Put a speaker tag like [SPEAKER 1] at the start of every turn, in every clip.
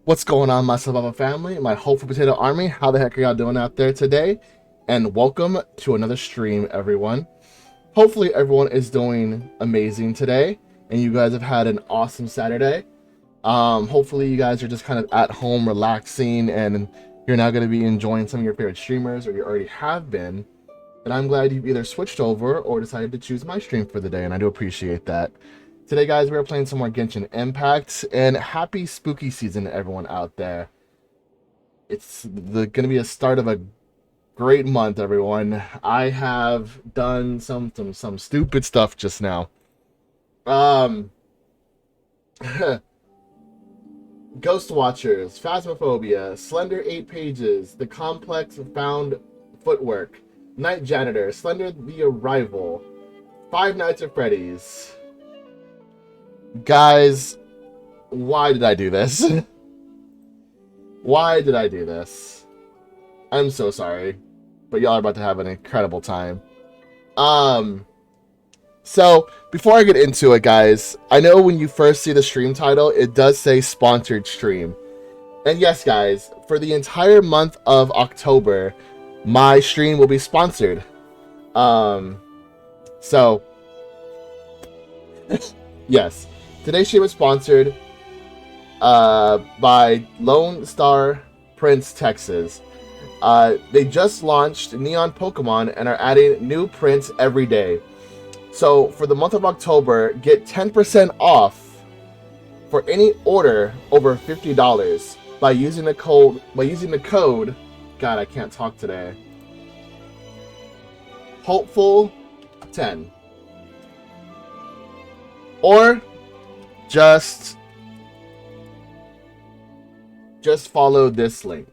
[SPEAKER 1] What's going on, my Sababa family, my Hopeful Potato Army? How the heck are y'all doing out there today? And welcome to another stream, everyone. Hopefully everyone is doing amazing today, and you guys have had an awesome Saturday. Hopefully you guys are just kind of at home relaxing, and you're now going to be enjoying some of your favorite streamers, or you already have been. And I'm glad you've either switched over or decided to choose my stream for the day, and I do appreciate that. Today, guys, we're playing some more Genshin Impact, and happy spooky season to everyone out there. It's going to be a start of a great month, everyone. I have done some stupid stuff just now. Ghost Watchers, Phasmophobia, Slender 8 Pages, The Complex Found Footwork, Night Janitor, Slender the Arrival, Five Nights at Freddy's. Guys, why did I do this? Why did I do this? I'm so sorry, but y'all are about to have an incredible time. So before I get into it, guys, I know when you first see the stream title, it does say sponsored stream. And yes, guys, for the entire month of October, my stream will be sponsored. So yes, today's stream is sponsored by Lone Star Prince, Texas. They just launched Neon Pokemon and are adding new prints every day. So for the month of October, get 10% off for any order over $50 by using the code. God, I can't talk today. Hopeful 10. Or just follow this link.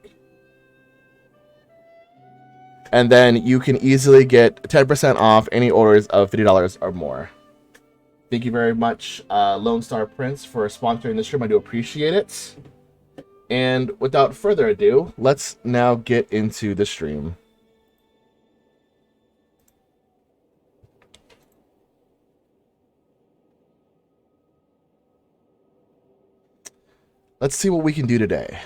[SPEAKER 1] And then you can easily get 10% off any orders of $50 or more. Thank you very much, Lone Star Prince, for sponsoring this stream. I do appreciate it. And without further ado, let's now get into the stream. Let's see what we can do today.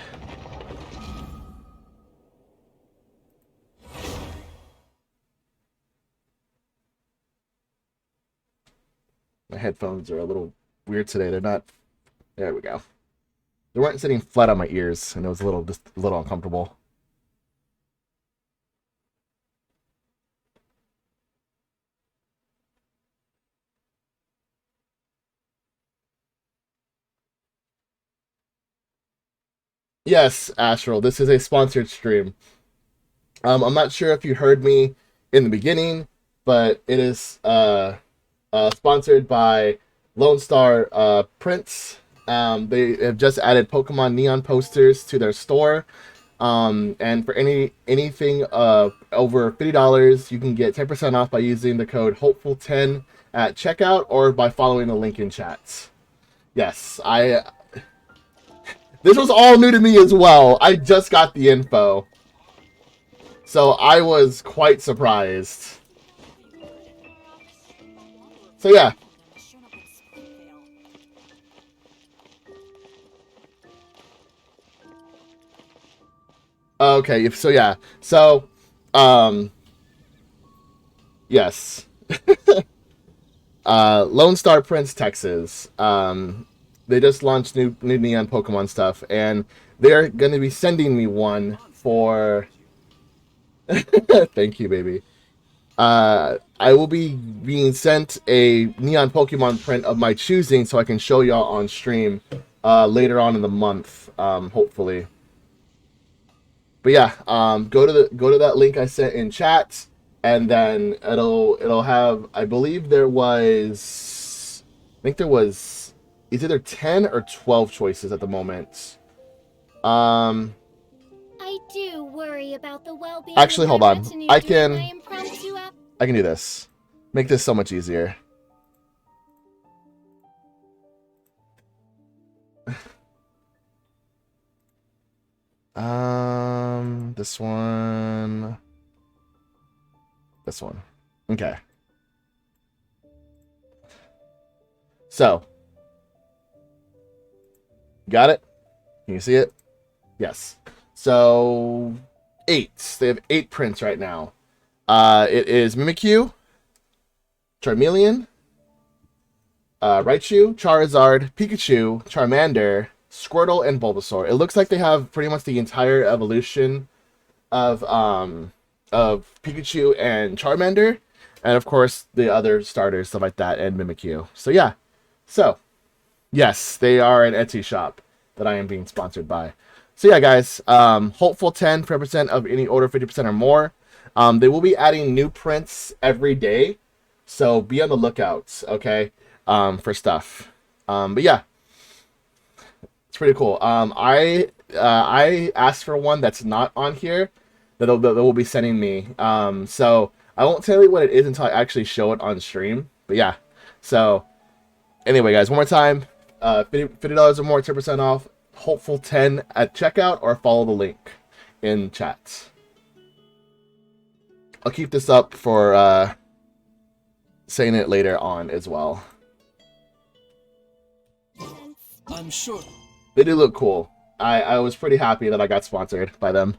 [SPEAKER 1] My headphones are a little weird today. They're not... There we go. They weren't sitting flat on my ears, and it was just a little uncomfortable. Yes, Astral, this is a sponsored stream. I'm not sure if you heard me in the beginning, but it is sponsored by Lone Star Prince. They have just added Pokemon Neon posters to their store. And for anything over $50, you can get 10% off by using the code Hopeful10 at checkout or by following the link in chat. Yes, this was all new to me as well. I just got the info. So I was quite surprised. So yeah. Okay, so yeah. So, yes. Lone Star Prince, Texas. They just launched new Neon Pokemon stuff, and they're going to be sending me one for... Thank you, baby. I will be being sent a Neon Pokemon print of my choosing so I can show y'all on stream later on in the month, hopefully. But yeah, go to that link I sent in chat, and then it'll have, I believe there was it's either 10 or 12 choices at the moment.
[SPEAKER 2] I do worry about the well-being.
[SPEAKER 1] Actually, hold on. I can do this. Make this so much easier. This one. This one. Okay. So, got it? Can you see it? Yes. So 8. They have 8 prints right now. It is Mimikyu, Charmeleon, Raichu, Charizard, Pikachu, Charmander, Squirtle, and Bulbasaur. It looks like they have pretty much the entire evolution of Pikachu and Charmander, and of course the other starters, stuff like that, and Mimikyu. So yeah. So yes, they are an Etsy shop that I am being sponsored by. So yeah, guys, hopeful 10 percent of any order 50% or more. They will be adding new prints every day, so be on the lookout, okay, for stuff. But yeah, it's pretty cool. I asked for one that's not on here that will be sending me. So I won't tell you what it is until I actually show it on stream. But yeah, so anyway, guys, one more time, $50 or more, 10% off. Hopeful 10 at checkout, or follow the link in chat. I'll keep this up for saying it later on as well.
[SPEAKER 3] I'm sure
[SPEAKER 1] They do look cool. I was pretty happy that I got sponsored by them.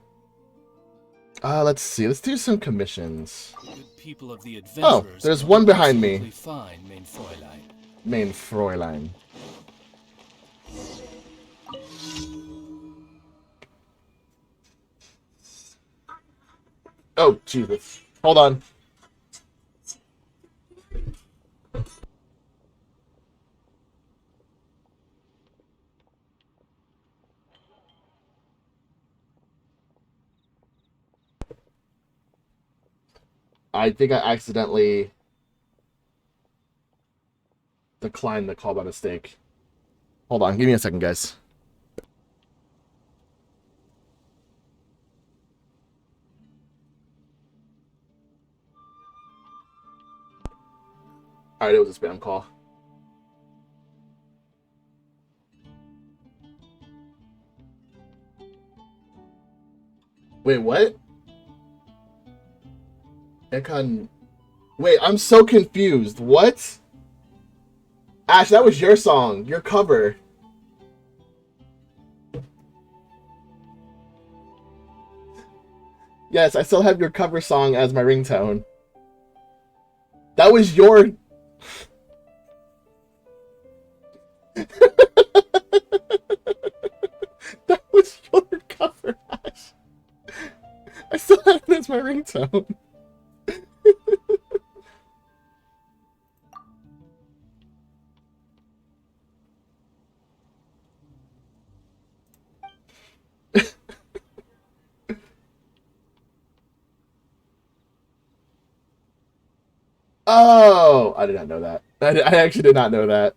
[SPEAKER 1] Let's see. Let's do some commissions.
[SPEAKER 3] good people of the
[SPEAKER 1] Oh, there's one behind me.
[SPEAKER 3] fine, main Fräulein.
[SPEAKER 1] Main Fräulein. Oh, Jesus. Hold on. I think I accidentally declined the call by mistake. Hold on. Give me a second, guys. Alright, it was a spam call. Wait, what? Econ... Wait, I'm so confused. What? Ash, that was your song. Your cover. Yes, I still have your cover song as my ringtone. That was your... That was your cover, Ash. I still have it as my ringtone. Oh, I did not know that. I actually did not know that.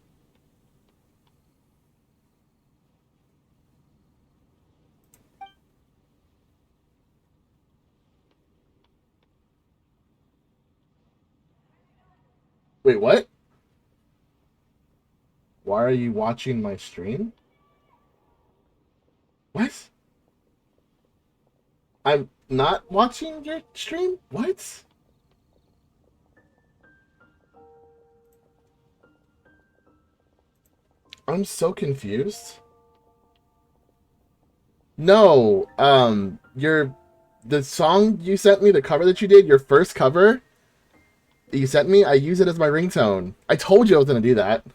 [SPEAKER 1] Wait, what? Why are you watching my stream? What? I'm not watching your stream? What? I'm so confused. No, the song you sent me, the cover that you did, your first cover that you sent me, I use it as my ringtone. I told you I was gonna do that.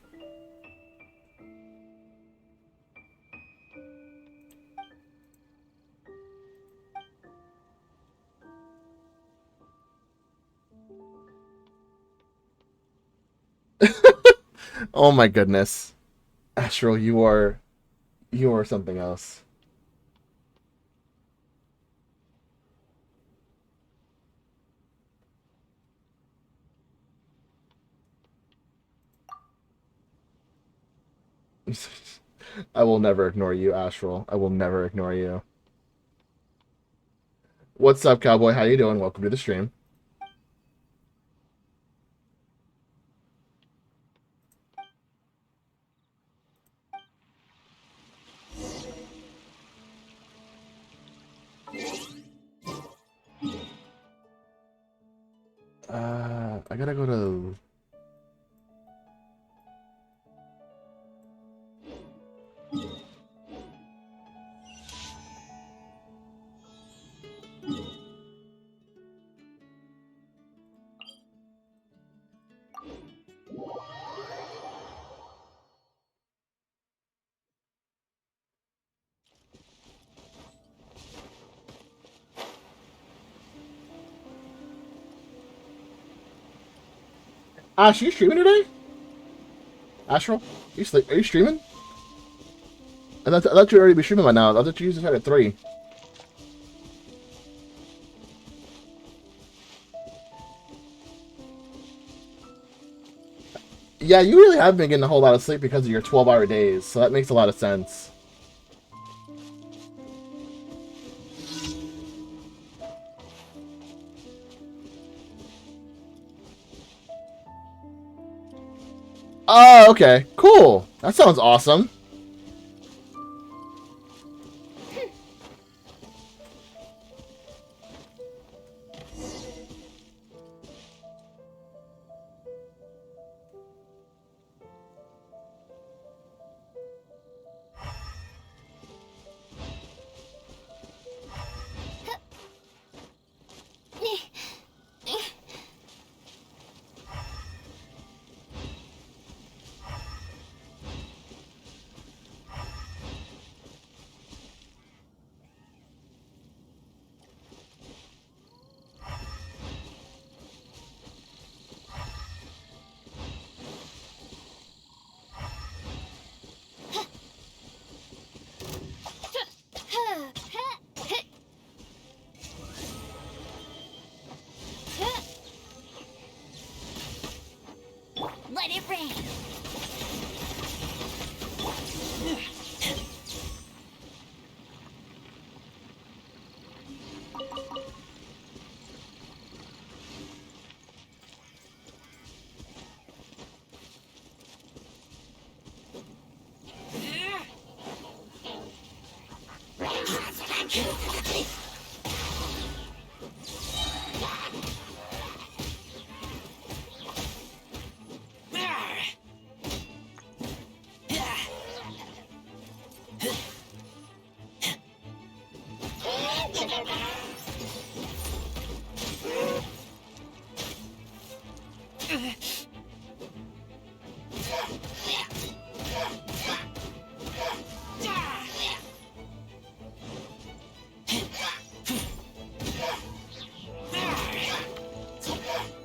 [SPEAKER 1] Oh my goodness. Astral, you are something else. I will never ignore you, Astral. I will never ignore you. What's up, Cowboy? How you doing? Welcome to the stream. I gotta go to... Ash, are you streaming today? Astral? Are you streaming? I thought you'd already be streaming by now. I thought you usually started at 3. Yeah, you really have been getting a whole lot of sleep because of your 12-hour days, so that makes a lot of sense. Oh, okay. Cool. That sounds awesome.
[SPEAKER 2] Let it rain.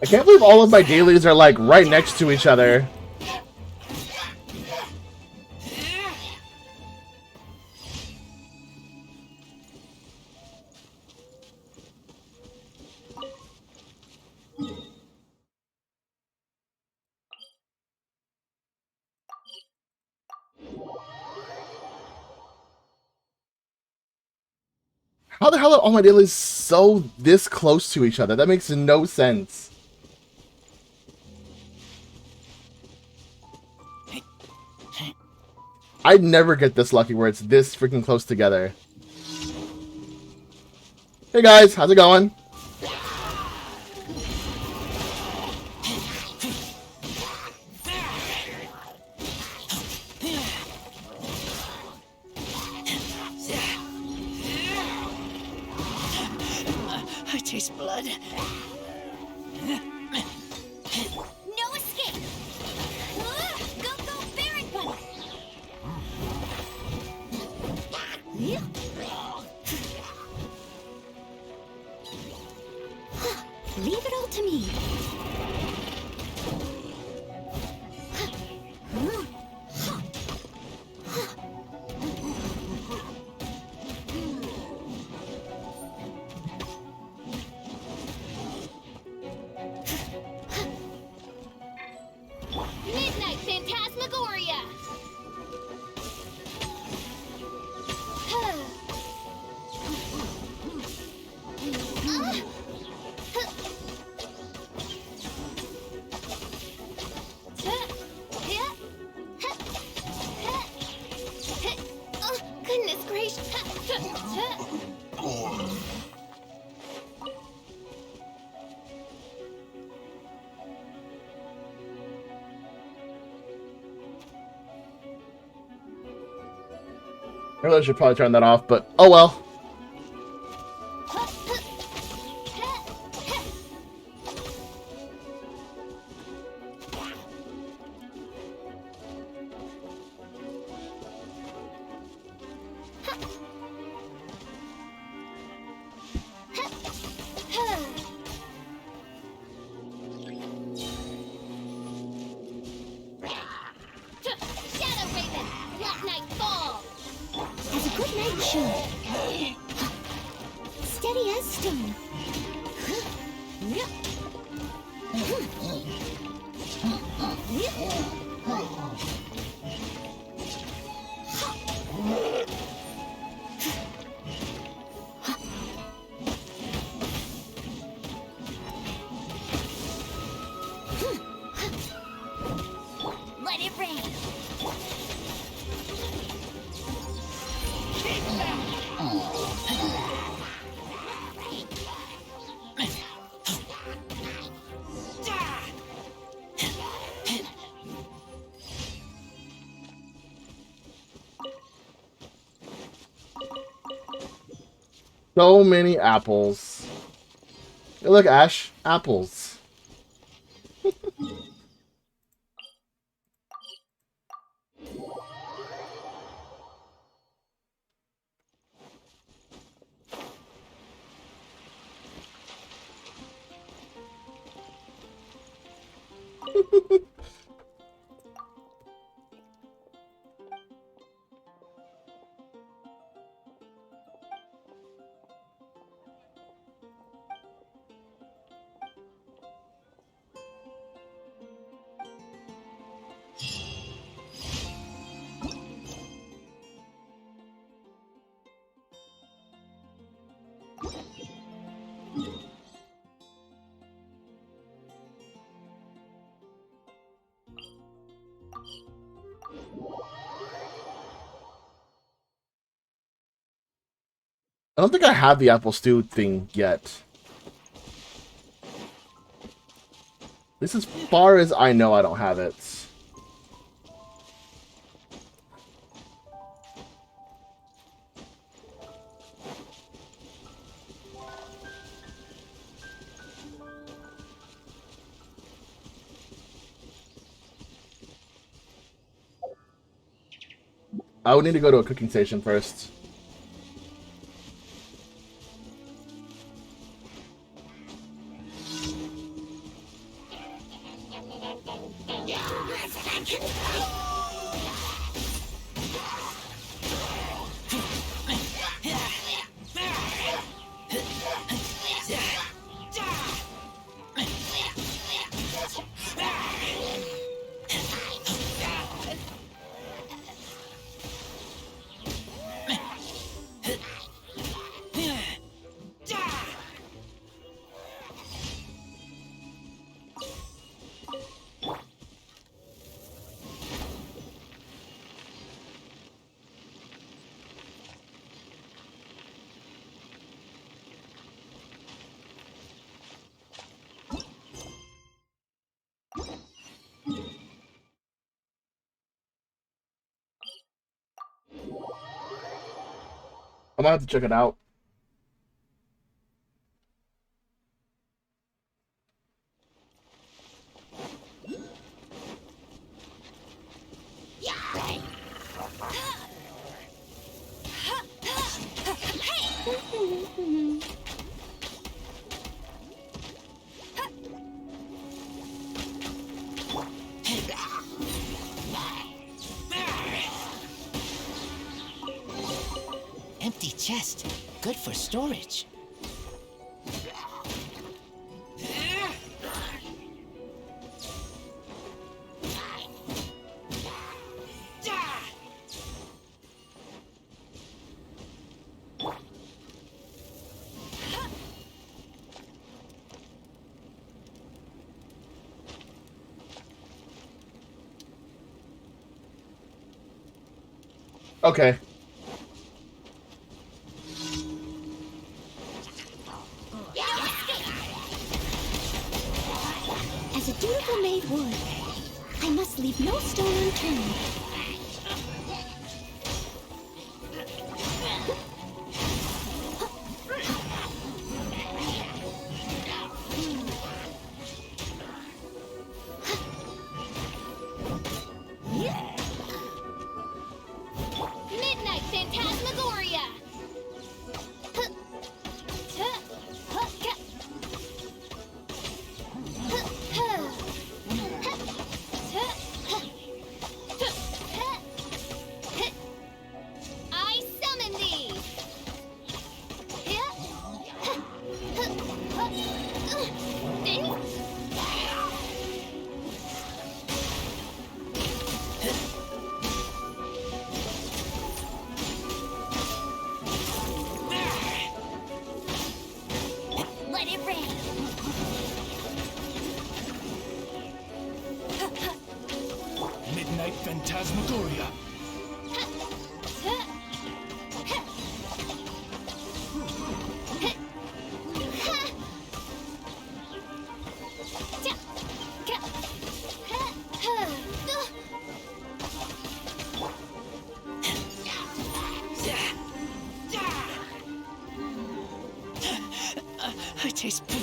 [SPEAKER 1] I can't believe all of my dailies are like right next to each other. How the hell are all my dailies so this close to each other? That makes no sense. I'd never get this lucky where it's this freaking close together. Hey guys, how's it going?
[SPEAKER 4] I taste blood.
[SPEAKER 2] No escape. Go, go, Baron Bunny. Leave it all to me. Midnight Phantasmagoria. Oh, goodness gracious.
[SPEAKER 1] I really should probably turn that off, but oh well.
[SPEAKER 2] Nightfall! As a good knight should. Steady as stone. Let it rain.
[SPEAKER 1] So many apples. Hey, look, Ash, apples. I don't think I have the apple stew thing yet. This as far as I know, I don't have it. I would need to go to a cooking station first. I might have to check it out.
[SPEAKER 4] Empty chest. Good for storage.
[SPEAKER 1] Okay.
[SPEAKER 2] As a dutiful maid would, I must leave no stone unturned. Midnight Phantasmagoria!
[SPEAKER 4] I taste poop.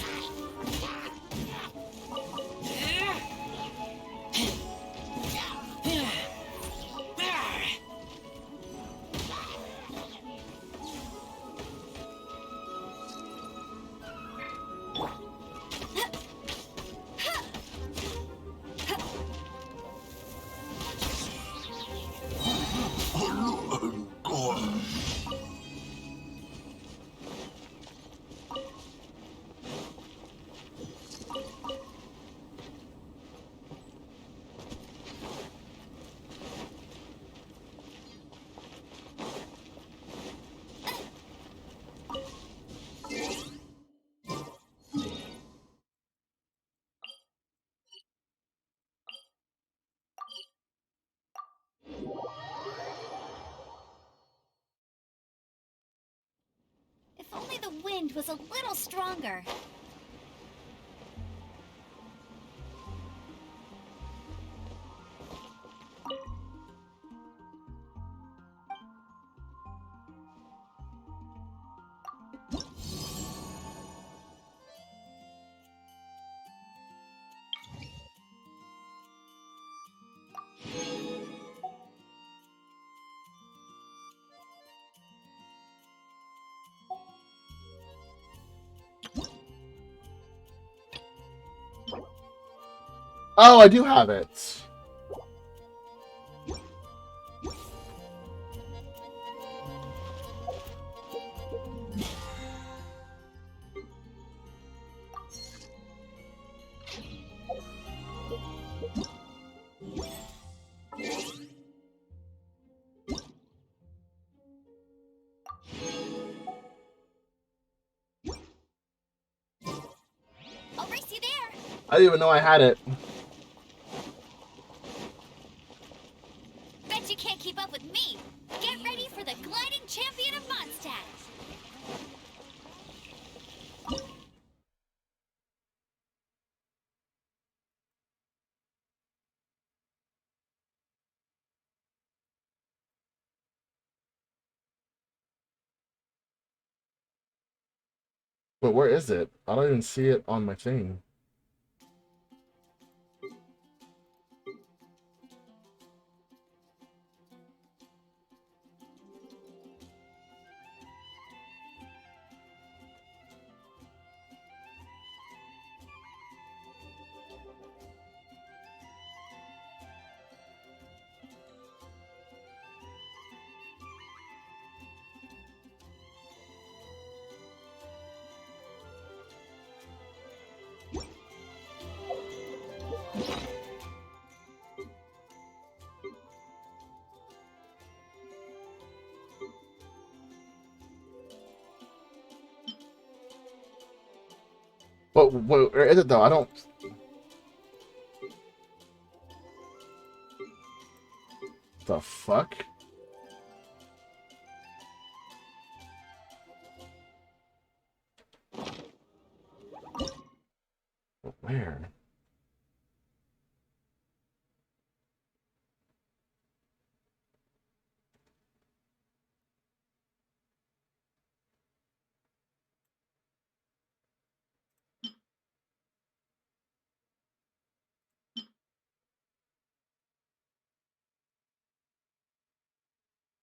[SPEAKER 2] If only the wind was a little stronger.
[SPEAKER 1] Oh, I do have it.
[SPEAKER 2] I'll race you there.
[SPEAKER 1] I didn't even know I had it.
[SPEAKER 2] Bet you can't keep up with me. Get ready for the gliding champion of Mondstadt.
[SPEAKER 1] But where is it? I don't even see it on my thing. But where is it though? I don't. The fuck? Where?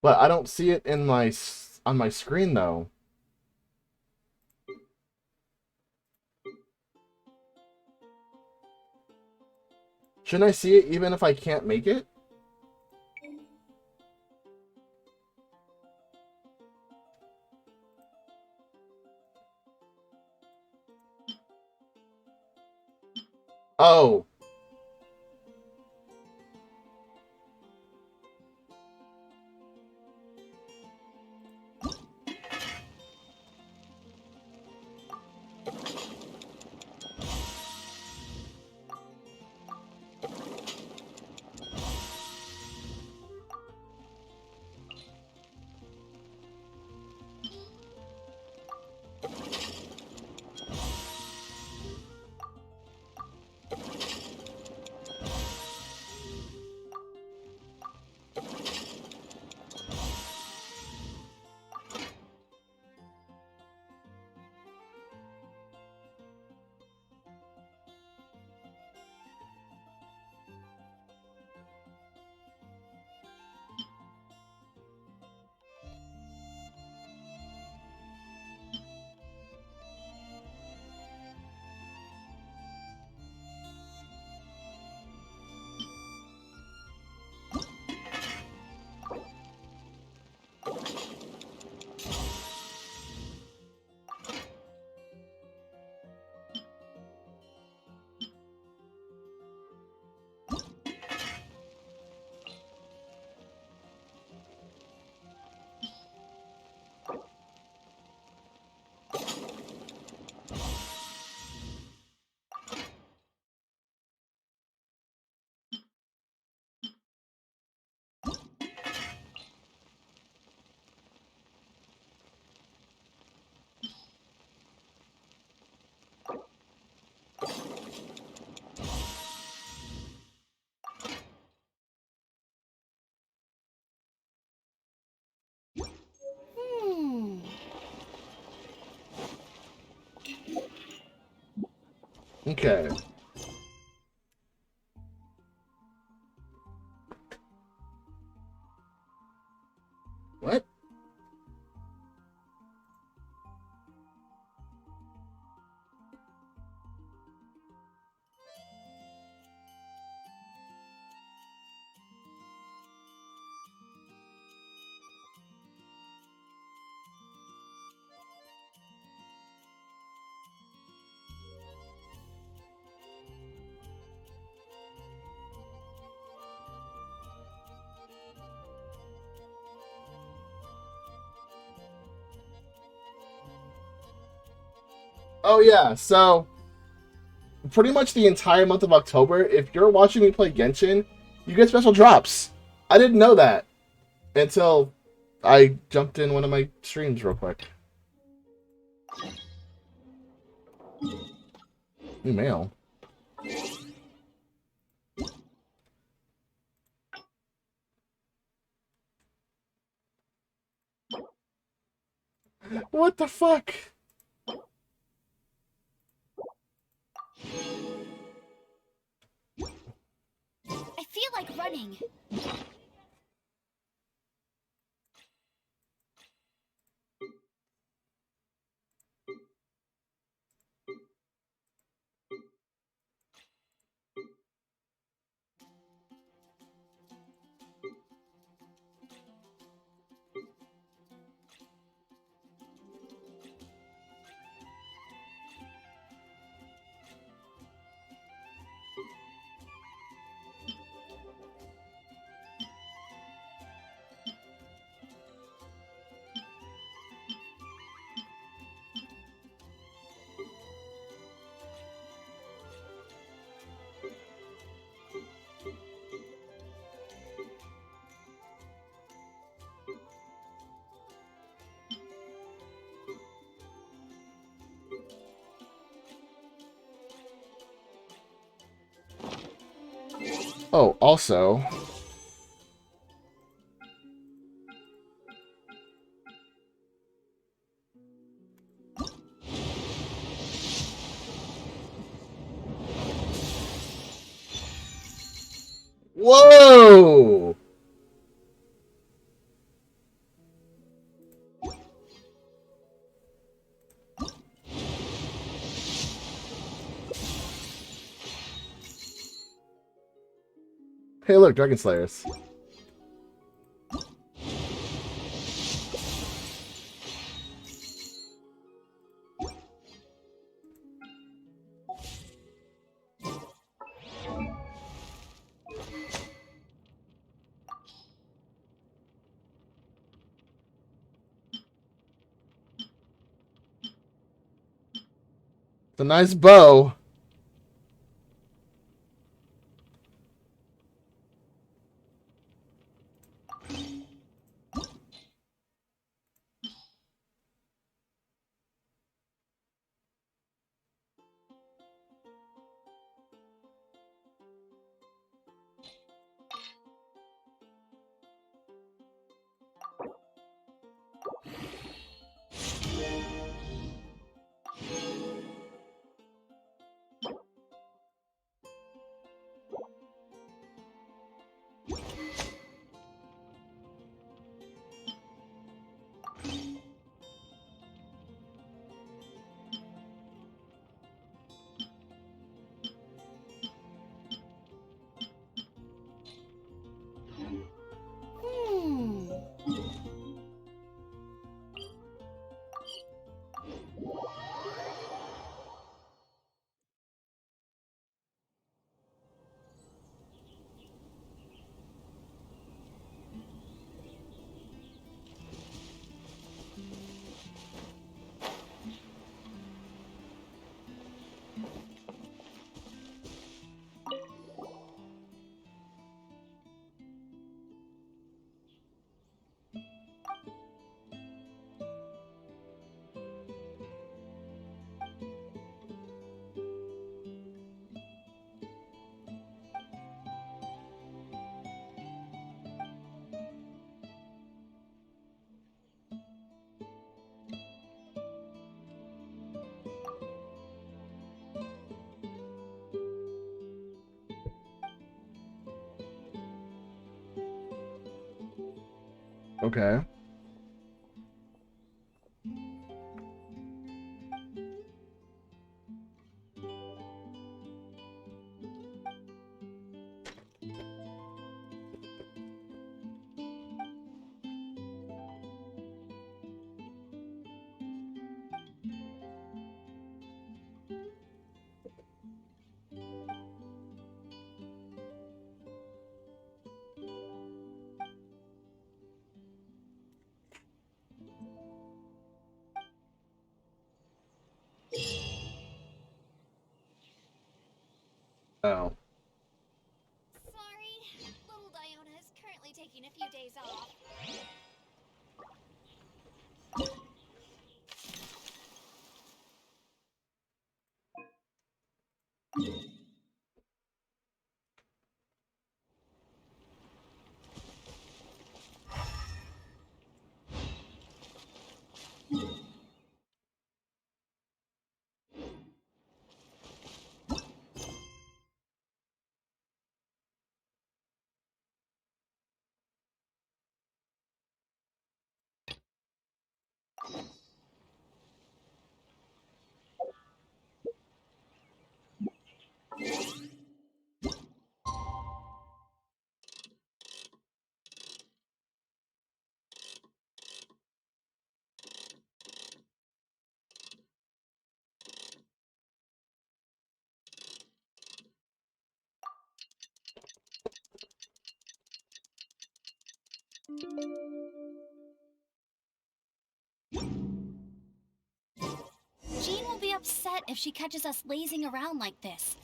[SPEAKER 1] But I don't see it in my on my screen though. Shouldn't I see it even if I can't make it? Oh.
[SPEAKER 2] Hmm.
[SPEAKER 1] Okay. What? Oh yeah, so pretty much the entire month of October, if you're watching me play Genshin, you get special drops. I didn't know that until I jumped in one of my streams real quick. Email. What the fuck?
[SPEAKER 2] I feel like running.
[SPEAKER 1] Oh, also, whoa! Hey, look, Dragon Slayers. It's a nice bow. Okay. Oh.
[SPEAKER 2] Sorry, little Diona is currently taking a few days off. Jean will be upset if she catches us lazing around like this.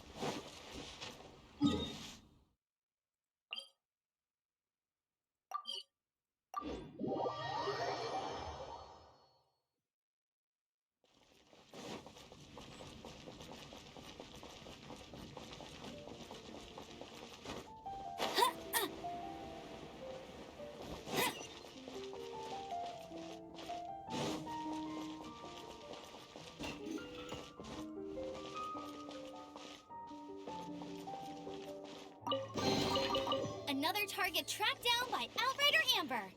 [SPEAKER 2] Another target tracked down by Outrider Amber.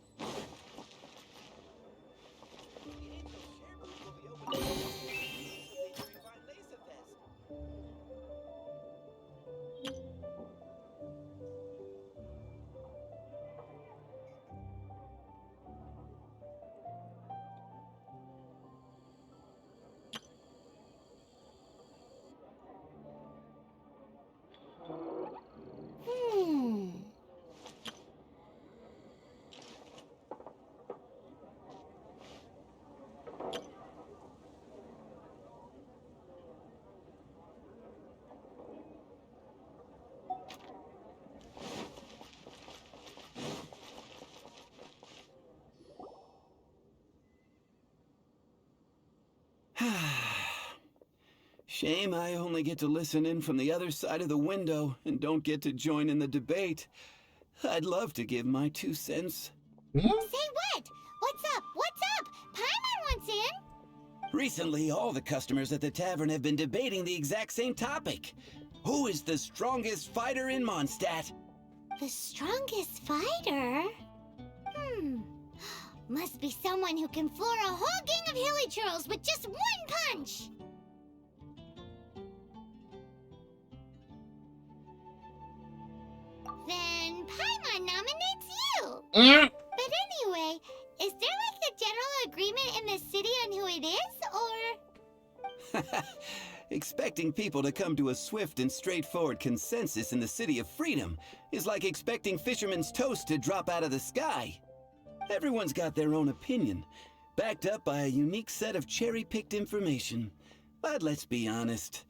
[SPEAKER 5] Shame I only get to listen in from the other side of the window and don't get to join in the debate. I'd love to give my 2 cents.
[SPEAKER 2] Say what? What's up? What's up? Paimon wants in.
[SPEAKER 5] Recently, all the customers at the tavern have been debating the exact same topic. Who is the strongest fighter in Mondstadt?
[SPEAKER 2] The strongest fighter? Must be someone who can floor a whole gang of hilly churls with just one punch. Then Paimon nominates you. But anyway, is there like a general agreement in the city on who it is, or?
[SPEAKER 5] Expecting people to come to a swift and straightforward consensus in the City of Freedom is like expecting fisherman's toast to drop out of the sky. Everyone's got their own opinion, backed up by a unique set of cherry-picked information. But let's be honest,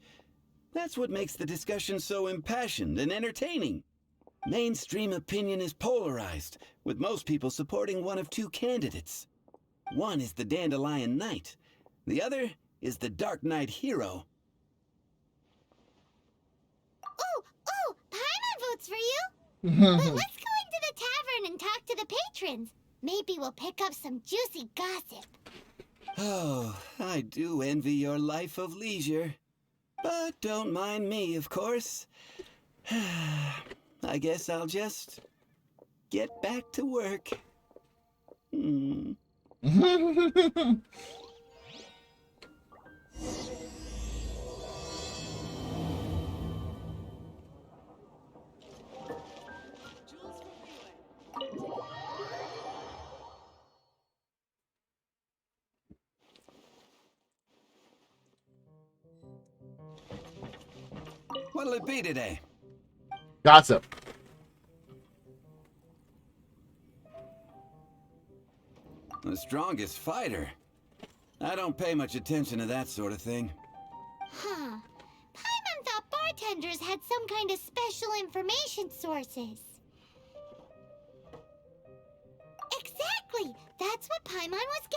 [SPEAKER 5] that's what makes the discussion so impassioned and entertaining. Mainstream opinion is polarized, with most people supporting one of 2 candidates. One is the Dandelion Knight, the other is the Dark Knight Hero.
[SPEAKER 2] Oh, Paimon votes for you. But let's go into the tavern and talk to the patrons. Maybe we'll pick up some juicy gossip.
[SPEAKER 5] Oh, I do envy your life of leisure. But don't mind me, of course. I guess I'll just get back to work. Hmm. What'll it be today?
[SPEAKER 1] Gossip.
[SPEAKER 5] The strongest fighter. I don't pay much attention to that sort of thing.
[SPEAKER 2] Huh. Paimon thought bartenders had some kind of special information sources. Exactly! That's what Paimon was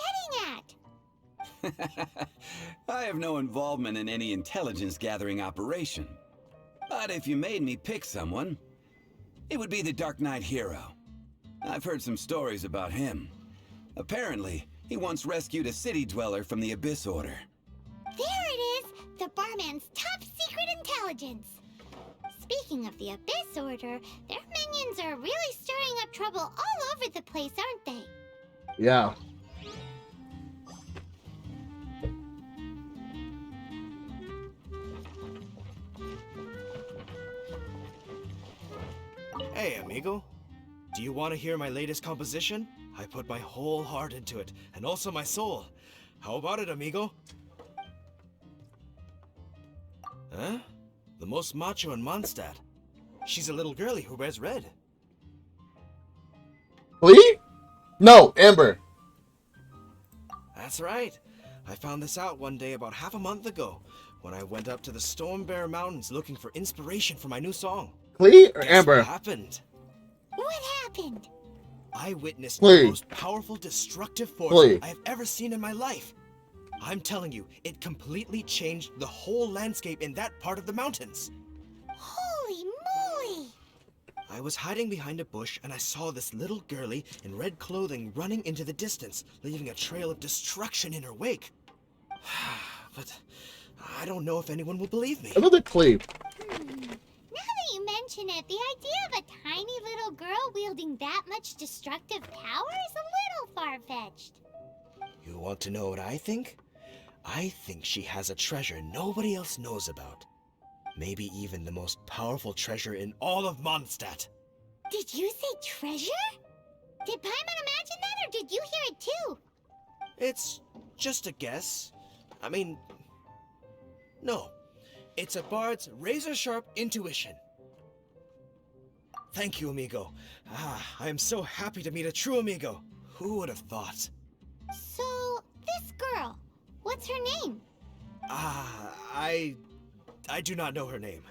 [SPEAKER 2] getting at!
[SPEAKER 5] I have no involvement in any intelligence gathering operation. But if you made me pick someone, it would be the Dark Knight hero. I've heard some stories about him. Apparently, he once rescued a city dweller from the Abyss Order.
[SPEAKER 2] There it is! The barman's top secret intelligence! Speaking of the Abyss Order, their minions are really stirring up trouble all over the place, aren't they?
[SPEAKER 1] Yeah.
[SPEAKER 6] Hey, amigo. Do you want to hear my latest composition? I put my whole heart into it, and also my soul. How about it, amigo? Huh? The most macho in Mondstadt. She's a little girlie who wears red.
[SPEAKER 1] Lee? No, Amber.
[SPEAKER 6] That's right. I found this out one day about half a month ago, when I went up to the Storm Bear Mountains looking for inspiration for my new song.
[SPEAKER 1] Lee or
[SPEAKER 6] Guess
[SPEAKER 1] Amber?
[SPEAKER 6] what happened?
[SPEAKER 2] What happened?
[SPEAKER 6] I witnessed
[SPEAKER 1] Lee.
[SPEAKER 6] the most powerful destructive force
[SPEAKER 1] Lee.
[SPEAKER 6] I have ever seen in my life. I'm telling you, it completely changed the whole landscape in that part of the mountains.
[SPEAKER 2] Holy moly!
[SPEAKER 6] I was hiding behind a bush and I saw this little girlie in red clothing running into the distance, leaving a trail of destruction in her wake. But I don't know if anyone will believe me.
[SPEAKER 1] Another Cleve.
[SPEAKER 2] Now that you mention it, the idea of a tiny little girl wielding that much destructive power is a little far-fetched.
[SPEAKER 6] You want to know what I think? I think she has a treasure nobody else knows about. Maybe even the most powerful treasure in all of Mondstadt.
[SPEAKER 2] Did you say treasure? Did Paimon imagine that, or did you hear it too?
[SPEAKER 6] It's just a guess. I mean, no. It's a bard's razor-sharp intuition. Thank you, amigo. I am so happy to meet a true amigo. Who would have thought?
[SPEAKER 2] So, this girl, what's her name?
[SPEAKER 6] I do not know her name.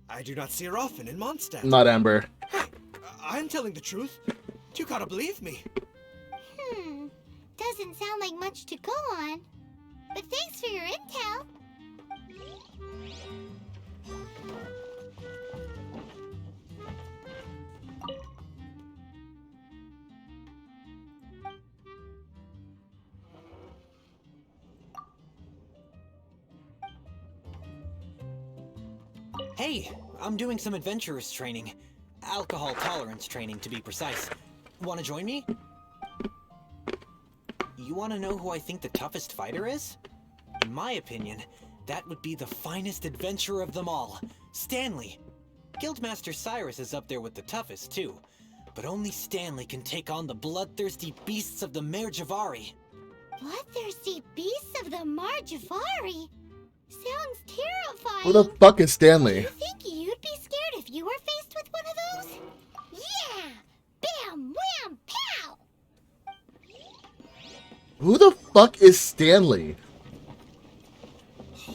[SPEAKER 6] I do not see her often in Mondstadt.
[SPEAKER 1] Not Amber.
[SPEAKER 6] Hey, I'm telling the truth. You gotta believe me.
[SPEAKER 2] Doesn't sound like much to go on. But thanks for your intel.
[SPEAKER 7] Hey, I'm doing some adventurers training. Alcohol tolerance training, to be precise. Want to join me? You want to know who I think the toughest fighter is? In my opinion, that would be the finest adventurer of them all, Stanley. Guildmaster Cyrus is up there with the toughest, too. But only Stanley can take on the bloodthirsty beasts of the Mare Javari.
[SPEAKER 2] Bloodthirsty beasts of the Mar Javari? Sounds terrifying.
[SPEAKER 1] Who the fuck is
[SPEAKER 2] Do
[SPEAKER 1] Stanley?
[SPEAKER 2] you think you'd be scared if you were faced with one of those? Yeah! Bam! Wham! Pow!
[SPEAKER 1] Who the fuck is Stanley?
[SPEAKER 3] I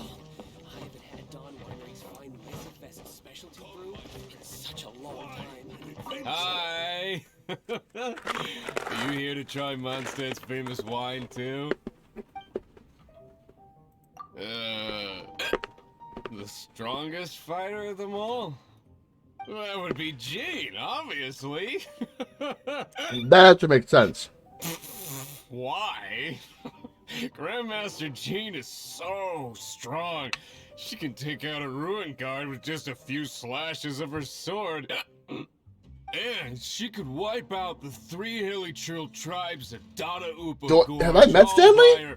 [SPEAKER 3] haven't had Don Winery's fine Wizardfest specialty brew in such a long time.
[SPEAKER 8] Hi! Are you here to try Mondstadt's famous wine, too? The strongest fighter of them all? That would be Gene, obviously.
[SPEAKER 1] That actually makes sense.
[SPEAKER 8] Why? Grandmaster Jean is so strong. She can take out a ruin guard with just a few slashes of her sword. And she could wipe out the 3 hilly trill tribes of Dada
[SPEAKER 1] have I met Stanley?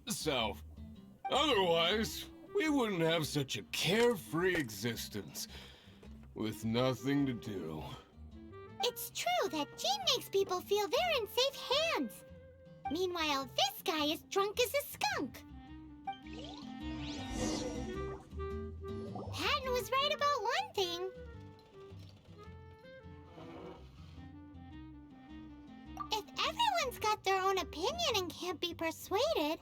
[SPEAKER 8] Self. Otherwise, we wouldn't have such a carefree existence with nothing to do.
[SPEAKER 2] It's true that Jean makes people feel they're in safe hands. Meanwhile, this guy is drunk as a skunk. Patton was right about one thing. If everyone's got their own opinion and can't be persuaded,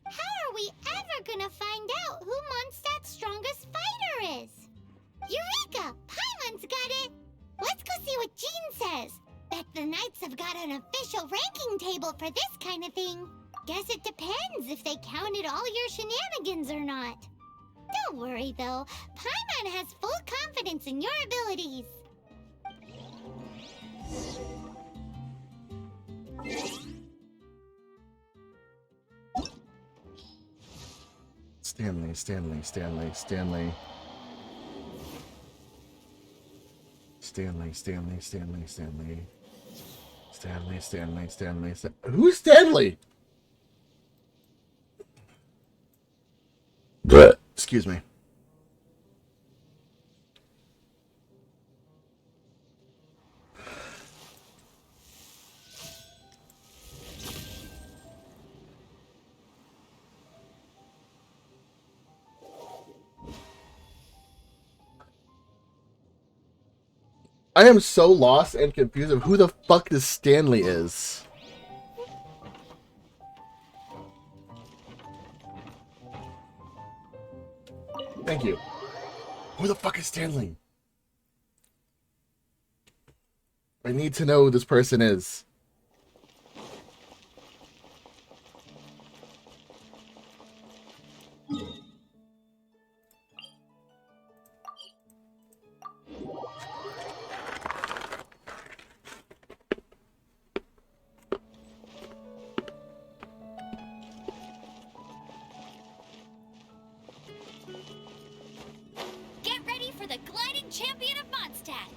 [SPEAKER 2] how are we ever gonna find out who Mondstadt's strongest fighter is? Eureka! Paimon's got it! Let's go see what Jean says. Bet the Knights have got an official ranking table for this kind of thing. Guess it depends if they counted all your shenanigans or not. Don't worry though, Paimon has full confidence in your abilities.
[SPEAKER 1] Stanley. Who's Stanley? Excuse me. I am so lost and confused of who the fuck this Stanley is. Thank you. Who the fuck is Stanley? I need to know who this person is.
[SPEAKER 2] Get ready for the gliding champion of Mondstadt.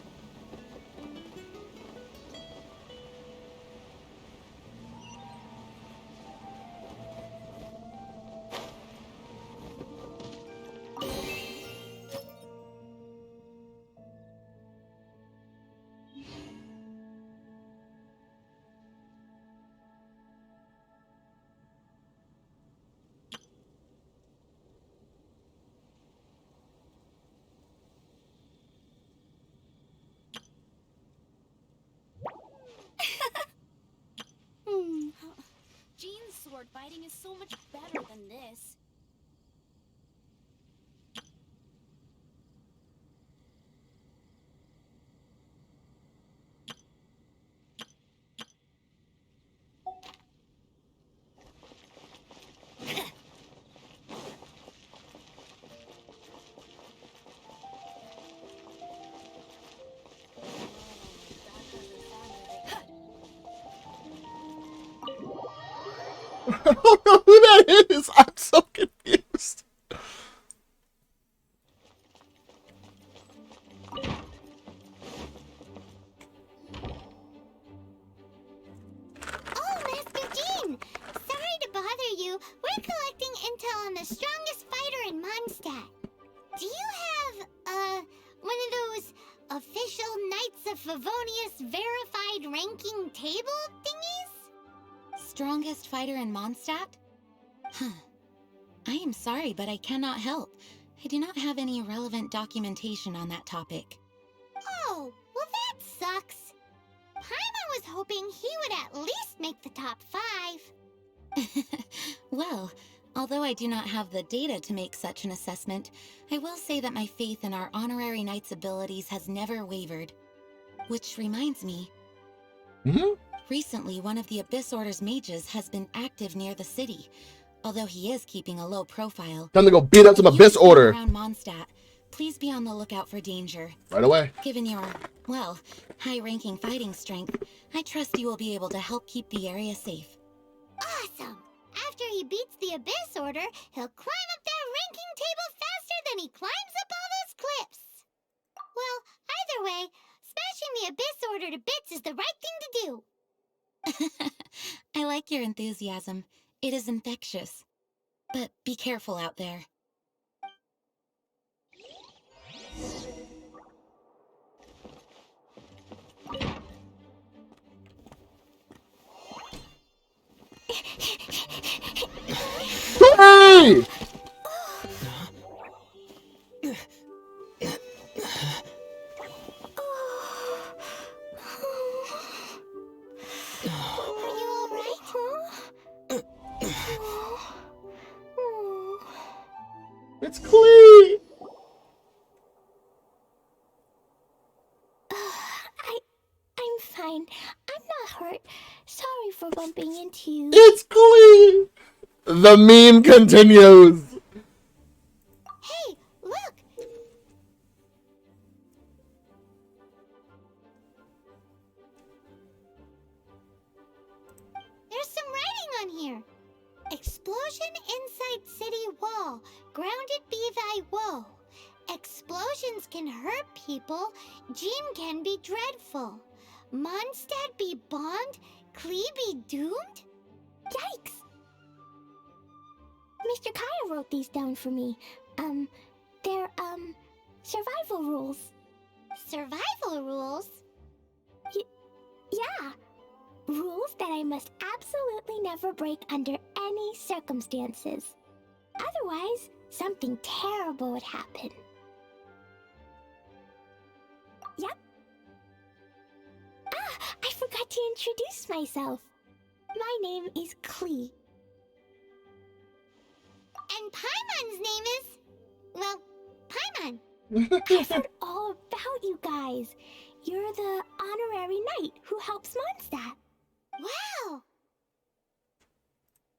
[SPEAKER 9] Jean's sword fighting is so much better than this.
[SPEAKER 1] I don't know who that is. I'm so confused.
[SPEAKER 2] Oh, Master Jean! Sorry to bother you. We're collecting intel on the strongest fighter in Mondstadt. Do you have, one of those official Knights of Favonius verified ranking table thingies?
[SPEAKER 10] Strongest fighter in Mondstadt? Huh. I am sorry, but I cannot help. I do not have any relevant documentation on that topic.
[SPEAKER 2] Oh, well that sucks. Paimon was hoping he would at least make the top 5.
[SPEAKER 10] Well, although I do not have the data to make such an assessment, I will say that my faith in our honorary knight's abilities has never wavered. Which reminds me, recently one of the Abyss Order's mages has been active near the city, although he is keeping a low profile.
[SPEAKER 1] Time to go beat up some Abyss Order.
[SPEAKER 10] Around Mondstadt, please be on the lookout for danger.
[SPEAKER 1] Right away.
[SPEAKER 10] Given your, well, high-ranking fighting strength, I trust you will be able to help keep the area safe.
[SPEAKER 2] Awesome! After he beats the Abyss Order, he'll climb up that ranking table faster than he climbs up all those cliffs. Well, either way, smashing the the Abyss Order to bits is the right thing to do.
[SPEAKER 10] I like your enthusiasm. It is infectious. But be careful out there.
[SPEAKER 1] Hey!
[SPEAKER 2] Are you all right?
[SPEAKER 1] It's Klee!
[SPEAKER 2] I'm fine. I'm not hurt. Sorry for bumping into you.
[SPEAKER 1] It's Klee! The meme continues.
[SPEAKER 2] Hey, look! There's some writing on here. Explosion inside city wall. Grounded be thy woe. Explosions can hurt people. Jean can be dreadful. Mondstadt be bond. Klee be doomed? Yikes! Mr. Kaya wrote these down for me. They're, survival rules. Survival rules? Yeah. Rules that I must absolutely never break under any circumstances. Otherwise, something terrible would happen. Yep. I forgot to introduce myself. My name is Klee. And Paimon's name is... well, Paimon. I've heard all about you guys. You're the honorary knight who helps Mondstadt. Wow!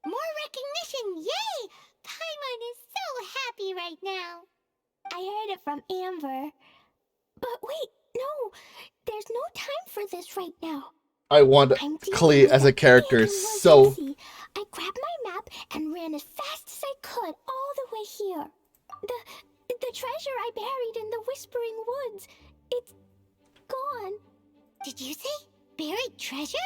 [SPEAKER 2] More recognition, yay! Paimon is so happy right now. I heard it from Amber. But wait, no, there's no time for this right now.
[SPEAKER 1] I want Klee as a character so...
[SPEAKER 2] I grabbed my map and ran as fast as I could all the way here. The treasure I buried in the Whispering Woods, it's gone. Did you say buried treasure?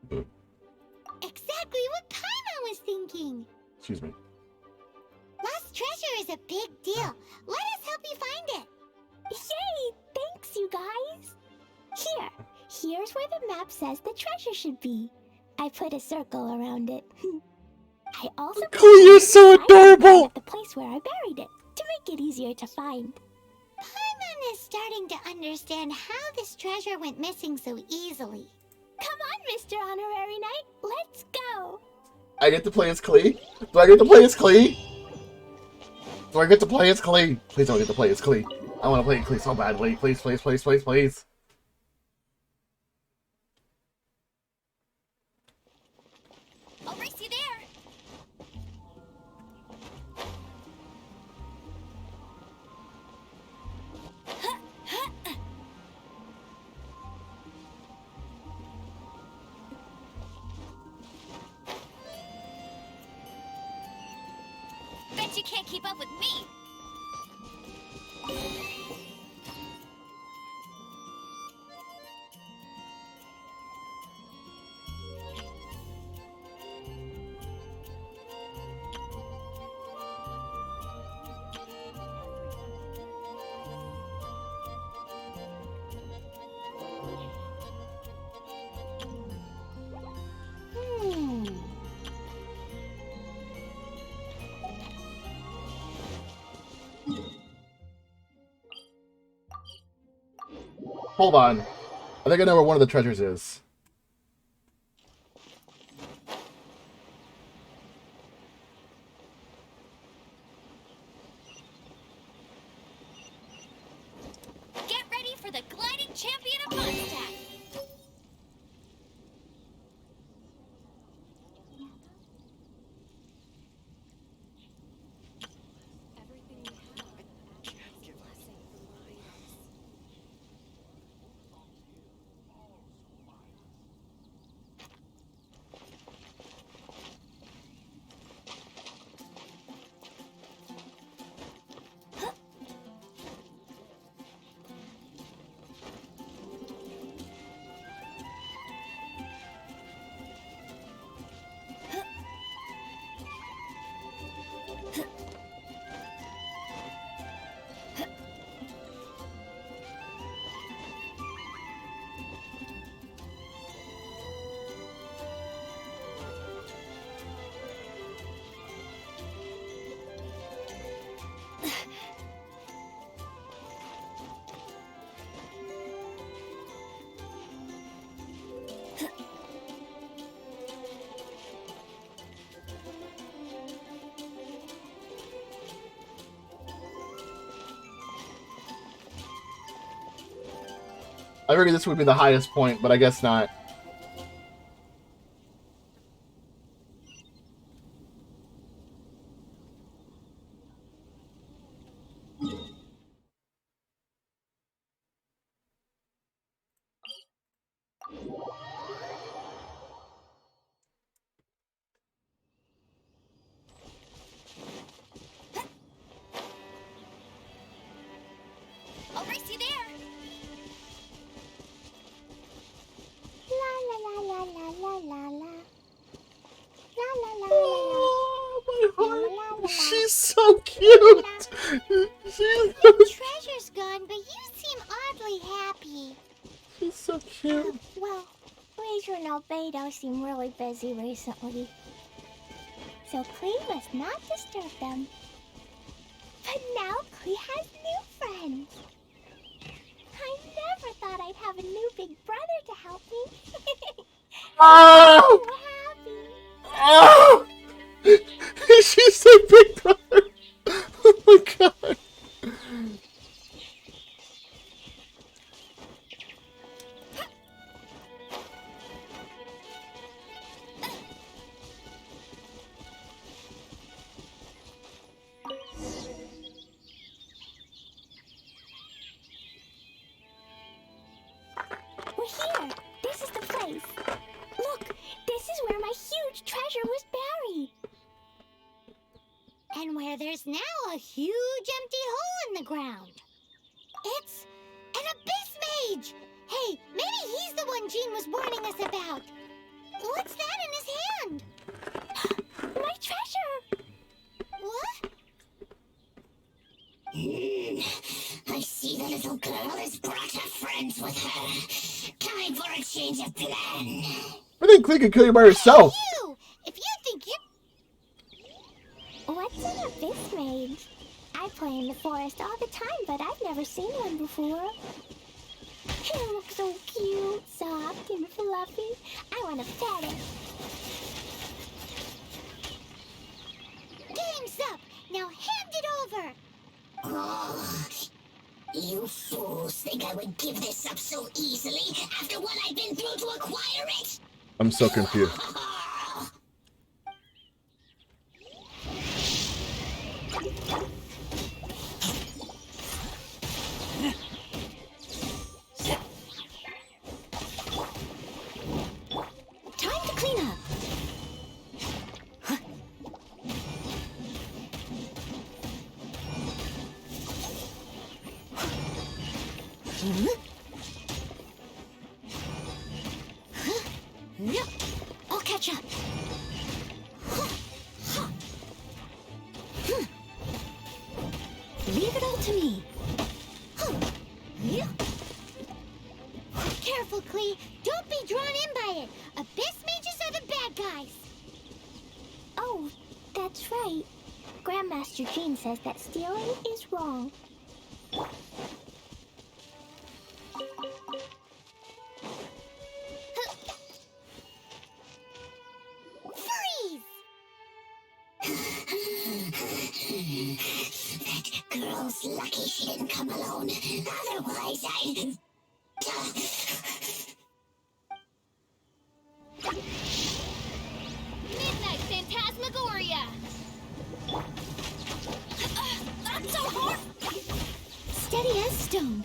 [SPEAKER 2] Exactly what Paimon was thinking.
[SPEAKER 1] Excuse me.
[SPEAKER 2] Lost treasure is a big deal. Let us help you find it. Yay! Thanks, you guys. Here's where the map says the treasure should be. I put a circle around it. I also
[SPEAKER 1] Klee, you're so adorable!
[SPEAKER 2] At the place where I buried it to make it easier to find. Paimon is starting to understand how this treasure went missing so easily. Come on, Mr. Honorary Knight, let's go.
[SPEAKER 1] I get to play as Klee? Do I get to play as Klee? Do I get to play as Klee? Please don't get to play as Klee. I want to play Klee so badly. Please, please, please, please, please.
[SPEAKER 9] I'll race you there. Bet you can't keep up with me.
[SPEAKER 1] Hold on. I think I know where one of the treasures is.
[SPEAKER 9] Get ready for the gliding champion of Mondstadt.
[SPEAKER 1] I figured this would be the highest point, but I guess not.
[SPEAKER 9] I'll race you there.
[SPEAKER 2] La la la la la la la la. La la la la la.
[SPEAKER 1] Oh, my
[SPEAKER 2] La, la, la,
[SPEAKER 1] heart.
[SPEAKER 2] la.
[SPEAKER 1] She's so cute.
[SPEAKER 2] Your treasure's gone, but you seem oddly happy.
[SPEAKER 1] She's so cute.
[SPEAKER 2] Well, Razor and Albedo seem really busy recently. So Klee must not disturb them. But now Klee has new friends. I never thought I'd have a new big brother to help me.
[SPEAKER 1] Oh!
[SPEAKER 2] So happy.
[SPEAKER 1] Oh! She's so big brother. Oh my god.
[SPEAKER 2] We're here. This is the place. Look, this is where my huge treasure was buried. And where there's now a huge empty hole in the ground. It's an abyss mage. Hey, maybe he's the one Jean was warning us about. What's that in his hand? My treasure. What?
[SPEAKER 11] I see the little girl has brought her friends with her. Time for a change of plan.
[SPEAKER 1] I think Klee could kill you by herself.
[SPEAKER 2] You! If you think you... What's an abyss mage? I play in the forest all the time, but I've never seen one before. It looks so cute, soft, and fluffy. I want to pet it. Game's up! Now hand it over!
[SPEAKER 11] Oh, you fools think I would give this up so easily after what I've been through to acquire it?
[SPEAKER 1] I'm so confused.
[SPEAKER 2] Time to clean up. I'll catch up. Leave it all to me. Careful, Klee. Don't be drawn in by it. Abyss mages are the bad guys. Oh, that's right. Grandmaster Jean says that stealing is wrong. Freeze!
[SPEAKER 11] That girl's lucky she didn't come alone. Otherwise, I...
[SPEAKER 9] Midnight Phantasmagoria. That's so hard.
[SPEAKER 2] Steady as stone.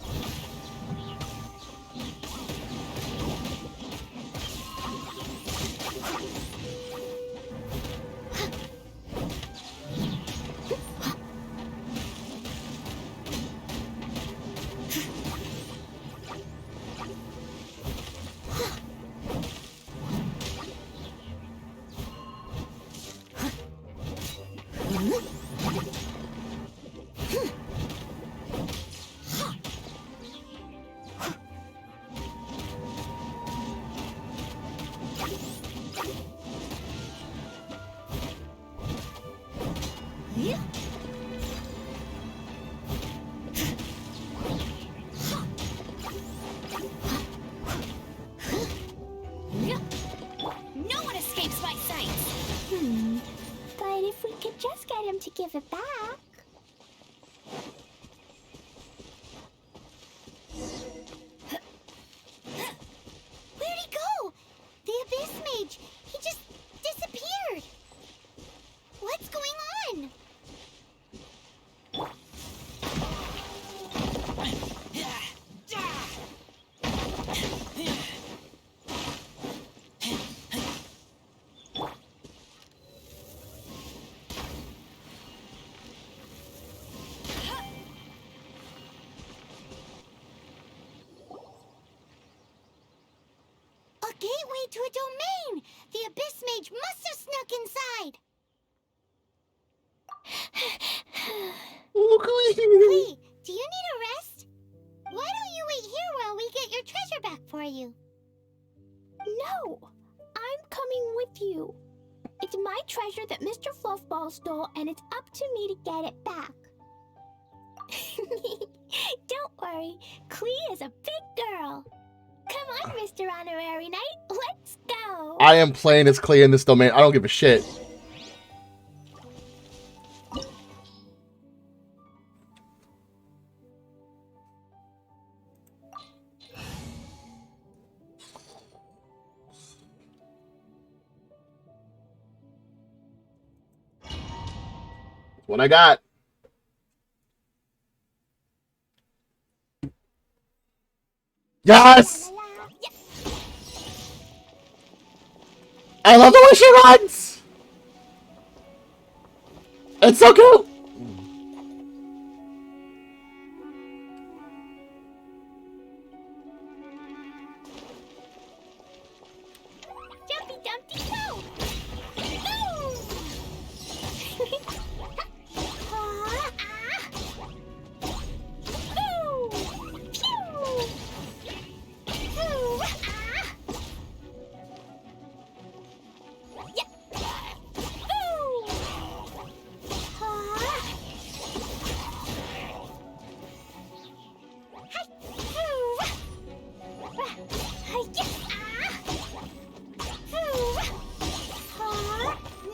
[SPEAKER 9] No one escapes my sight.
[SPEAKER 2] But if we could just get him to give it back. gateway to a domain! The Abyss Mage must have snuck inside! Clee, do you need a rest? Why don't you wait here while we get your treasure back for you?
[SPEAKER 9] No! I'm coming with you. It's my treasure that Mr. Fluffball stole, and it's up to me to get it back. Don't worry, Clee is a big girl. Come on, Mr. Honorary Knight, let's go.
[SPEAKER 1] I am playing as Clee in this domain. I don't give a shit. What I got. Yes! I love the way she runs! It's so cute!
[SPEAKER 9] Jumpy Dumpty go!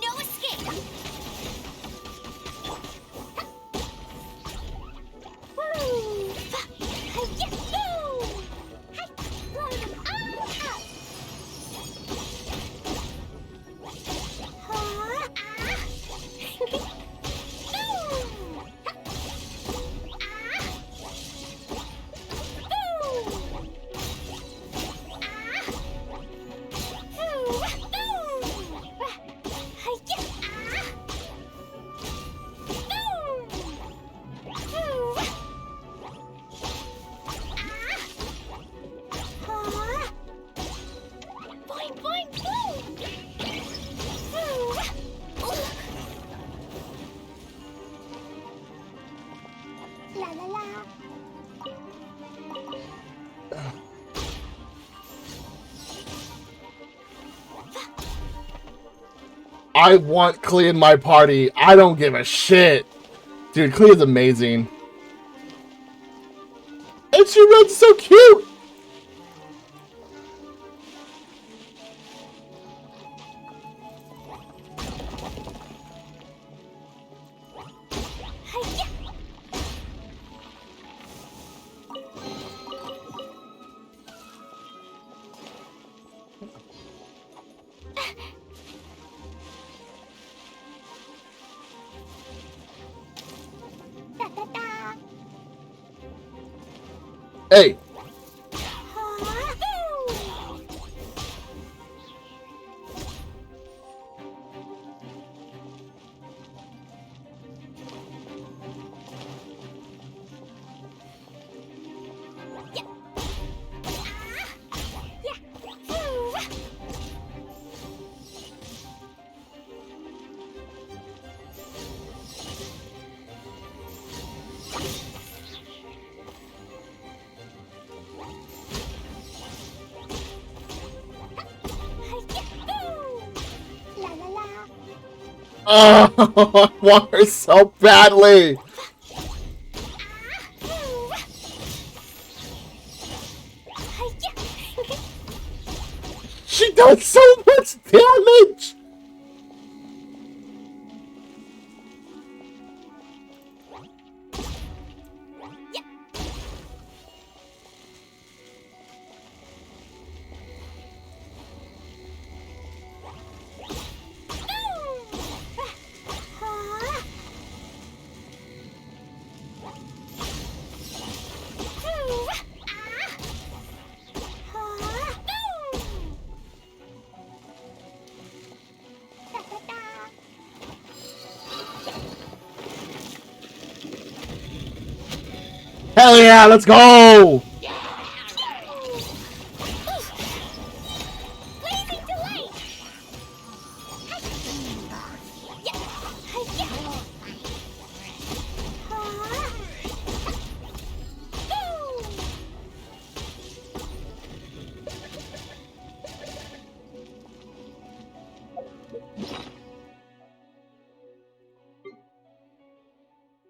[SPEAKER 2] No escape!
[SPEAKER 1] I want Clee in my party. I don't give a shit. Dude, Clee is amazing. And she runs so cute. Hey. Oh, I want her so badly. She does so much damage. Hell yeah, let's go!
[SPEAKER 2] Clee,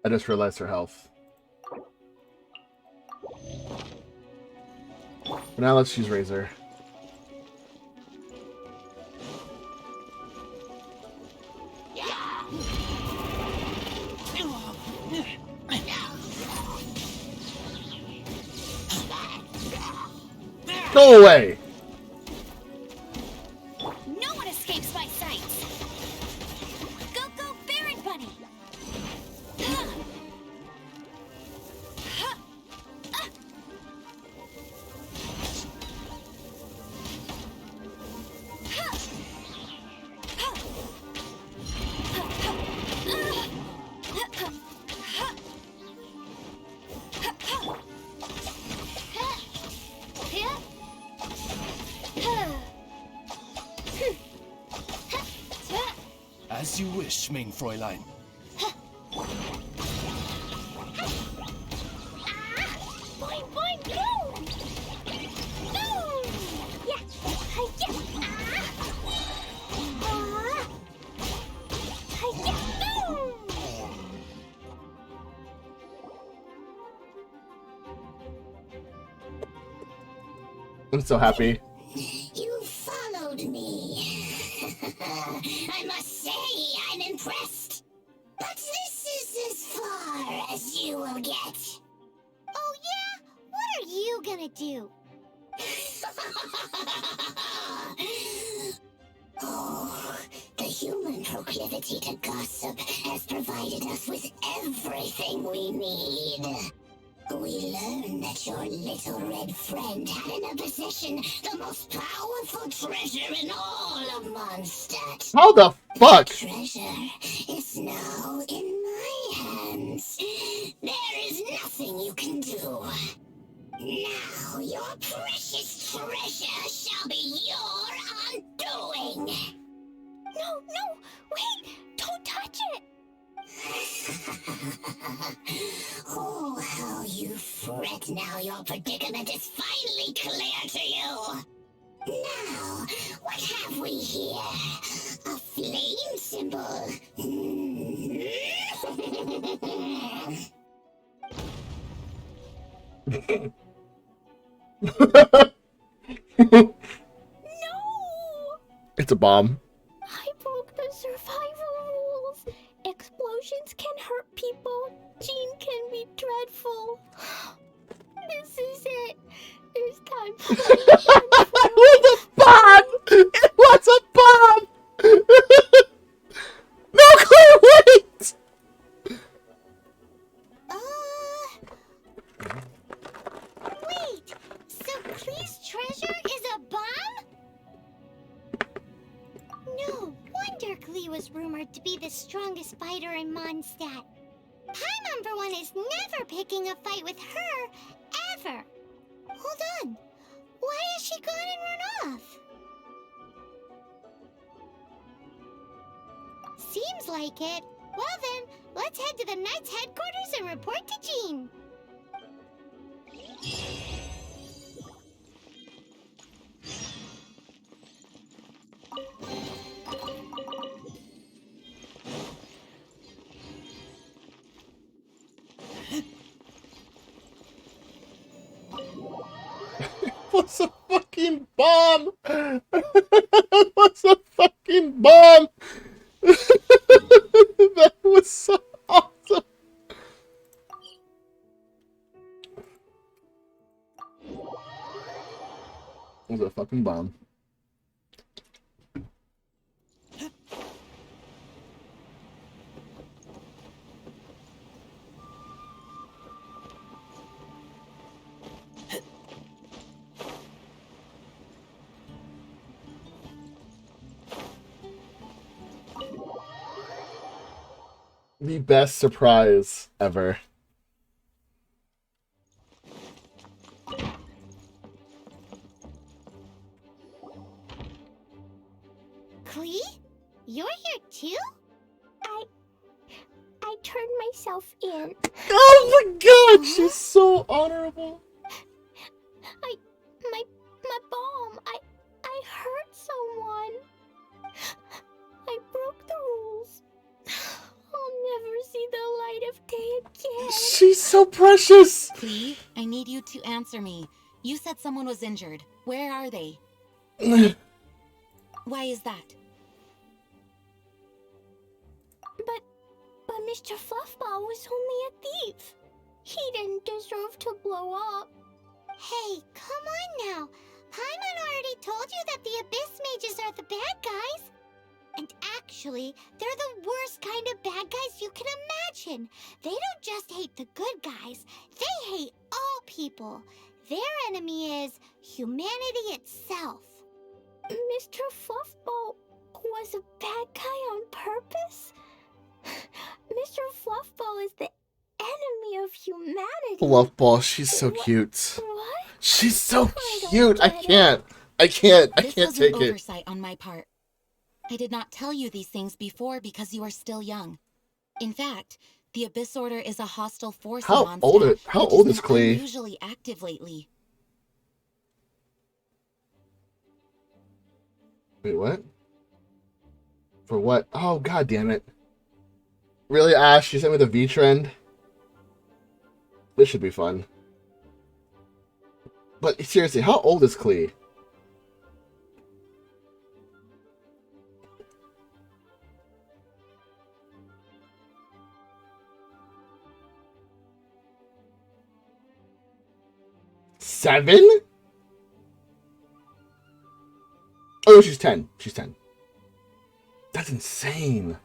[SPEAKER 1] I just realized her health. But now let's use Razor. Go away!
[SPEAKER 2] No one escapes my sight. Go, go, Baron Bunny! Huh. Huh. Huh. Huh.
[SPEAKER 3] As you wish, mein Fräulein.
[SPEAKER 9] Boing, boing, boom! Boom! Yeah, hi-ya! Hi-ya, boom!
[SPEAKER 1] I'm so happy.
[SPEAKER 11] You followed me. I must say, I'm impressed. But this is as far as you will get.
[SPEAKER 2] Oh yeah? What are you gonna do?
[SPEAKER 11] Oh, the human proclivity to gossip has provided us with everything we need. We learned that your little red friend had in her possession the most powerful treasure in all of Mondstadt.
[SPEAKER 1] How the fuck?
[SPEAKER 11] The treasure is now in my hands. There is nothing you can do. Now your precious treasure shall be your undoing.
[SPEAKER 9] No, no, wait! Don't touch it!
[SPEAKER 11] Oh, how you fret now your predicament is finally clear to you. Now, what have we here? A flame symbol.
[SPEAKER 9] No!
[SPEAKER 1] It's a bomb.
[SPEAKER 9] I broke the survival rules. Explosions can hurt people. Jean can be dreadful. This is it. There's time for
[SPEAKER 1] It was a bomb! It was a bomb! No, Claire, wait!
[SPEAKER 2] Wait! So Klee's treasure is a bomb? No wonder Klee was rumored to be the strongest fighter in Mondstadt. Paimon, for one, is never picking a fight with her, ever. Hold on. Why has she gone and run off? Seems like it. Well then, let's head to the Knight's headquarters and report to Jean.
[SPEAKER 1] What's a fucking bomb? What's a fucking bomb? That was so awesome. It was a fucking bomb. The best surprise ever.
[SPEAKER 2] Klee? You're here too?
[SPEAKER 9] I turned myself in.
[SPEAKER 1] Oh my god, she's so honorable.
[SPEAKER 9] My bomb. I hurt someone. I broke the rules. I'll never see the light of day
[SPEAKER 1] so precious.
[SPEAKER 10] Clee, I need you to answer me. You said someone was injured. Where are they? Why is that?
[SPEAKER 9] But Mr. Fluffball was only a thief. He didn't deserve to blow up.
[SPEAKER 2] Hey, come on now. Paimon already told you that the Abyss Mages are the bad guys. And actually, they're the worst kind of bad guys you can imagine. They don't just hate the good guys, they hate all people. Their enemy is humanity itself.
[SPEAKER 9] Mr. Fluffball was a bad guy on purpose? Mr. Fluffball is the enemy of humanity.
[SPEAKER 1] Fluffball, she's so cute.
[SPEAKER 9] What?
[SPEAKER 1] She's so
[SPEAKER 9] I
[SPEAKER 1] cute.
[SPEAKER 9] don't get
[SPEAKER 1] I can't
[SPEAKER 10] This was
[SPEAKER 1] take
[SPEAKER 10] an
[SPEAKER 1] it.
[SPEAKER 10] oversight on my part. I did not tell you these things before because you are still young. In fact, the Abyss Order is a hostile force in Mondstadt.
[SPEAKER 1] How
[SPEAKER 10] which
[SPEAKER 1] old
[SPEAKER 10] has
[SPEAKER 1] is
[SPEAKER 10] been
[SPEAKER 1] Clee?
[SPEAKER 10] unusually active lately.
[SPEAKER 1] Wait, what? For what? Oh, god damn it. Really, Ash? You sent me the V trend? This should be fun. But seriously, how old is Clee? Seven? Oh, she's 10. She's 10. That's insane.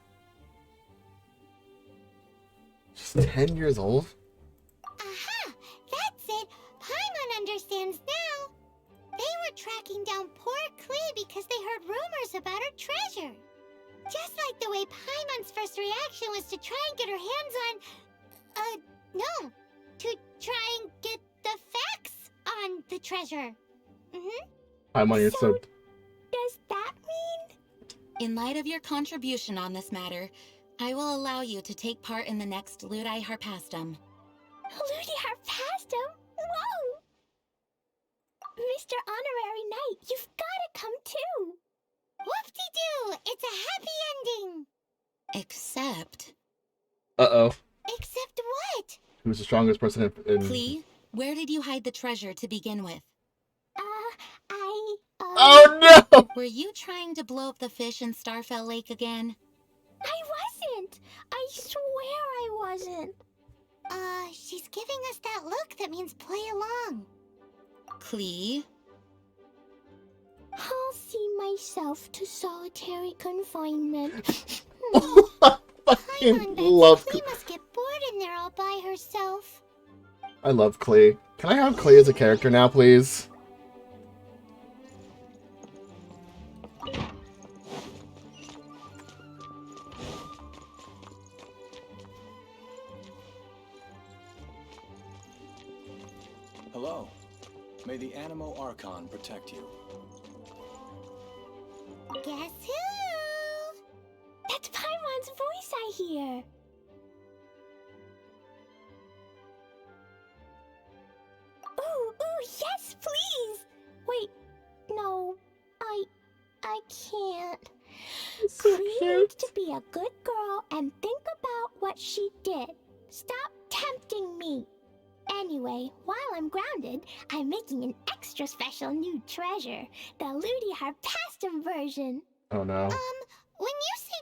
[SPEAKER 1] She's 10 years old?
[SPEAKER 2] Aha! That's it! Paimon understands now! They were tracking down poor Clee because they heard rumors about her treasure. Just like the way Paimon's first reaction was to try and get her hands on... no. To try and get the facts on the treasure.
[SPEAKER 1] Paimon, you're so...
[SPEAKER 9] Does that mean?
[SPEAKER 10] In light of your contribution on this matter, I will allow you to take part in the next Ludi Harpastum.
[SPEAKER 9] Ludi Harpastum? Whoa! Mr. Honorary Knight, you've gotta come too!
[SPEAKER 2] Whoop-de-doo! It's a happy ending!
[SPEAKER 10] Except...
[SPEAKER 1] Uh-oh.
[SPEAKER 2] Except what?
[SPEAKER 1] Who's the strongest person in...
[SPEAKER 10] Clee, where did you hide the treasure to begin with?
[SPEAKER 1] Oh no!
[SPEAKER 10] Were you trying to blow up the fish in Starfell Lake again?
[SPEAKER 9] I wasn't! I swear I wasn't!
[SPEAKER 2] She's giving us that look that means play along.
[SPEAKER 10] Clee?
[SPEAKER 9] I'll see myself to solitary confinement.
[SPEAKER 1] I fucking love
[SPEAKER 2] Clee must get bored in there all by herself.
[SPEAKER 1] I love Clee. Can I have Clee as a character now, please?
[SPEAKER 12] Hello. May the Animo Archon protect you.
[SPEAKER 2] Guess who?
[SPEAKER 9] That's Paimon's voice I hear. Ooh, yes, please! Wait, no, I can't. Clee needs to be a good girl and think about what she did. Stop tempting me. Anyway, while I'm grounded, I'm making an extra special new treasure, the Ludi Harpastum version.
[SPEAKER 1] Oh no.
[SPEAKER 2] When you say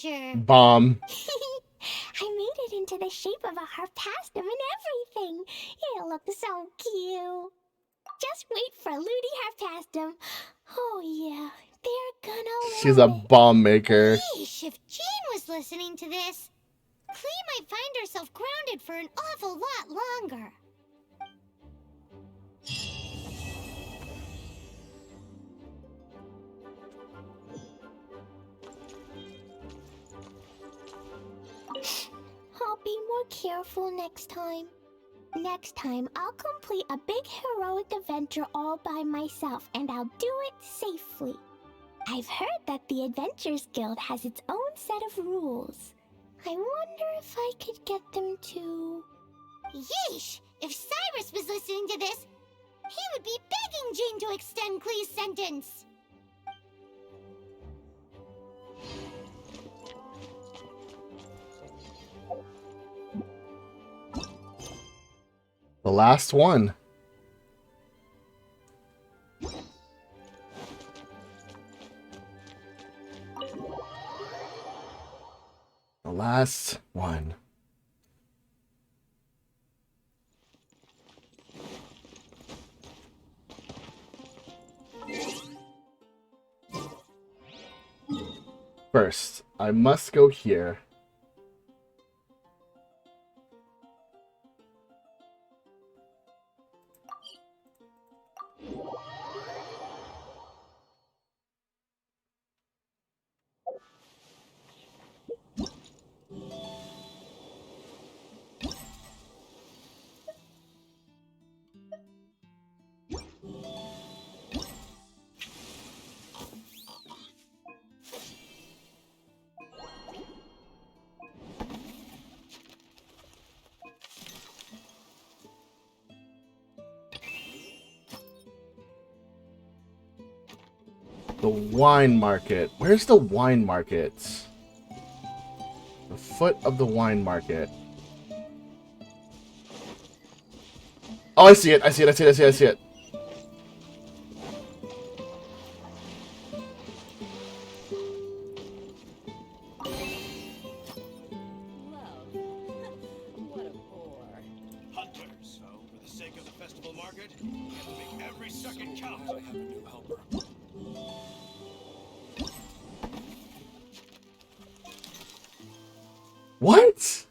[SPEAKER 2] treasure...
[SPEAKER 1] Bomb.
[SPEAKER 9] I made it into the shape of a harpastum and everything. It'll look so cute. Just wait for Ludi Harpastum. Oh yeah, they're gonna love
[SPEAKER 1] She's a
[SPEAKER 9] it.
[SPEAKER 1] bomb maker.
[SPEAKER 2] Yeesh, if Jean was listening to this, Clee might find herself grounded for an awful lot longer.
[SPEAKER 9] I'll be more careful next time. Next time, I'll complete a big heroic adventure all by myself, and I'll do it safely. I've heard that the Adventurers Guild has its own set of rules. I wonder if I could get them to...
[SPEAKER 2] Yeesh! If Cyrus was listening to this, he would be begging Jean to extend Clee's sentence.
[SPEAKER 1] The last one. The last one. First, I must go here. The wine market. Where's the wine market? The foot of the wine market. Oh, I see it. I see it. I see it. I see it. I see it.
[SPEAKER 6] Hunters, so for the sake of the festival market, we have to make every second count.
[SPEAKER 3] I have a new helper.
[SPEAKER 1] What?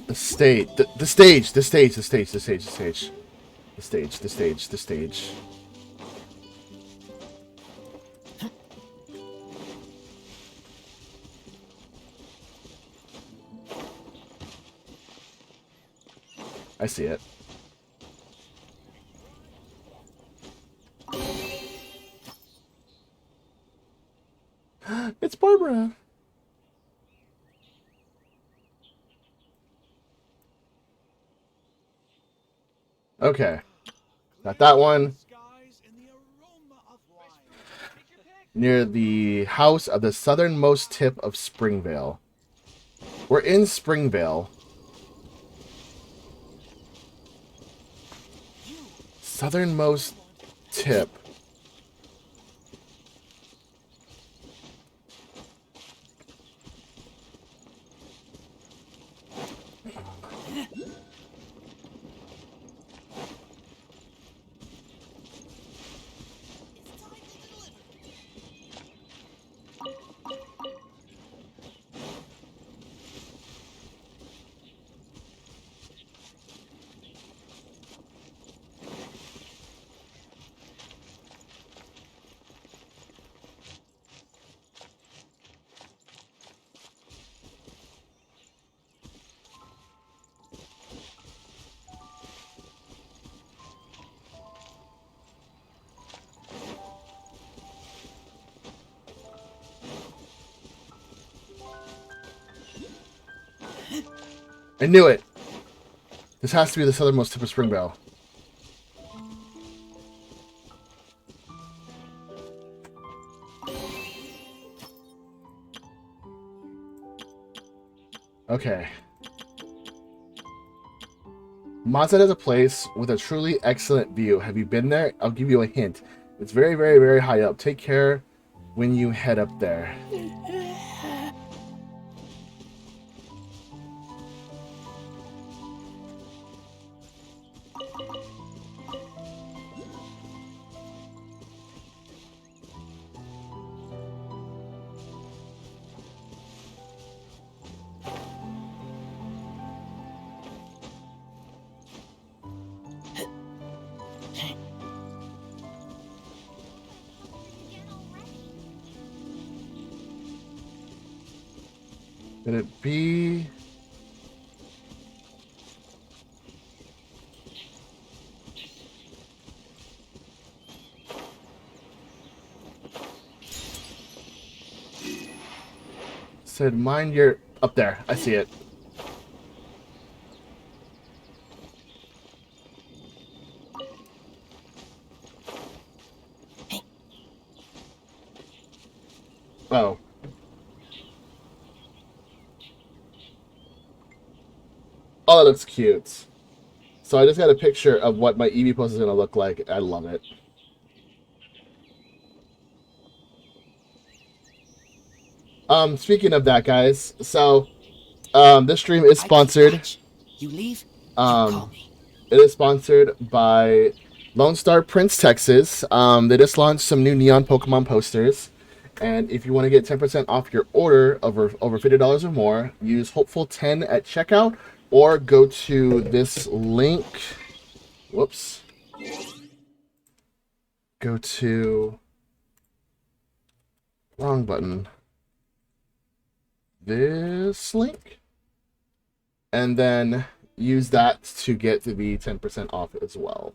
[SPEAKER 1] The stage. The stage. The stage. The stage. The stage. The stage. The stage. The stage. The stage. I see it. It's Barbara. Okay. Got that one. Near the house of the southernmost tip of Springvale. We're in Springvale. Southernmost tip. I knew it. This has to be the southernmost tip of Springvale. Okay. Mazda is a place with a truly excellent view. Have you been there? I'll give you a hint. It's very, very, very high up. Take care when you head up there. Could it be? Said mind your up there. I see it. Oh. Oh, that looks cute. So I just got a picture of what my Eevee post is going to look like. I love it. Speaking of that, guys, so this stream is sponsored.
[SPEAKER 4] You leave,
[SPEAKER 1] It is sponsored by Lone Star Prince, Texas. They just launched some new neon Pokemon posters. And if you want to get 10% off your order over $50 or more, use Hopeful10 at checkout or go to this link. Whoops. Go to wrong button. This link. And then use that to get to be 10% off as well.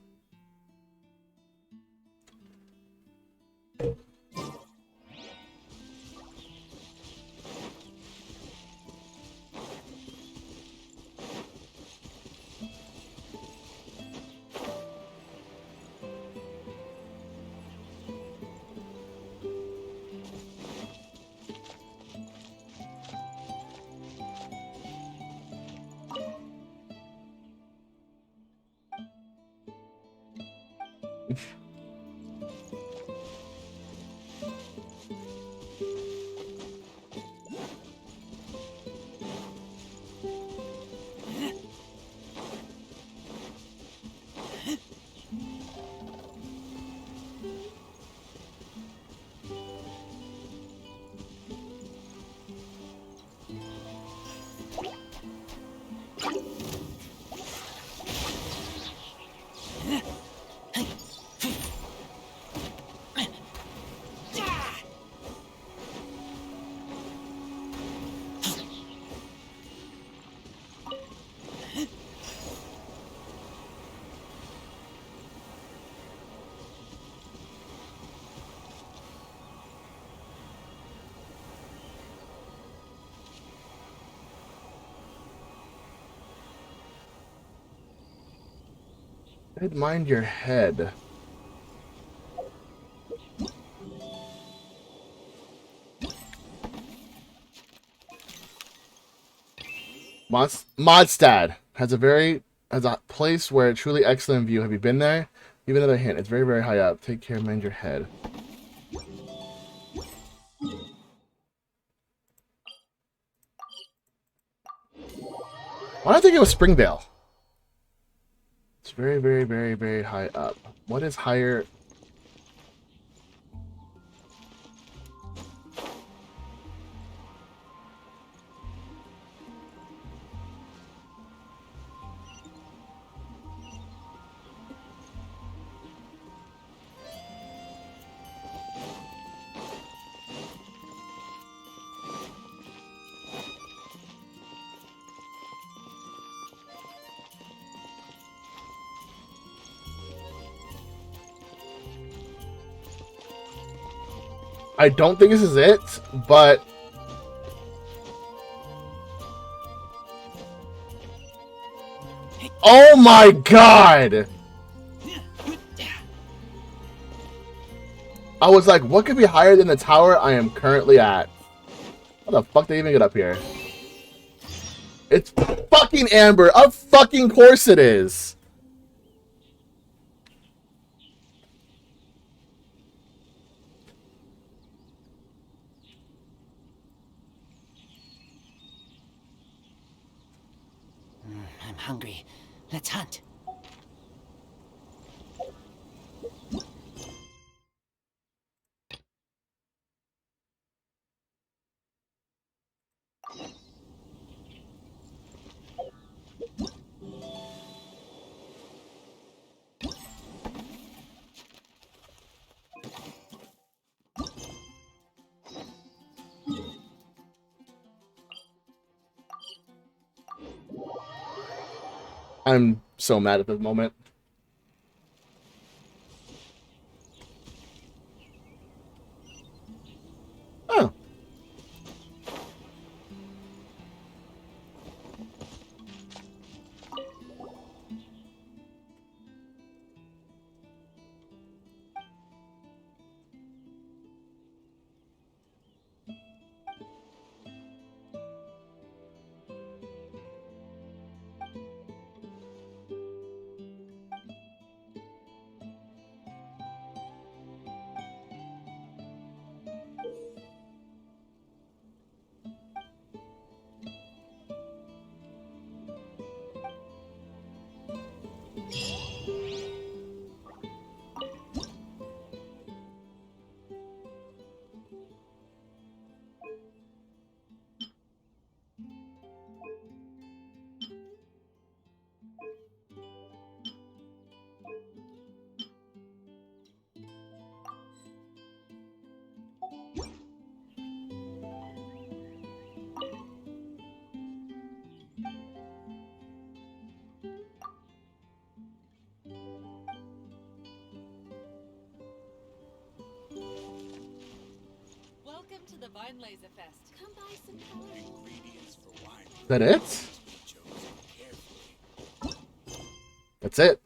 [SPEAKER 1] I'd mind your head. Modstad has a place where truly excellent view. Have you been there? Give another hint. It's very, very high up. Take care, mind your head. Why do I think it was Springvale? It's very, very, very, very high up. What is higher? I don't think this is it, but oh my god! I was like, what could be higher than the tower I am currently at? How the fuck did they even get up here? It's fucking Amber. Of fucking course it is.
[SPEAKER 4] I'm hungry. Let's hunt.
[SPEAKER 1] I'm so mad at this moment. Oh.
[SPEAKER 13] to the Vine Laser Fest. Come buy some
[SPEAKER 12] Ingredients for wine.
[SPEAKER 1] Is that it?
[SPEAKER 12] Chosen carefully.
[SPEAKER 1] That's it.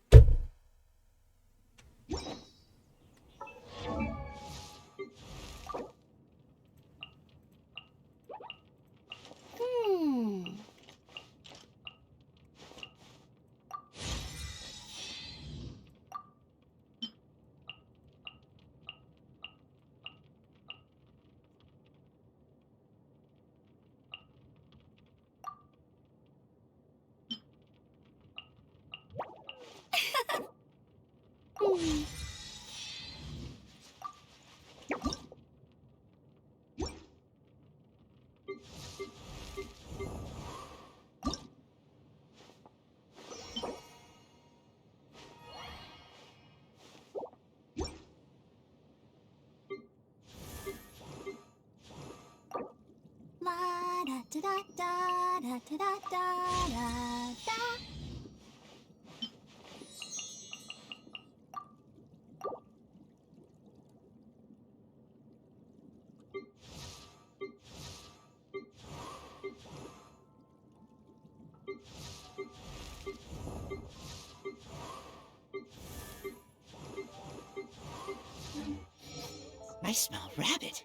[SPEAKER 2] La da da da da da da da da da.
[SPEAKER 4] I smell rabbit.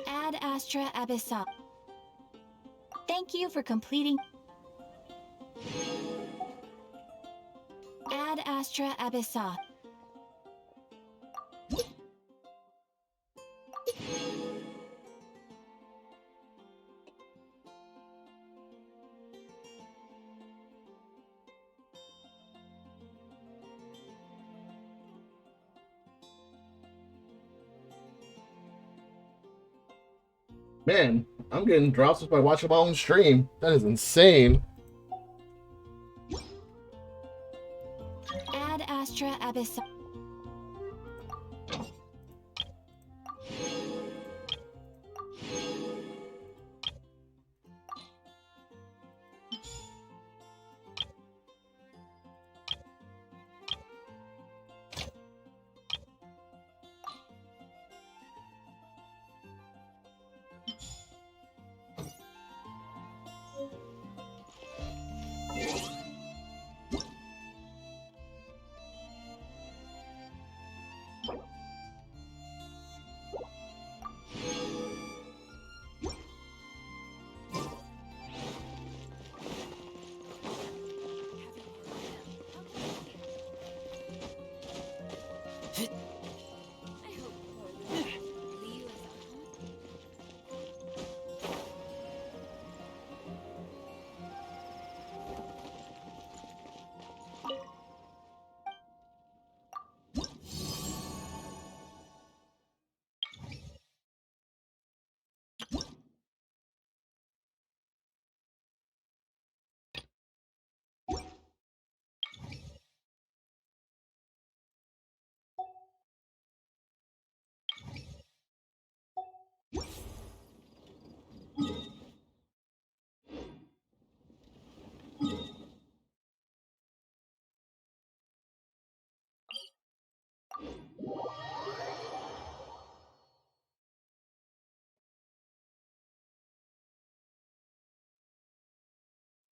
[SPEAKER 9] Ad Astra Abyssa. Thank you for completing. Ad Astra Abyssa.
[SPEAKER 1] Man, I'm getting drops just by watching my own stream. That is insane.
[SPEAKER 9] Ad Astra Abyssa.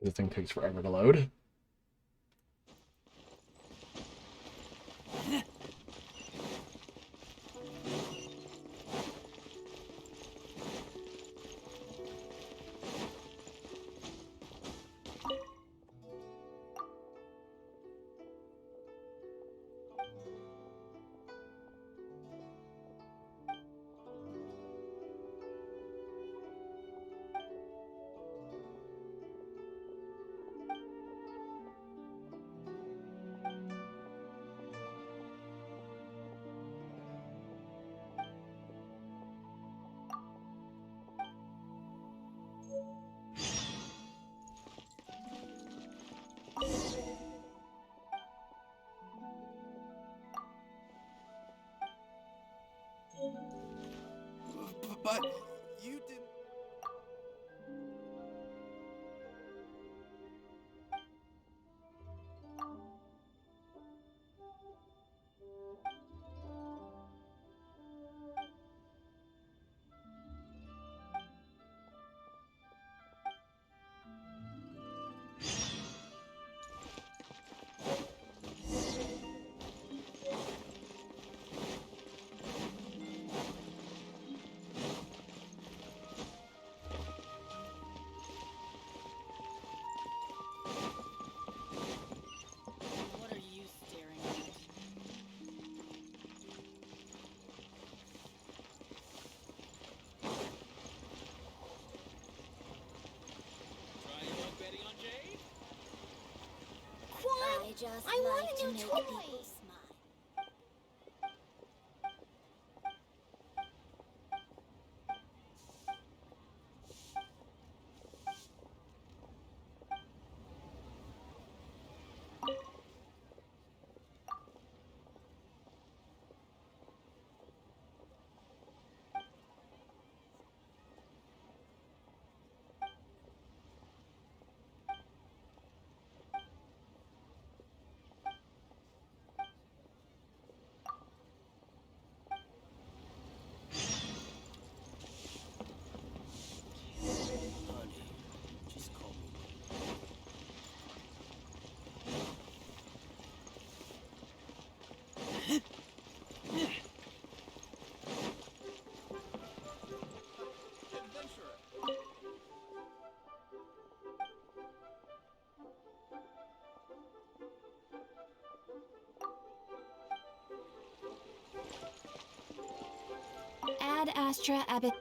[SPEAKER 1] This thing takes forever to load.
[SPEAKER 6] But you didn't.
[SPEAKER 13] What are you staring at?
[SPEAKER 3] Try your luck betting on Jade?
[SPEAKER 9] Quan,
[SPEAKER 11] just
[SPEAKER 9] I want
[SPEAKER 11] like
[SPEAKER 9] a
[SPEAKER 11] to
[SPEAKER 9] new
[SPEAKER 11] make
[SPEAKER 9] toy.
[SPEAKER 11] people smile.
[SPEAKER 3] Honey, just call me.
[SPEAKER 9] Ad Astra Abbott.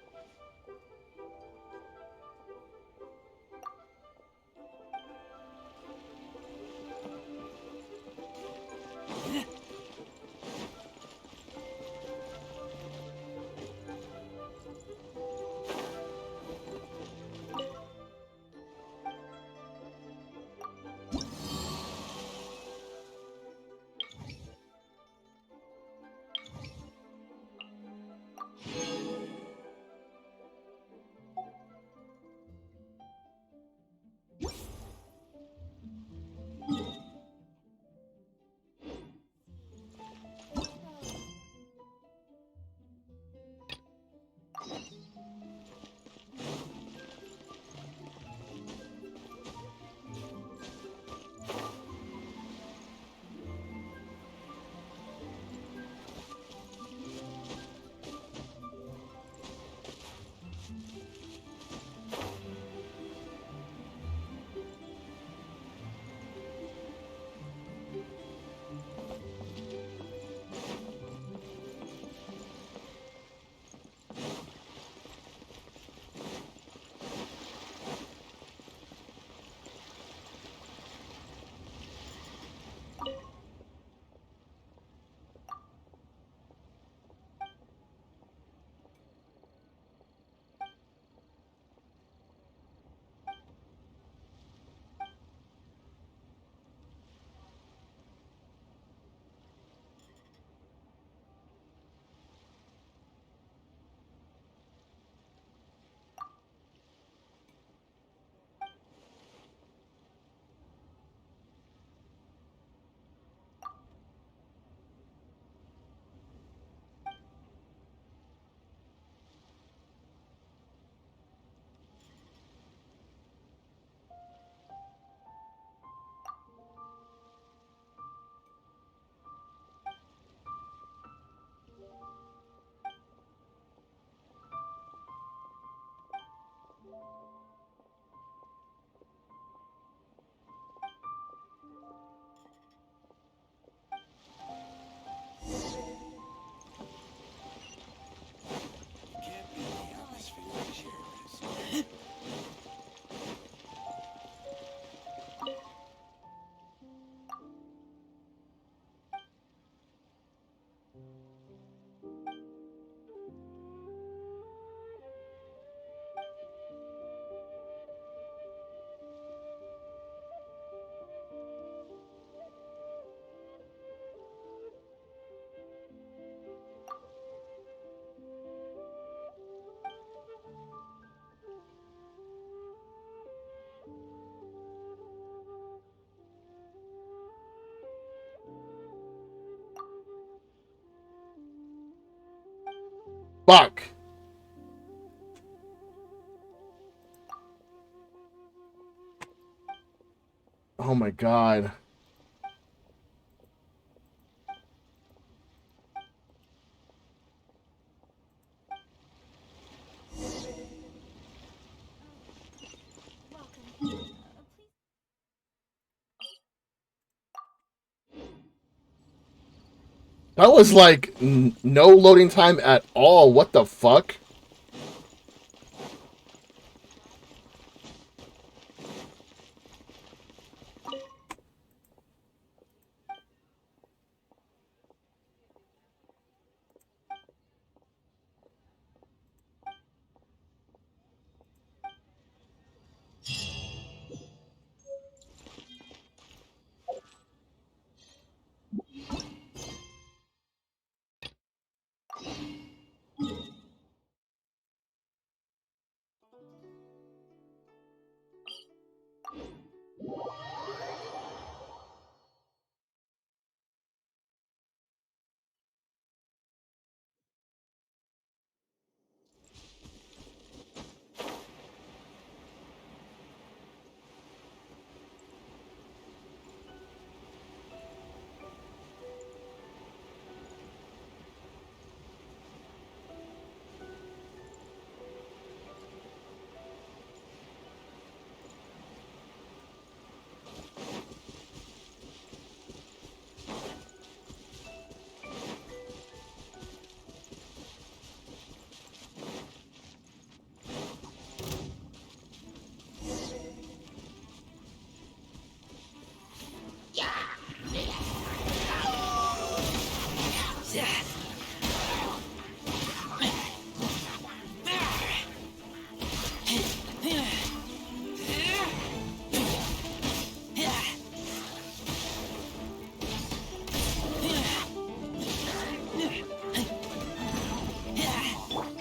[SPEAKER 1] Fuck. Oh my god. That was like no loading time at all. What the fuck?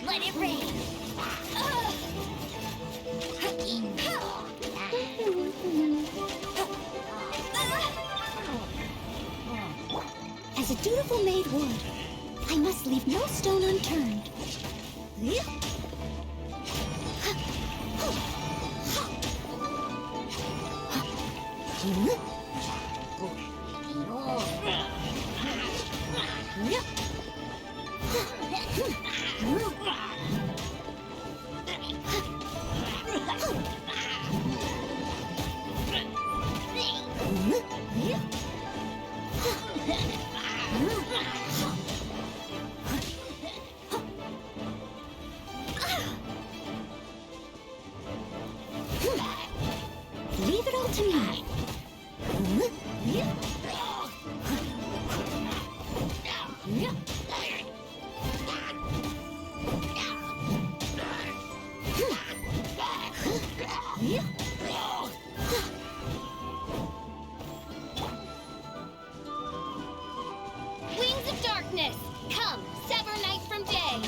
[SPEAKER 2] Let it rain.
[SPEAKER 9] As a dutiful maid would, I must leave no stone unturned. Leave it all to me.
[SPEAKER 2] Wings of darkness, come, sever night from day.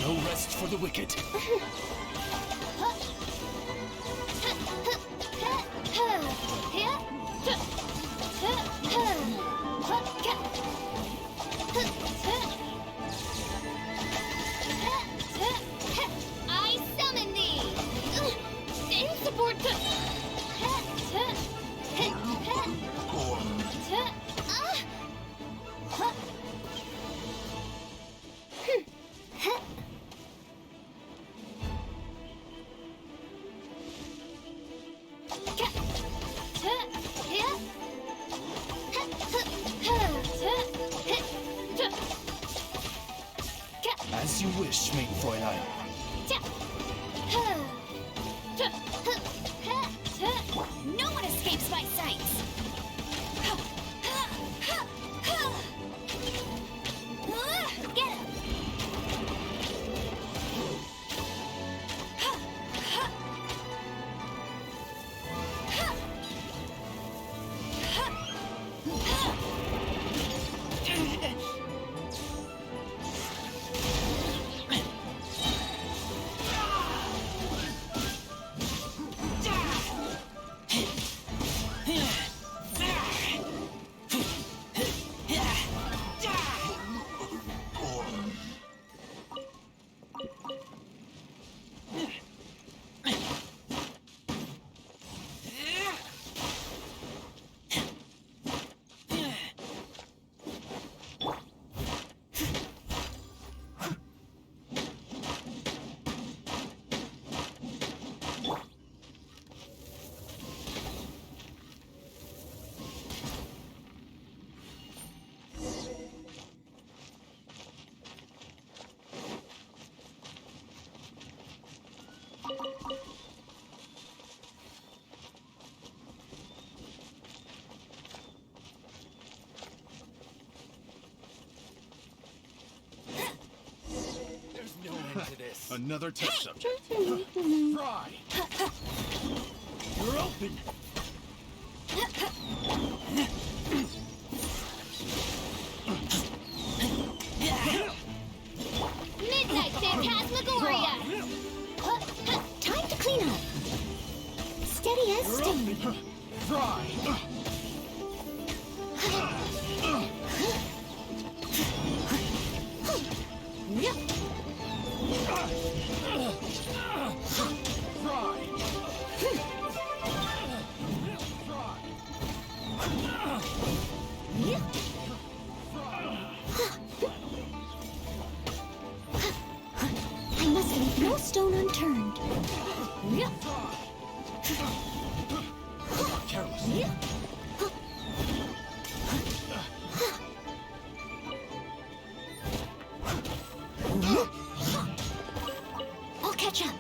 [SPEAKER 12] No rest for the wicked.
[SPEAKER 2] I summon thee! In support to...
[SPEAKER 12] As you wish, main Fräulein.
[SPEAKER 2] No one escapes my sights! Get him!
[SPEAKER 14] Another test subject. Fry! You're open!
[SPEAKER 9] Midnight Phantasmagoria!
[SPEAKER 2] Time to clean up. Steady as
[SPEAKER 14] You're
[SPEAKER 2] stone.
[SPEAKER 14] open! Fry!
[SPEAKER 2] I must leave no stone unturned.
[SPEAKER 14] Careless.
[SPEAKER 2] I'll catch up.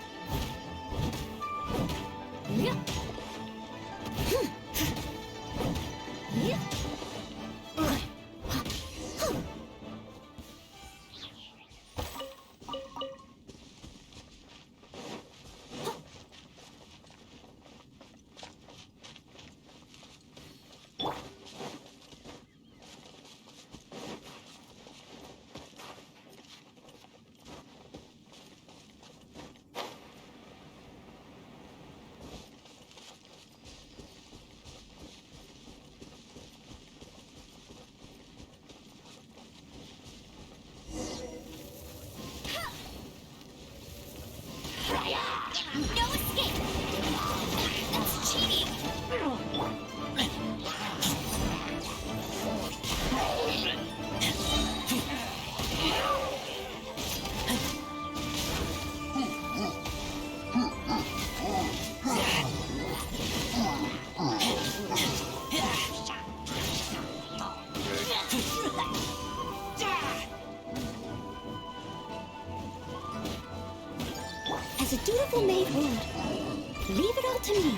[SPEAKER 9] No escape! That's cheating!
[SPEAKER 2] As a dutiful maid would, leave it all to me.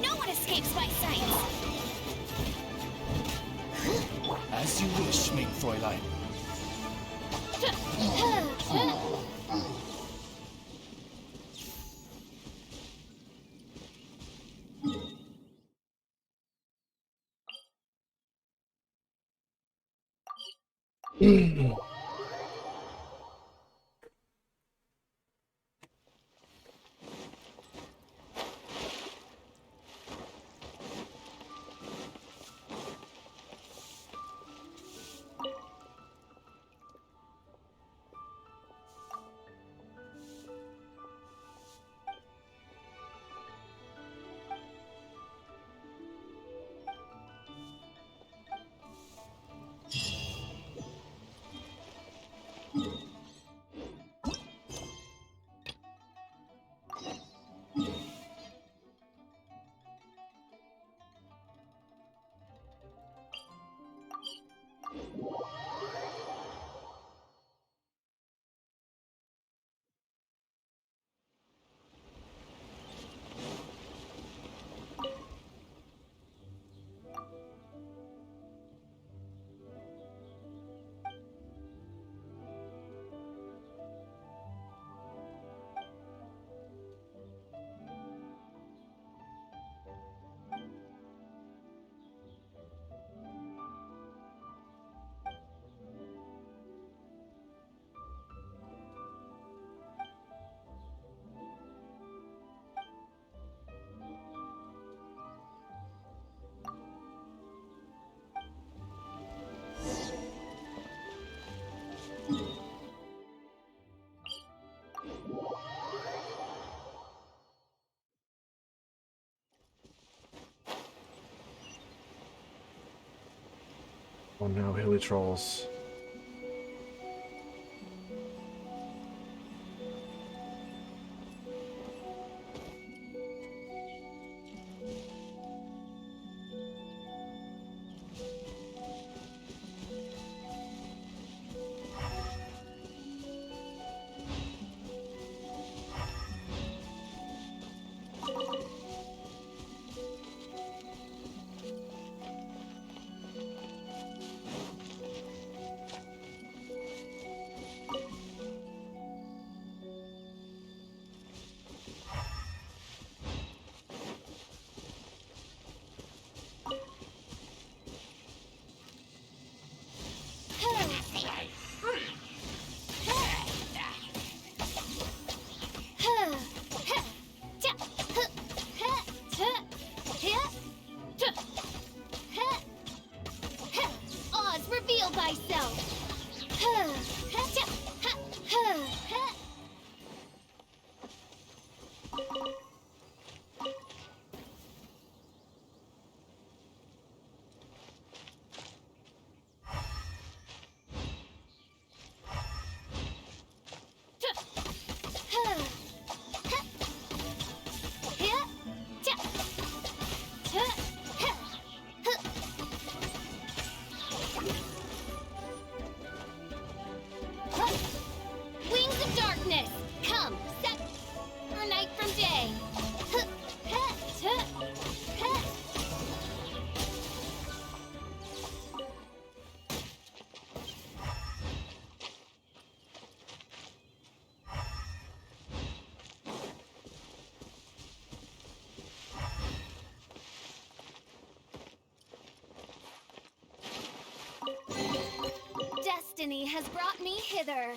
[SPEAKER 9] No one escapes my sight!
[SPEAKER 14] As you wish, mein Fräulein.
[SPEAKER 1] Oh no, hilly trolls.
[SPEAKER 9] Destiny has brought me hither.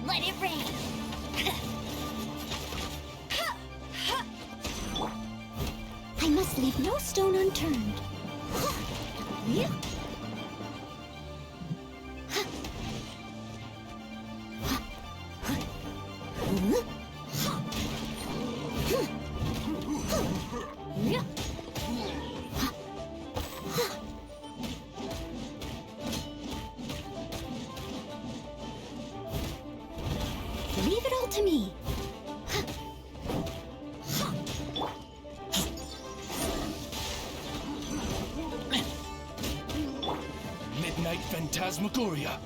[SPEAKER 9] Let it rain. I must leave no stone unturned. Leave it all to me.
[SPEAKER 14] Midnight Phantasmagoria.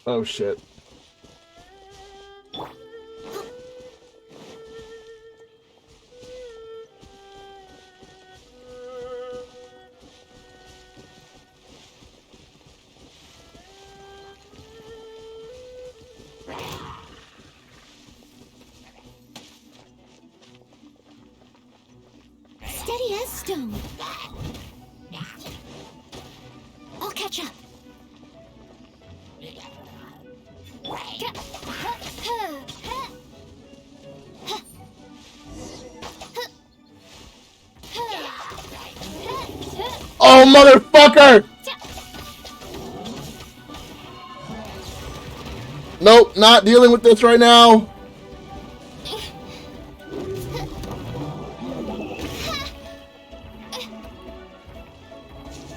[SPEAKER 1] Oh shit.
[SPEAKER 9] Steady as stone. I'll catch up.
[SPEAKER 1] Oh, motherfucker! Nope, not dealing with this right now.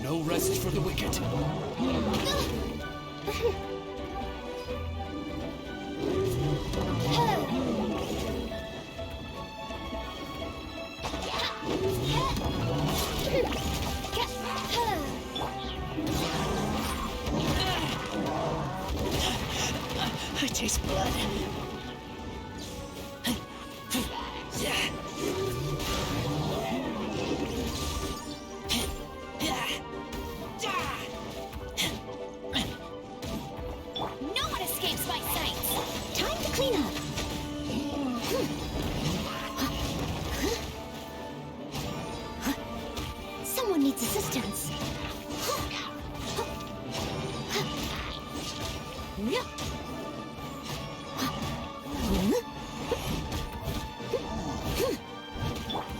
[SPEAKER 14] No rest for the wicked.
[SPEAKER 4] I taste blood.
[SPEAKER 9] No one escapes my sight. Time to clean up. Someone needs assistance.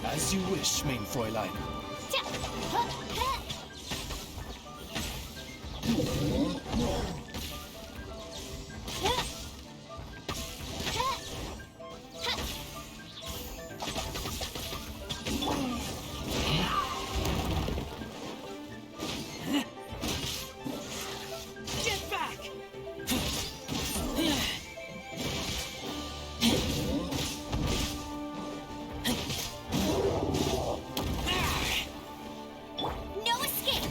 [SPEAKER 14] As you wish, main Fräulein.
[SPEAKER 4] Get back!
[SPEAKER 9] No escape.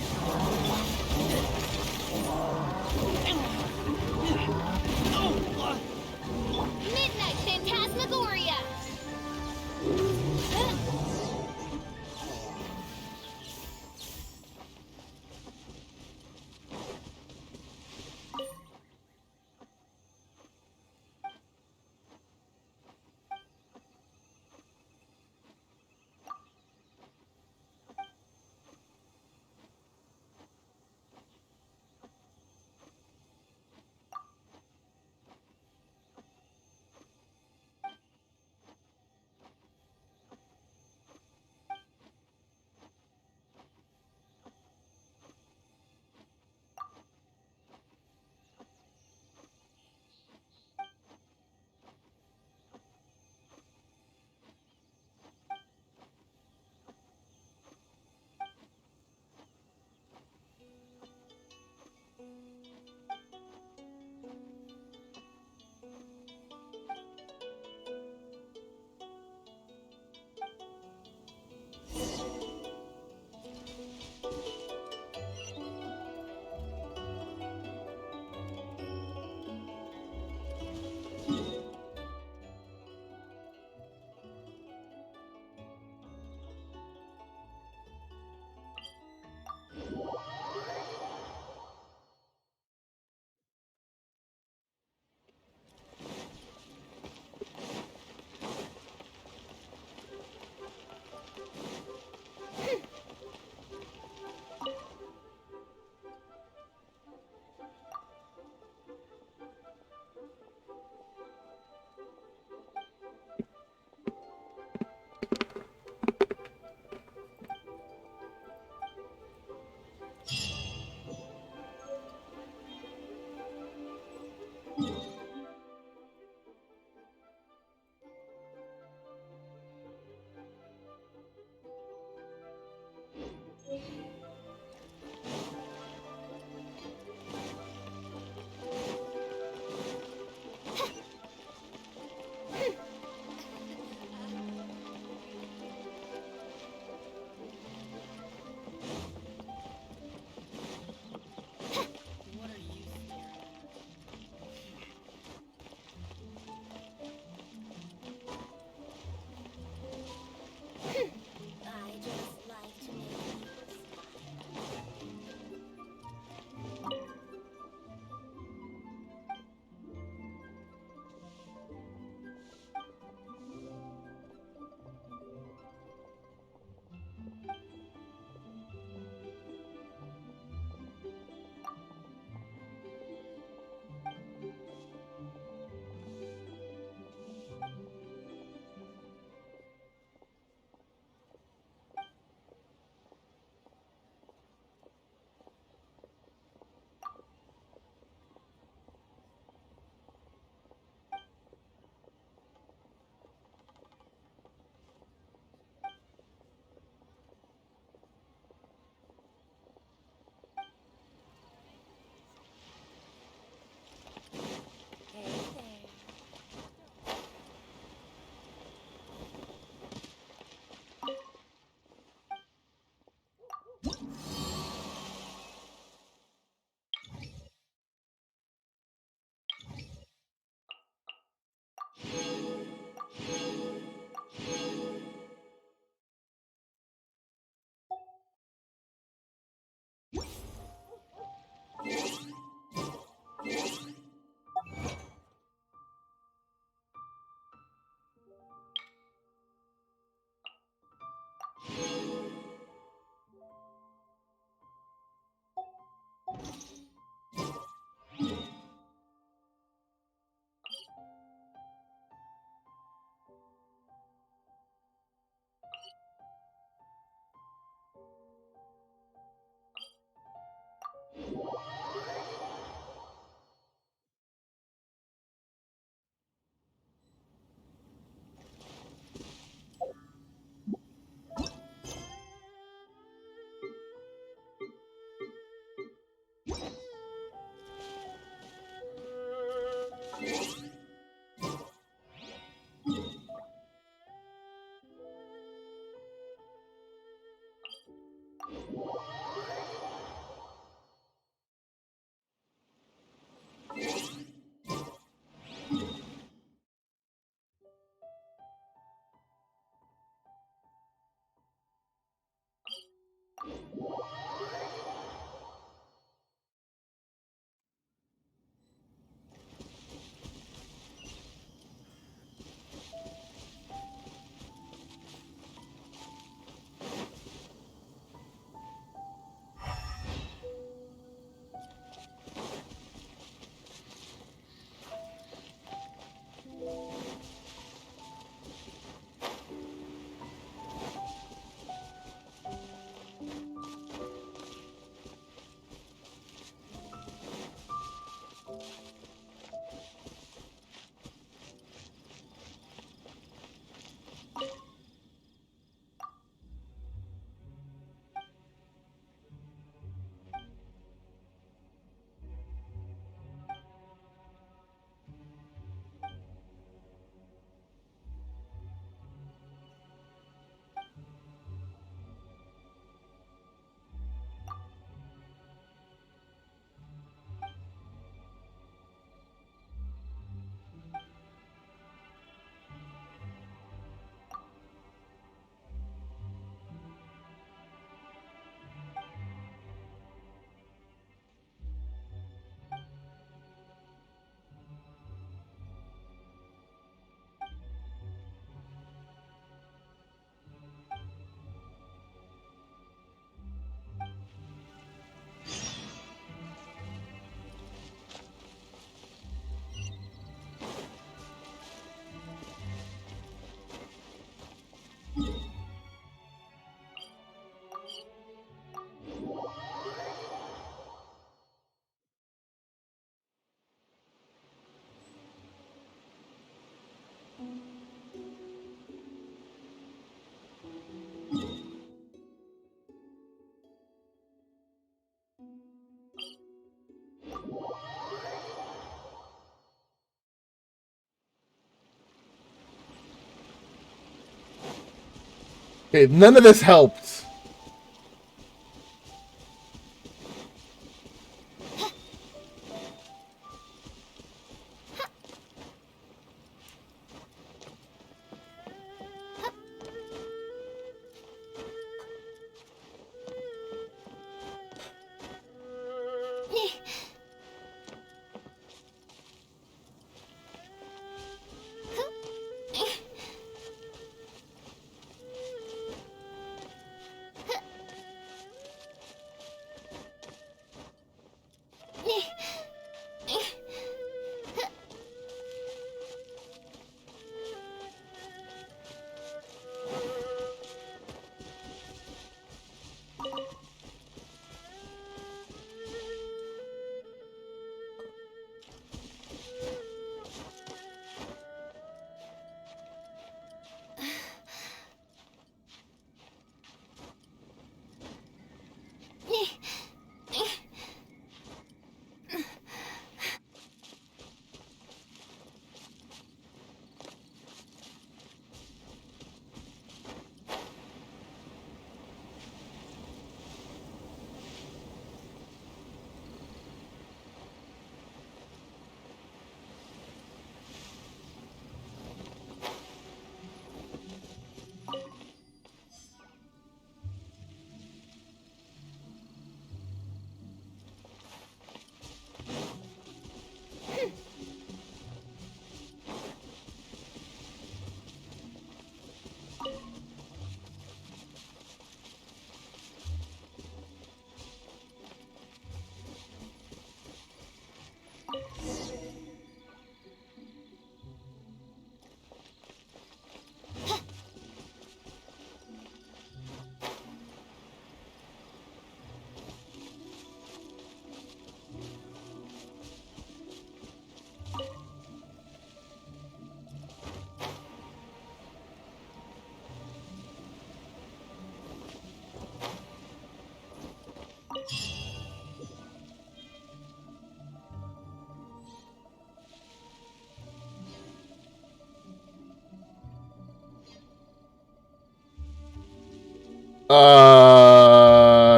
[SPEAKER 1] Okay, none of this helped.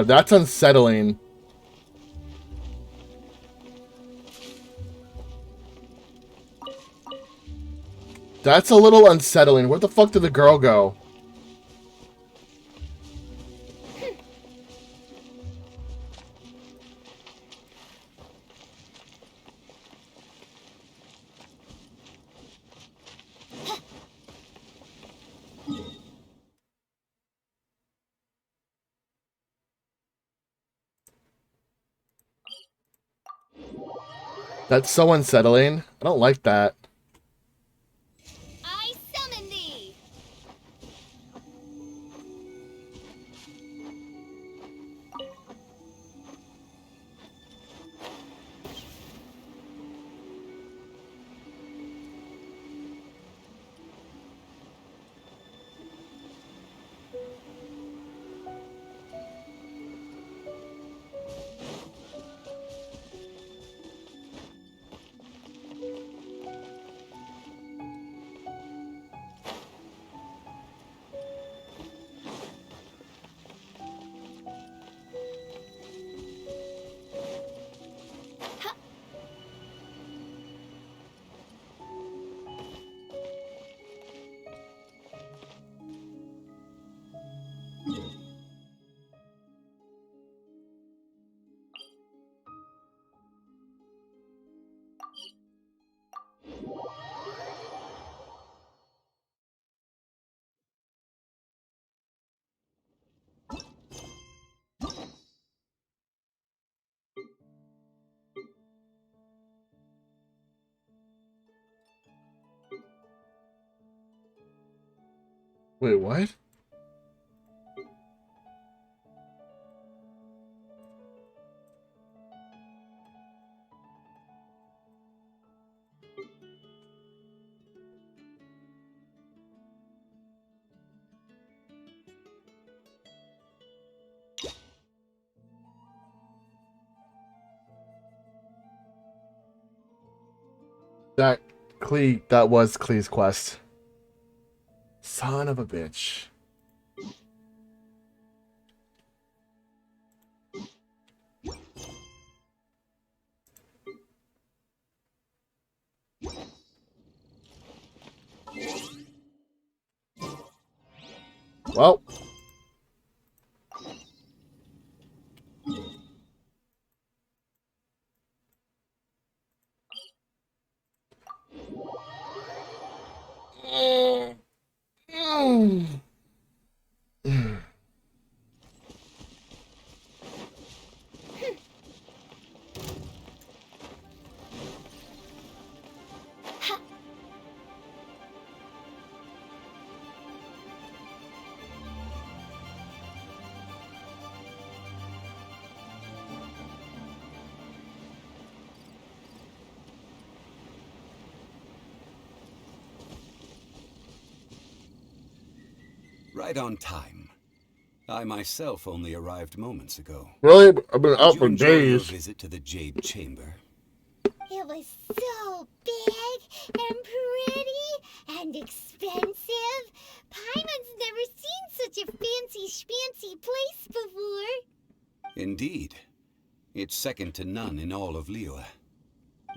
[SPEAKER 1] That's unsettling. That's a little unsettling. Where the fuck did the girl go? That's so unsettling. I don't like that.
[SPEAKER 2] I summon thee!
[SPEAKER 1] Wait, what? That was Klee's quest. Son of a bitch. Well.
[SPEAKER 5] Right on time. I myself only arrived moments ago.
[SPEAKER 1] Really? I've been
[SPEAKER 5] Did
[SPEAKER 1] out
[SPEAKER 5] you
[SPEAKER 1] for
[SPEAKER 5] enjoy your
[SPEAKER 1] days.
[SPEAKER 5] visit to the Jade Chamber?
[SPEAKER 2] It was so big and pretty and expensive. Paimon's never seen such a fancy schmancy place before.
[SPEAKER 5] Indeed. It's second to none in all of Liyue.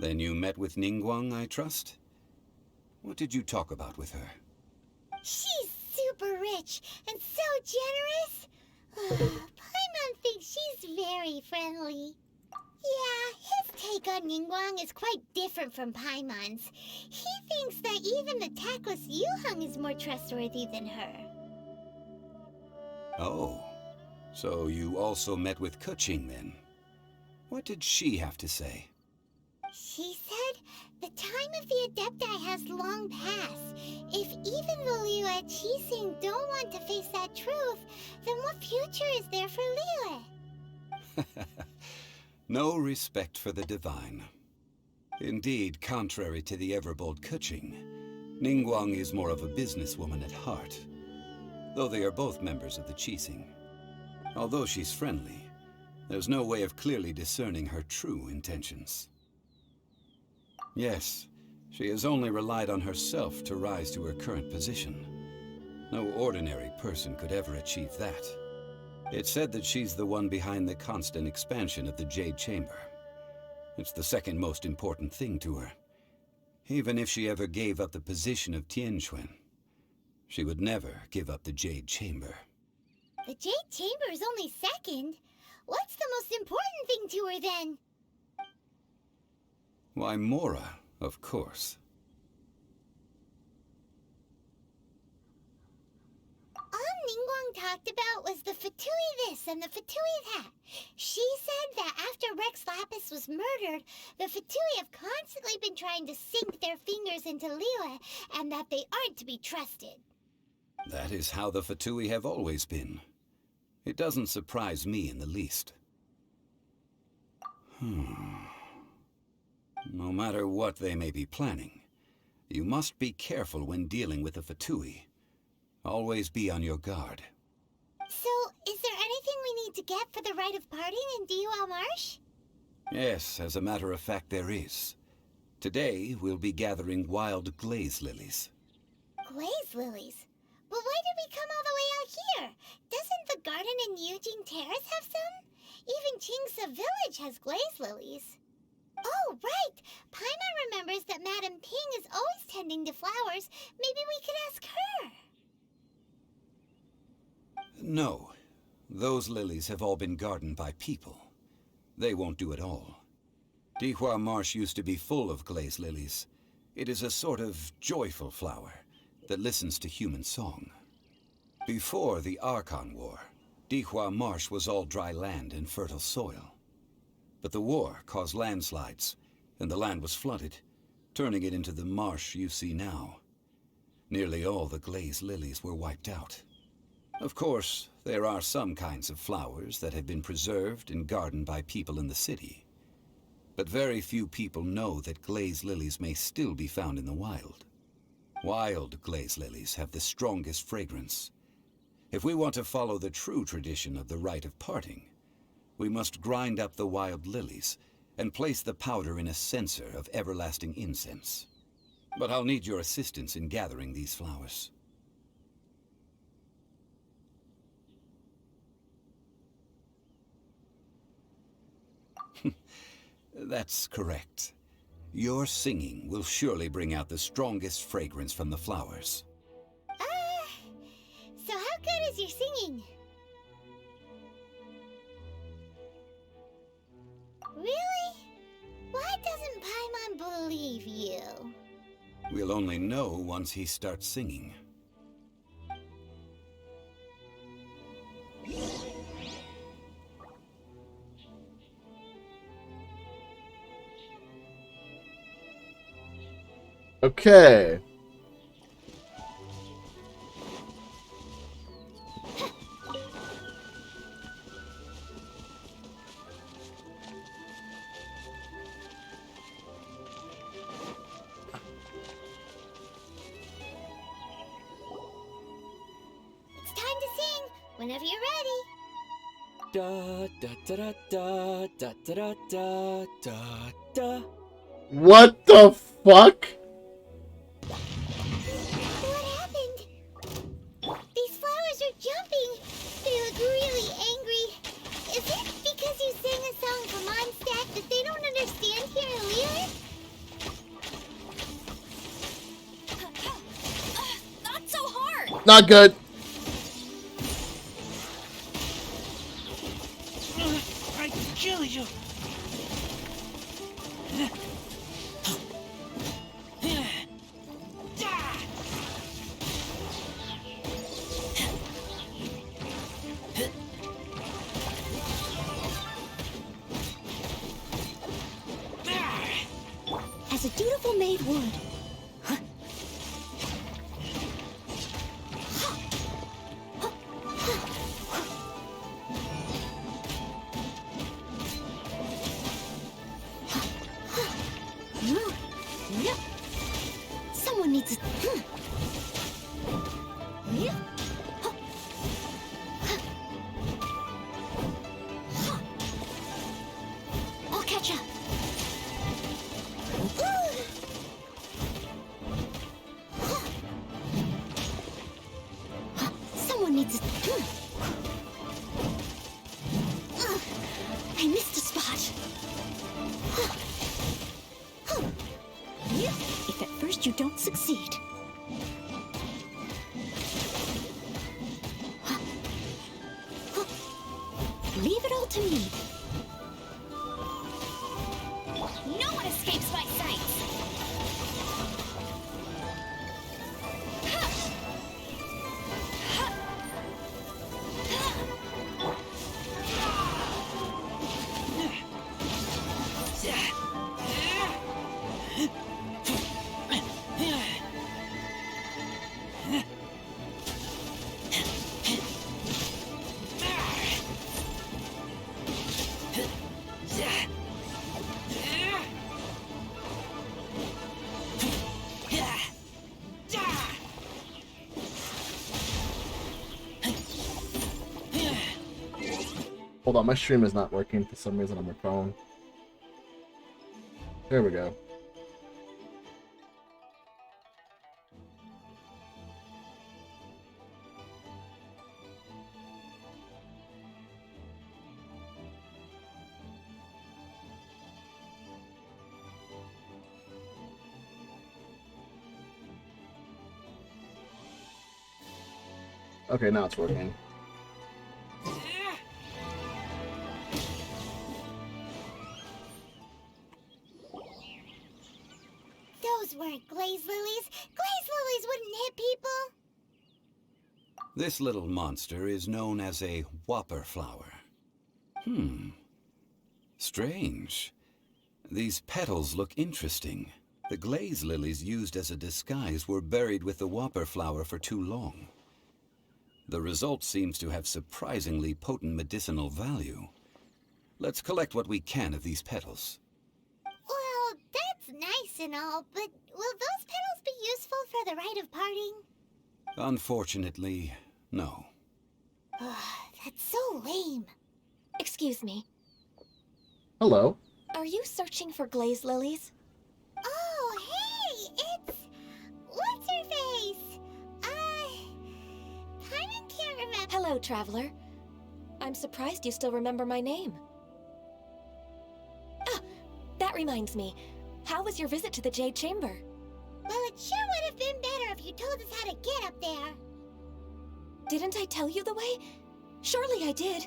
[SPEAKER 5] Then you met with Ningguang, I trust? What did you talk about with her?
[SPEAKER 2] She's super rich and so generous. Paimon thinks she's very friendly. Yeah, his take on Ningguang is quite different from Paimon's. He thinks that even the tactless Yuheng is more trustworthy than her.
[SPEAKER 5] Oh, so you also met with Keqing then? What did she have to say?
[SPEAKER 2] She said the time of the Adepti has long passed. If even the Liyue Qixing don't want to face that truth, then what future is there for Liyue?
[SPEAKER 5] No respect for the divine. Indeed, contrary to the ever-bold Keqing, Ningguang is more of a businesswoman at heart, though they are both members of the Qixing. Although she's friendly, there's no way of clearly discerning her true intentions. Yes, she has only relied on herself to rise to her current position. No ordinary person could ever achieve that. It's said that she's the one behind the constant expansion of the Jade Chamber. It's the second most important thing to her. Even if she ever gave up the position of Tianquan, she would never give up the Jade Chamber.
[SPEAKER 2] The Jade Chamber is only second. What's the most important thing to her then?
[SPEAKER 5] Why, Mora, of course.
[SPEAKER 2] All Ningguang talked about was the Fatui this and the Fatui that. She said that after Rex Lapis was murdered, the Fatui have constantly been trying to sink their fingers into Liyue, and that they aren't to be trusted.
[SPEAKER 5] That is how the Fatui have always been. It doesn't surprise me in the least. No matter what they may be planning, you must be careful when dealing with the Fatui. Always be on your guard.
[SPEAKER 2] So, is there anything we need to get for the rite of parting in Dihua Marsh?
[SPEAKER 5] Yes, as a matter of fact, there is. Today, we'll be gathering wild glaze lilies.
[SPEAKER 2] Glaze lilies? But why did we come all the way out here? Doesn't the garden in Yujing Terrace have some? Even Qingsa Village has glaze lilies. Oh, right! Paimon remembers that Madame Ping is always tending to flowers. Maybe we could ask her.
[SPEAKER 5] No. Those lilies have all been gardened by people. They won't do it all. Dihua Marsh used to be full of glaze lilies. It is a sort of joyful flower that listens to human song. Before the Archon War, Dihua Marsh was all dry land and fertile soil. But the war caused landslides, and the land was flooded, turning it into the marsh you see now. Nearly all the glaze lilies were wiped out. Of course, there are some kinds of flowers that have been preserved and gardened by people in the city. But very few people know that glaze lilies may still be found in the wild. Wild glaze lilies have the strongest fragrance. If we want to follow the true tradition of the rite of parting, we must grind up the wild lilies and place the powder in a censer of everlasting incense. But I'll need your assistance in gathering these flowers. That's correct. Your singing will surely bring out the strongest fragrance from the flowers.
[SPEAKER 2] So how good is your singing? Really? Why doesn't Paimon believe you?
[SPEAKER 5] We'll only know once he starts singing.
[SPEAKER 1] Okay.
[SPEAKER 2] It's time to sing whenever you're ready.
[SPEAKER 3] Da da da da da da da da da da.
[SPEAKER 1] What the fuck?
[SPEAKER 2] What happened? These flowers are jumping. They look really angry. Is it because you sang a song for Mondstadt that they don't understand here in Liyue?
[SPEAKER 9] Not so hard!
[SPEAKER 1] Not good.
[SPEAKER 4] I can kill you.
[SPEAKER 9] As a dutiful maid would. Someone needs to... I'll catch up. Someone needs to... I missed a spot. If at first you don't succeed... Leave it all to me. No one escapes my sights!
[SPEAKER 1] Hold on, my stream is not working for some reason on my phone. There we go. Okay, now it's working.
[SPEAKER 2] Those weren't glaze lilies. Glaze lilies wouldn't hit people.
[SPEAKER 5] This little monster is known as a whopper flower. Strange. These petals look interesting. The glaze lilies used as a disguise were buried with the whopper flower for too long. The result seems to have surprisingly potent medicinal value. Let's collect what we can of these petals.
[SPEAKER 2] Well, that's nice and all, but will those petals be useful for the rite of parting?
[SPEAKER 5] Unfortunately, no.
[SPEAKER 2] That's so lame.
[SPEAKER 9] Excuse me.
[SPEAKER 1] Hello.
[SPEAKER 9] Are you searching for glaze lilies?
[SPEAKER 2] Oh, hey! It's... What's her face? Paimon can't remember...
[SPEAKER 9] Hello, traveler. I'm surprised you still remember my name. Ah, that reminds me. How was your visit to the Jade Chamber?
[SPEAKER 2] Well, it sure would have been better if you told us how to get up there.
[SPEAKER 9] Didn't I tell you the way? Surely I did.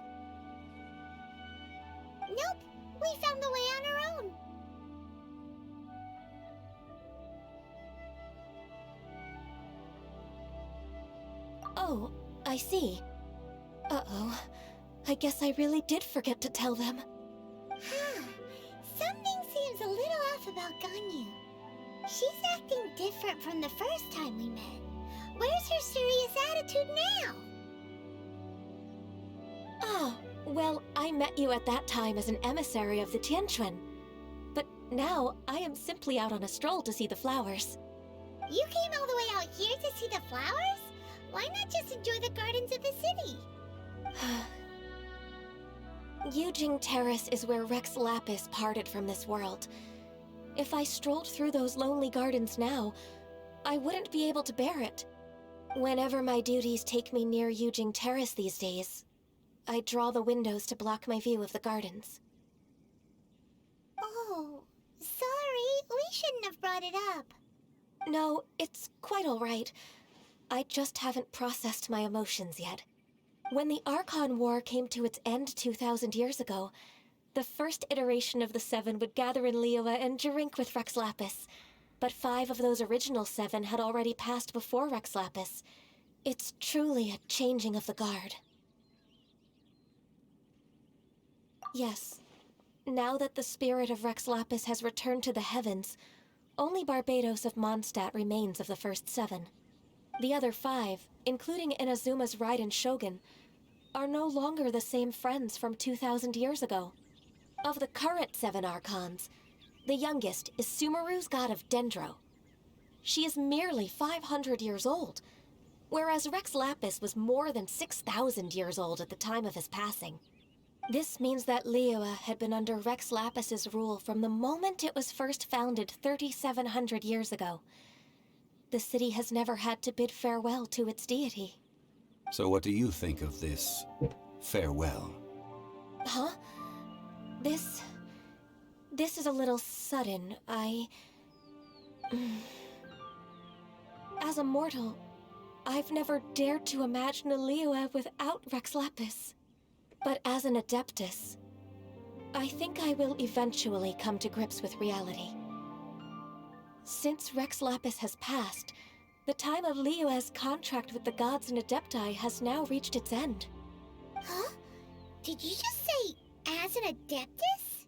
[SPEAKER 2] Nope. We found the way on our own.
[SPEAKER 9] Oh, I see. Uh-oh. I guess I really did forget to tell them.
[SPEAKER 2] Something seems a little off about Ganyu. She's acting different from the first time we met. Where's her serious attitude now?
[SPEAKER 9] Ah, well, I met you at that time as an emissary of the Tianquan. But now, I am simply out on a stroll to see the flowers.
[SPEAKER 2] You came all the way out here to see the flowers? Why not just enjoy the gardens of the city?
[SPEAKER 9] Yujing Terrace is where Rex Lapis parted from this world. If I strolled through those lonely gardens now, I wouldn't be able to bear it. Whenever my duties take me near Yujing Terrace these days, I draw the windows to block my view of the gardens.
[SPEAKER 2] Oh, sorry. We shouldn't have brought it up.
[SPEAKER 9] No, it's quite all right. I just haven't processed my emotions yet. When the Archon War came to its end 2,000 years ago, the first iteration of the Seven would gather in Liyue and drink with Rex Lapis. But 5 of those original 7 had already passed before Rex Lapis. It's truly a changing of the guard. Yes. Now that the spirit of Rex Lapis has returned to the heavens, only Barbados of Mondstadt remains of the first 7. The other 5, including Inazuma's Raiden Shogun, are no longer the same friends from 2,000 years ago. Of the current 7 Archons, the youngest is Sumeru's god of Dendro. She is merely 500 years old, whereas Rex Lapis was more than 6,000 years old at the time of his passing. This means that Liyue had been under Rex Lapis's rule from the moment it was first founded 3,700 years ago. The city has never had to bid farewell to its deity.
[SPEAKER 5] So what do you think of this farewell?
[SPEAKER 9] Huh? This is a little sudden. As a mortal, I've never dared to imagine a Liyue without Rex Lapis. But as an Adeptus, I think I will eventually come to grips with reality. Since Rex Lapis has passed, the time of Liyue's contract with the gods and Adepti has now reached its end.
[SPEAKER 2] Huh? Did you just say, as an Adeptus?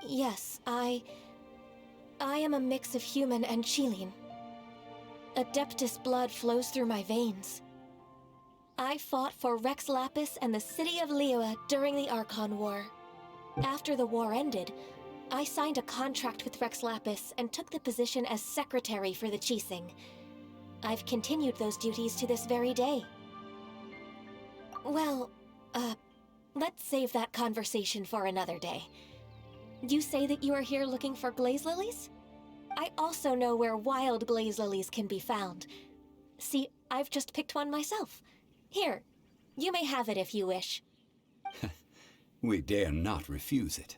[SPEAKER 9] Yes, I am a mix of human and Chilean. Adeptus blood flows through my veins. I fought for Rex Lapis and the city of Liyue during the Archon War. After the war ended, I signed a contract with Rex Lapis and took the position as secretary for the Qixing. I've continued those duties to this very day. Well, let's save that conversation for another day. You say that you are here looking for glaze lilies? I also know where wild glaze lilies can be found. See, I've just picked one myself. Here, you may have it if you wish.
[SPEAKER 5] We dare not refuse it.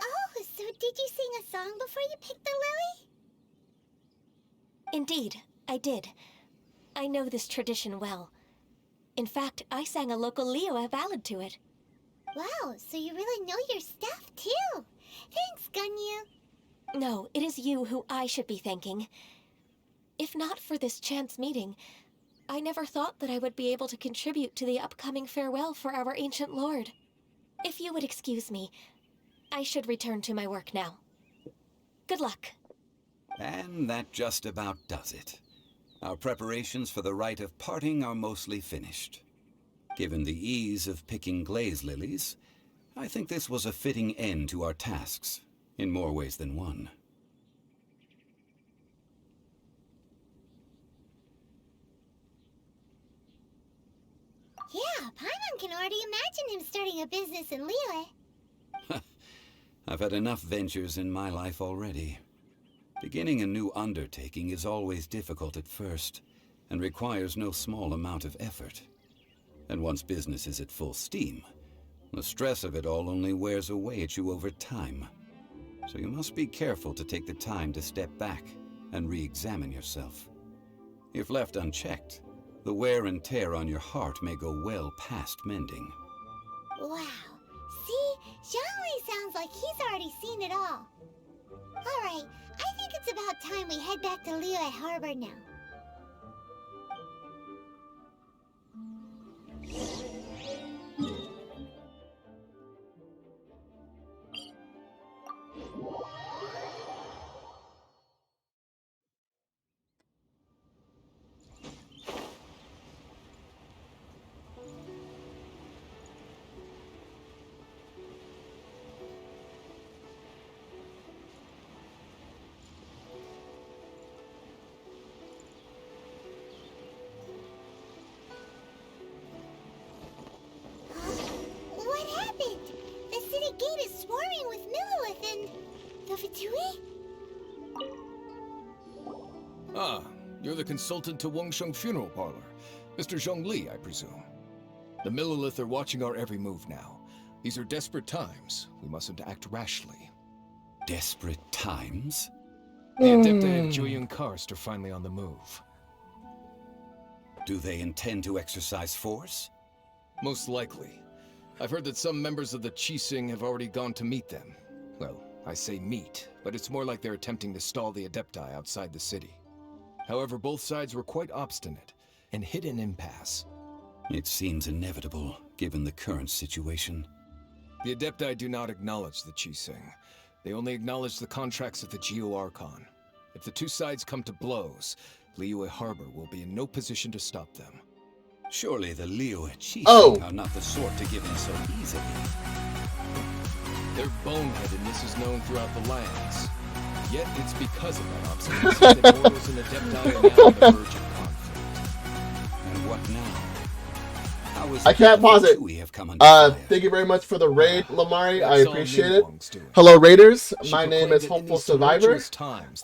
[SPEAKER 2] Oh, so did you sing a song before you picked the lily?
[SPEAKER 9] Indeed, I did. I know this tradition well. In fact, I sang a local Liyue ballad to it.
[SPEAKER 2] Wow, so you really know your stuff, too. Thanks, Gunyu.
[SPEAKER 9] No, it is you who I should be thanking. If not for this chance meeting, I never thought that I would be able to contribute to the upcoming farewell for our ancient lord. If you would excuse me, I should return to my work now. Good luck.
[SPEAKER 5] And that just about does it. Our preparations for the rite of parting are mostly finished. Given the ease of picking glaze lilies, I think this was a fitting end to our tasks, in more ways than one.
[SPEAKER 2] Yeah, Paimon can already imagine him starting a business in Liyue.
[SPEAKER 5] I've had enough ventures in my life already. Beginning a new undertaking is always difficult at first, and requires no small amount of effort. And once business is at full steam, the stress of it all only wears away at you over time. So you must be careful to take the time to step back and re-examine yourself. If left unchecked, the wear and tear on your heart may go well past mending.
[SPEAKER 2] Wow. See? Zhongli sounds like he's already seen it all. Alright, I think it's about time we head back to Liyue Harbor now. Gate is swarming with Millilith and the Fatui?
[SPEAKER 14] Ah, you're the consultant to Wangsheng Funeral Parlor. Mr. Zhongli, I presume. The Millilith are watching our every move now. These are desperate times. We mustn't act rashly.
[SPEAKER 5] Desperate times?
[SPEAKER 14] The Adepti of Jueyun Karst are finally on the move.
[SPEAKER 5] Do they intend to exercise force?
[SPEAKER 14] Most likely. I've heard that some members of the Qixing have already gone to meet them. Well, I say meet, but it's more like they're attempting to stall the Adepti outside the city. However, both sides were quite obstinate and hit an impasse.
[SPEAKER 5] It seems inevitable, given the current situation.
[SPEAKER 14] The Adepti do not acknowledge the Qixing. They only acknowledge the contracts of the Geo-Archon. If the two sides come to blows, Liyue Harbor will be in no position to stop them.
[SPEAKER 5] Surely the Liyue Qixing are not the sort to give in so easily.
[SPEAKER 14] Their boneheadedness is known throughout the lands. Yet it's because of that obstinacy that mortals and Adepti are now on the verge of conflict.
[SPEAKER 5] And what now?
[SPEAKER 1] I can't pause it. Thank you very much for the raid, Lamari. I appreciate it. Hello, Raiders. My name is Hopeful Survivor.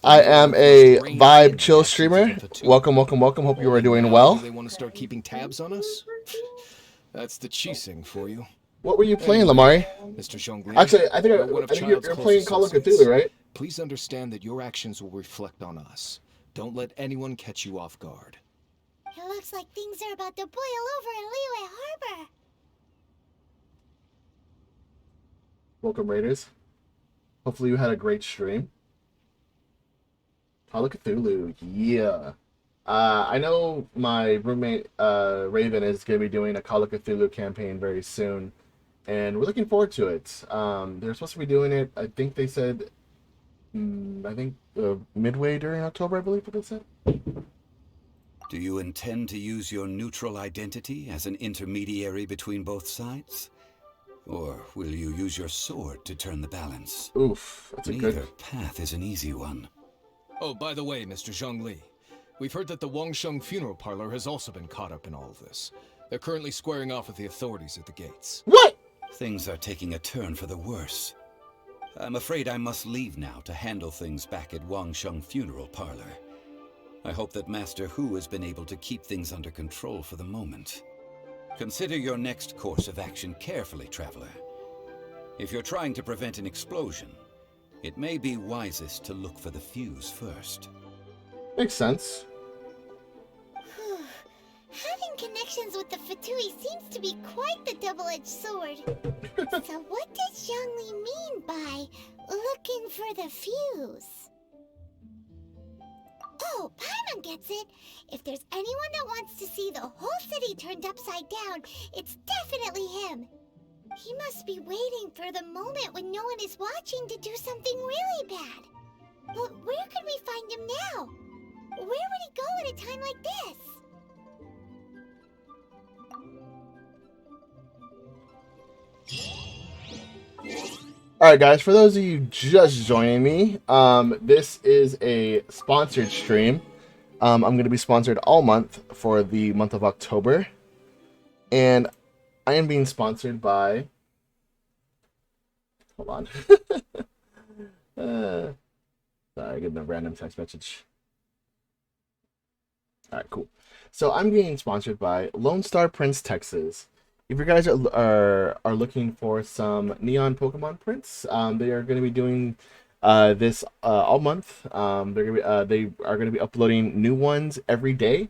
[SPEAKER 1] I am a vibe chill streamer. Welcome, welcome, welcome. Hope you are doing well.
[SPEAKER 14] They want to start keeping tabs on us? That's the Qixing for you.
[SPEAKER 1] What were you playing, Lamari?
[SPEAKER 14] Mr. Zhongli,
[SPEAKER 1] actually, I think you're playing Call of Cthulhu, right?
[SPEAKER 14] Please understand that your actions will reflect on us. Don't let anyone catch you off guard.
[SPEAKER 2] It looks like things are about to boil over in Liyue Harbor.
[SPEAKER 1] Welcome, Raiders. Hopefully you had a great stream. Call of Cthulhu, yeah. I know my roommate, Raven, is going to be doing a Call of Cthulhu campaign very soon. And we're looking forward to it. They're supposed to be doing it, I think they said, midway during October, I believe what they said.
[SPEAKER 5] Do you intend to use your neutral identity as an intermediary between both sides? Or will you use your sword to turn the balance?
[SPEAKER 1] Oof, that's a good...
[SPEAKER 5] Neither path is an easy one.
[SPEAKER 14] Oh, by the way, Mr. Zhongli, we've heard that the Wangsheng Funeral Parlor has also been caught up in all of this. They're currently squaring off with the authorities at the gates.
[SPEAKER 1] What?
[SPEAKER 5] Things are taking a turn for the worse. I'm afraid I must leave now to handle things back at Wangsheng Funeral Parlor. I hope that Master Hu has been able to keep things under control for the moment. Consider your next course of action carefully, Traveler. If you're trying to prevent an explosion, it may be wisest to look for the fuse first.
[SPEAKER 1] Makes sense.
[SPEAKER 2] Having connections with the Fatui seems to be quite the double-edged sword. So what does Zhongli mean by looking for the fuse? Oh, Paimon gets it. If there's anyone that wants to see the whole city turned upside down, it's definitely him. He must be waiting for the moment when no one is watching to do something really bad. But where could we find him now? Where would he go at a time like this?
[SPEAKER 1] Alright guys, for those of you just joining me, this is a sponsored stream. I'm going to be sponsored all month for the month of October. And I am being sponsored by... Hold on. Sorry, getting a random text message. Alright, cool. So I'm getting sponsored by Lone Star Prince Texas. If you guys are looking for some neon Pokemon prints, they are going to be doing this all month. They are going to be uploading new ones every day.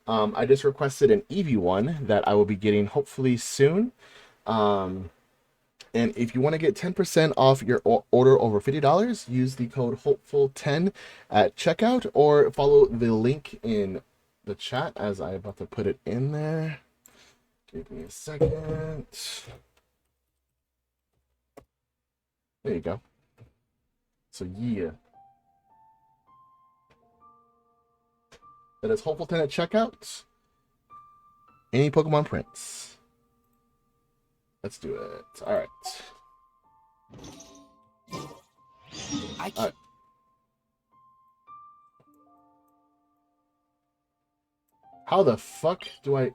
[SPEAKER 1] I just requested an Eevee one that I will be getting hopefully soon. And if you want to get 10% off your order over $50, use the code HOPEFUL10 at checkout or follow the link in the chat as I'm about to put it in there. Give me a second. There you go. So yeah. That is Hopeful 10 at checkout. Any Pokemon prints. Let's do it. Alright. Alright. How the fuck do I...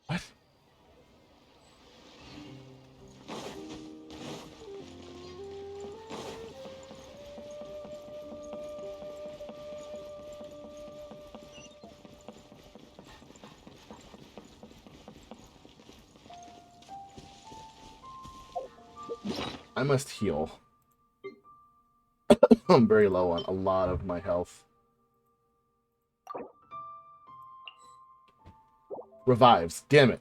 [SPEAKER 1] What? I must heal. I'm very low on a lot of my health. Revives. Damn it.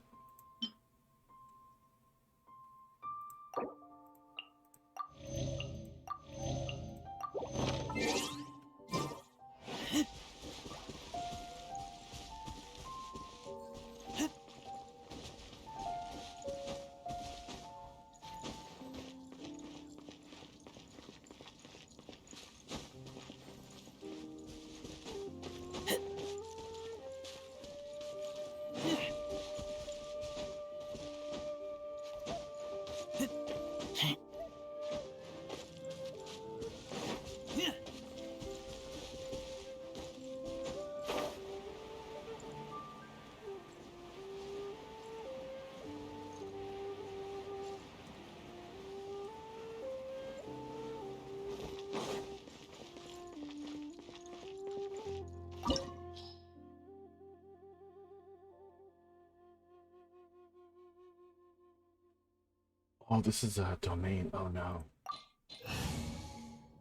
[SPEAKER 1] Oh, this is a domain. Oh no.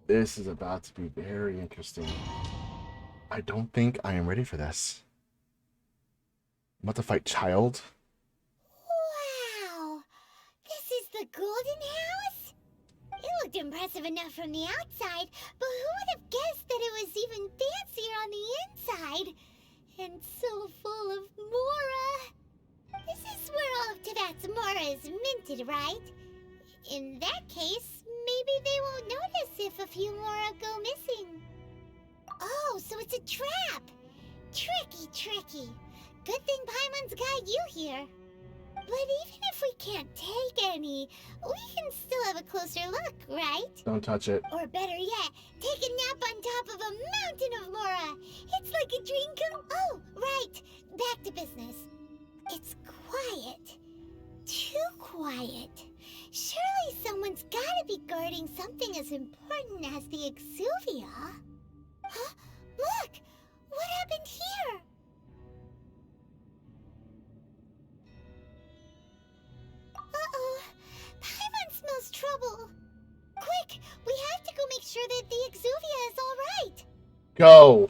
[SPEAKER 1] This is about to be very interesting. I don't think I am ready for this. I'm about to fight Child.
[SPEAKER 2] Wow! This is the Golden House? It looked impressive enough from the outside, but who would have guessed that it was even fancier on the inside? And so full of Mora. This is where all of Tibet's Mora is minted, right? In that case, maybe they won't notice if a few Mora go missing. Oh, so it's a trap! Tricky, tricky. Good thing Paimon's got you here. But even if we can't take any, we can still have a closer look, right?
[SPEAKER 1] Don't touch it.
[SPEAKER 2] Or better yet, take a nap on top of a mountain of Mora. It's like a dream come... Oh, right. Back to business. It's quiet. Too quiet. Surely someone's gotta be guarding something as important as the Exuvia. Huh? Look! What happened here? Uh-oh. Paimon smells trouble. Quick! We have to go make sure that the Exuvia is alright.
[SPEAKER 1] Go.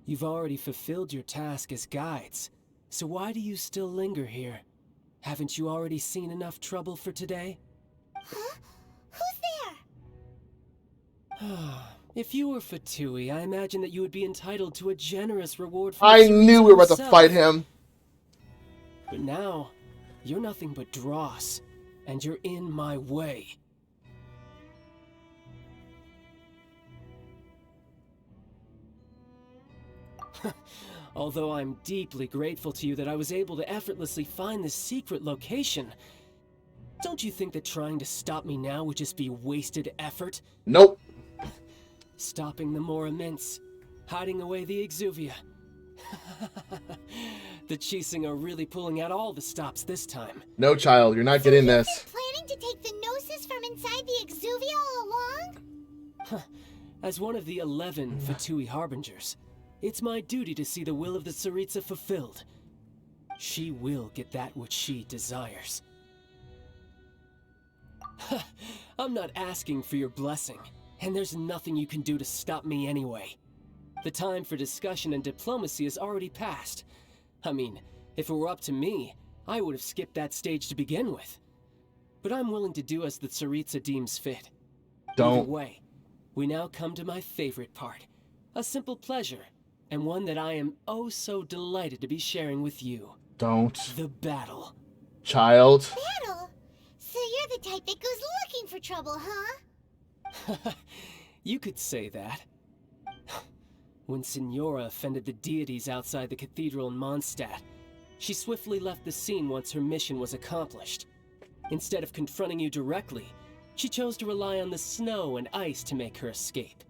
[SPEAKER 3] You've already fulfilled your task as guides, so why do you still linger here? Haven't you already seen enough trouble for today?
[SPEAKER 2] Huh? Who's there?
[SPEAKER 3] If you were Fucboi, I imagine that you would be entitled to a generous reward for
[SPEAKER 1] I knew we were about to fight him.
[SPEAKER 3] But now, you're nothing but dross, and you're in my way. Although I'm deeply grateful to you that I was able to effortlessly find this secret location, don't you think that trying to stop me now would just be wasted effort?
[SPEAKER 1] Nope.
[SPEAKER 3] Stopping the Mora Mints, hiding away the Exuvia. The Chising are really pulling out all the stops this time.
[SPEAKER 1] No, child, you're not getting this.
[SPEAKER 2] Planning to take the Gnosis from inside the Exuvia all along?
[SPEAKER 3] As one of the 11 Fucboi Harbingers, it's my duty to see the will of the Tsaritsa fulfilled. She will get that which she desires. I'm not asking for your blessing, and there's nothing you can do to stop me anyway. The time for discussion and diplomacy has already passed. I mean, if it were up to me, I would have skipped that stage to begin with. But I'm willing to do as the Tsaritsa deems fit.
[SPEAKER 1] Don't.
[SPEAKER 3] Either way, we now come to my favorite part. A simple pleasure, and one that I am oh so delighted to be sharing with you.
[SPEAKER 1] Don't.
[SPEAKER 3] The battle.
[SPEAKER 1] Child.
[SPEAKER 2] Battle? So you're the type that goes looking for trouble, huh?
[SPEAKER 3] You could say that. When Signora offended the deities outside the cathedral in Mondstadt, she swiftly left the scene once her mission was accomplished. Instead of confronting you directly, she chose to rely on the snow and ice to make her escape.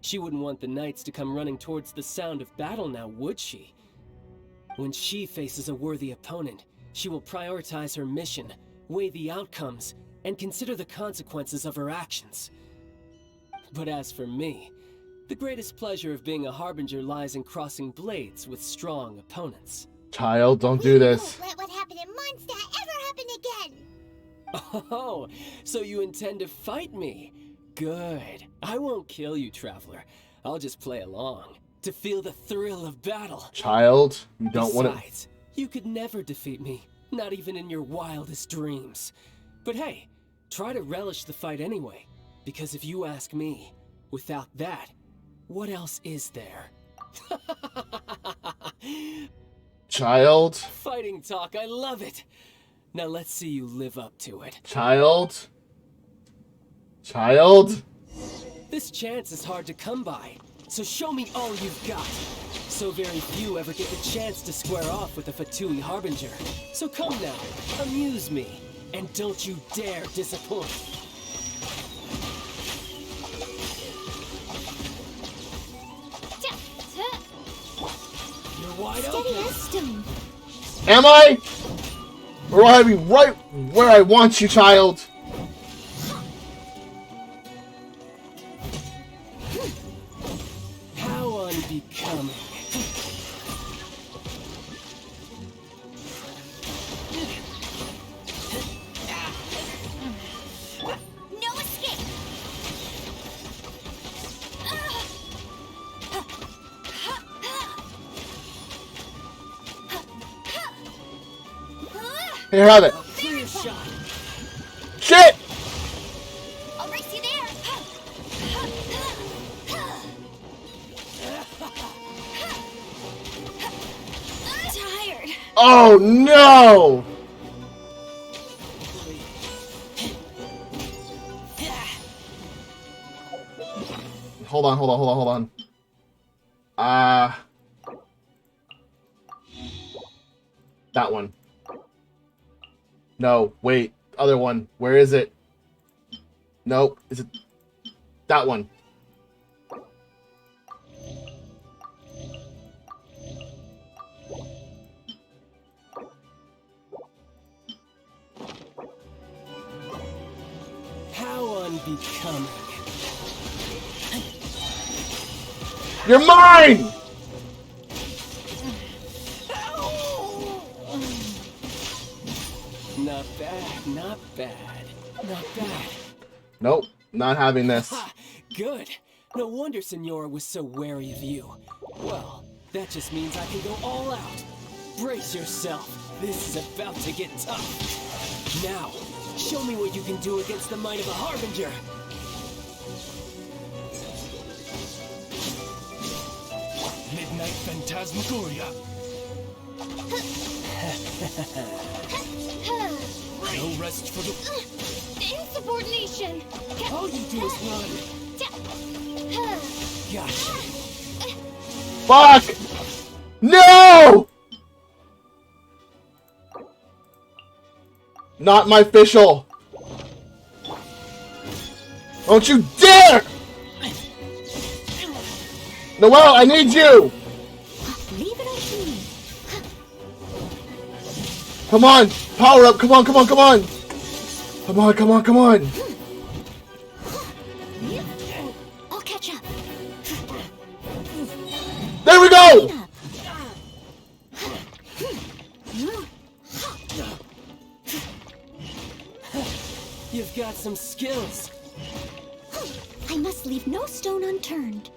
[SPEAKER 3] She wouldn't want the knights to come running towards the sound of battle now, would she? When she faces a worthy opponent, she will prioritize her mission, weigh the outcomes, and consider the consequences of her actions. But as for me, the greatest pleasure of being a Harbinger lies in crossing blades with strong opponents.
[SPEAKER 1] Child, don't do this.
[SPEAKER 2] Won't let what happened in Mondstadt ever happen again!
[SPEAKER 3] Oh, so you intend to fight me? Good. I won't kill you, Traveler. I'll just play along, to feel the thrill of battle.
[SPEAKER 1] Child, you don't want to...
[SPEAKER 3] Besides, you could never defeat me, not even in your wildest dreams. But hey, try to relish the fight anyway, because if you ask me, without that, what else is there?
[SPEAKER 1] Child.
[SPEAKER 3] Fighting talk, I love it. Now let's see you live up to it.
[SPEAKER 1] Child. Child.
[SPEAKER 3] This chance is hard to come by, so show me all you've got. So very few ever get the chance to square off with a Fucboi Harbinger. So come now, amuse me, and don't you dare disappoint. You're wide open.
[SPEAKER 1] Am I? Or will I be right where I want you, child?
[SPEAKER 3] How unbecoming.
[SPEAKER 2] No escape!
[SPEAKER 1] Here, have it.
[SPEAKER 3] Clear shot.
[SPEAKER 1] Shit!
[SPEAKER 2] I'll race you there!
[SPEAKER 9] Tired.
[SPEAKER 1] Oh no! Hold on. That one. No, wait. Other one. Where is it? Nope. Is it that one?
[SPEAKER 3] How unbecoming.
[SPEAKER 1] You're mine!
[SPEAKER 3] Not bad, not bad, not bad.
[SPEAKER 1] Nope, not having this.
[SPEAKER 3] Ha! Good. No wonder Senora was so wary of you. Well, that just means I can go all out. Brace yourself. This is about to get tough. Now, show me what you can do against the might of a Harbinger.
[SPEAKER 8] Midnight Phantasmagoria. No rest for the...
[SPEAKER 9] Insubordination!
[SPEAKER 3] All you do is run. Gotcha.
[SPEAKER 1] Fuck! No! Not my official. Don't you dare! Noelle, I need you!
[SPEAKER 9] Leave it up to me.
[SPEAKER 1] Come on! Power up! Come on! Come on! Come on! Come on! Come on! Come on!
[SPEAKER 9] I'll catch up.
[SPEAKER 1] There we go!
[SPEAKER 3] You've got some skills.
[SPEAKER 9] I must leave no stone unturned.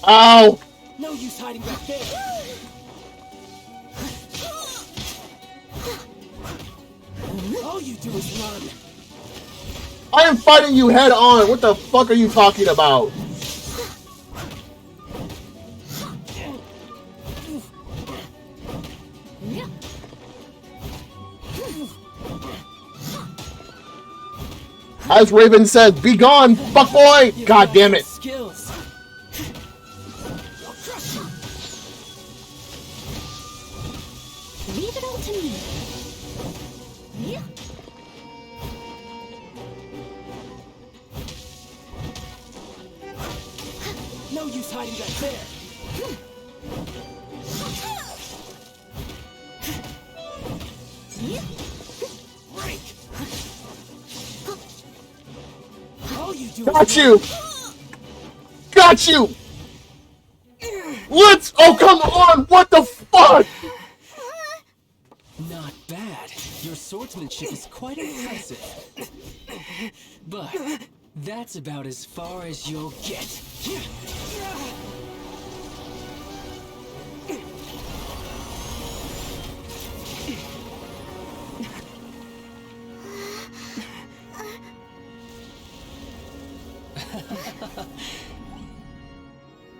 [SPEAKER 1] Ow!
[SPEAKER 3] No use hiding back there. All you do is run.
[SPEAKER 1] I am fighting you head on! What the fuck are you talking about? As Raven says, begone, fuckboy! God damn it!
[SPEAKER 3] Skills.
[SPEAKER 9] Leave it all to me.
[SPEAKER 3] No use hiding back there. All you do
[SPEAKER 1] Got
[SPEAKER 3] is
[SPEAKER 1] you! Got you! Let's... Oh, come on! What the fuck?
[SPEAKER 3] Not bad. Your swordsmanship is quite impressive. But that's about as far as you'll get.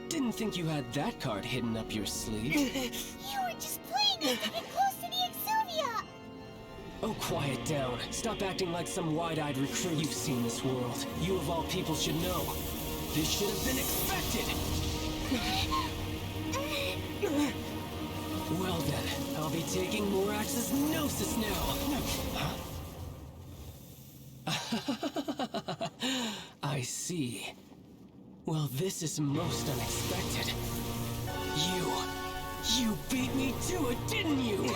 [SPEAKER 3] Didn't think you had that card hidden up your sleeve.
[SPEAKER 2] You were just playing us to get close to the Exuvia!
[SPEAKER 3] Oh, quiet down. Stop acting like some wide-eyed recruit. You've seen this world. You of all people should know. This should have been expected. Well then, I'll be taking Morax's Gnosis now. Huh? I see. Well, this is most unexpected. You beat me to it, didn't you?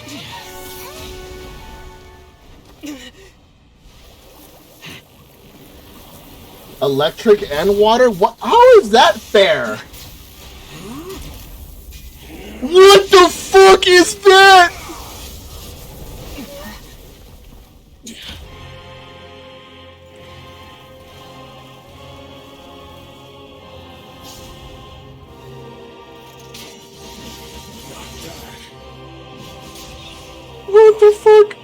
[SPEAKER 1] Electric and water? What? How is that fair? What the fuck is that? What the fuck?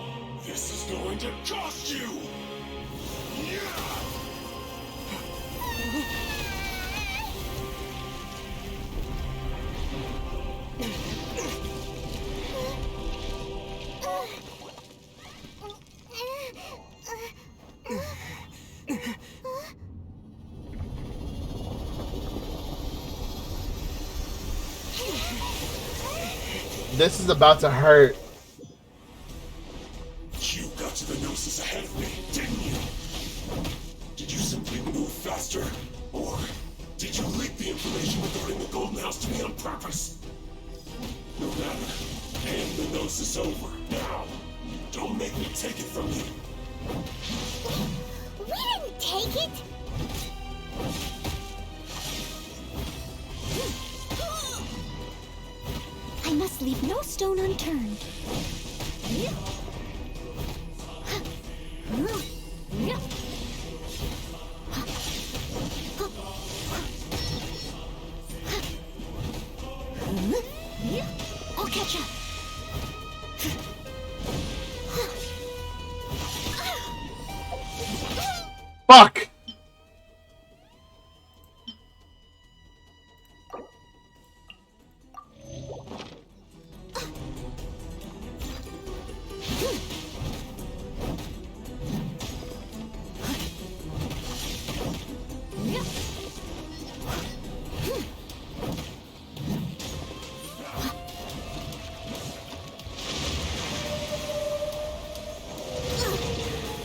[SPEAKER 8] This is going to cost you!
[SPEAKER 1] This is about to hurt.
[SPEAKER 15] You got to the Gnosis ahead of me, didn't you? Did you simply move faster? Or did you leak the information regarding the Golden House to me on purpose? No matter. Hand the Gnosis over, now. Don't make me take it from you.
[SPEAKER 2] We didn't take it!
[SPEAKER 9] I must leave no stone unturned.
[SPEAKER 2] I'll catch up.
[SPEAKER 1] Fuck!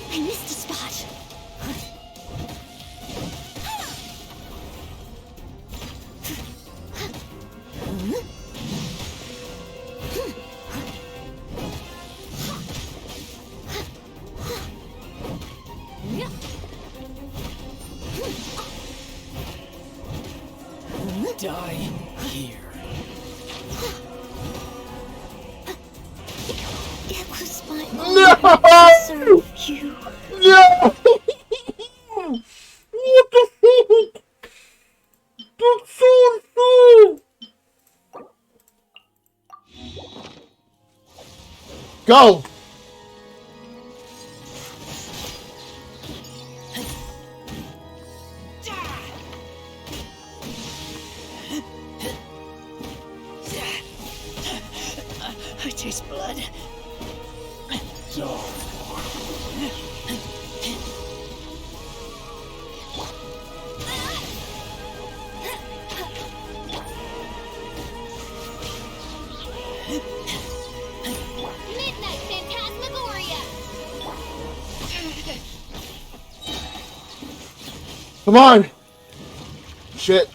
[SPEAKER 9] I missed a spot.
[SPEAKER 3] Die here.
[SPEAKER 9] It was my
[SPEAKER 1] No!
[SPEAKER 9] honor to serve you.
[SPEAKER 1] No! What the fuck? That's so true! Go!
[SPEAKER 4] I taste blood.
[SPEAKER 2] Midnight Phantasmagoria!
[SPEAKER 1] Come on! Shit.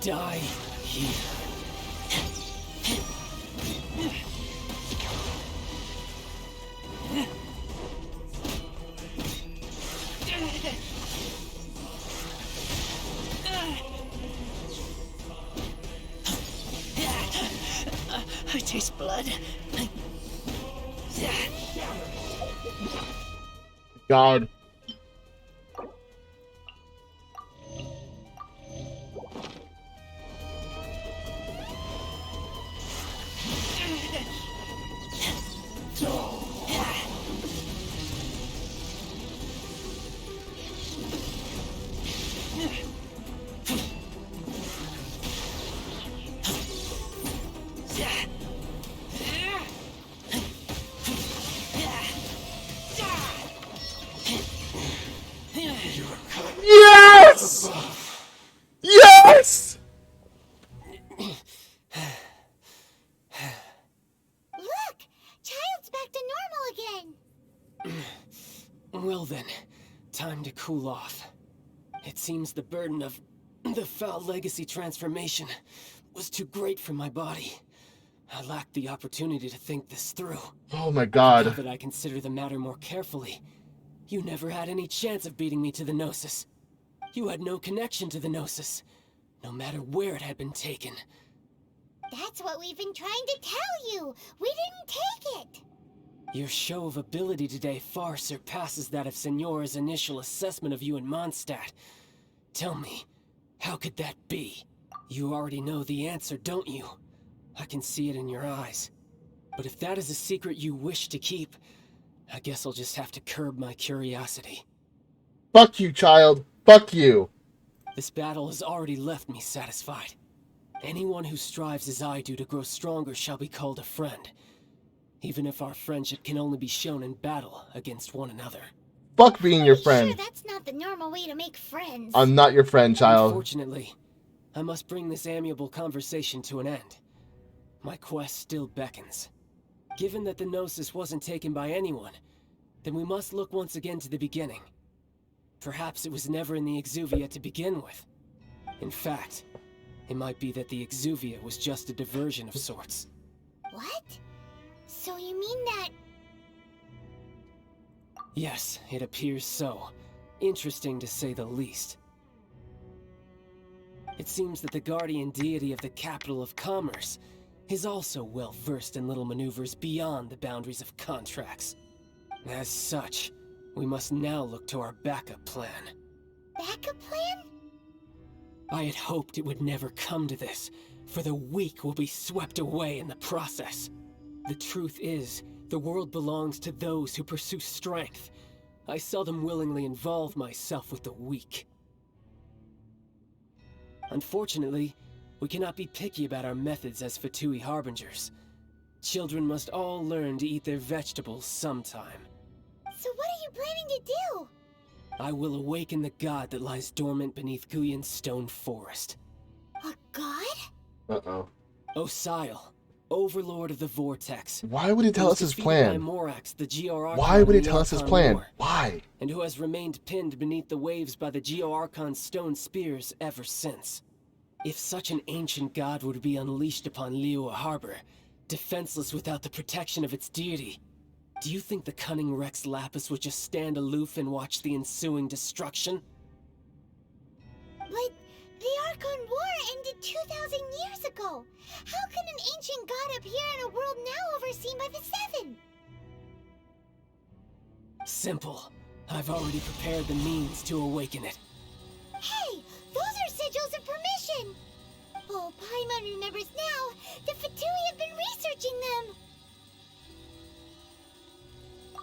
[SPEAKER 3] Die here.
[SPEAKER 4] I taste blood.
[SPEAKER 1] God. Yes! Yes!
[SPEAKER 2] Look! Child's back to normal again!
[SPEAKER 3] Well then, time to cool off. It seems the burden of the foul legacy transformation was too great for my body. I lacked the opportunity to think this through.
[SPEAKER 1] Oh my
[SPEAKER 3] Now
[SPEAKER 1] God.
[SPEAKER 3] that I consider the matter more carefully, you never had any chance of beating me to the Gnosis. You had no connection to the Gnosis, no matter where it had been taken.
[SPEAKER 2] That's what we've been trying to tell you! We didn't take it!
[SPEAKER 3] Your show of ability today far surpasses that of Signora's initial assessment of you in Mondstadt. Tell me, how could that be? You already know the answer, don't you? I can see it in your eyes. But if that is a secret you wish to keep, I guess I'll just have to curb my curiosity.
[SPEAKER 1] Fuck you, child. Fuck you.
[SPEAKER 3] This battle has already left me satisfied. Anyone who strives as I do to grow stronger shall be called a friend, even if our friendship can only be shown in battle against one another.
[SPEAKER 1] Fuck being your friend.
[SPEAKER 2] Sure, that's not the normal way to make friends.
[SPEAKER 1] I'm not your friend, child.
[SPEAKER 3] Unfortunately, I must bring this amiable conversation to an end. My quest still beckons. Given that the Gnosis wasn't taken by anyone, then we must look once again to the beginning. Perhaps it was never in the Exuvia to begin with. In fact, it might be that the Exuvia was just a diversion of sorts.
[SPEAKER 2] What? So you mean that...
[SPEAKER 3] Yes, it appears so. Interesting to say the least. It seems that the guardian deity of the capital of commerce is also well versed in little maneuvers beyond the boundaries of contracts. As such, we must now look to our backup plan.
[SPEAKER 2] Backup plan?
[SPEAKER 3] I had hoped it would never come to this, for the weak will be swept away in the process. The truth is, the world belongs to those who pursue strength. I seldom willingly involve myself with the weak. Unfortunately, we cannot be picky about our methods as Fatui Harbingers. Children must all learn to eat their vegetables sometime.
[SPEAKER 2] So what are you planning to do?
[SPEAKER 3] I will awaken the god that lies dormant beneath Guyan's stone forest.
[SPEAKER 2] A god?
[SPEAKER 1] Uh-oh.
[SPEAKER 3] Osial, Overlord of the Vortex.
[SPEAKER 1] Why would he tell us his plan?
[SPEAKER 3] Morax, the Geo-Archon.
[SPEAKER 1] Why would he tell us his plan?
[SPEAKER 3] War,
[SPEAKER 1] Why?
[SPEAKER 3] And who has remained pinned beneath the waves by the Geo-Archon's stone spears ever since. If such an ancient god were to be unleashed upon Liyue Harbor, defenseless without the protection of its deity, do you think the cunning Rex Lapis would just stand aloof and watch the ensuing destruction?
[SPEAKER 2] But the Archon War ended 2,000 years ago. How can an ancient god appear in a world now overseen by the Seven?
[SPEAKER 3] Simple. I've already prepared the means to awaken it.
[SPEAKER 2] Hey, those are sigils of permission! Oh, Paimon remembers now. The Fatui have been researching them.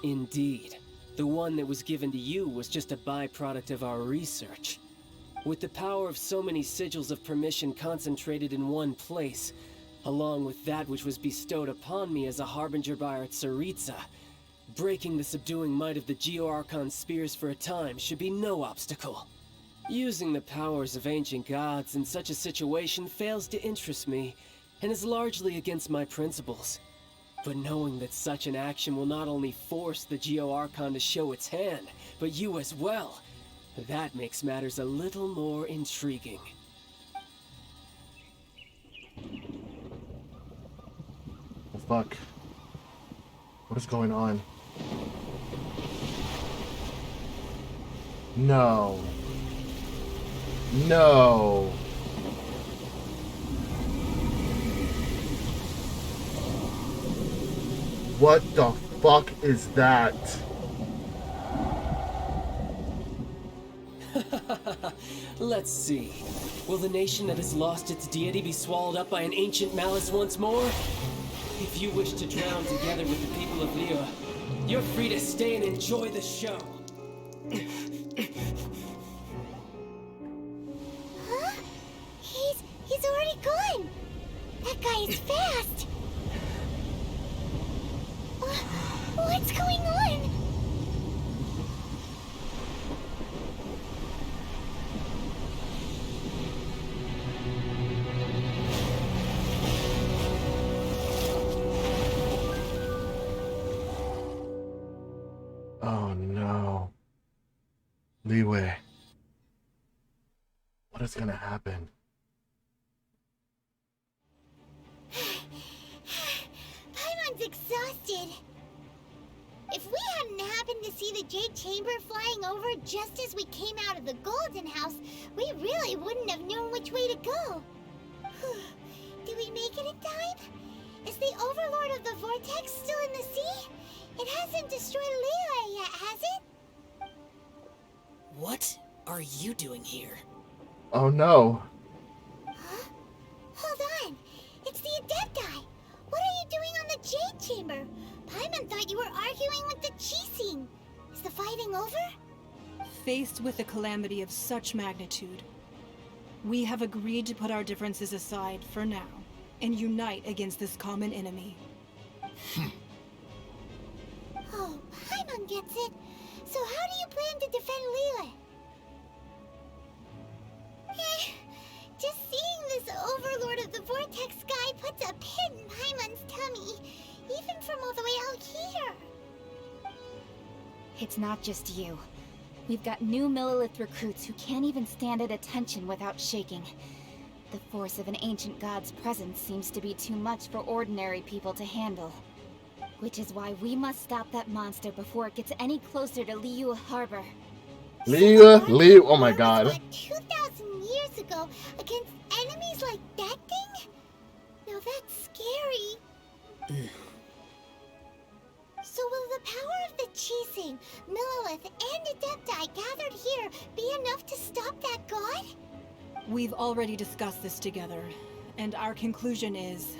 [SPEAKER 3] Indeed. The one that was given to you was just a byproduct of our research. With the power of so many sigils of permission concentrated in one place, along with that which was bestowed upon me as a harbinger by our Tsaritsa, breaking the subduing might of the Geo-Archon spears for a time should be no obstacle. Using the powers of ancient gods in such a situation fails to interest me, and is largely against my principles. But knowing that such an action will not only force the Geo-Archon to show its hand, but you as well, that makes matters a little more intriguing.
[SPEAKER 1] The fuck? What is going on? No. No. What the fuck is that?
[SPEAKER 3] Let's see. Will the nation that has lost its deity be swallowed up by an ancient malice once more? If you wish to drown together with the people of Liyue, you're free to stay and enjoy the show.
[SPEAKER 2] Huh? He's already gone. That guy is fast. What's going on?
[SPEAKER 1] Oh no. Liyue. What is gonna happen?
[SPEAKER 2] Paimon's exhausted. If we hadn't happened to see the Jade Chamber flying over just as we came out of the Golden House, we really wouldn't have known which way to go. Did we make it in time? Is the Overlord of the Vortex still in the sea? It hasn't destroyed Liyue yet, has it?
[SPEAKER 4] What are you doing here?
[SPEAKER 1] Oh no.
[SPEAKER 2] Huh? Hold on. It's the Adepti. What are you doing on the Jade Chamber? Paimon thought you were arguing with the Chising. Is the fighting over?
[SPEAKER 16] Faced with a calamity of such magnitude, We have agreed to put our differences aside for now and unite against this common enemy.
[SPEAKER 2] Oh, Paimon gets it. So how do you plan to defend Liyue? Just seeing this Overlord of the Vortex guy puts a pit in Paimon's tummy, even from all the way out here.
[SPEAKER 17] It's not just you. We've got new Millilith recruits who can't even stand at attention without shaking. The force of an ancient god's presence seems to be too much for ordinary people to handle. Which is why we must stop that monster before it gets any closer to Liyue Harbor.
[SPEAKER 1] Liyue, oh my god.
[SPEAKER 2] What, 2,000 years ago against enemies like that thing? Now that's scary. So will the power of the Qixing, Millilith, and Adepti gathered here be enough to stop that god?
[SPEAKER 16] We've already discussed this together, and our conclusion is...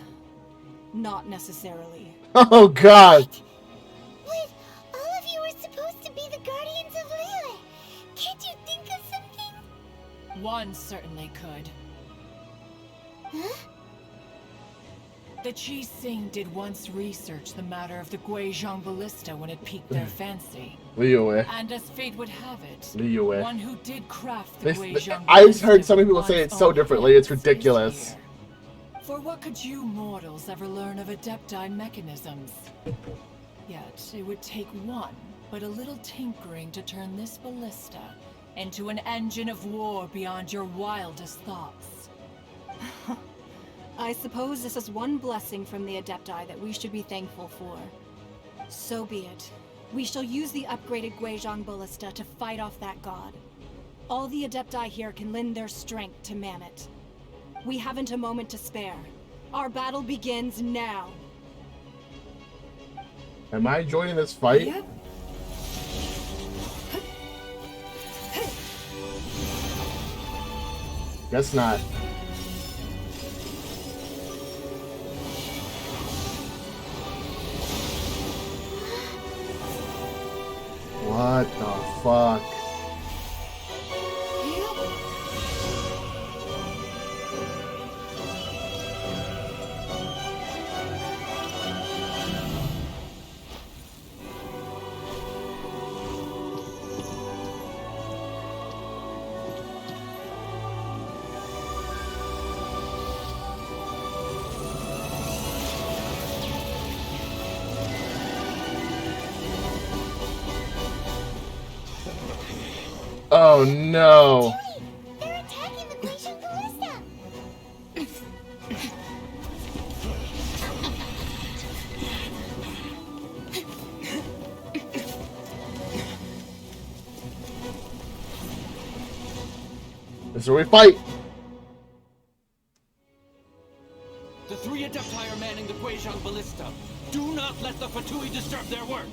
[SPEAKER 16] not necessarily.
[SPEAKER 1] Oh god!
[SPEAKER 2] But all of you are supposed to be the guardians of Liyue. Can't you think of something?
[SPEAKER 13] One certainly could.
[SPEAKER 2] Huh?
[SPEAKER 13] The Qixing did once research the matter of the Guizhong Ballista when it piqued their fancy.
[SPEAKER 1] Liyue.
[SPEAKER 13] And as fate would have it,
[SPEAKER 1] Liyue.
[SPEAKER 13] one who did craft the Guizhong
[SPEAKER 1] I've
[SPEAKER 13] Ballista
[SPEAKER 1] heard some people say it so differently, it's ridiculous.
[SPEAKER 13] For what could you mortals ever learn of Adepti mechanisms? Yet, it would take one, but a little tinkering to turn this ballista into an engine of war beyond your wildest thoughts.
[SPEAKER 16] I suppose this is one blessing from the Adepti that we should be thankful for. So be it. We shall use the upgraded Guizhong Ballista to fight off that god. All the Adepti here can lend their strength to man it. We haven't a moment to spare. Our battle begins now.
[SPEAKER 1] Am I joining this fight?
[SPEAKER 16] Yep.
[SPEAKER 1] Guess not. What the fuck? Oh no!
[SPEAKER 2] They're attacking the Guizhong Ballista!
[SPEAKER 1] This is where we fight!
[SPEAKER 18] The three Adepti are manning the Guizhong Ballista. Do not let the Fatui disturb their work!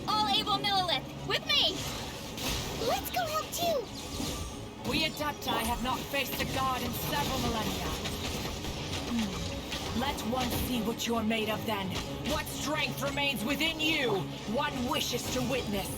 [SPEAKER 17] All able Millilith, with me!
[SPEAKER 2] Let's go help too!
[SPEAKER 13] We Adepti have not faced a god in several millennia. Let one see what you're made of then. What strength remains within you, one wishes to witness.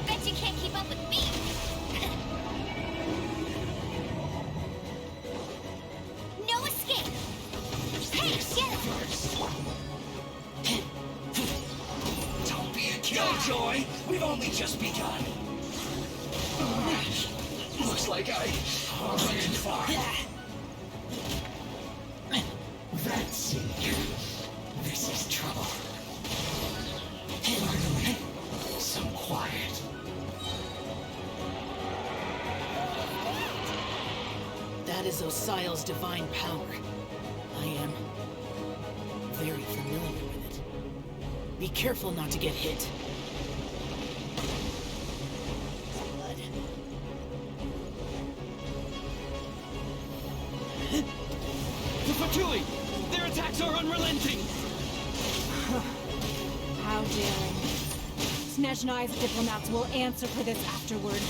[SPEAKER 17] Bet you can't keep up with me! No escape! Hey, shut up!
[SPEAKER 15] Don't be a killjoy! We've only just begun. Looks like I went too far. That's it. This is trouble. Finally, some quiet.
[SPEAKER 13] That is Osial's divine power. I am very familiar with it. Be careful not to get hit. Blood.
[SPEAKER 18] Fatui! Their attacks are unrelenting!
[SPEAKER 16] How daring. Snezhnai's diplomats will answer for this afterward.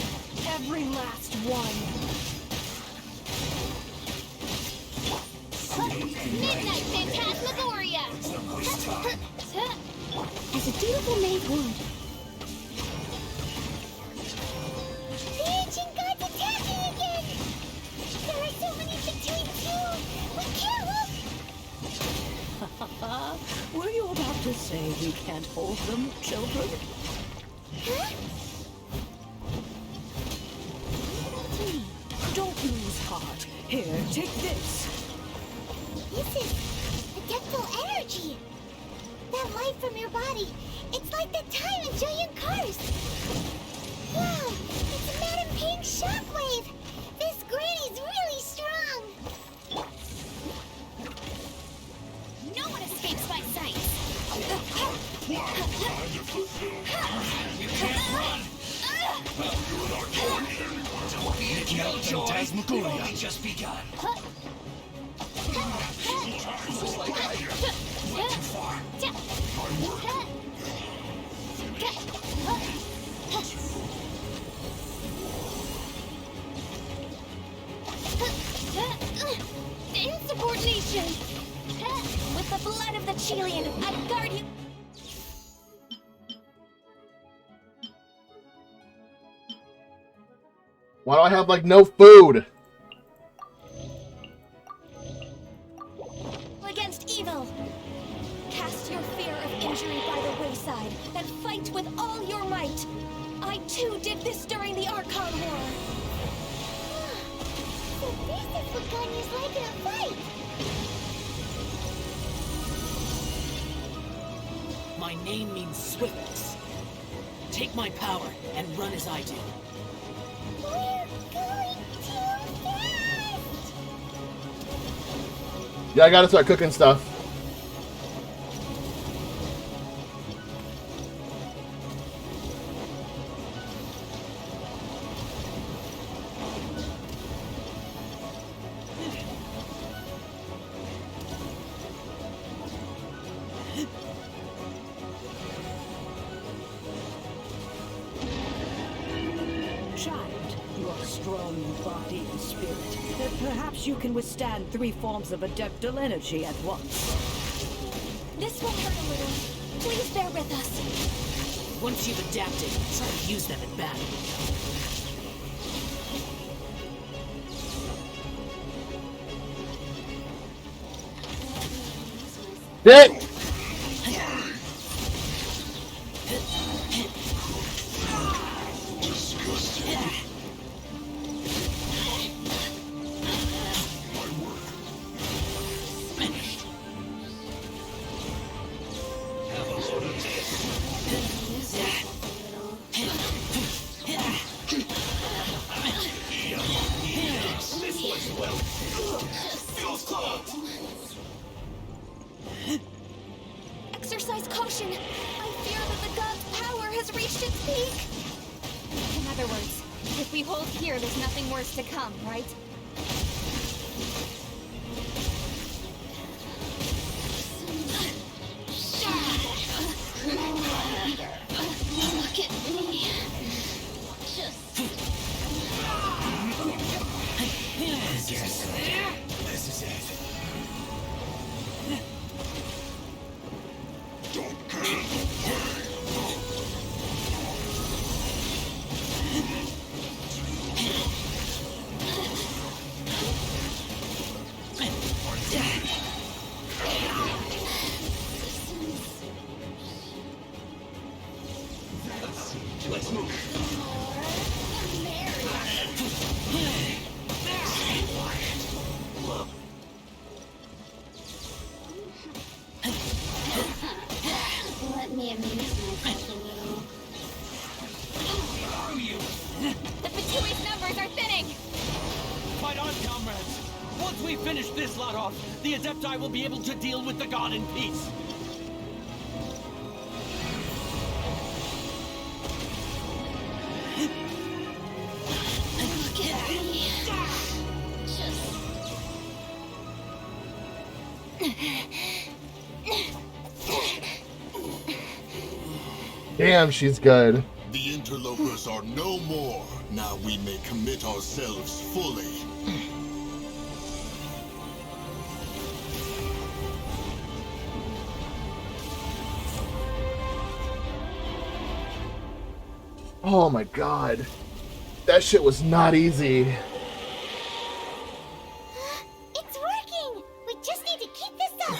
[SPEAKER 16] Every last one.
[SPEAKER 9] Midnight Phantasmagoria!
[SPEAKER 17] As a dutiful maid would.
[SPEAKER 2] The ancient god's attacking again! There are so many between two! We can't look!
[SPEAKER 19] Were you about to say we can't hold them, children?
[SPEAKER 2] Huh?
[SPEAKER 19] Don't lose heart. Here, take this.
[SPEAKER 2] This is adeptal energy! That light from your body, it's like the time in Julian Cars! Wow, it's Madame Ping's shockwave! This granny's really strong!
[SPEAKER 9] No one escapes my sight!
[SPEAKER 15] You can't run! Don't be a killjoy! We've only just begun! Looks like I went too far. My work.
[SPEAKER 9] Insubordination! With the blood of the Chilean, I guard you!
[SPEAKER 1] Why do I have, like, no food?
[SPEAKER 9] Against evil! Cast your fear of injury by the wayside, and fight with all your might! I too did this during the Archon War!
[SPEAKER 2] So this is what Ganya's like in a fight!
[SPEAKER 18] My name means swiftness. Take my power and run as I do.
[SPEAKER 2] We're going too fast!
[SPEAKER 1] Yeah, I gotta start cooking stuff.
[SPEAKER 19] Child, you are strong in body and spirit. Perhaps you can withstand 3 forms of adeptal energy at once.
[SPEAKER 9] This will hurt a little. Please bear with us.
[SPEAKER 18] Once you've adapted, try to use them in battle.
[SPEAKER 1] Hit!
[SPEAKER 9] Exercise caution! I fear that the god's power has reached its peak!
[SPEAKER 17] In other words, if we hold here, there's nothing worse to come, right?
[SPEAKER 9] Look at me.
[SPEAKER 15] Yes, this is it. Don't get away. Let's move.
[SPEAKER 9] Let me amuse myself a little. The Fatui's numbers are thinning!
[SPEAKER 18] Fight on, comrades! Once we finish this lot off, the Adepti will be able to deal with the god in peace.
[SPEAKER 9] Look at me.
[SPEAKER 1] Damn, she's good.
[SPEAKER 15] The interlopers are no more. Now we may commit ourselves fully.
[SPEAKER 1] Oh my god. That shit was not easy.
[SPEAKER 2] It's working! We just need to keep this up!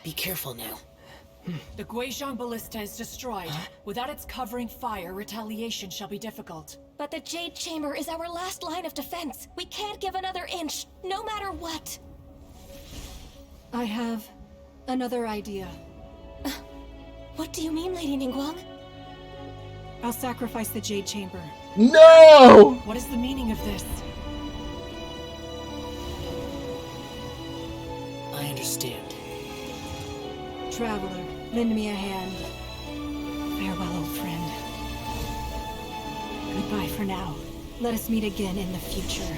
[SPEAKER 7] Be careful now.
[SPEAKER 13] The Guizhong Ballista is destroyed. Without its covering fire, retaliation shall be difficult.
[SPEAKER 9] But the Jade Chamber is our last line of defense. We can't give another inch, no matter what.
[SPEAKER 16] I have another idea.
[SPEAKER 9] What do you mean, Lady Ningguang?
[SPEAKER 16] I'll sacrifice the Jade Chamber.
[SPEAKER 1] No!
[SPEAKER 13] What is the meaning of this?
[SPEAKER 7] I understand.
[SPEAKER 16] Traveler, lend me a hand. Farewell, old friend. Goodbye for now. Let us meet again in the future.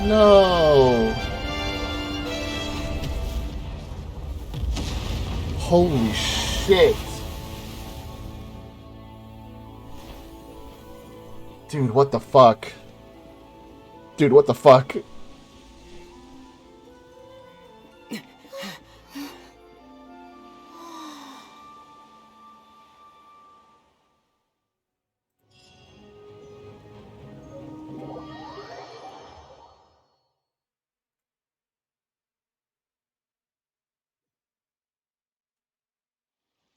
[SPEAKER 1] No! Holy shit! Dude, what the fuck? Dude, what the fuck?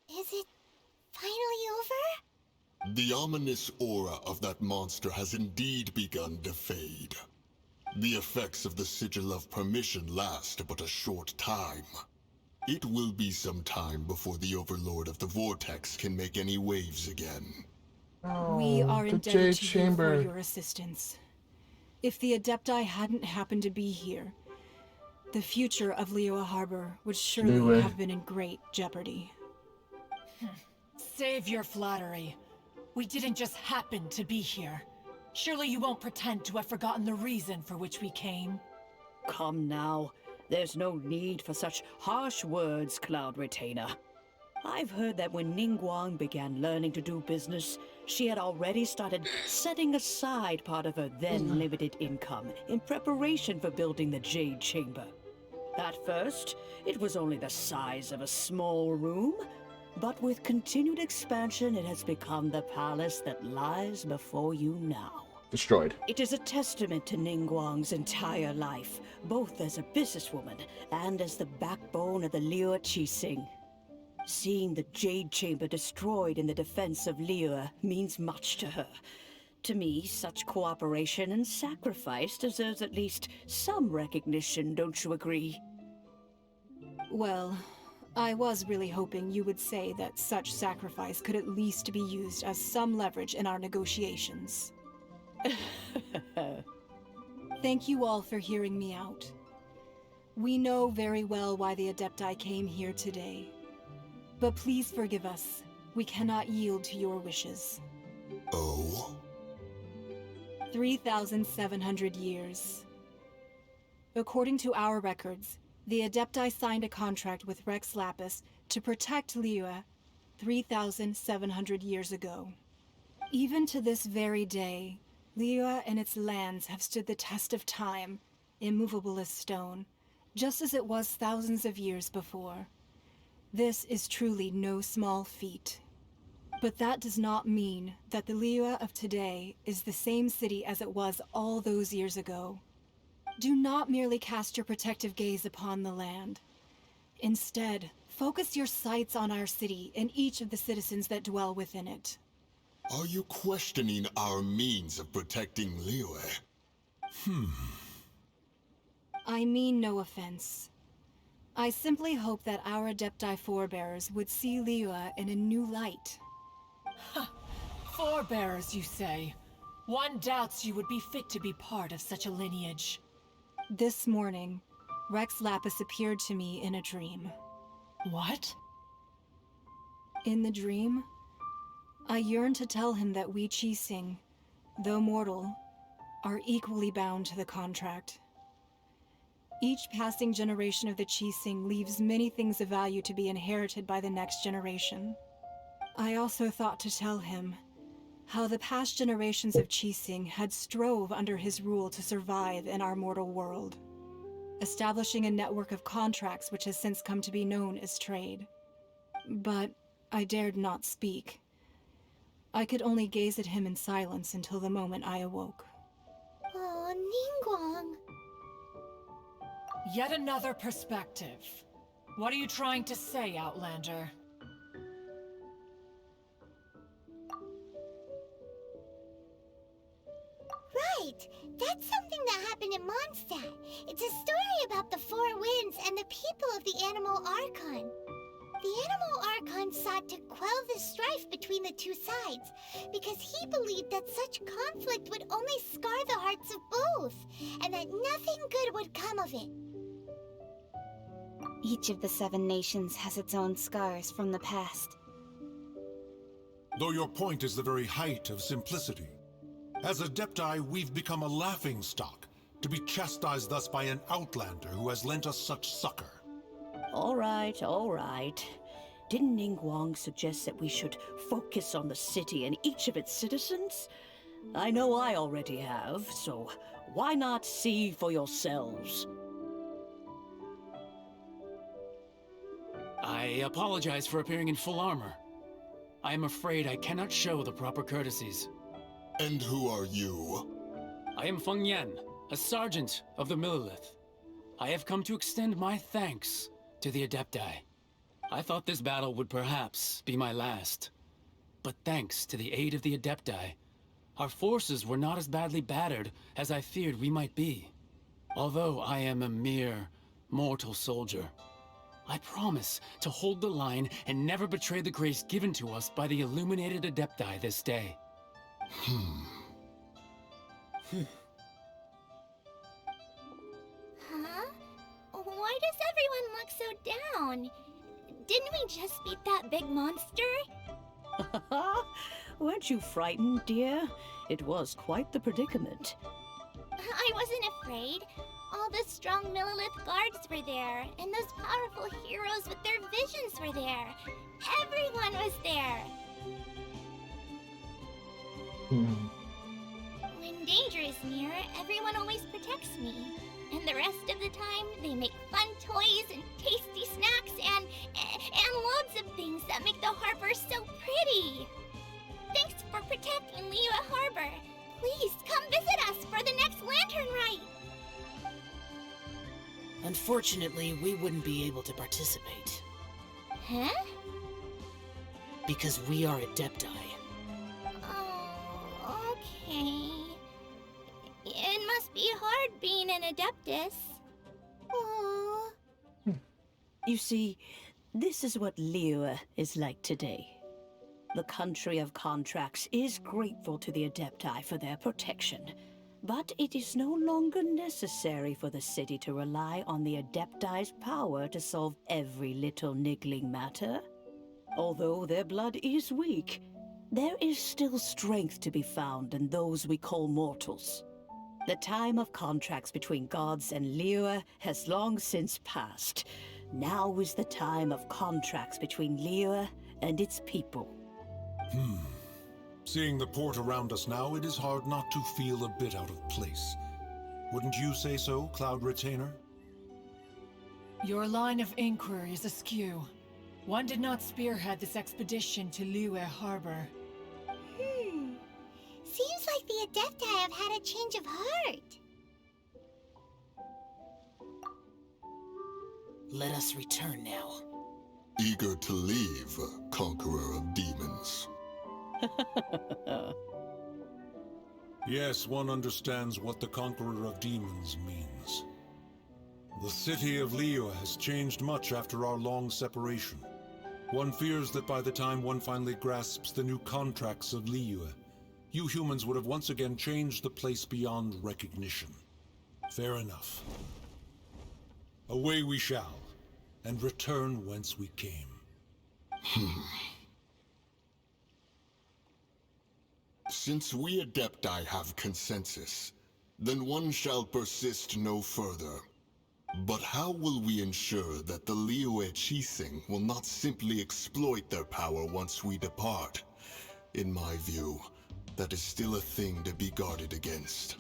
[SPEAKER 2] Is it finally over?
[SPEAKER 15] The ominous aura of that monster has indeed begun to fade. The effects of the Sigil of Permission last but a short time. It will be some time before the Overlord of the Vortex can make any waves again.
[SPEAKER 16] We are
[SPEAKER 1] the
[SPEAKER 16] indebted
[SPEAKER 1] Jade
[SPEAKER 16] to
[SPEAKER 1] Chamber.
[SPEAKER 16] you for your assistance. If the Adepti hadn't happened to be here, the future of Liyue Harbor would surely
[SPEAKER 1] Liyue.
[SPEAKER 16] have been in great jeopardy.
[SPEAKER 13] Save your flattery. We didn't just happen to be here. Surely you won't pretend to have forgotten the reason for which we came.
[SPEAKER 19] Come now. There's no need for such harsh words, Cloud Retainer. I've heard that when Ningguang began learning to do business, she had already started setting aside part of her then limited income in preparation for building the Jade Chamber. At first, it was only the size of a small room, but with continued expansion, it has become the palace that lies before you now.
[SPEAKER 1] Destroyed.
[SPEAKER 19] It is a testament to Ningguang's entire life, both as a businesswoman and as the backbone of the Liyue Qixing. Seeing the Jade Chamber destroyed in the defense of Liyue means much to her. To me, such cooperation and sacrifice deserves at least some recognition, don't you agree?
[SPEAKER 16] Well, I was really hoping you would say that such sacrifice could at least be used as some leverage in our negotiations. Thank you all for hearing me out. We know very well why the Adepti came here today. But please forgive us. We cannot yield to your wishes.
[SPEAKER 15] Oh?
[SPEAKER 16] 3,700 years. According to our records, the Adepti signed a contract with Rex Lapis to protect Liyue 3,700 years ago. Even to this very day, Liyue and its lands have stood the test of time, immovable as stone, just as it was thousands of years before. This is truly no small feat. But that does not mean that the Liyue of today is the same city as it was all those years ago. Do not merely cast your protective gaze upon the land. Instead, focus your sights on our city and each of the citizens that dwell within it.
[SPEAKER 15] Are you questioning our means of protecting Liyue?
[SPEAKER 16] I mean no offense. I simply hope that our Adepti forebears would see Liyue in a new light.
[SPEAKER 13] Forebearers, you say? One doubts you would be fit to be part of such a lineage.
[SPEAKER 16] This morning, Rex Lapis appeared to me in a dream.
[SPEAKER 13] What?
[SPEAKER 16] In the dream, I yearned to tell him that we Qixing, though mortal, are equally bound to the contract. Each passing generation of the Qixing leaves many things of value to be inherited by the next generation. I also thought to tell him how the past generations of Qixing had strove under his rule to survive in our mortal world, establishing a network of contracts which has since come to be known as trade. But I dared not speak. I could only gaze at him in silence until the moment I awoke.
[SPEAKER 2] Oh, Ningguang.
[SPEAKER 13] Yet another perspective. What are you trying to say, Outlander?
[SPEAKER 2] Right! That's something that happened in Mondstadt. It's a story about the Four Winds and the people of the Animal Archon. The Animal Archon sought to quell the strife between the two sides, because he believed that such conflict would only scar the hearts of both, and that nothing good would come of it.
[SPEAKER 17] Each of the 7 nations has its own scars from the past.
[SPEAKER 20] Though your point is the very height of simplicity. As Adepti, we've become a laughingstock, to be chastised thus by an outlander who has lent us such succor.
[SPEAKER 19] All right, all right. Didn't Ningguang suggest that we should focus on the city and each of its citizens? I know I already have, so why not see for yourselves?
[SPEAKER 18] I apologize for appearing in full armor. I am afraid I cannot show the proper courtesies.
[SPEAKER 15] And who are you?
[SPEAKER 18] I am Feng Yan, a sergeant of the Millelith. I have come to extend my thanks to the Adepti. I thought this battle would perhaps be my last. But thanks to the aid of the Adepti, our forces were not as badly battered as I feared we might be. Although I am a mere mortal soldier, I promise to hold the line and never betray the grace given to us by the illuminated Adepti this day.
[SPEAKER 2] Huh? Why does everyone look so down? Didn't we just beat that big monster?
[SPEAKER 19] Weren't you frightened, dear? It was quite the predicament.
[SPEAKER 2] I wasn't afraid. All the strong Millelith guards were there, and those powerful heroes with their visions were there. Everyone was there. When danger is near, everyone always protects me. And the rest of the time, they make fun toys and tasty snacks and loads of things that make the harbor so pretty. Thanks for protecting Liyue Harbor. Please come visit us for the next lantern rite.
[SPEAKER 4] Unfortunately, we wouldn't be able to participate.
[SPEAKER 2] Huh?
[SPEAKER 4] Because we are Adepti.
[SPEAKER 2] Oh, okay. It must be hard being an Adeptus. Oh.
[SPEAKER 19] You see, this is what Liyue is like today. The country of contracts is grateful to the Adepti for their protection, but it is no longer necessary for the city to rely on the Adepti's power to solve every little niggling matter. Although their blood is weak, there is still strength to be found in those we call mortals. The time of contracts between gods and Liyue has long since passed. Now is the time of contracts between Liyue and its people.
[SPEAKER 20] Seeing the port around us now, it is hard not to feel a bit out of place. Wouldn't you say so, Cloud Retainer?
[SPEAKER 13] Your line of inquiry is askew. One did not spearhead this expedition to Liyue Harbor.
[SPEAKER 2] Seems like the Adepti have had a change of heart.
[SPEAKER 4] Let us return now.
[SPEAKER 15] Eager to leave, Conqueror of Demons.
[SPEAKER 20] Yes, one understands what the Conqueror of Demons means. The city of Liyue has changed much after our long separation. One fears that by the time one finally grasps the new contracts of Liyue, you humans would have once again changed the place beyond recognition. Fair enough. Away we shall, and return whence we came.
[SPEAKER 15] Since we Adepti have consensus, then one shall persist no further. But how will we ensure that the Liyue Qixing will not simply exploit their power once we depart? In my view, that is still a thing to be guarded against.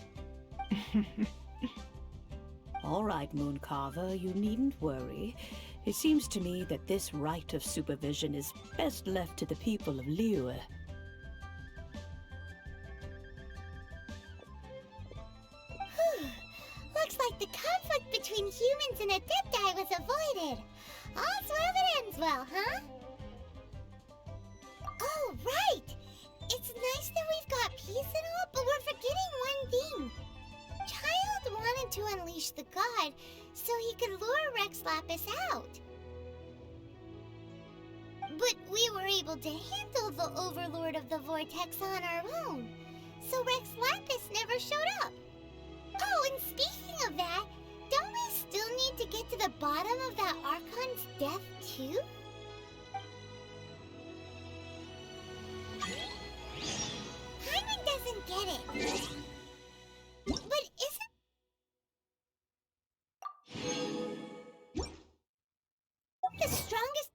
[SPEAKER 19] All right, Mooncarver, you needn't worry. It seems to me that this right of supervision is best left to the people of Liyue.
[SPEAKER 2] Looks like the conflict between humans and Adepti was avoided. All's well that ends well, huh? Oh, right! It's nice that we've got peace and all, but we're forgetting one thing. Child wanted to unleash the god so he could lure Rex Lapis out. But we were able to handle the Overlord of the Vortex on our own, so Rex Lapis never showed up. Oh, and speaking of that, don't we still need to get to the bottom of that Archon's death, too? Hyman doesn't get it. But isn't... the strongest...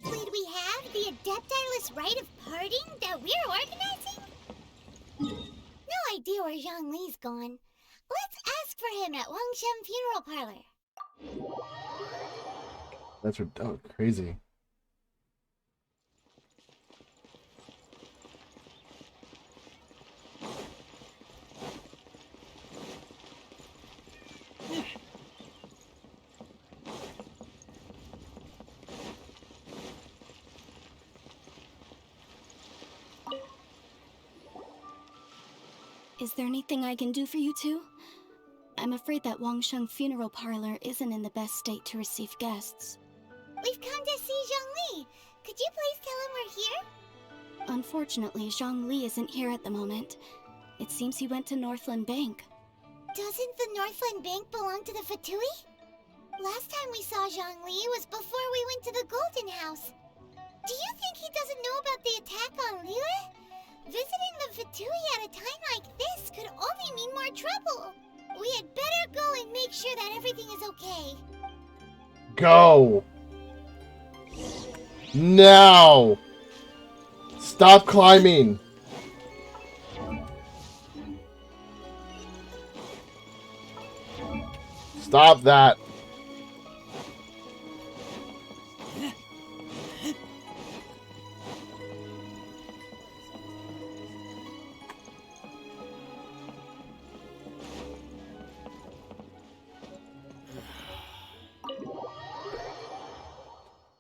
[SPEAKER 2] Did we have the Adepti-less rite of parting that we're organizing? No idea where Zhongli's gone. Let's ask for him at Wangshen Funeral Parlor.
[SPEAKER 1] That's crazy.
[SPEAKER 17] Is there anything I can do for you two? I'm afraid that Wangsheng Funeral Parlor isn't in the best state to receive guests.
[SPEAKER 2] We've come to see Zhongli. Could you please tell him we're here?
[SPEAKER 17] Unfortunately, Zhongli isn't here at the moment. It seems he went to Northland Bank.
[SPEAKER 2] Doesn't the Northland Bank belong to the Fatui? Last time we saw Zhongli was before we went to the Golden House. Do you think he doesn't know about the attack on Liyue? Visiting the Fatui at a time like this could only mean more trouble. We had better go and make sure that everything is okay.
[SPEAKER 1] Go! Now! Stop climbing! Stop that!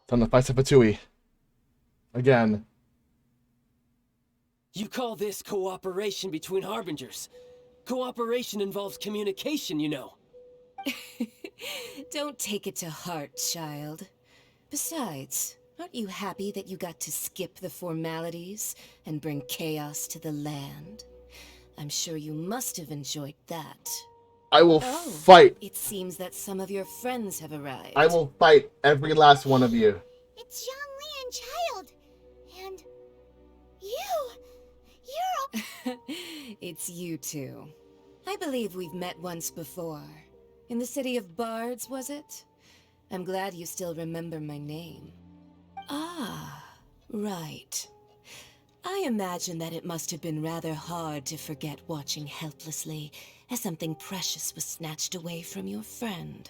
[SPEAKER 1] Time to fight Fatui. Again.
[SPEAKER 3] You call this cooperation between Harbingers? Cooperation involves communication, you know.
[SPEAKER 21] Don't take it to heart, child. Besides, aren't you happy that you got to skip the formalities and bring chaos to the land? I'm sure you must have enjoyed that.
[SPEAKER 1] I will fight.
[SPEAKER 21] It seems that some of your friends have arrived.
[SPEAKER 1] I will fight every last one of you.
[SPEAKER 2] It's Zhongli and Child. And... you're...
[SPEAKER 21] It's you two. I believe we've met once before. In the City of Bards, was it? I'm glad you still remember my name. Ah, right. I imagine that it must have been rather hard to forget watching helplessly as something precious was snatched away from your friend.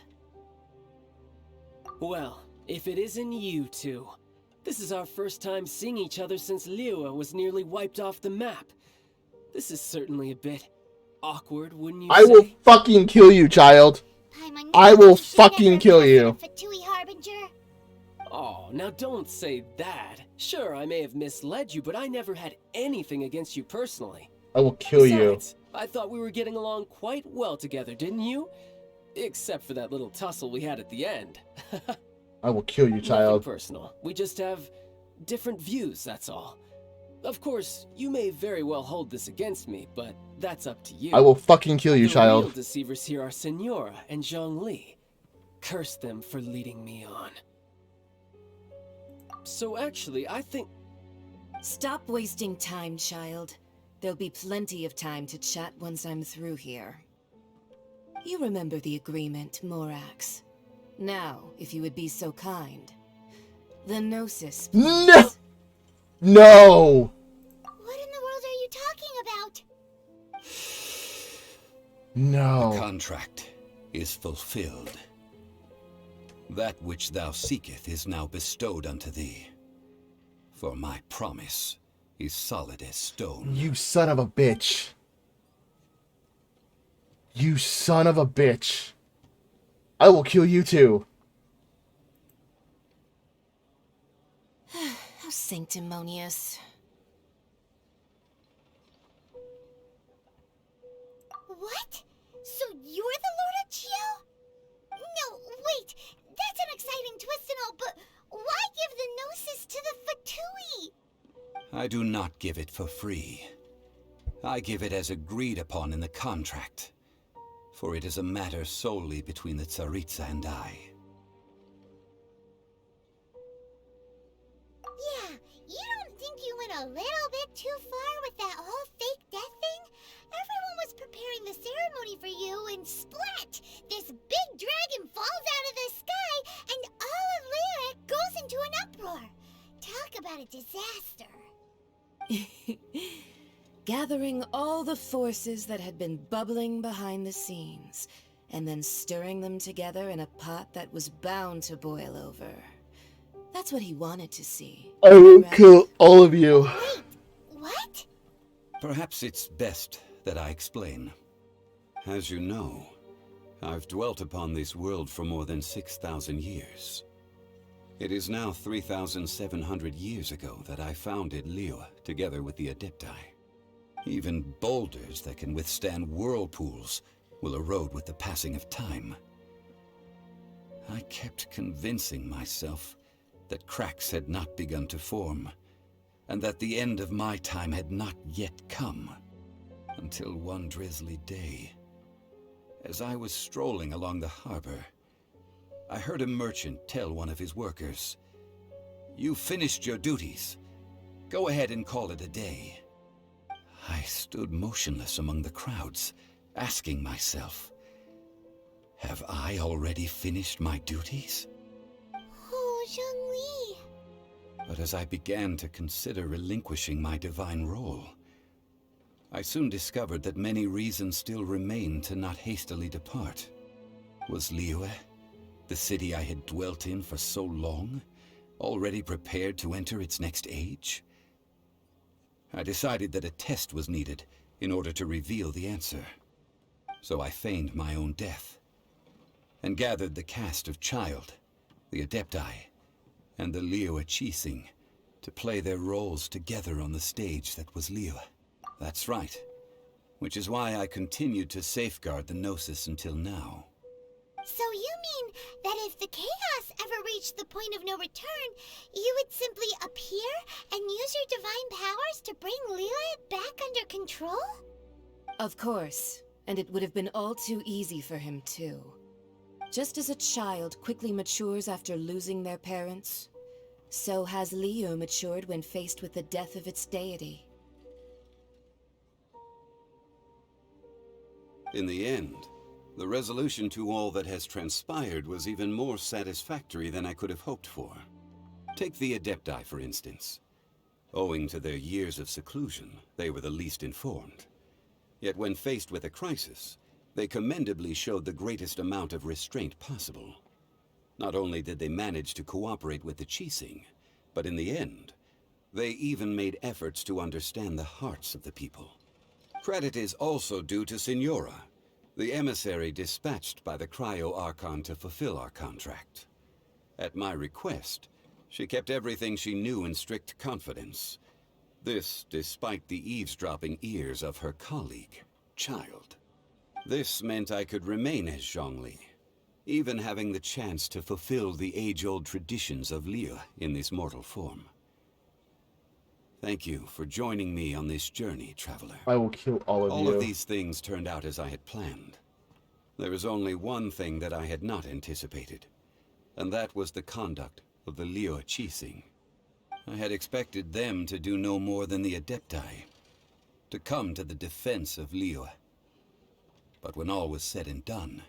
[SPEAKER 3] Well, if it isn't you two. This is our first time seeing each other since Liyue was nearly wiped off the map. This is certainly a bit awkward, wouldn't you
[SPEAKER 1] I
[SPEAKER 3] say?
[SPEAKER 1] will fucking kill you, child. I will fucking kill you.
[SPEAKER 2] Fucboi Harbinger.
[SPEAKER 3] Oh, now don't say that. Sure, I may have misled you, but I never had anything against you personally.
[SPEAKER 1] I will kill
[SPEAKER 3] Besides, I thought we were getting along quite well together, didn't you? Except for that little tussle we had at the end.
[SPEAKER 1] you. I will kill you, child.
[SPEAKER 3] Nothing personal. We just have different views, that's all. Of course, you may very well hold this against me, but that's up to you.
[SPEAKER 1] I will fucking kill you,
[SPEAKER 3] the
[SPEAKER 1] child.
[SPEAKER 3] The real deceivers here are Senora and Zhongli. Curse them for leading me on. So actually, I think...
[SPEAKER 21] Stop wasting time, child. There'll be plenty of time to chat once I'm through here. You remember the agreement, Morax. Now, if you would be so kind. The Gnosis, please.
[SPEAKER 1] No! No!
[SPEAKER 2] What in the world are you talking about?
[SPEAKER 1] No.
[SPEAKER 5] The contract is fulfilled. That which thou seeketh is now bestowed unto thee. For my promise is solid as stone.
[SPEAKER 1] You son of a bitch. You son of a bitch. I will kill you too.
[SPEAKER 21] How sanctimonious.
[SPEAKER 2] What? So you're the Lord of Chio? No, wait. That's an exciting twist and all, but why give the Gnosis to the Fucboi?
[SPEAKER 5] I do not give it for free. I give it as agreed upon in the contract. For it is a matter solely between the Tsaritsa and I.
[SPEAKER 2] Yeah, you don't think you went a little bit too far with that whole fake death thing? Everyone was preparing the ceremony for you, and splat! This big dragon falls out of the sky, and all of Liyue goes into an uproar. Talk about a disaster.
[SPEAKER 21] Gathering all the forces that had been bubbling behind the scenes, and then stirring them together in a pot that was bound to boil over. That's what he wanted to see.
[SPEAKER 1] I will kill all of you.
[SPEAKER 2] Wait, what?
[SPEAKER 5] Perhaps it's best that I explain. As you know, I've dwelt upon this world for more than 6,000 years. It is now 3,700 years ago that I founded Liyue together with the Adepti. Even boulders that can withstand whirlpools will erode with the passing of time. I kept convincing myself that cracks had not begun to form, and that the end of my time had not yet come. Until one drizzly day, as I was strolling along the harbor, I heard a merchant tell one of his workers, "You finished your duties. Go ahead and call it a day." I stood motionless among the crowds, asking myself, have I already finished my duties?
[SPEAKER 2] Oh, Zhongli.
[SPEAKER 5] But as I began to consider relinquishing my divine role, I soon discovered that many reasons still remained to not hastily depart. Was Liyue, the city I had dwelt in for so long, already prepared to enter its next age? I decided that a test was needed in order to reveal the answer. So I feigned my own death, and gathered the cast of Child, the Adepti, and the Liyue Qixing to play their roles together on the stage that was Liyue. That's right, which is why I continued to safeguard the Gnosis until now.
[SPEAKER 2] So you mean that if the chaos ever reached the point of no return, you would simply appear and use your divine powers to bring Liyue back under control?
[SPEAKER 21] Of course, and it would have been all too easy for him too. Just as a child quickly matures after losing their parents, so has Liyue matured when faced with the death of its deity.
[SPEAKER 5] In the end, the resolution to all that has transpired was even more satisfactory than I could have hoped for. Take the Adepti, for instance. Owing to their years of seclusion, they were the least informed. Yet when faced with a crisis, they commendably showed the greatest amount of restraint possible. Not only did they manage to cooperate with the Qixing, but in the end, they even made efforts to understand the hearts of the people. Credit is also due to Signora, the emissary dispatched by the Cryo Archon to fulfill our contract. At my request, she kept everything she knew in strict confidence. This despite the eavesdropping ears of her colleague, Child. This meant I could remain as Zhongli, even having the chance to fulfill the age-old traditions of Liyue in this mortal form. Thank you for joining me on this journey, Traveler.
[SPEAKER 1] I will kill all of you.
[SPEAKER 5] All of these things turned out as I had planned. There is only one thing that I had not anticipated, and that was the conduct of the Liyue Qixing. I had expected them to do no more than the Adepti, to come to the defense of Liyue. But when all was said and done,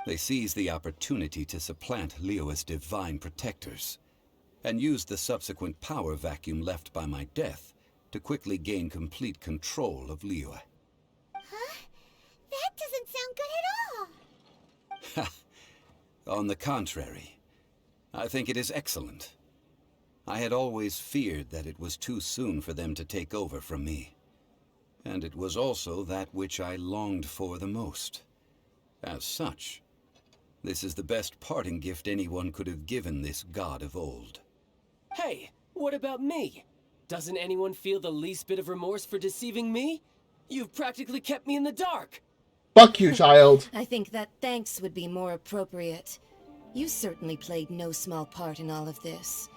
[SPEAKER 5] they seized the opportunity to supplant Liyue as divine protectors, and used the subsequent power vacuum left by my death to quickly gain complete control of Liyue.
[SPEAKER 2] Huh? That doesn't sound good at all.
[SPEAKER 5] On the contrary, I think it is excellent. I had always feared that it was too soon for them to take over from me. And it was also that which I longed for the most. As such, this is the best parting gift anyone could have given this god of old.
[SPEAKER 3] Hey, what about me? Doesn't anyone feel the least bit of remorse for deceiving me? You've practically kept me in the dark.
[SPEAKER 1] Fuck you, Child.
[SPEAKER 21] I think that thanks would be more appropriate. You certainly played no small part in all of this,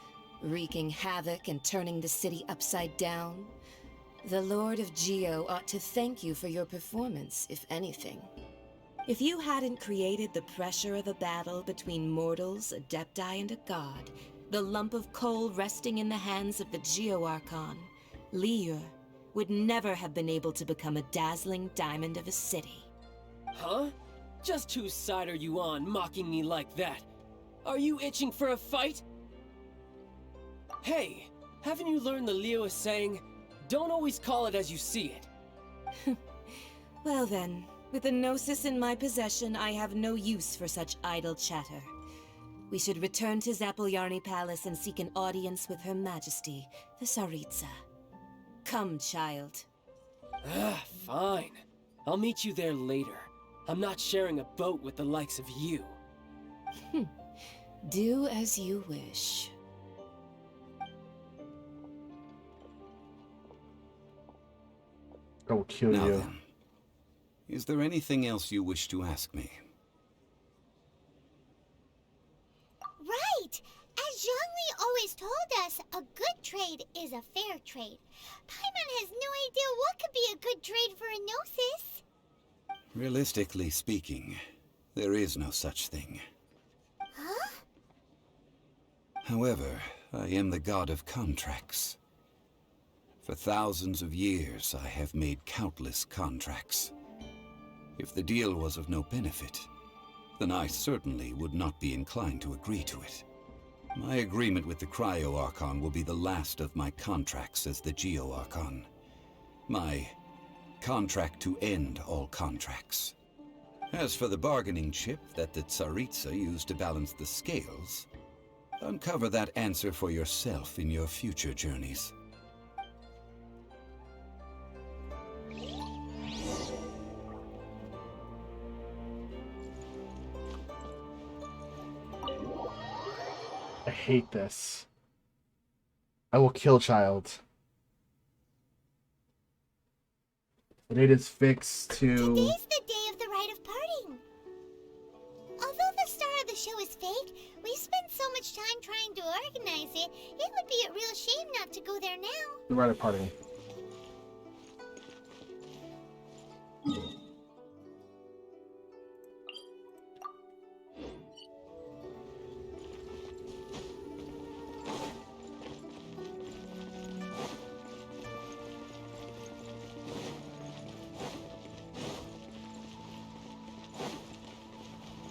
[SPEAKER 21] wreaking havoc and turning the city upside down. The Lord of Geo ought to thank you for your performance, if anything. If you hadn't created the pressure of a battle between mortals, Adepti, and a god, the lump of coal resting in the hands of the Geo Archon, Liyue, would never have been able to become a dazzling diamond of a city.
[SPEAKER 3] Huh? Just whose side are you on, mocking me like that? Are you itching for a fight? Hey, haven't you learned the Liyue saying, don't always call it as you see it?
[SPEAKER 21] Well then, with the Gnosis in my possession, I have no use for such idle chatter. We should return to Zapoljarny Palace and seek an audience with Her Majesty, the Tsaritsa. Come, Child.
[SPEAKER 3] Fine. I'll meet you there later. I'm not sharing a boat with the likes of you.
[SPEAKER 21] Do as you wish.
[SPEAKER 1] I will kill
[SPEAKER 5] now
[SPEAKER 1] you.
[SPEAKER 5] Then, is there anything else you wish to ask me?
[SPEAKER 2] Right! As Zhongli always told us, a good trade is a fair trade. Paimon has no idea what could be a good trade for a Gnosis.
[SPEAKER 5] Realistically speaking, there is no such thing.
[SPEAKER 2] Huh?
[SPEAKER 5] However, I am the god of contracts. For thousands of years, I have made countless contracts. If the deal was of no benefit, then I certainly would not be inclined to agree to it. My agreement with the Cryo Archon will be the last of my contracts as the Geo Archon. My contract to end all contracts. As for the bargaining chip that the Tsaritsa used to balance the scales, uncover that answer for yourself in your future journeys.
[SPEAKER 1] I hate this. I will kill Child. The date is fixed to...
[SPEAKER 2] Today's the day of the rite of parting. Although the star of the show is fake, we spent so much time trying to organize it, it would be a real shame not to go there now.
[SPEAKER 1] The rite of parting.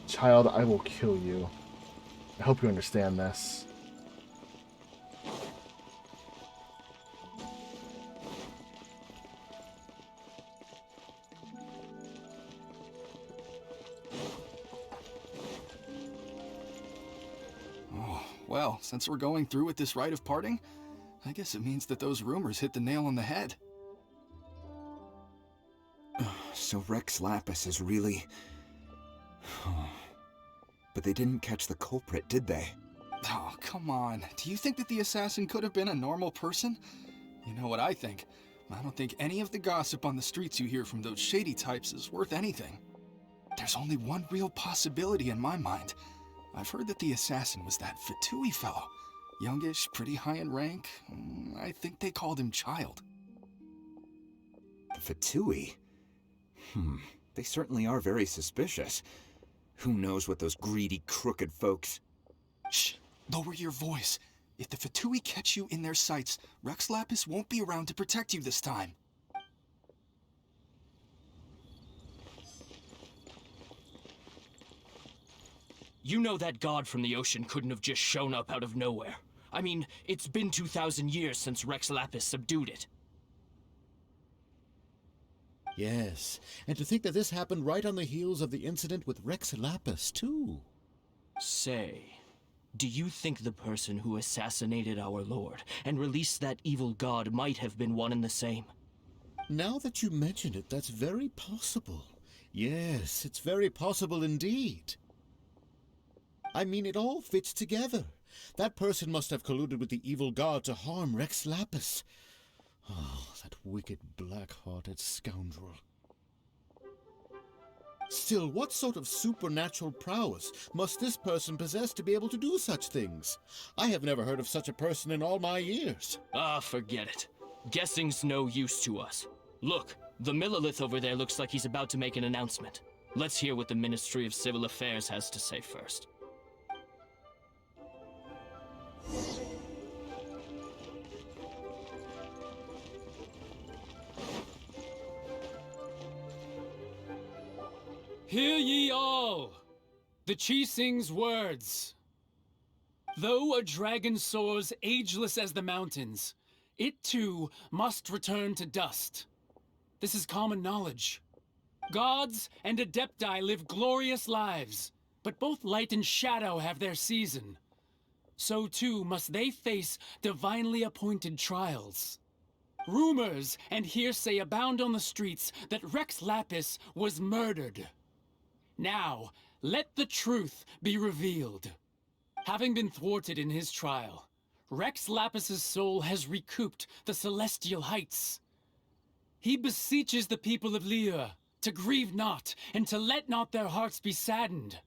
[SPEAKER 1] Child, I will kill you. I hope you understand this.
[SPEAKER 10] Well, since we're going through with this rite of parting, I guess it means that those rumors hit the nail on the head.
[SPEAKER 22] So Rex Lapis is really... But they didn't catch the culprit, did they?
[SPEAKER 10] Oh, come on. Do you think that the assassin could have been a normal person? You know what I think. I don't think any of the gossip on the streets you hear from those shady types is worth anything. There's only one real possibility in my mind. I've heard that the assassin was that Fucboi fellow. Youngish, pretty high in rank. I think they called him Child.
[SPEAKER 22] The Fucboi? They certainly are very suspicious. Who knows what those greedy, crooked folks...
[SPEAKER 10] Shh! Lower your voice. If the Fucboi catch you in their sights, Rex Lapis won't be around to protect you this time.
[SPEAKER 23] You know that god from the ocean couldn't have just shown up out of nowhere. I mean, it's been 2,000 years since Rex Lapis subdued it.
[SPEAKER 24] Yes, and to think that this happened right on the heels of the incident with Rex Lapis, too.
[SPEAKER 23] Say, do you think the person who assassinated our lord and released that evil god might have been one and the same?
[SPEAKER 24] Now that you mention it, that's very possible. Yes, it's very possible indeed. I mean, it all fits together. That person must have colluded with the evil god to harm Rex Lapis. Oh, that wicked, black-hearted scoundrel. Still, what sort of supernatural prowess must this person possess to be able to do such things? I have never heard of such a person in all my years.
[SPEAKER 23] Ah, forget it. Guessing's no use to us. Look, the Millilith over there looks like he's about to make an announcement. Let's hear what the Ministry of Civil Affairs has to say first.
[SPEAKER 18] Hear ye all! The Qixing's words. Though a dragon soars ageless as the mountains, it too must return to dust. This is common knowledge. Gods and Adepti live glorious lives, but both light and shadow have their season. So too must they face divinely appointed trials. Rumors and hearsay abound on the streets that Rex Lapis was murdered. Now, let the truth be revealed. Having been thwarted in his trial, Rex Lapis's soul has recouped the celestial heights. He beseeches the people of Liyue to grieve not and to let not their hearts be saddened.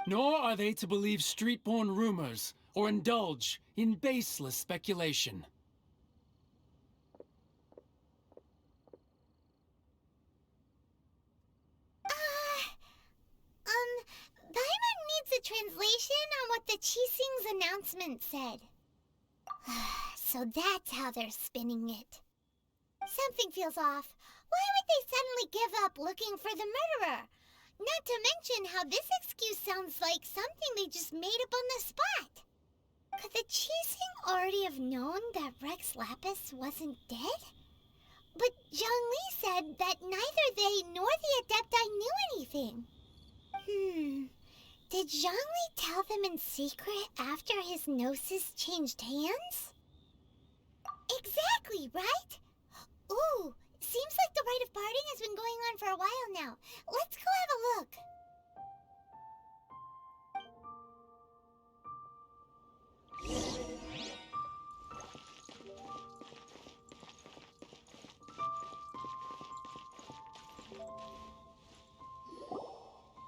[SPEAKER 18] Nor are they to believe street-born rumors or indulge in baseless speculation.
[SPEAKER 2] Paimon needs a translation on what the Qixing's announcement said. So that's how they're spinning it. Something feels off. Why would they suddenly give up looking for the murderer? Not to mention how this excuse sounds like something they just made up on the spot. Could the Qixing already have known that Rex Lapis wasn't dead? But Zhongli said that neither they nor the Adepti knew anything. Did Zhongli tell them in secret after his gnosis changed hands? Exactly, right? Ooh, seems like the rite of parting has been going on for a while now. Let's go have a look.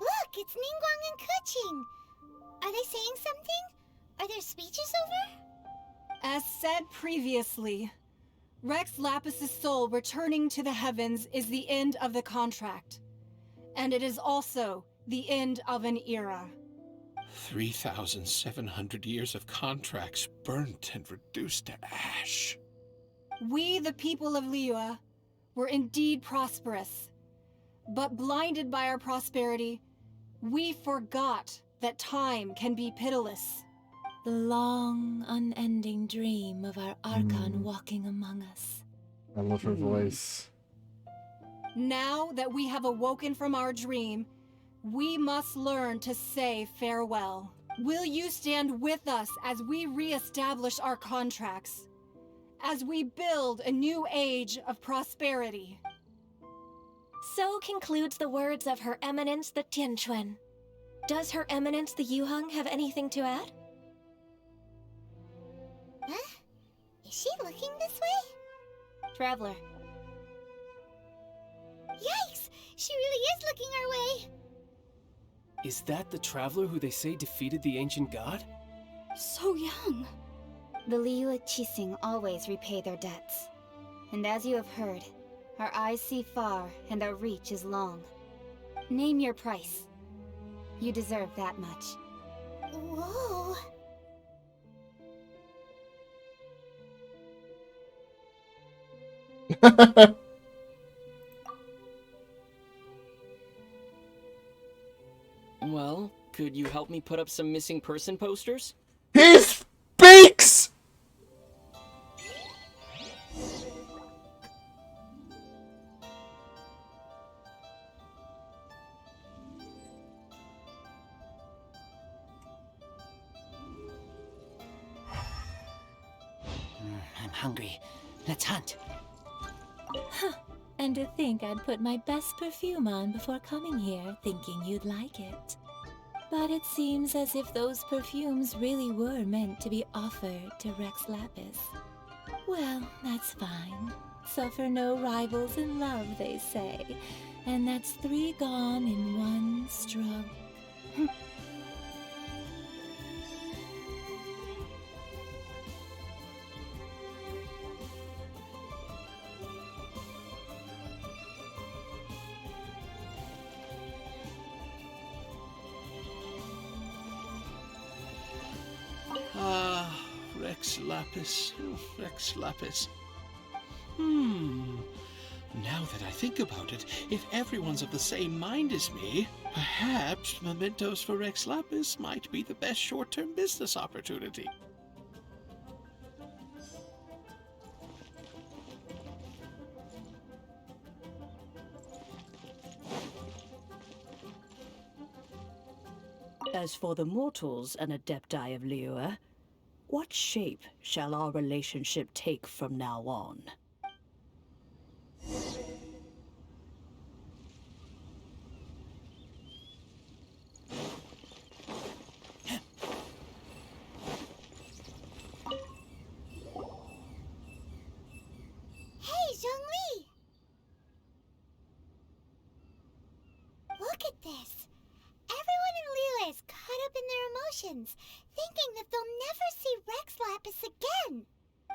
[SPEAKER 2] Look, it's Ningguang and Keqing. Are they saying something? Are their speeches over?
[SPEAKER 16] As said previously, Rex Lapis's soul returning to the heavens is the end of the contract. And it is also the end of an era.
[SPEAKER 25] 3,700 years of contracts burnt and reduced to ash.
[SPEAKER 16] We, the people of Liyue, were indeed prosperous. But blinded by our prosperity, we forgot that time can be pitiless.
[SPEAKER 21] The long, unending dream of our Archon walking among us.
[SPEAKER 1] I love her voice.
[SPEAKER 16] Now that we have awoken from our dream, we must learn to say farewell. Will you stand with us as we re-establish our contracts? As we build a new age of prosperity?
[SPEAKER 9] So concludes the words of Her Eminence the Tianquan. Does Her Eminence the Yuheng have anything to add?
[SPEAKER 2] Huh? Is she looking this way?
[SPEAKER 9] Traveler.
[SPEAKER 2] Yikes! She really is looking our way!
[SPEAKER 3] Is that the traveler who they say defeated the ancient god?
[SPEAKER 16] So young.
[SPEAKER 17] The Liyue Qixing always repay their debts. And as you have heard, our eyes see far and our reach is long. Name your price. You deserve that much.
[SPEAKER 2] Whoa!
[SPEAKER 23] Well, could you help me put up some missing person posters?
[SPEAKER 1] He speaks!
[SPEAKER 4] I'm hungry. Let's hunt.
[SPEAKER 6] Huh. And to think I'd put my best perfume on before coming here, thinking you'd like it. But it seems as if those perfumes really were meant to be offered to Rex Lapis. Well, that's fine. Suffer no rivals in love, they say. And that's 3 gone in 1 stroke.
[SPEAKER 25] Ah, Rex Lapis. Oh, Rex Lapis. Now that I think about it, if everyone's of the same mind as me, perhaps mementos for Rex Lapis might be the best short-term business opportunity.
[SPEAKER 19] As for the mortals and Adepti of Liyue, what shape shall our relationship take from now on?
[SPEAKER 2] Hey, Zhongli! Look at this. Everyone in Liyue is caught up in their emotions, thinking that they'll never see Rex Lapis again.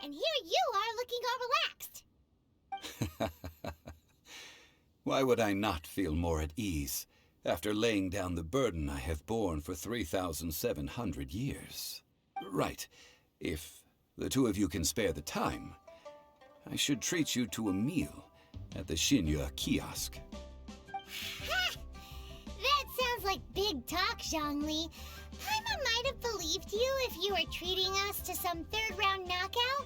[SPEAKER 2] And here you are looking all relaxed.
[SPEAKER 5] Why would I not feel more at ease after laying down the burden I have borne for 3,700 years? Right. If the two of you can spare the time, I should treat you to a meal at the Xinyue kiosk.
[SPEAKER 2] That sounds like big talk, Zhongli. Paimon might have believed you if you were treating us to some third-round knockout,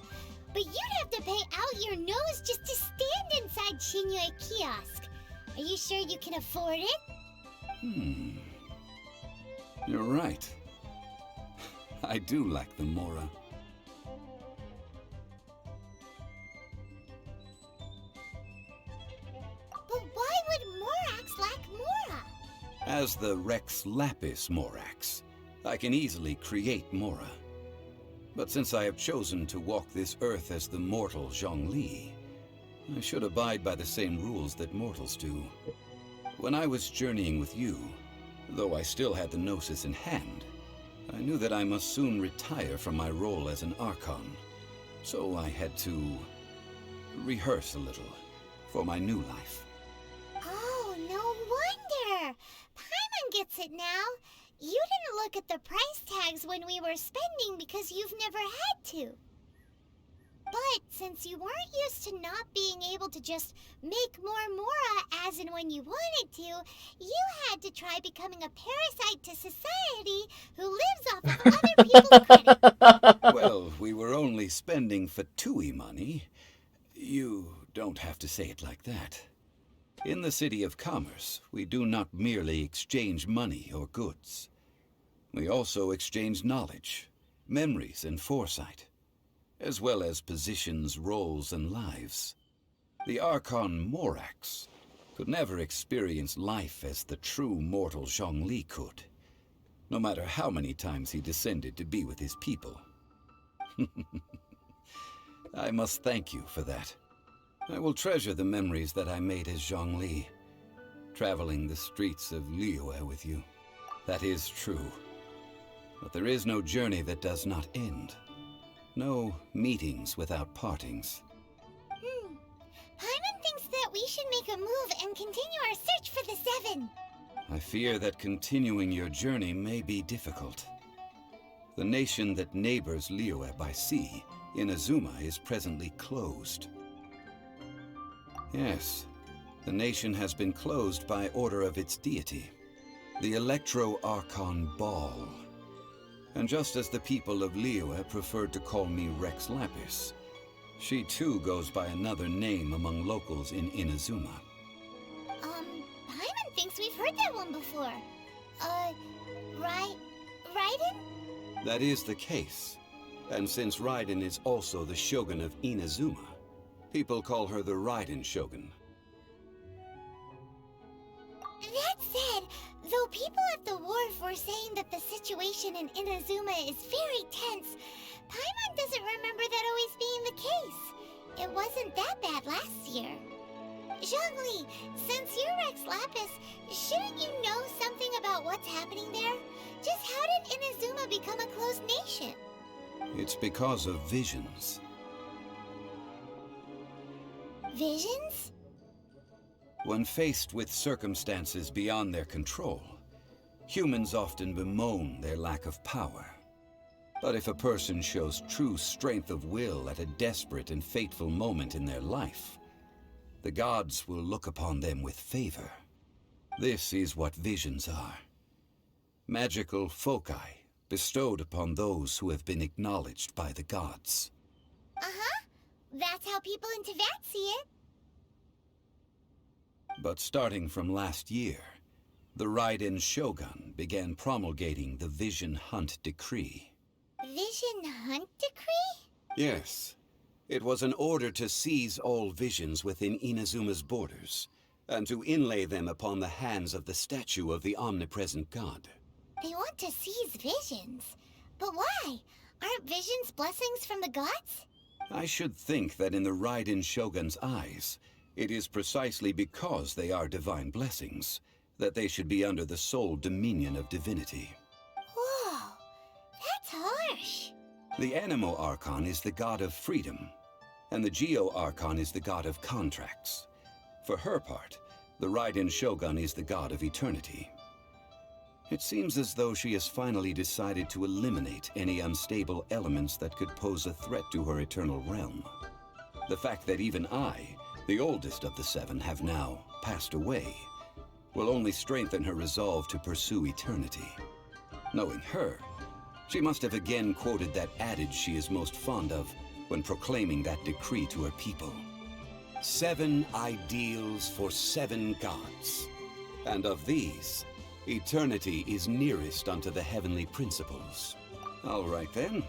[SPEAKER 2] but you'd have to pay out your nose just to stand inside Xinyue kiosk. Are you sure you can afford it?
[SPEAKER 5] You're right. I do like the Mora.
[SPEAKER 2] But why would Morax lack Mora?
[SPEAKER 5] As the Rex Lapis Morax, I can easily create Mora. But since I have chosen to walk this earth as the mortal Zhongli, I should abide by the same rules that mortals do. When I was journeying with you, though I still had the Gnosis in hand, I knew that I must soon retire from my role as an Archon. So I had to rehearse a little for my new life.
[SPEAKER 2] Oh, no wonder! Paimon gets it now. You didn't look at the price tags when we were spending because you've never had to. But since you weren't used to not being able to just make more Mora as and when you wanted to, you had to try becoming a parasite to society who lives off of other people's credit.
[SPEAKER 5] Well, we were only spending Fatui money. You don't have to say it like that. In the City of Commerce, we do not merely exchange money or goods. We also exchanged knowledge, memories, and foresight, as well as positions, roles, and lives. The Archon Morax could never experience life as the true mortal Zhongli could, no matter how many times he descended to be with his people. I must thank you for that. I will treasure the memories that I made as Zhongli, traveling the streets of Liyue with you. That is true. But there is no journey that does not end. No meetings without partings.
[SPEAKER 2] Paimon thinks that we should make a move and continue our search for the Seven.
[SPEAKER 5] I fear that continuing your journey may be difficult. The nation that neighbors Liyue by sea, Inazuma, is presently closed. Yes, the nation has been closed by order of its deity, the Electro-Archon Ball. And just as the people of Liyue preferred to call me Rex Lapis, she too goes by another name among locals in Inazuma.
[SPEAKER 2] Paimon thinks we've heard that one before. Raiden?
[SPEAKER 5] That is the case. And since Raiden is also the Shogun of Inazuma, people call her the Raiden Shogun.
[SPEAKER 2] That said, though people at the wharf were saying that the situation in Inazuma is very tense, Paimon doesn't remember that always being the case. It wasn't that bad last year. Zhongli, since you're Rex Lapis, shouldn't you know something about what's happening there? Just how did Inazuma become a closed nation?
[SPEAKER 5] It's because of visions.
[SPEAKER 2] Visions?
[SPEAKER 5] When faced with circumstances beyond their control, humans often bemoan their lack of power. But if a person shows true strength of will at a desperate and fateful moment in their life, the gods will look upon them with favor. This is what visions are. Magical foci bestowed upon those who have been acknowledged by the gods.
[SPEAKER 2] Uh-huh. That's how people in Teyvat see it.
[SPEAKER 5] But starting from last year, the Raiden Shogun began promulgating the Vision Hunt Decree.
[SPEAKER 2] Vision Hunt Decree?
[SPEAKER 5] Yes. It was an order to seize all visions within Inazuma's borders, and to inlay them upon the hands of the statue of the omnipresent god.
[SPEAKER 2] They want to seize visions. But why? Aren't visions blessings from the gods?
[SPEAKER 5] I should think that in the Raiden Shogun's eyes, it is precisely because they are divine blessings that they should be under the sole dominion of divinity.
[SPEAKER 2] Whoa, that's harsh.
[SPEAKER 5] The Animo Archon is the god of freedom, and the Geo Archon is the god of contracts. For her part, the Raiden Shogun is the god of eternity. It seems as though she has finally decided to eliminate any unstable elements that could pose a threat to her eternal realm. The fact that even I, the oldest of the seven, have now passed away will only strengthen her resolve to pursue eternity. Knowing her, she must have again quoted that adage she is most fond of when proclaiming that decree to her people. 7 ideals for 7 gods, and of these, eternity is nearest unto the heavenly principles. All right then.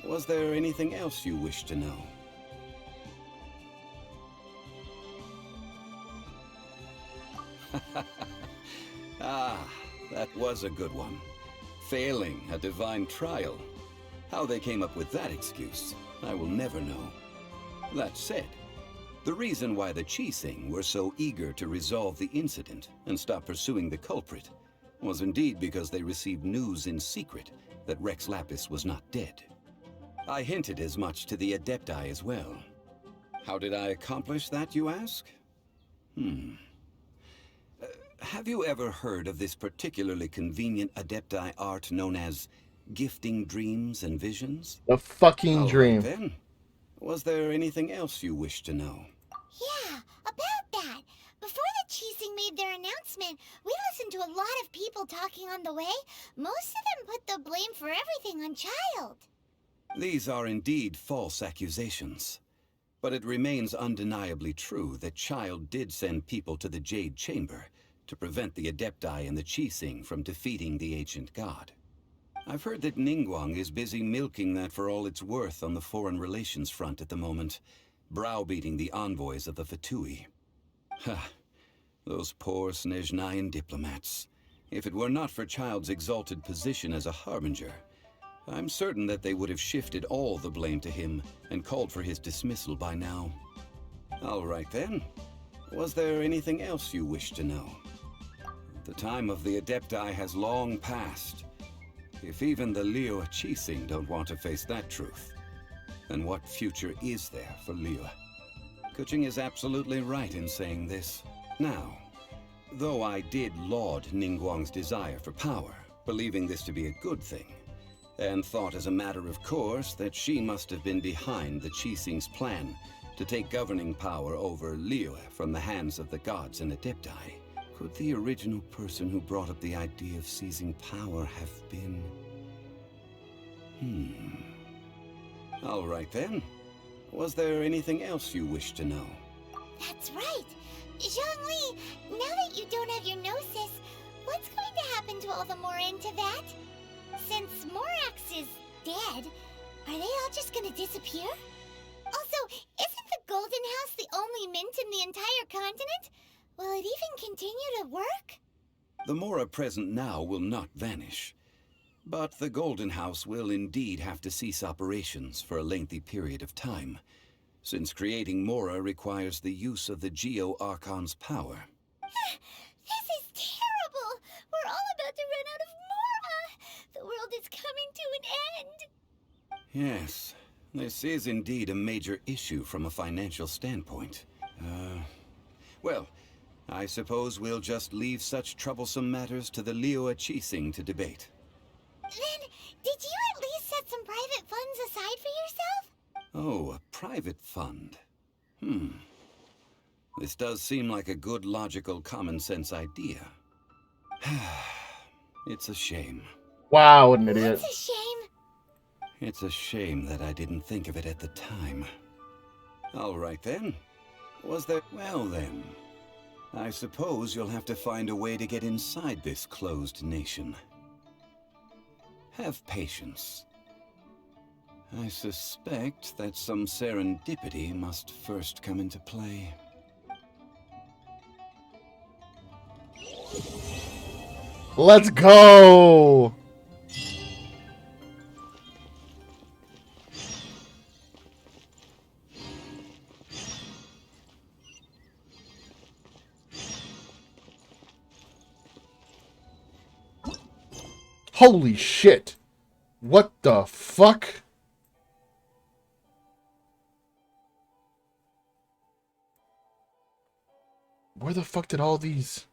[SPEAKER 5] Was there anything else you wish to know? Ah, that was a good one. Failing a divine trial. How they came up with that excuse, I will never know. That said, the reason why the Qixing were so eager to resolve the incident and stop pursuing the culprit was indeed because they received news in secret that Rex Lapis was not dead. I hinted as much to the Adepti as well. How did I accomplish that, you ask? Have you ever heard of this particularly convenient Adepti art known as gifting dreams and visions?
[SPEAKER 1] The fucking dream.
[SPEAKER 5] Right, then. Was there anything else you wish to know?
[SPEAKER 2] Yeah, about that. Before the Qixing made their announcement, we listened to a lot of people talking on the way. Most of them put the blame for everything on Child.
[SPEAKER 5] These are indeed false accusations. But it remains undeniably true that Child did send people to the Jade Chamber to prevent the Adepti and the Qixing from defeating the ancient god. I've heard that Ningguang is busy milking that for all it's worth on the foreign relations front at the moment, browbeating the envoys of the Fatui. Ha! Those poor Snezhnayan diplomats. If it were not for Child's exalted position as a harbinger, I'm certain that they would have shifted all the blame to him and called for his dismissal by now. All right then. Was there anything else you wish to know? The time of the Adepti has long passed. If even the Liyue Qixing don't want to face that truth, then what future is there for Liyue? Keqing is absolutely right in saying this. Now, though I did laud Ningguang's desire for power, believing this to be a good thing, and thought as a matter of course that she must have been behind the Qixing's plan to take governing power over Liyue from the hands of the gods and Adepti, could the original person who brought up the idea of seizing power have been... All right then. Was there anything else you wish to know?
[SPEAKER 2] That's right. Zhongli, now that you don't have your gnosis, what's going to happen to all the Mora in Teyvat? Since Morax is dead, are they all just gonna disappear? Also, isn't the Golden House the only mint in the entire continent? Will it even continue to work?
[SPEAKER 5] The Mora present now will not vanish. But the Golden House will indeed have to cease operations for a lengthy period of time, since creating Mora requires the use of the Geo-Archon's power.
[SPEAKER 2] This is terrible! We're all about to run out of Mora! The world is coming to an end!
[SPEAKER 5] Yes, this is indeed a major issue from a financial standpoint. Well, I suppose we'll just leave such troublesome matters to the Liyue Qixing to debate.
[SPEAKER 2] Then, did you at least set some private funds aside for yourself?
[SPEAKER 5] Oh, a private fund. This does seem like a good, logical, common-sense idea. It's a shame.
[SPEAKER 1] Wow, what an idiot.
[SPEAKER 2] It's a shame.
[SPEAKER 5] It's a shame that I didn't think of it at the time. All right then. Was there... Well then. I suppose you'll have to find a way to get inside this closed nation. Have patience. I suspect that some serendipity must first come into play.
[SPEAKER 1] Let's go! Holy shit! What the fuck? Where the fuck did all these...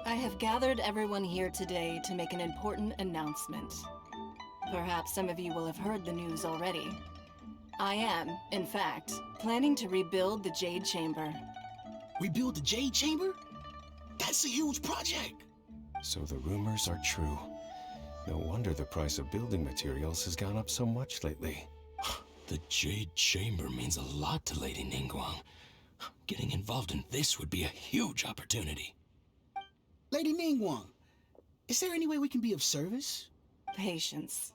[SPEAKER 16] I have gathered everyone here today to make an important announcement. Perhaps some of you will have heard the news already. I am, in fact, planning to rebuild the Jade Chamber.
[SPEAKER 7] Rebuild the Jade Chamber? That's a huge project!
[SPEAKER 8] So the rumors are true. No wonder the price of building materials has gone up so much lately.
[SPEAKER 7] The Jade Chamber means a lot to Lady Ningguang. Getting involved in this would be a huge opportunity.
[SPEAKER 11] Lady Ningguang, is there any way we can be of service?
[SPEAKER 16] Patience.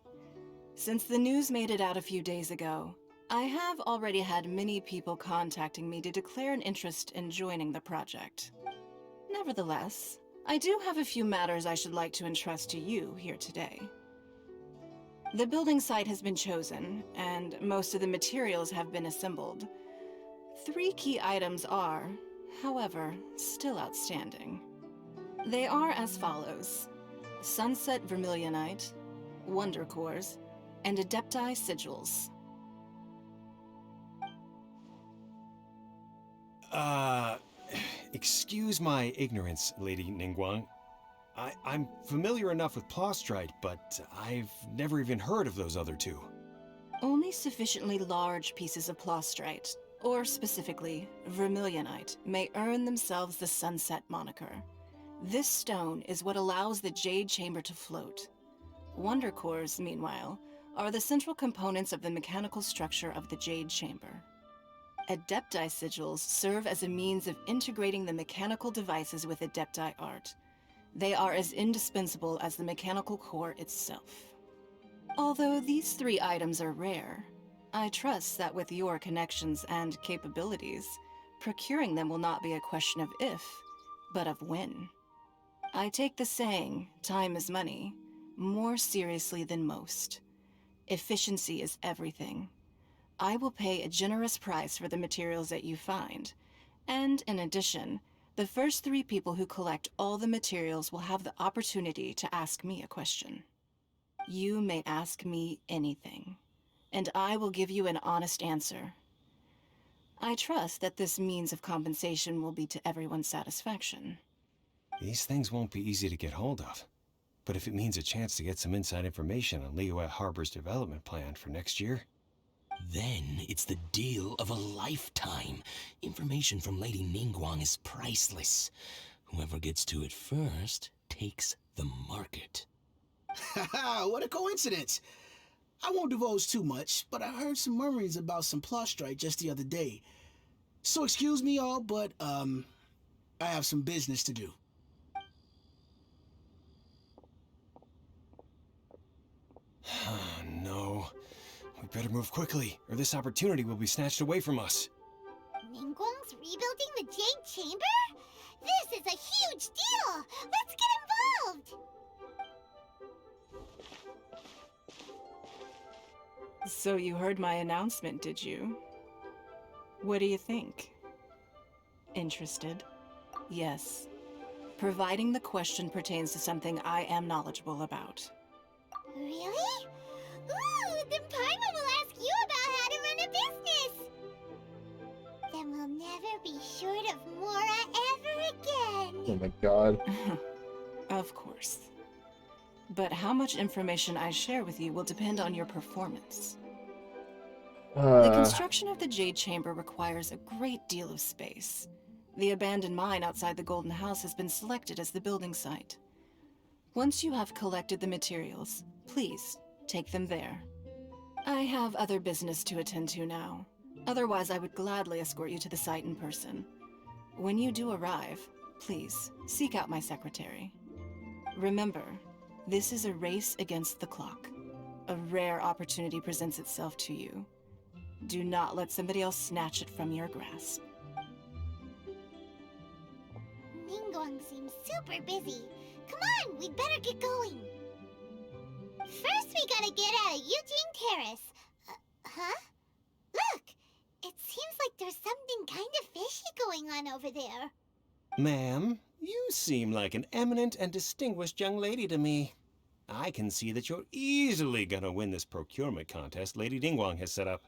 [SPEAKER 16] Since the news made it out a few days ago, I have already had many people contacting me to declare an interest in joining the project. Nevertheless, I do have a few matters I should like to entrust to you here today. The building site has been chosen, and most of the materials have been assembled. 3 key items are, however, still outstanding. They are as follows: Sunset Vermilionite, Wonder Cores, and Adepti Sigils.
[SPEAKER 8] Excuse my ignorance, Lady Ningguang. I'm familiar enough with Plostrite, but I've never even heard of those other two.
[SPEAKER 16] Only sufficiently large pieces of Plostrite, or specifically, vermilionite, may earn themselves the Sunset moniker. This stone is what allows the Jade Chamber to float. Wonder cores, meanwhile, are the central components of the mechanical structure of the Jade Chamber. Adepti sigils serve as a means of integrating the mechanical devices with Adepti art. They are as indispensable as the mechanical core itself. Although these three items are rare, I trust that with your connections and capabilities, procuring them will not be a question of if, but of when. I take the saying, time is money, more seriously than most. Efficiency is everything. I will pay a generous price for the materials that you find, and in addition, the first 3 people who collect all the materials will have the opportunity to ask me a question. You may ask me anything, and I will give you an honest answer. I trust that this means of compensation will be to everyone's satisfaction.
[SPEAKER 8] These things won't be easy to get hold of. But if it means a chance to get some inside information on Liyue Harbor's development plan for next year...
[SPEAKER 7] Then it's the deal of a lifetime. Information from Lady Ningguang is priceless. Whoever gets to it first takes the market.
[SPEAKER 11] Haha, what a coincidence! I won't divulge too much, but I heard some murmurings about some Plostrite just the other day. So excuse me all, but, I have some business to do.
[SPEAKER 8] Oh, no. We better move quickly, or this opportunity will be snatched away from us.
[SPEAKER 2] Ningguang's rebuilding the Jade Chamber? This is a huge deal! Let's get involved!
[SPEAKER 16] So you heard my announcement, did you? What do you think? Interested? Yes. Providing the question pertains to something I am knowledgeable about.
[SPEAKER 2] Really? Ooh, then Paimon will ask you about how to run a business! Then we'll never be short of Mora ever again!
[SPEAKER 1] Oh my god.
[SPEAKER 16] Of course. But how much information I share with you will depend on your performance. The construction of the Jade Chamber requires a great deal of space. The abandoned mine outside the Golden House has been selected as the building site. Once you have collected the materials, please take them there. I have other business to attend to now. Otherwise, I would gladly escort you to the site in person. When you do arrive, please seek out my secretary. Remember, this is a race against the clock. A rare opportunity presents itself to you. Do not let somebody else snatch it from your grasp.
[SPEAKER 2] Ningguang seems super busy. Come on, we'd better get going. First, we gotta get out of Eugene Terrace. Huh? Look! It seems like there's something kind of fishy going on over there.
[SPEAKER 8] Ma'am, you seem like an eminent and distinguished young lady to me. I can see that you're easily gonna win this procurement contest Lady Ningguang has set up.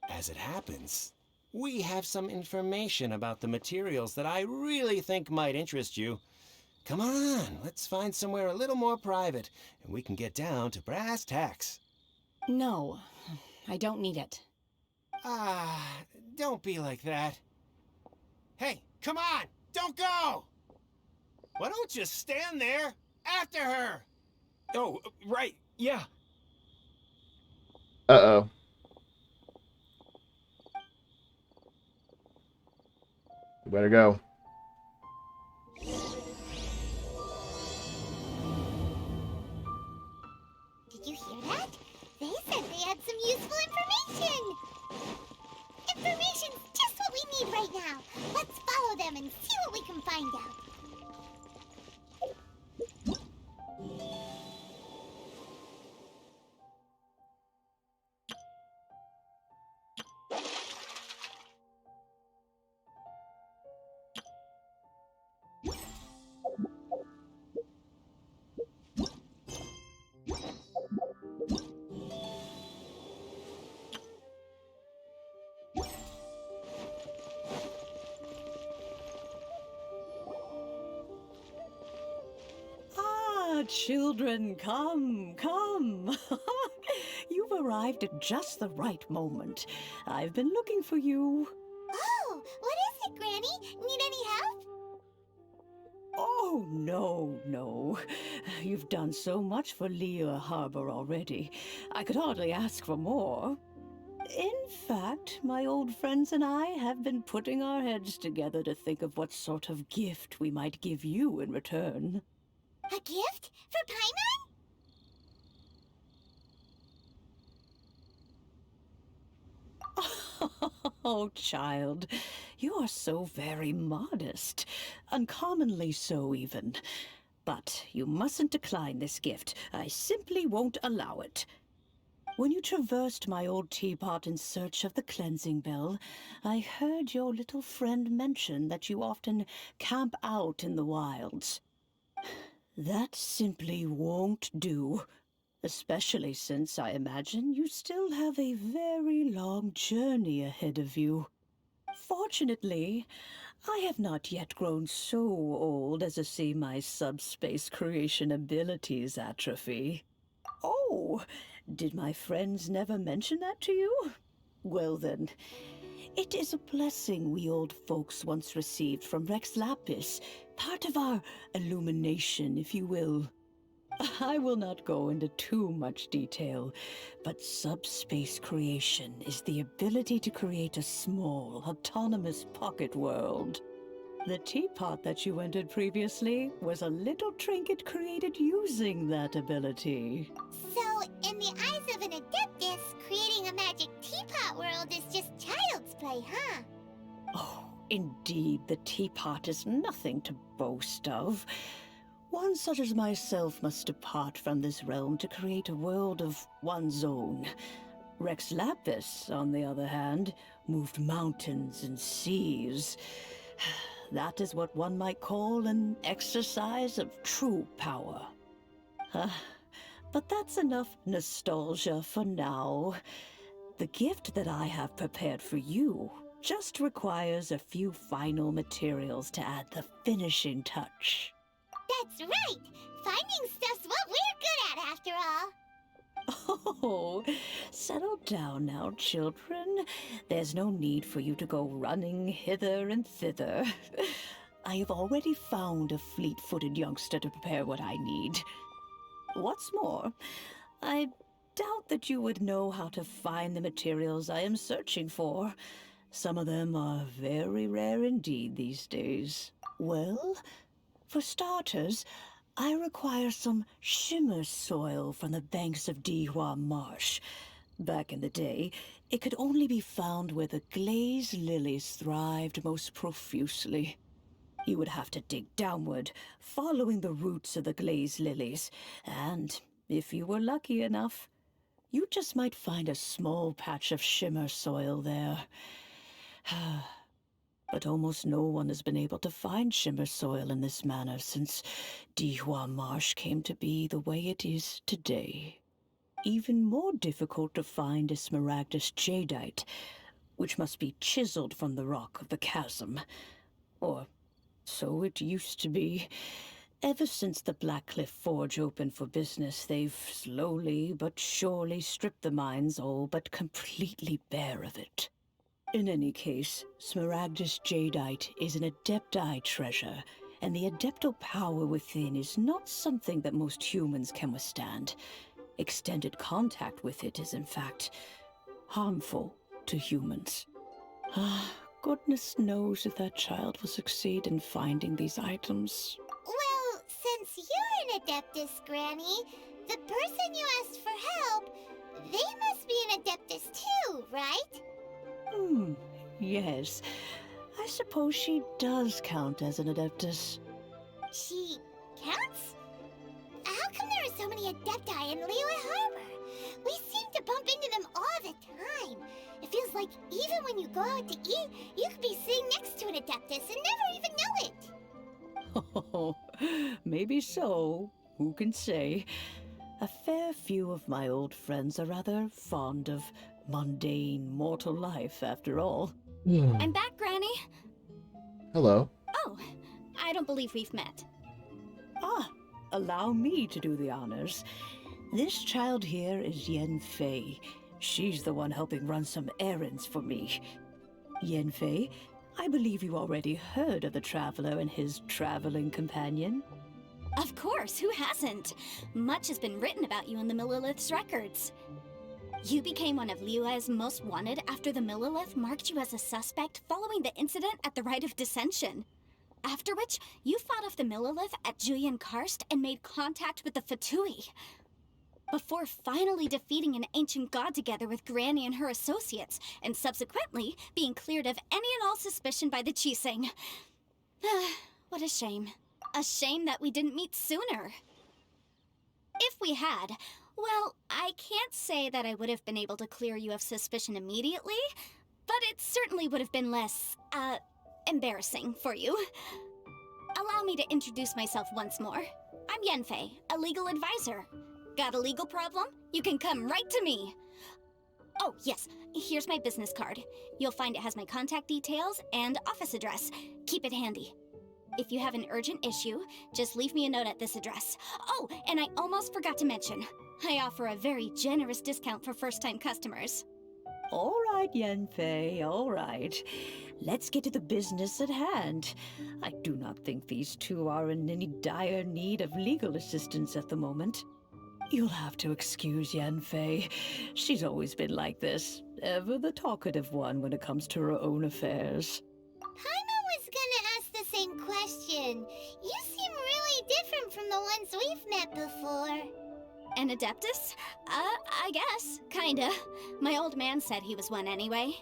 [SPEAKER 8] As it happens, we have some information about the materials that I really think might interest you. Come on, let's find somewhere a little more private, and we can get down to brass tacks.
[SPEAKER 12] No, I don't need it.
[SPEAKER 8] Don't be like that. Hey, come on, don't go! Why don't you stand there after her? Oh, right, yeah.
[SPEAKER 1] Uh-oh. You better go.
[SPEAKER 2] Did you hear that? They said they had some useful information! Information's just what we need right now. Let's follow them and see what we can find out.
[SPEAKER 19] Children, come, come. You've arrived at just the right moment. I've been looking for you.
[SPEAKER 2] Oh, what is it, Granny? Need any help?
[SPEAKER 19] Oh, no. You've done so much for Lea Harbor already. I could hardly ask for more. In fact, my old friends and I have been putting our heads together to think of what sort of gift we might give you in return.
[SPEAKER 2] A gift? For Paimon?
[SPEAKER 19] Oh, child, you are so very modest. Uncommonly so, even. But you mustn't decline this gift. I simply won't allow it. When you traversed my old teapot in search of the cleansing bell, I heard your little friend mention that you often camp out in the wilds. That simply won't do. Especially since I imagine you still have a very long journey ahead of you. Fortunately, I have not yet grown so old as to see my subspace creation abilities atrophy. Oh, did my friends never mention that to you? Well then, it is a blessing we old folks once received from Rex Lapis, part of our illumination, if you will. I will not go into too much detail, but subspace creation is the ability to create a small, autonomous pocket world. The teapot that you entered previously was a little trinket created using that ability.
[SPEAKER 2] So, in the eyes of an Adeptus, creating a magic teapot world is just child's play, huh?
[SPEAKER 19] Oh, indeed, the teapot is nothing to boast of. One such as myself must depart from this realm to create a world of one's own. Rex Lapis, on the other hand, moved mountains and seas. That is what one might call an exercise of true power. But that's enough nostalgia for now. The gift that I have prepared for you just requires a few final materials to add the finishing touch.
[SPEAKER 2] That's right! Finding stuff's what we're good at, after all!
[SPEAKER 19] Oh, settle down now, children. There's no need for you to go running hither and thither. I have already found a fleet-footed youngster to prepare what I need. What's more, I doubt that you would know how to find the materials I am searching for. Some of them are very rare indeed these days. Well, for starters, I require some shimmer soil from the banks of Dihua Marsh. Back in the day, it could only be found where the glazed lilies thrived most profusely. You would have to dig downward, following the roots of the glazed lilies, and if you were lucky enough, you just might find a small patch of shimmer soil there. But almost no one has been able to find shimmer soil in this manner since Dihua Marsh came to be the way it is today. Even more difficult to find is smaragdus jadeite, which must be chiseled from the rock of the chasm. Or so it used to be. Ever since the Blackcliff Forge opened for business, they've slowly but surely stripped the mines all but completely bare of it. In any case, smaragdus jadeite is an adepti treasure, and the adeptal power within is not something that most humans can withstand. Extended contact with it is, in fact, harmful to humans. Goodness knows if that child will succeed in finding these items.
[SPEAKER 2] Well, since you're an Adeptus, Granny, the person you asked for help, they must be an Adeptus too, right?
[SPEAKER 19] Yes. I suppose she does count as an Adeptus.
[SPEAKER 2] She counts? How come there are so many Adepti in Liyue Harbor? We seem to bump into them all the time. It feels like even when you go out to eat, you could be sitting next to an Adeptus and never even know it.
[SPEAKER 19] Oh, maybe so. Who can say? A fair few of my old friends are rather fond of mundane mortal life, after all.
[SPEAKER 9] I'm back, Granny.
[SPEAKER 1] Hello.
[SPEAKER 9] Oh, I don't believe we've met.
[SPEAKER 19] Allow me to do the honors. This child here is Yenfei. She's the one helping run some errands for me. Yenfei, I believe you already heard of the Traveler and his traveling companion.
[SPEAKER 17] Of course, who hasn't? Much has been written about you in the Millilith's records. You became one of Liyue's most wanted after the Millilith marked you as a suspect following the incident at the Rite of Dissension. After which, you fought off the Millilith at Julian Karst and made contact with the Fucboi. Before finally defeating an ancient god together with Granny and her associates, and subsequently being cleared of any and all suspicion by the Chiseng. What a shame. A shame that we didn't meet sooner. If we had, well, I can't say that I would have been able to clear you of suspicion immediately, but it certainly would have been less, embarrassing for you. Allow me to introduce myself once more. I'm Yenfei, a legal advisor. Got a legal problem? You can come right to me. Oh, yes, here's my business card. You'll find it has my contact details and office address. Keep it handy. If you have an urgent issue, just leave me a note at this address. Oh, and I almost forgot to mention, I offer a very generous discount for first-time customers.
[SPEAKER 19] All right, Yenfei, all right. Let's get to the business at hand. I do not think these two are in any dire need of legal assistance at the moment. You'll have to excuse Yenfei. She's always been like this, ever the talkative one when it comes to her own affairs.
[SPEAKER 2] Paimon was gonna ask the same question. You seem really different from the ones we've met before.
[SPEAKER 17] An Adeptus? I guess. Kinda. My old man said he was one anyway.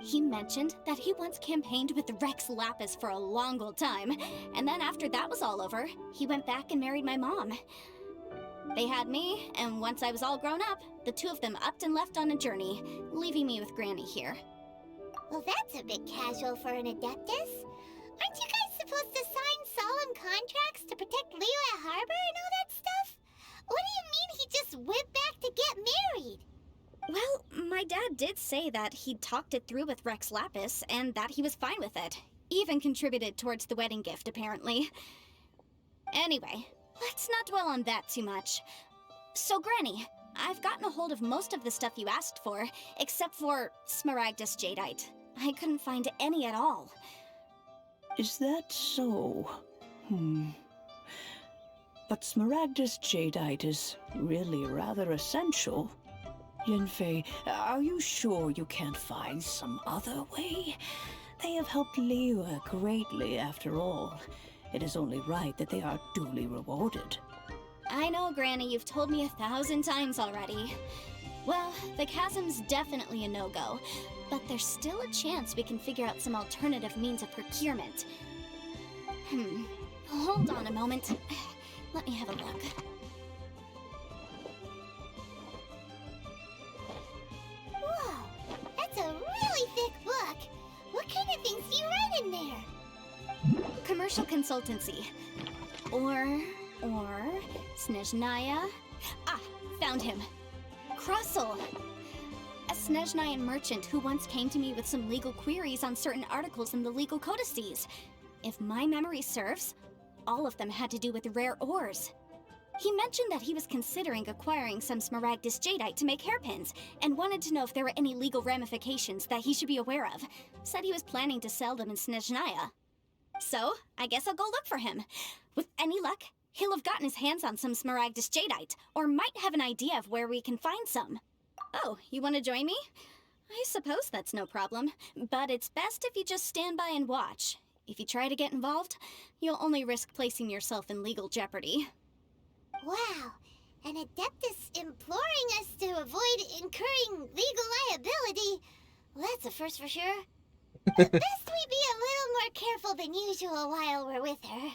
[SPEAKER 17] He mentioned that he once campaigned with Rex Lapis for a long old time, and then after that was all over, he went back and married my mom. They had me, and once I was all grown up, the two of them upped and left on a journey, leaving me with Granny here.
[SPEAKER 2] Well, that's a bit casual for an Adeptus. Aren't you guys supposed to sign solemn contracts to protect Liyue Harbor and all that stuff? What do you mean he just went back to get married?
[SPEAKER 17] Well, my dad did say that he'd talked it through with Rex Lapis, and that he was fine with it. Even contributed towards the wedding gift, apparently. Anyway, let's not dwell on that too much. So, Granny, I've gotten a hold of most of the stuff you asked for, except for Smaragdus Jadeite. I couldn't find any at all.
[SPEAKER 19] Is that so? But Smaragdus Jadeite is really rather essential. Yenfei, are you sure you can't find some other way? They have helped Liyue greatly, after all. It is only right that they are duly rewarded.
[SPEAKER 17] I know, Granny, you've told me 1,000 times already. Well, the chasm's definitely a no-go, but there's still a chance we can figure out some alternative means of procurement. Hold on a moment. Let me have a look.
[SPEAKER 2] Whoa, that's a really thick book. What kind of things do you write in there?
[SPEAKER 17] Commercial consultancy. Or Snezhnaya. Ah, found him. Crossel. A Snezhnayan merchant who once came to me with some legal queries on certain articles in the legal codices. If my memory serves, all of them had to do with rare ores. He mentioned that he was considering acquiring some Smaragdus Jadeite to make hairpins, and wanted to know if there were any legal ramifications that he should be aware of. Said he was planning to sell them in Snezhnaya. So, I guess I'll go look for him. With any luck, he'll have gotten his hands on some Smaragdus Jadeite, or might have an idea of where we can find some. Oh, you want to join me? I suppose that's no problem, but it's best if you just stand by and watch. If you try to get involved, you'll only risk placing yourself in legal jeopardy.
[SPEAKER 2] Wow, an Adeptus imploring us to avoid incurring legal liability. Well, that's a first for sure. Best we be a little more careful than usual while we're with her.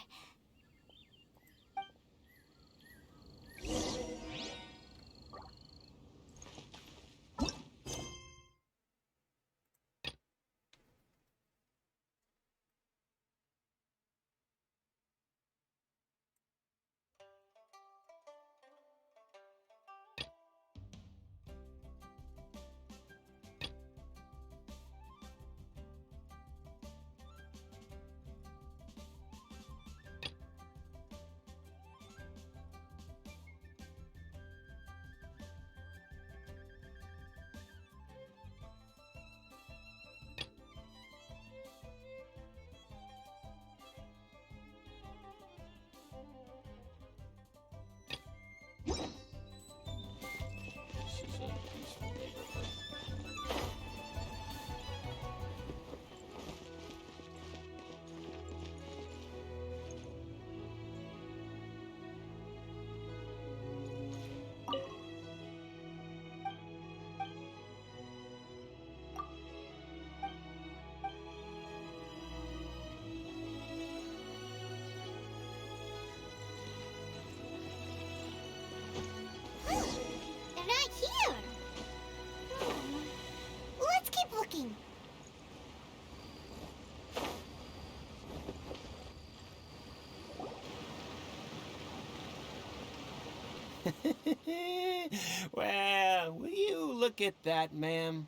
[SPEAKER 8] Well, will you look at that, ma'am?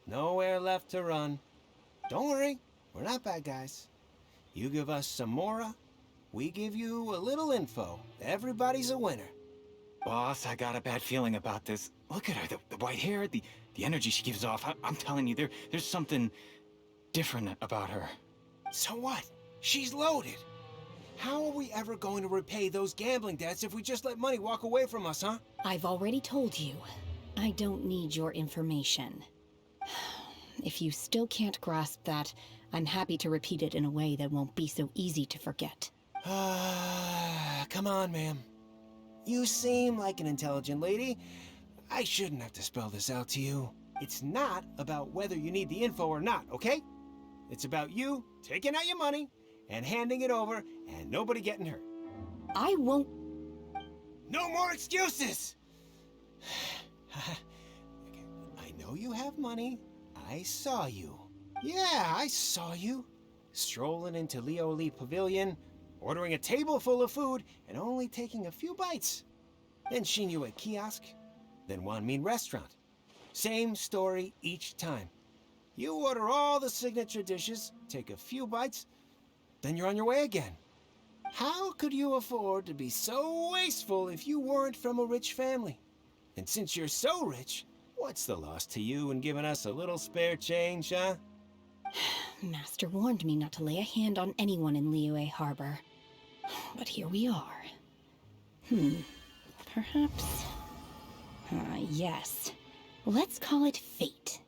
[SPEAKER 8] Nowhere left to run. Don't worry, we're not bad guys. You give us some mora, we give you a little info. Everybody's a winner.
[SPEAKER 13] Boss, I got a bad feeling about this. Look at her, the white hair, the energy she gives off. I'm telling you, there's something different about her.
[SPEAKER 8] So what? She's loaded. How are we ever going to repay those gambling debts if we just let money walk away from us, huh?
[SPEAKER 12] I've already told you, I don't need your information. If you still can't grasp that, I'm happy to repeat it in a way that won't be so easy to forget.
[SPEAKER 8] Come on, ma'am. You seem like an intelligent lady. I shouldn't have to spell this out to you. It's not about whether you need the info or not, okay? It's about you taking out your money and handing it over and nobody getting hurt.
[SPEAKER 12] I won't...
[SPEAKER 8] No more excuses! I know you have money. I saw you. Yeah, I saw you. Strolling into Leo Lee Pavilion, ordering a table full of food, and only taking a few bites. Then Shinyu at kiosk, then Wanmin restaurant. Same story each time. You order all the signature dishes, take a few bites, then you're on your way again. How could you afford to be so wasteful if you weren't from a rich family? And since you're so rich, what's the loss to you in giving us a little spare change, huh?
[SPEAKER 12] Master warned me not to lay a hand on anyone in Liyue Harbor. But here we are. Perhaps... yes. Let's call it fate.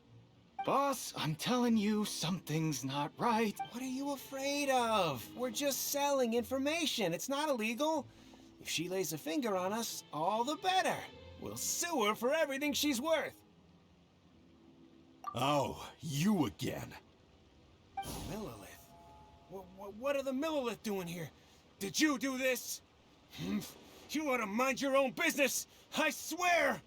[SPEAKER 13] Boss, I'm telling you, something's not right.
[SPEAKER 8] What are you afraid of? We're just selling information. It's not illegal. If she lays a finger on us, all the better. We'll sue her for everything she's worth.
[SPEAKER 14] Oh, you again.
[SPEAKER 8] Millilith? What are the Millilith doing here? Did you do this? You ought to mind your own business, I swear!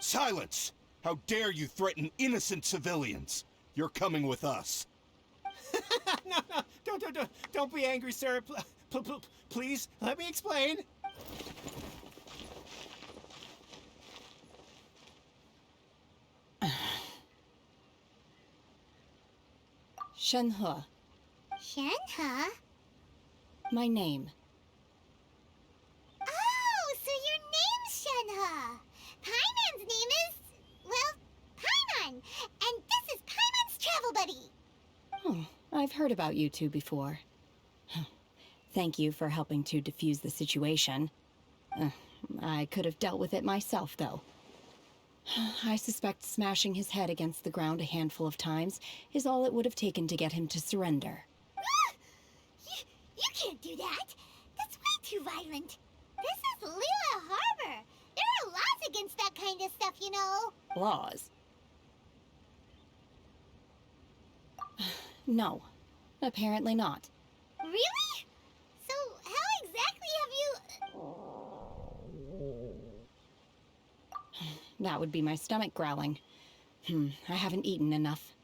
[SPEAKER 14] Silence! How dare you threaten innocent civilians? You're coming with us.
[SPEAKER 8] No, don't be angry, sir. Please, let me explain.
[SPEAKER 12] Shenhe.
[SPEAKER 2] Shenhe?
[SPEAKER 12] My name.
[SPEAKER 2] Oh, so your name's Shenhe. Paimon's name is, well, Paimon. And this is Paimon's travel buddy.
[SPEAKER 12] Oh, I've heard about you two before. Thank you for helping to defuse the situation. I could have dealt with it myself, though. I suspect smashing his head against the ground a handful of times is all it would have taken to get him to surrender.
[SPEAKER 2] You can't do that. That's way too violent. This is Liyue Harbor. There are laws against that kind of stuff, you know.
[SPEAKER 12] Laws? No, apparently not.
[SPEAKER 2] Really? So how exactly have you...
[SPEAKER 12] That would be my stomach growling. I haven't eaten enough.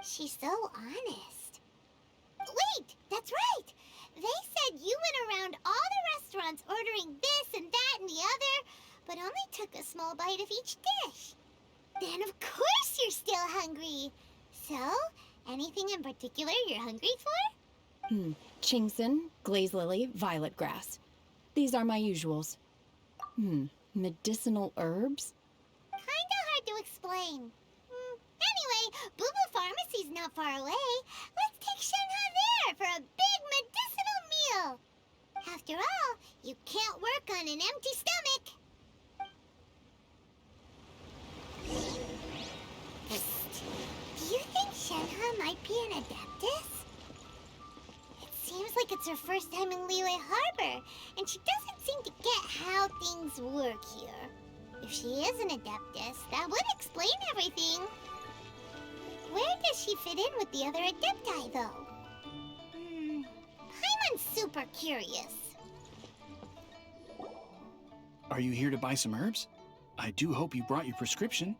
[SPEAKER 2] She's so honest. Wait, that's right. They said you went around all the restaurants ordering this and that and the other, but only took a small bite of each dish. Then of course you're still hungry. So, anything in particular you're hungry for?
[SPEAKER 12] Chingson, glaze lily, violet grass. These are my usuals. Medicinal herbs?
[SPEAKER 2] Kinda hard to explain. Anyway, Boo Boo Pharmacy's not far away. Let's take Shenhe there for a big medicinal meal. After all, you can't work on an empty stomach. Psst. Do you think Shenhe might be an Adeptus? It seems like it's her first time in Liyue Harbor, and she doesn't seem to get how things work here. If she is an Adeptus, that would explain everything. Where does she fit in with the other Adepti, though? Paimon's super curious.
[SPEAKER 10] Are you here to buy some herbs? I do hope you brought your prescription.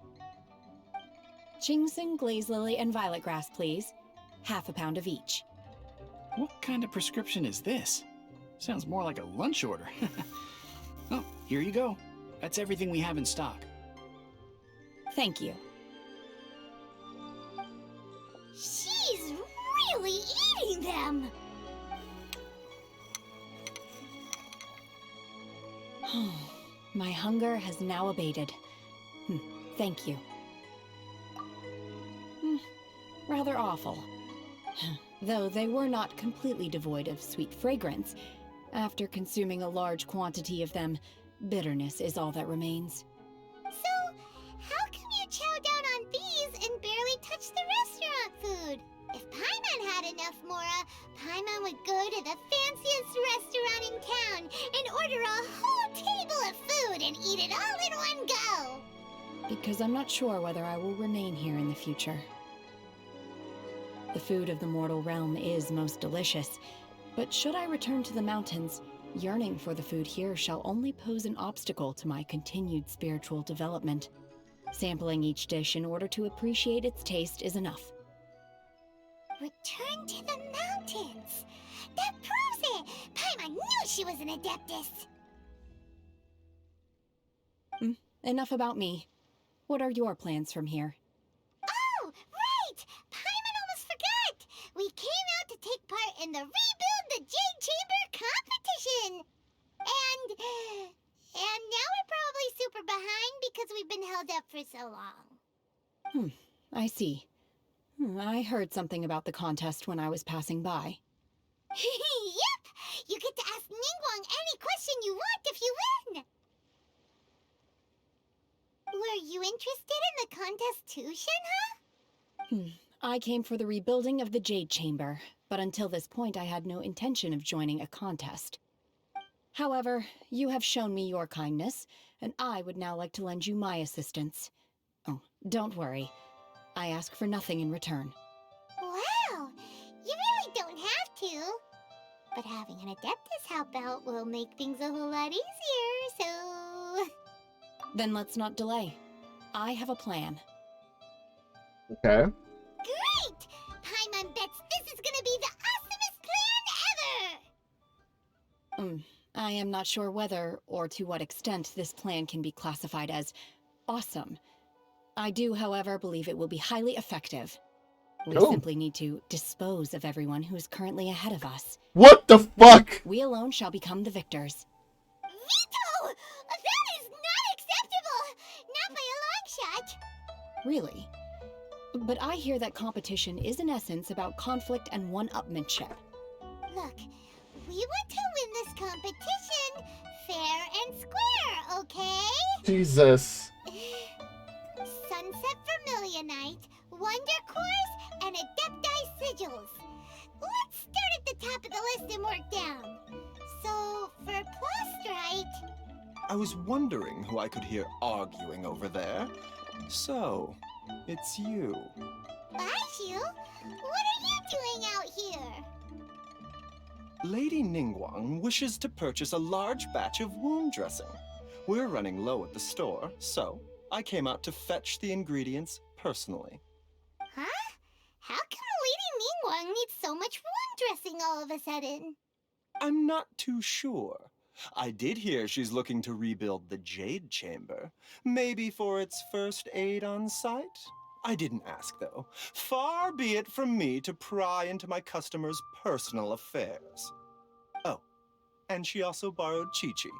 [SPEAKER 12] Chingson, glaze lily, and violet grass, please. Half a pound of each.
[SPEAKER 10] What kind of prescription is this? Sounds more like a lunch order. Oh, here you go.
[SPEAKER 13] That's everything we have in stock.
[SPEAKER 12] Thank you.
[SPEAKER 2] She's really eating them!
[SPEAKER 12] My hunger has now abated. Thank you. Rather awful. Though they were not completely devoid of sweet fragrance. After consuming a large quantity of them, bitterness is all that remains.
[SPEAKER 2] So, how come you chow down on these and barely touch the restaurant food? If Paimon had enough mora, Paimon would go to the fanciest restaurant in town and order a whole table of food and eat it all in one go!
[SPEAKER 12] Because I'm not sure whether I will remain here in the future. The food of the mortal realm is most delicious, but should I return to the mountains, yearning for the food here shall only pose an obstacle to my continued spiritual development. Sampling each dish in order to appreciate its taste is enough.
[SPEAKER 2] Return to the mountains! That proves it! Paimon knew she was an adeptus!
[SPEAKER 12] Enough about me. What are your plans from here?
[SPEAKER 2] Oh, right! Paimon almost forgot! We came out to take part in the Rebuild the Jade Chamber competition! And now we're probably super behind because we've been held up for so long.
[SPEAKER 12] I see. I heard something about the contest when I was passing by.
[SPEAKER 2] Yep! You get to ask Ningguang any question you want if you win! Were you interested in the contest too, Shenhe?
[SPEAKER 12] I came for the rebuilding of the Jade Chamber, but until this point I had no intention of joining a contest. However, you have shown me your kindness, and I would now like to lend you my assistance. Oh, don't worry. I ask for nothing in return.
[SPEAKER 2] Wow! You really don't have to. But having an Adeptus help out will make things a whole lot easier, so...
[SPEAKER 12] Then let's not delay. I have a plan.
[SPEAKER 1] Okay.
[SPEAKER 2] Great! Paimon bets this is gonna be the awesomest plan ever!
[SPEAKER 12] I am not sure whether or to what extent this plan can be classified as awesome. I do, however, believe it will be highly effective. We simply need to dispose of everyone who is currently ahead of us.
[SPEAKER 1] What the fuck?
[SPEAKER 12] We alone shall become the victors.
[SPEAKER 2] Veto! That is not acceptable! Not by a long shot!
[SPEAKER 12] Really? But I hear that competition is in essence about conflict and one-upmanship.
[SPEAKER 2] Look, we want to win this competition fair and square, okay?
[SPEAKER 1] Jesus.
[SPEAKER 2] Sunset Vermilionite, Wonder Cores, and Adepti Sigils. Let's start at the top of the list and work down. So, for Plostrite...
[SPEAKER 15] I was wondering who I could hear arguing over there. So, it's you.
[SPEAKER 2] Baishu? What are you doing out here?
[SPEAKER 15] Lady Ningguang wishes to purchase a large batch of wound dressing. We're running low at the store, so I came out to fetch the ingredients personally.
[SPEAKER 2] Huh? How come Lady Ningguang needs so much wound dressing all of a sudden?
[SPEAKER 15] I'm not too sure. I did hear she's looking to rebuild the Jade Chamber. Maybe for its first aid on site? I didn't ask, though. Far be it from me to pry into my customers' personal affairs. Oh, and she also borrowed Chi-Chi.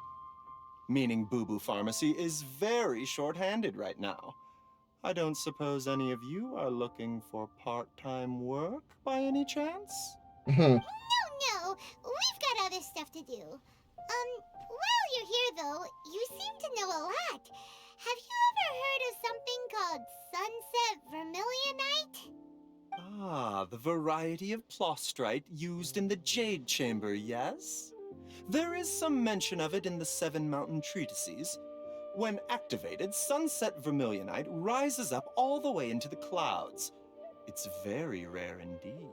[SPEAKER 15] Meaning Boo Boo Pharmacy is very short-handed right now. I don't suppose any of you are looking for part-time work by any chance?
[SPEAKER 2] No, we've got other stuff to do. While you're here though, you seem to know a lot. Have you ever heard of something called Sunset Vermilionite?
[SPEAKER 15] Ah, the variety of plostrite used in the Jade Chamber, yes? There is some mention of it in the Seven Mountain Treatises. When activated, Sunset Vermilionite rises up all the way into the clouds. It's very rare indeed.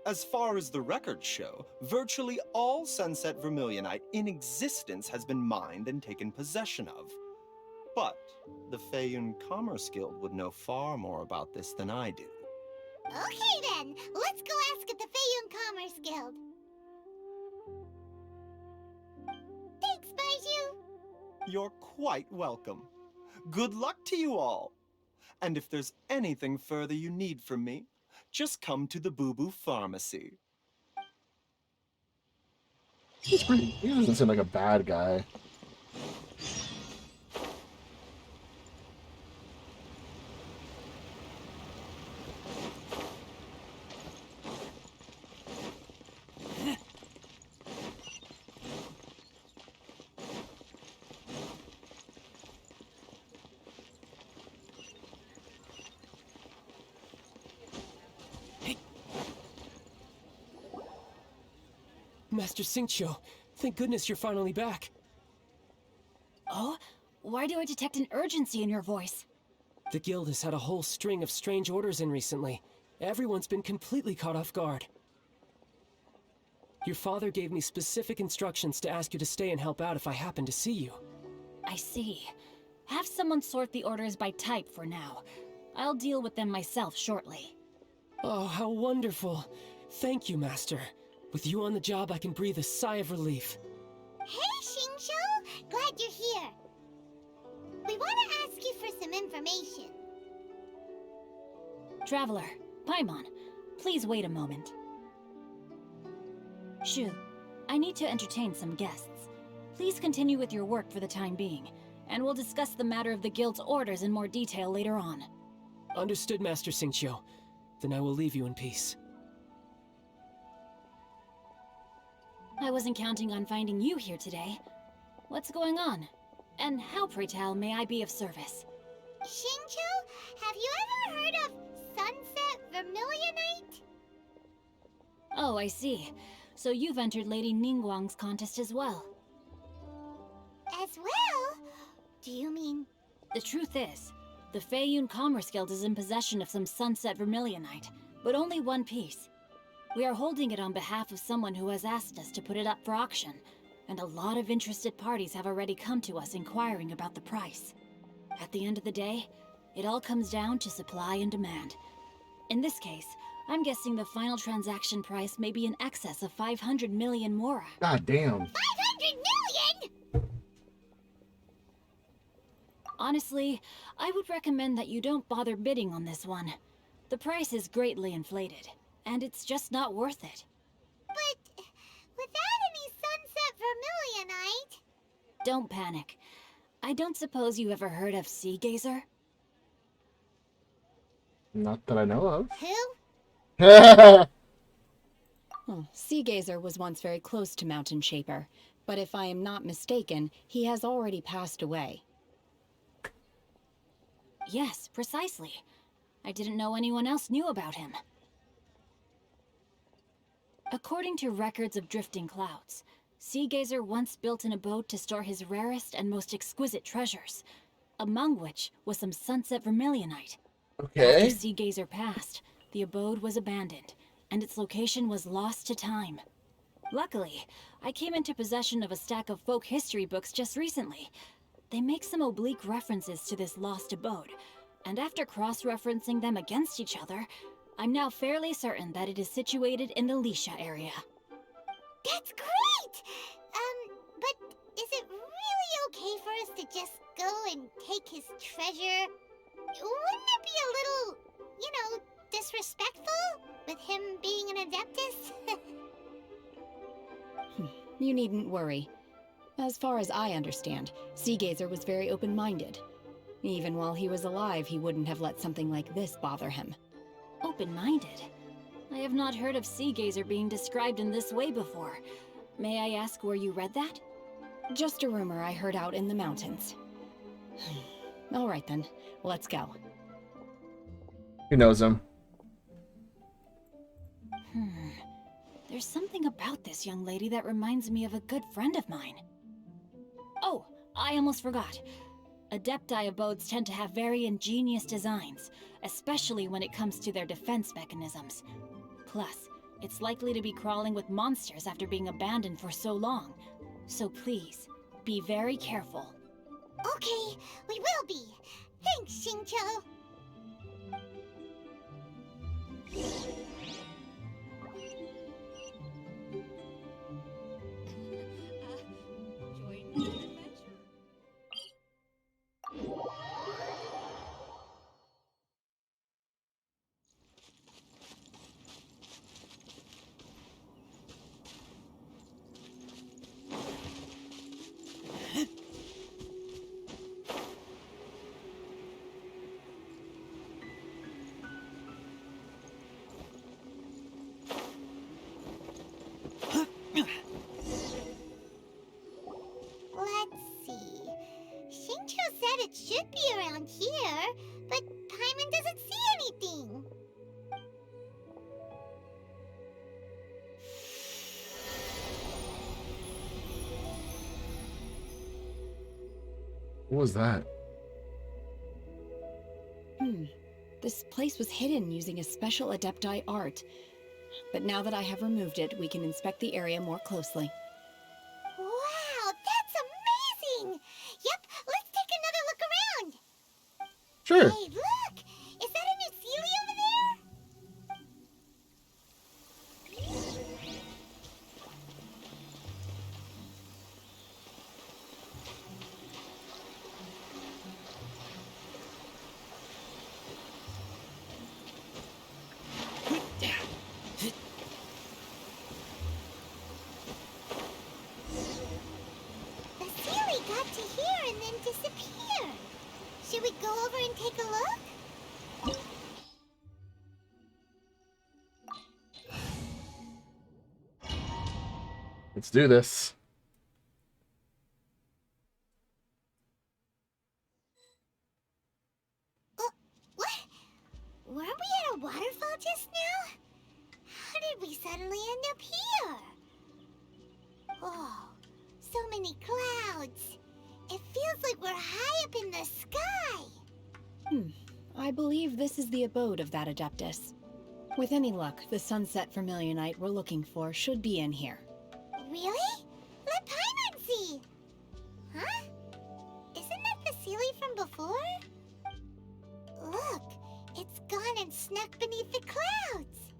[SPEAKER 15] As far as the records show, virtually all Sunset Vermilionite in existence has been mined and taken possession of. But the Feiyun Commerce Guild would know far more about this than I do.
[SPEAKER 2] Okay then, let's go ask at the Feiyun Commerce Guild. Thanks, Baiju.
[SPEAKER 15] You're quite welcome. Good luck to you all. And if there's anything further you need from me, just come to the Boo Boo Pharmacy.
[SPEAKER 1] He doesn't seem like a bad guy.
[SPEAKER 3] Master Xingqiu, thank goodness you're finally back.
[SPEAKER 16] Oh? Why do I detect an urgency in your voice?
[SPEAKER 3] The guild has had a whole string of strange orders in recently. Everyone's been completely caught off guard. Your father gave me specific instructions to ask you to stay and help out if I happen to see you.
[SPEAKER 16] I see. Have someone sort the orders by type for now. I'll deal with them myself shortly.
[SPEAKER 3] Oh, how wonderful. Thank you, Master. With you on the job, I can breathe a sigh of relief.
[SPEAKER 2] Hey, Xingqiu! Glad you're here. We want to ask you for some information.
[SPEAKER 16] Traveler, Paimon, please wait a moment. Shu, I need to entertain some guests. Please continue with your work for the time being, and we'll discuss the matter of the guild's orders in more detail later on.
[SPEAKER 3] Understood, Master Xingqiu. Then I will leave you in peace.
[SPEAKER 16] I wasn't counting on finding you here today. What's going on? And how, pray tell, may I be of service?
[SPEAKER 2] Xingqiu, have you ever heard of Sunset Vermilionite?
[SPEAKER 16] Oh, I see. So you've entered Lady Ningguang's contest as well.
[SPEAKER 2] As well? Do you mean...
[SPEAKER 16] The truth is, the Feiyun Commerce Guild is in possession of some Sunset Vermilionite, but only one piece. We are holding it on behalf of someone who has asked us to put it up for auction, and a lot of interested parties have already come to us inquiring about the price. At the end of the day, it all comes down to supply and demand. In this case, I'm guessing the final transaction price may be in excess of 500 million mora.
[SPEAKER 1] God damn.
[SPEAKER 2] 500 million?!
[SPEAKER 16] Honestly, I would recommend that you don't bother bidding on this one. The price is greatly inflated, and it's just not worth it.
[SPEAKER 2] But without any Sunset Vermilionite...
[SPEAKER 16] Don't panic. I don't suppose you ever heard of Sea Gazer?
[SPEAKER 1] Not that I know of.
[SPEAKER 2] Who?
[SPEAKER 12] Oh, Sea Gazer was once very close to Mountain Shaper, but if I am not mistaken, he has already passed away.
[SPEAKER 16] Yes, precisely. I didn't know anyone else knew about him. According to records of drifting clouds, Sea Gazer once built an abode to store his rarest and most exquisite treasures, among which was some Sunset Vermilionite.
[SPEAKER 1] Okay.
[SPEAKER 16] After Sea Gazer passed, the abode was abandoned, and its location was lost to time. Luckily, I came into possession of a stack of folk history books just recently. They make some oblique references to this lost abode, and after cross-referencing them against each other, I'm now fairly certain that it is situated in the Lisha area.
[SPEAKER 2] That's great! But is it really okay for us to just go and take his treasure? Wouldn't it be a little, disrespectful with him being an Adeptus?
[SPEAKER 12] You needn't worry. As far as I understand, Sea Gazer was very open-minded. Even while he was alive, he wouldn't have let something like this bother him.
[SPEAKER 16] Open-minded? I have not heard of Sea Gazer being described in this way before. May I ask where you read that?
[SPEAKER 12] Just a rumor I heard out in the mountains. All right then, let's go.
[SPEAKER 1] He knows him.
[SPEAKER 16] There's something about this young lady that reminds me of a good friend of mine. Oh, I almost forgot. Adepti abodes tend to have very ingenious designs, especially when it comes to their defense mechanisms. Plus, it's likely to be crawling with monsters after being abandoned for so long. So please, be very careful.
[SPEAKER 2] Okay, we will be. Thanks, Xingqiu. said it should be around here, but Paimon doesn't see anything.
[SPEAKER 1] What was that?
[SPEAKER 12] This place was hidden using a special Adepti art. But now that I have removed it, we can inspect the area more closely.
[SPEAKER 2] Wow, that's amazing! Yep, let's take another look around.
[SPEAKER 1] Sure.
[SPEAKER 2] Hey, look! Is that a new Sealy over there? The Sealy got to here and then disappeared. Should we go over and take a look?
[SPEAKER 1] Let's do this.
[SPEAKER 2] What? Weren't we at a waterfall just now? How did we suddenly end up here? Oh, so many clouds. It feels like we're high up in the sky.
[SPEAKER 12] I believe this is the abode of that Adeptus. With any luck, the Sunset Vermilionite we're looking for should be in here.
[SPEAKER 2] Really? Let Paimon see. Huh? Isn't that the Sealy from before? Look, it's gone and snuck beneath the clouds.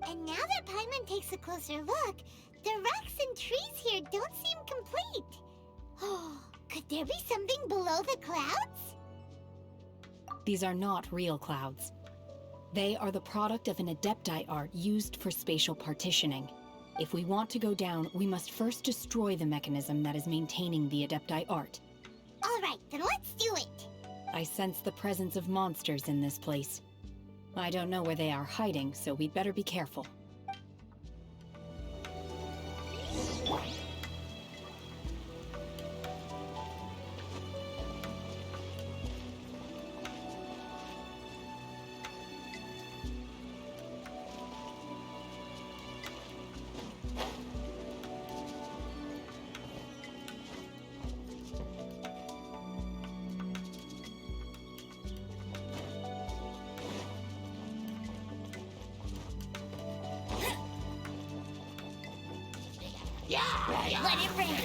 [SPEAKER 2] And now that Paimon takes a closer look, the rocks and trees here don't seem complete. Oh, could there be something below the clouds?
[SPEAKER 12] These are not real clouds. They are the product of an Adepti art used for spatial partitioning. If we want to go down, we must first destroy the mechanism that is maintaining the Adepti art.
[SPEAKER 2] All right, then let's do it.
[SPEAKER 12] I sense the presence of monsters in this place. I don't know where they are hiding, so we'd better be careful.
[SPEAKER 2] Let it rain.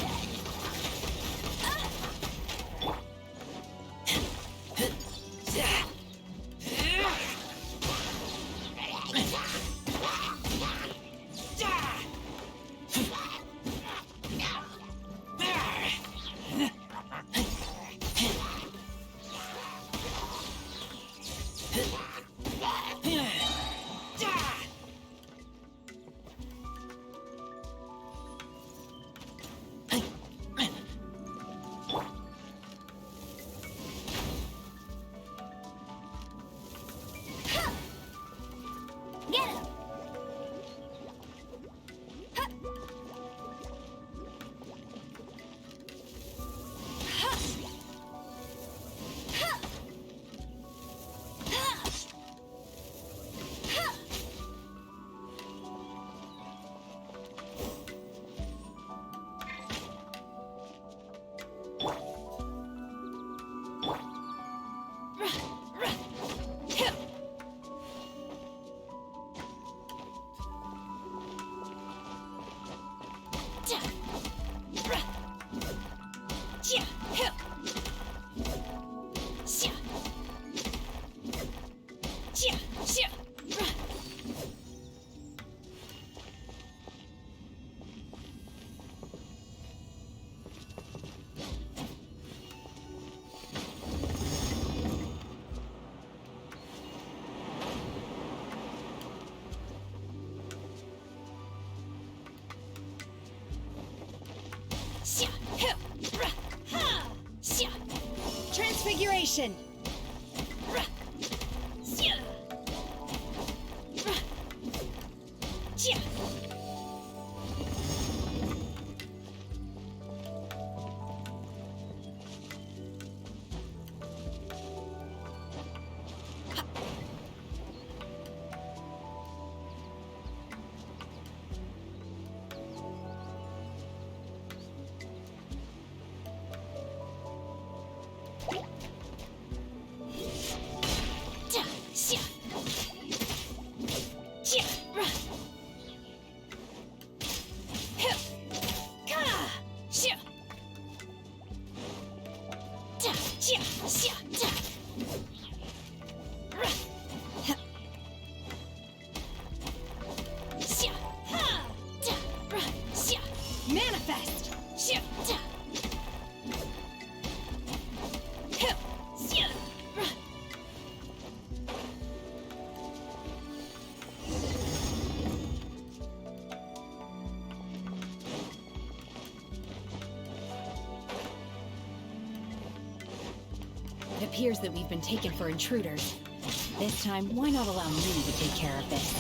[SPEAKER 2] Get him!
[SPEAKER 12] Transfiguration! It appears that we've been taken for intruders. This time, why not allow me to take care of this?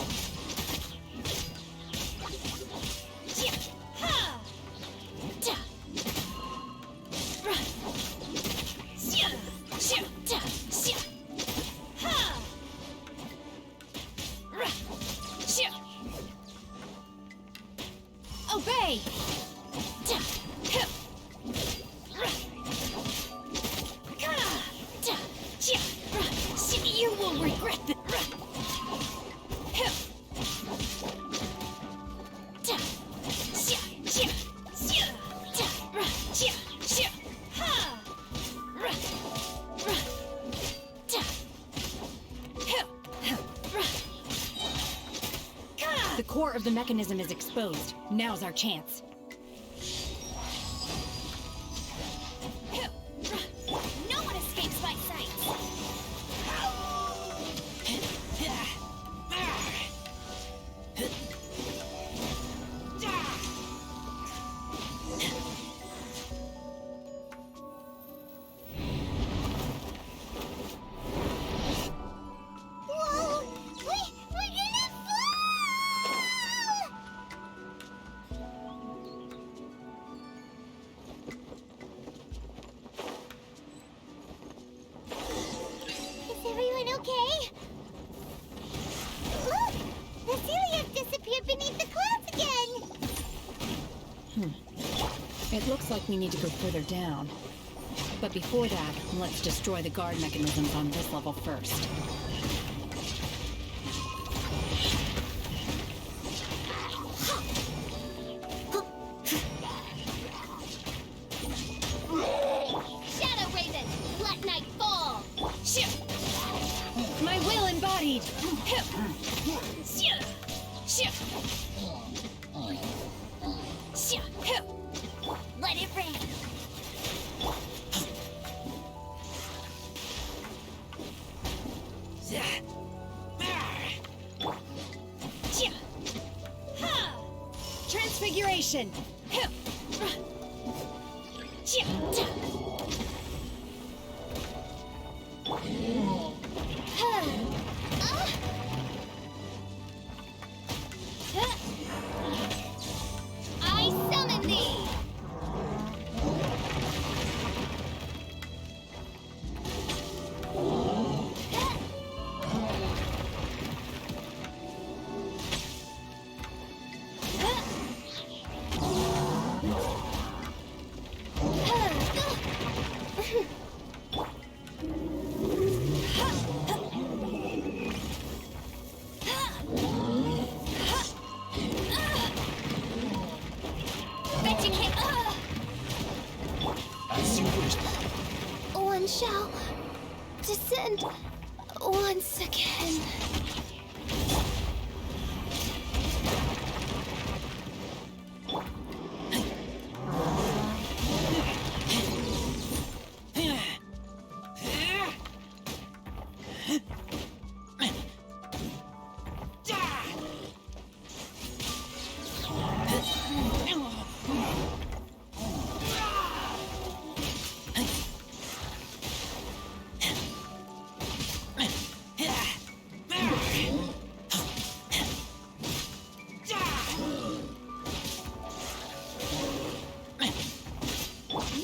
[SPEAKER 12] Obey! You will regret this. The core of the mechanism is exposed. Now's our chance.
[SPEAKER 2] No one escapes my sight. Whoa! We're gonna Is everyone okay? Look! The Celiac disappeared beneath the clouds again!
[SPEAKER 12] It looks like we need to go further down. But before that, let's destroy the guard mechanisms on this level first.
[SPEAKER 2] Shadow Raven! Let night fall!
[SPEAKER 12] My will embodied!
[SPEAKER 2] Let it rain!
[SPEAKER 12] Transfiguration!
[SPEAKER 2] I summon thee! Bet you can't.
[SPEAKER 7] As you wish.
[SPEAKER 9] One shall descend once again.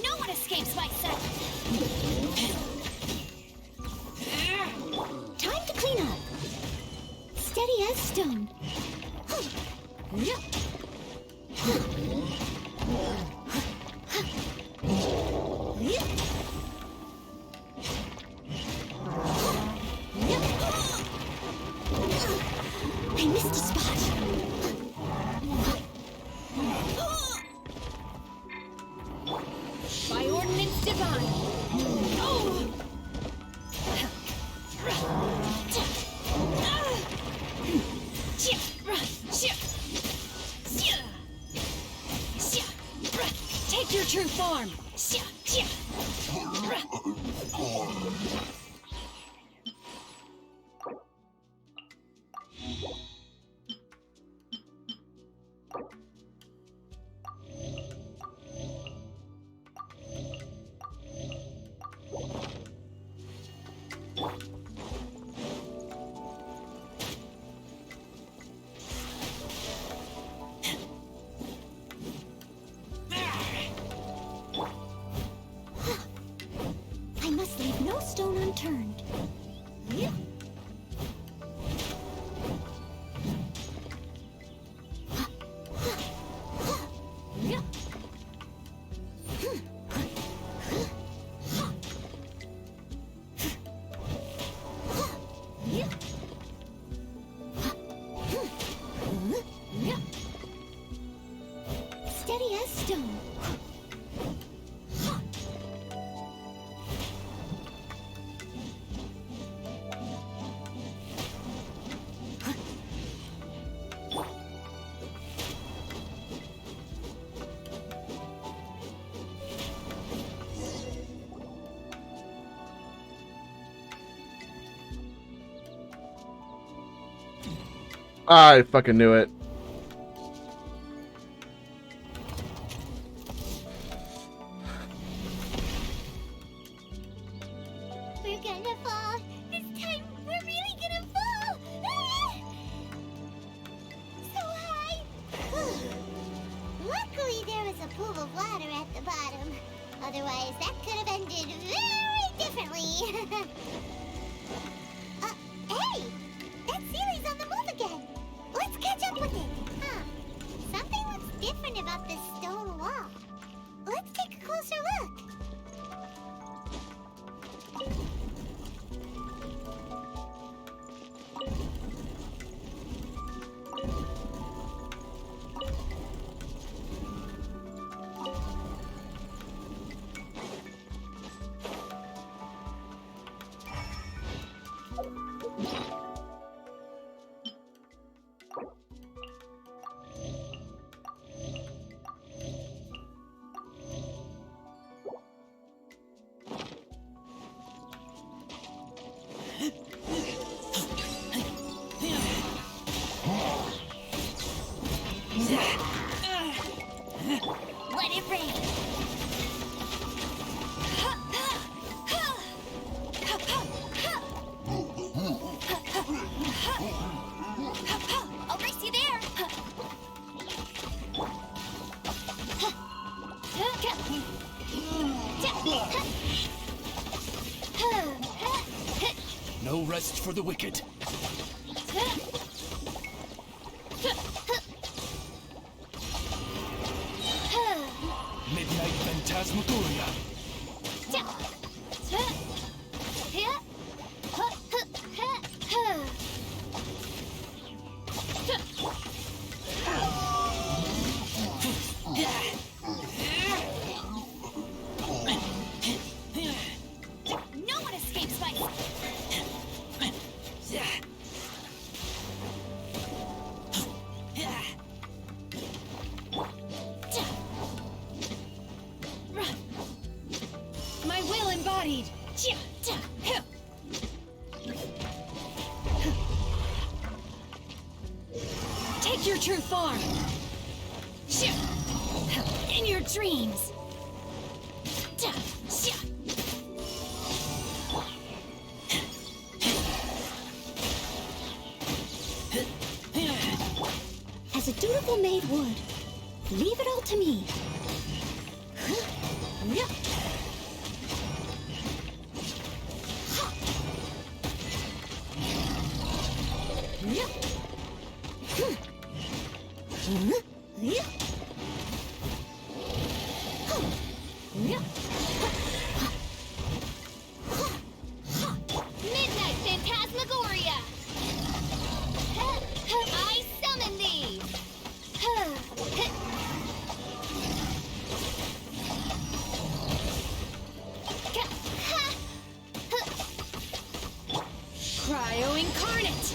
[SPEAKER 2] No one escapes my sight!
[SPEAKER 9] Time to clean up. Steady as stone. I missed a spot.
[SPEAKER 12] By ordinance divine! Take your true form!
[SPEAKER 2] Steady as stone.
[SPEAKER 1] I fucking knew it.
[SPEAKER 2] We're gonna fall. This time, we're really gonna fall. So high. Luckily, there was a pool of water at the bottom. Otherwise, that could have ended very differently. Hey! That Sealy's on the move again. Let's catch up with it. Huh. Something looks different about this stone wall. Let's take a closer look. Let it rain. I'll race you there.
[SPEAKER 7] No rest for the wicked. Midnight Phantasmagoria.
[SPEAKER 2] No one escapes my...
[SPEAKER 16] My will embodied. Take your true form. In your dreams.
[SPEAKER 2] As a dutiful maid would, leave it all to me. Midnight Phantasmagoria! I summon thee!
[SPEAKER 16] Cryo incarnate.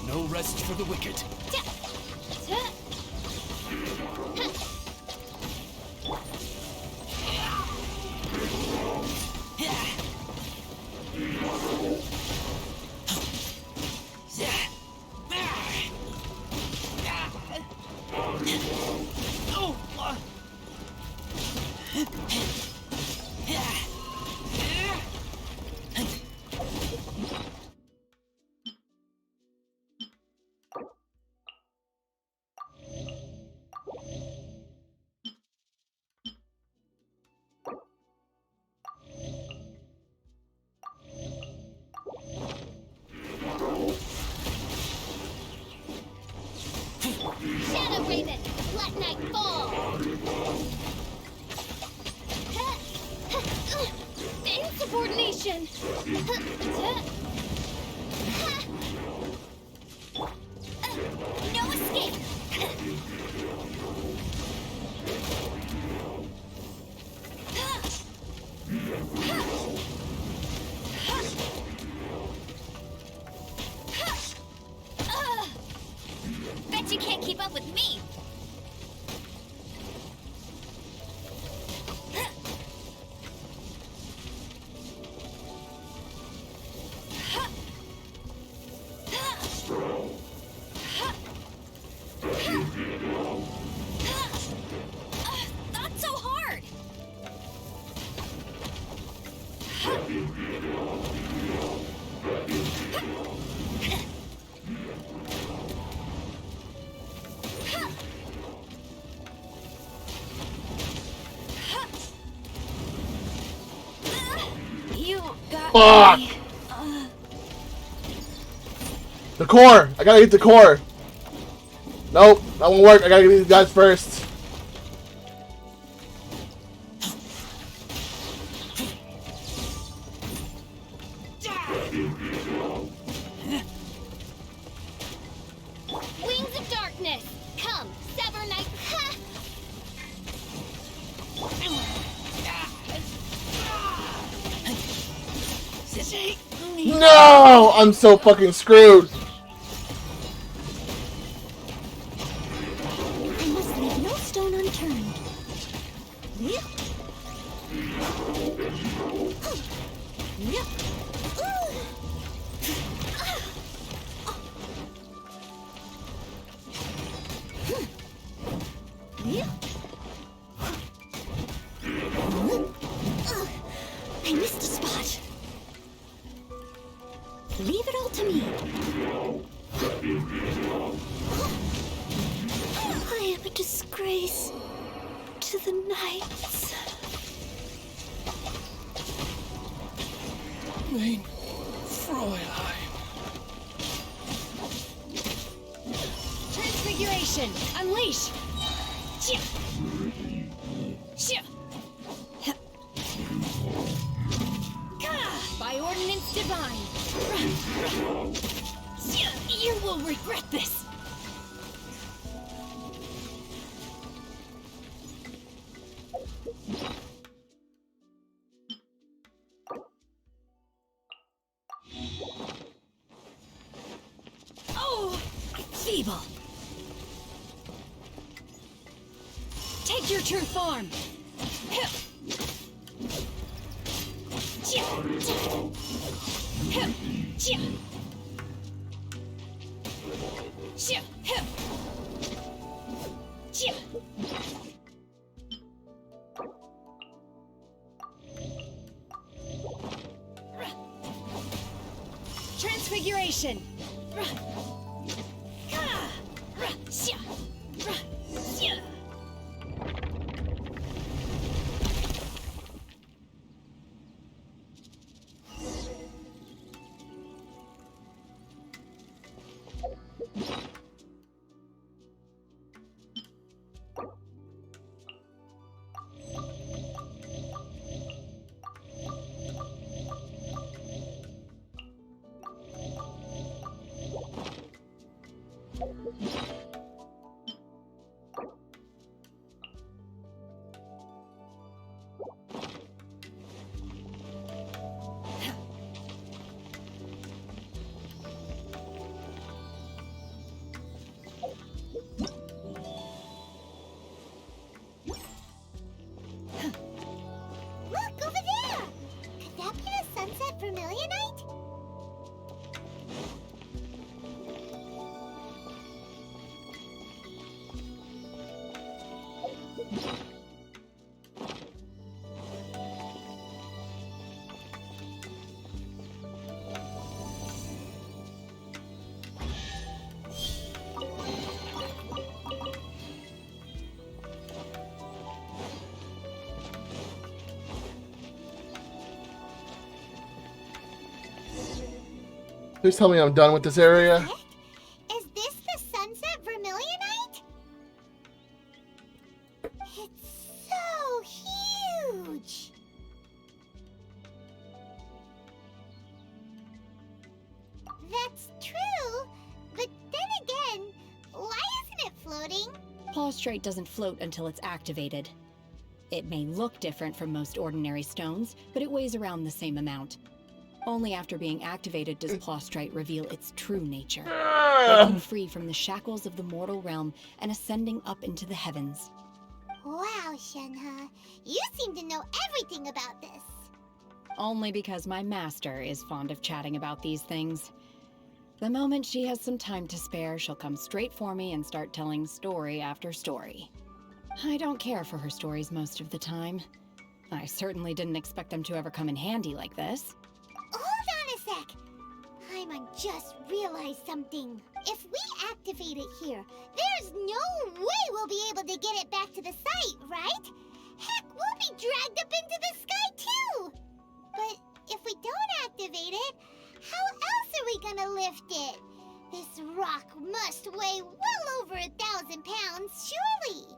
[SPEAKER 25] No rest for the wicked.
[SPEAKER 2] Shadow Raven, let night fall! Insubordination! No escape! Bet you can't keep up with me! Not so hard! You got
[SPEAKER 1] Fuck!
[SPEAKER 2] me.
[SPEAKER 1] The core! I gotta get the core! Nope, that won't work. I gotta get these guys first.
[SPEAKER 2] Wings of darkness, come, sever night.
[SPEAKER 1] No! I'm so fucking screwed.
[SPEAKER 9] I must leave no stone unturned. I missed a spot. Leave it all to me. I am a disgrace to the knights.
[SPEAKER 25] Mein Fräulein.
[SPEAKER 16] Transfiguration! Unleash! Chia! Chia! By ordinance divine! Chia! You will regret this! Oh! Feeble! Take your true form! Transfiguration!
[SPEAKER 1] Please tell me I'm done with this area.
[SPEAKER 2] Is this the Sunset Vermilionite? It's so huge! That's true, but then again, why isn't it floating?
[SPEAKER 12] Plaustrite doesn't float until it's activated. It may look different from most ordinary stones, but it weighs around the same amount. Only after being activated does Plaustrite reveal its true nature, breaking free from the shackles of the mortal realm and ascending up into the heavens.
[SPEAKER 2] Wow, Shenhe, you seem to know everything about this.
[SPEAKER 12] Only because my master is fond of chatting about these things. The moment she has some time to spare, she'll come straight for me and start telling story after story. I don't care for her stories most of the time. I certainly didn't expect them to ever come in handy like this.
[SPEAKER 2] Hold on a sec. Paimon just realized something. If we activate it here, there's no way we'll be able to get it back to the site, right? Heck, we'll be dragged up into the sky too! But if we don't activate it, how else are we gonna lift it? This rock must weigh well over 1,000 pounds, surely!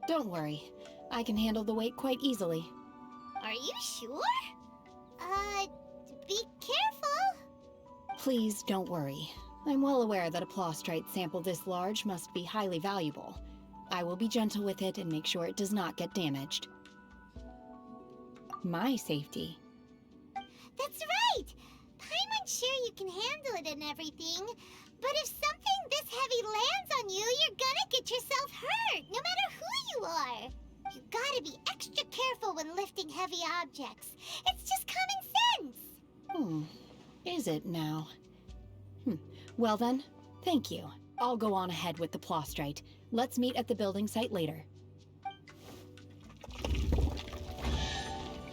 [SPEAKER 12] Don't worry. I can handle the weight quite easily.
[SPEAKER 2] Are you sure? Be careful!
[SPEAKER 12] Please don't worry. I'm well aware that a Plaustrite sample this large must be highly valuable. I will be gentle with it and make sure it does not get damaged. My safety.
[SPEAKER 2] That's right! Paimon's sure you can handle it and everything, but if something this heavy lands on you, you're gonna get yourself hurt, no matter who you are. You gotta be extra careful when lifting heavy objects. It's just common sense.
[SPEAKER 12] Is it now? Well then, thank you. I'll go on ahead with the Plaustrite. Let's meet at the building site later.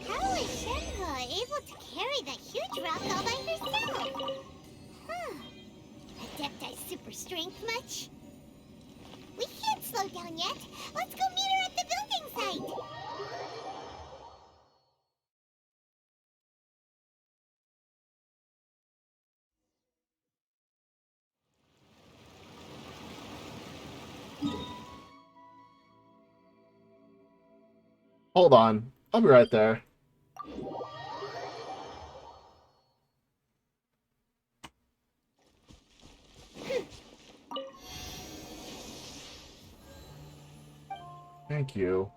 [SPEAKER 2] How is Shenhe able to carry that huge rock all by herself? Adepti super strength much? We can't slow down yet. Let's go meet her at the building site.
[SPEAKER 1] Hold on. I'll be right there. Thank you.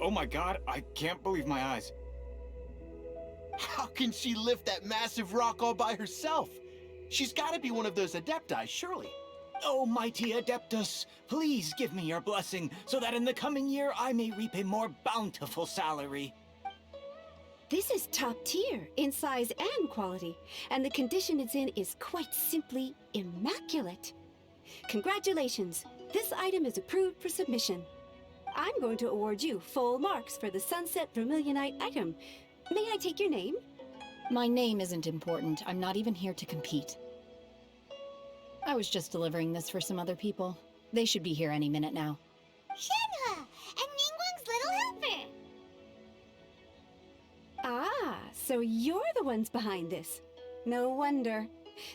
[SPEAKER 13] Oh my god, I can't believe my eyes.
[SPEAKER 14] How can she lift that massive rock all by herself? She's gotta be one of those Adepti, surely.
[SPEAKER 4] Oh, mighty Adeptus, please give me your blessing so that in the coming year I may reap a more bountiful salary.
[SPEAKER 18] This is top tier in size and quality, and the condition it's in is quite simply immaculate. Congratulations, this item is approved for submission. I'm going to award you full marks for the Sunset Vermilionite item. May I take your name?
[SPEAKER 12] My name isn't important. I'm not even here to compete. I was just delivering this for some other people. They should be here any minute now.
[SPEAKER 2] Shenhe, and Ningguang's little helper.
[SPEAKER 18] Ah, so you're the ones behind this. No wonder.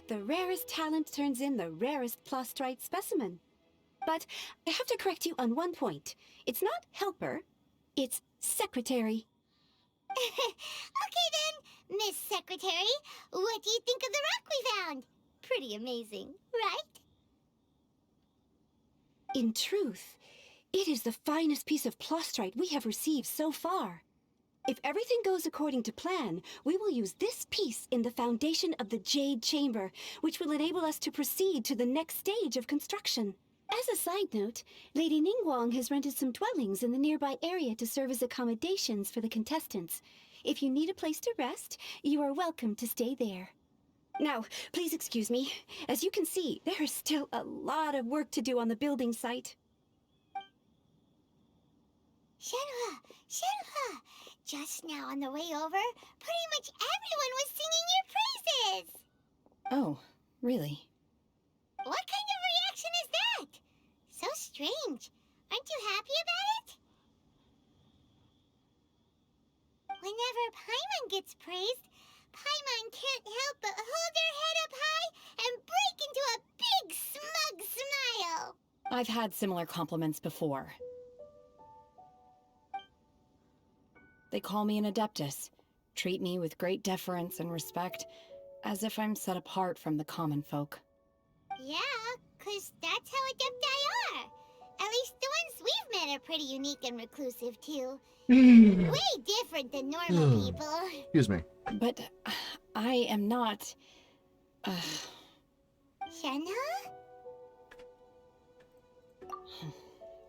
[SPEAKER 18] The rarest talent turns in the rarest Plostrite specimen. But I have to correct you on one point. It's not helper, it's secretary.
[SPEAKER 2] Okay then, Miss Secretary, what do you think of the rock we found? Pretty amazing, right?
[SPEAKER 18] In truth, it is the finest piece of Plostrite we have received so far. If everything goes according to plan, we will use this piece in the foundation of the Jade Chamber, which will enable us to proceed to the next stage of construction. As a side note, Lady Ningguang has rented some dwellings in the nearby area to serve as accommodations for the contestants. If you need a place to rest, you are welcome to stay there. Now, please excuse me. As you can see, there is still a lot of work to do on the building site.
[SPEAKER 2] Shenhe, Shenhe, just now on the way over, pretty much everyone was singing your praises.
[SPEAKER 12] Oh, really?
[SPEAKER 2] What kind of reaction is that? So strange. Aren't you happy about it? Whenever Paimon gets praised, Paimon can't help but hold her head up high and break into a big smug smile.
[SPEAKER 12] I've had similar compliments before. They call me an Adeptus, treat me with great deference and respect, as if I'm set apart from the common folk.
[SPEAKER 2] Yeah, 'cause that's how Adepti are. At least the ones we've met are pretty unique and reclusive, too. Way different than normal people.
[SPEAKER 1] Excuse me.
[SPEAKER 12] But I am not...
[SPEAKER 2] Shenhe?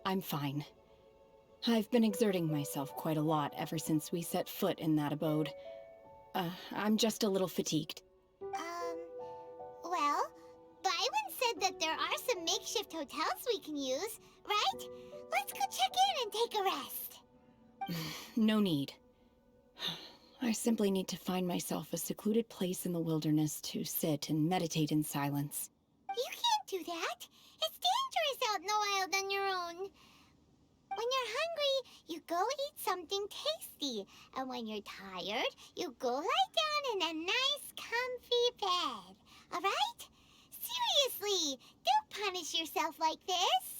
[SPEAKER 12] I'm fine. I've been exerting myself quite a lot ever since we set foot in that abode. I'm just a little fatigued.
[SPEAKER 2] Well, Byron said that there are some makeshift hotels we can use, right? Let's go check in and take a rest.
[SPEAKER 12] No need. I simply need to find myself a secluded place in the wilderness to sit and meditate in silence.
[SPEAKER 2] You can't do that. It's dangerous out in the wild on your own. When you're hungry, you go eat something tasty. And when you're tired, you go lie down in a nice, comfy bed. All right? Seriously, don't punish yourself like this.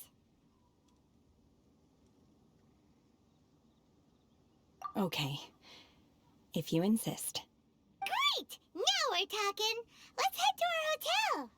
[SPEAKER 12] Okay. If you insist.
[SPEAKER 2] Great! Now we're talking. Let's head to our hotel.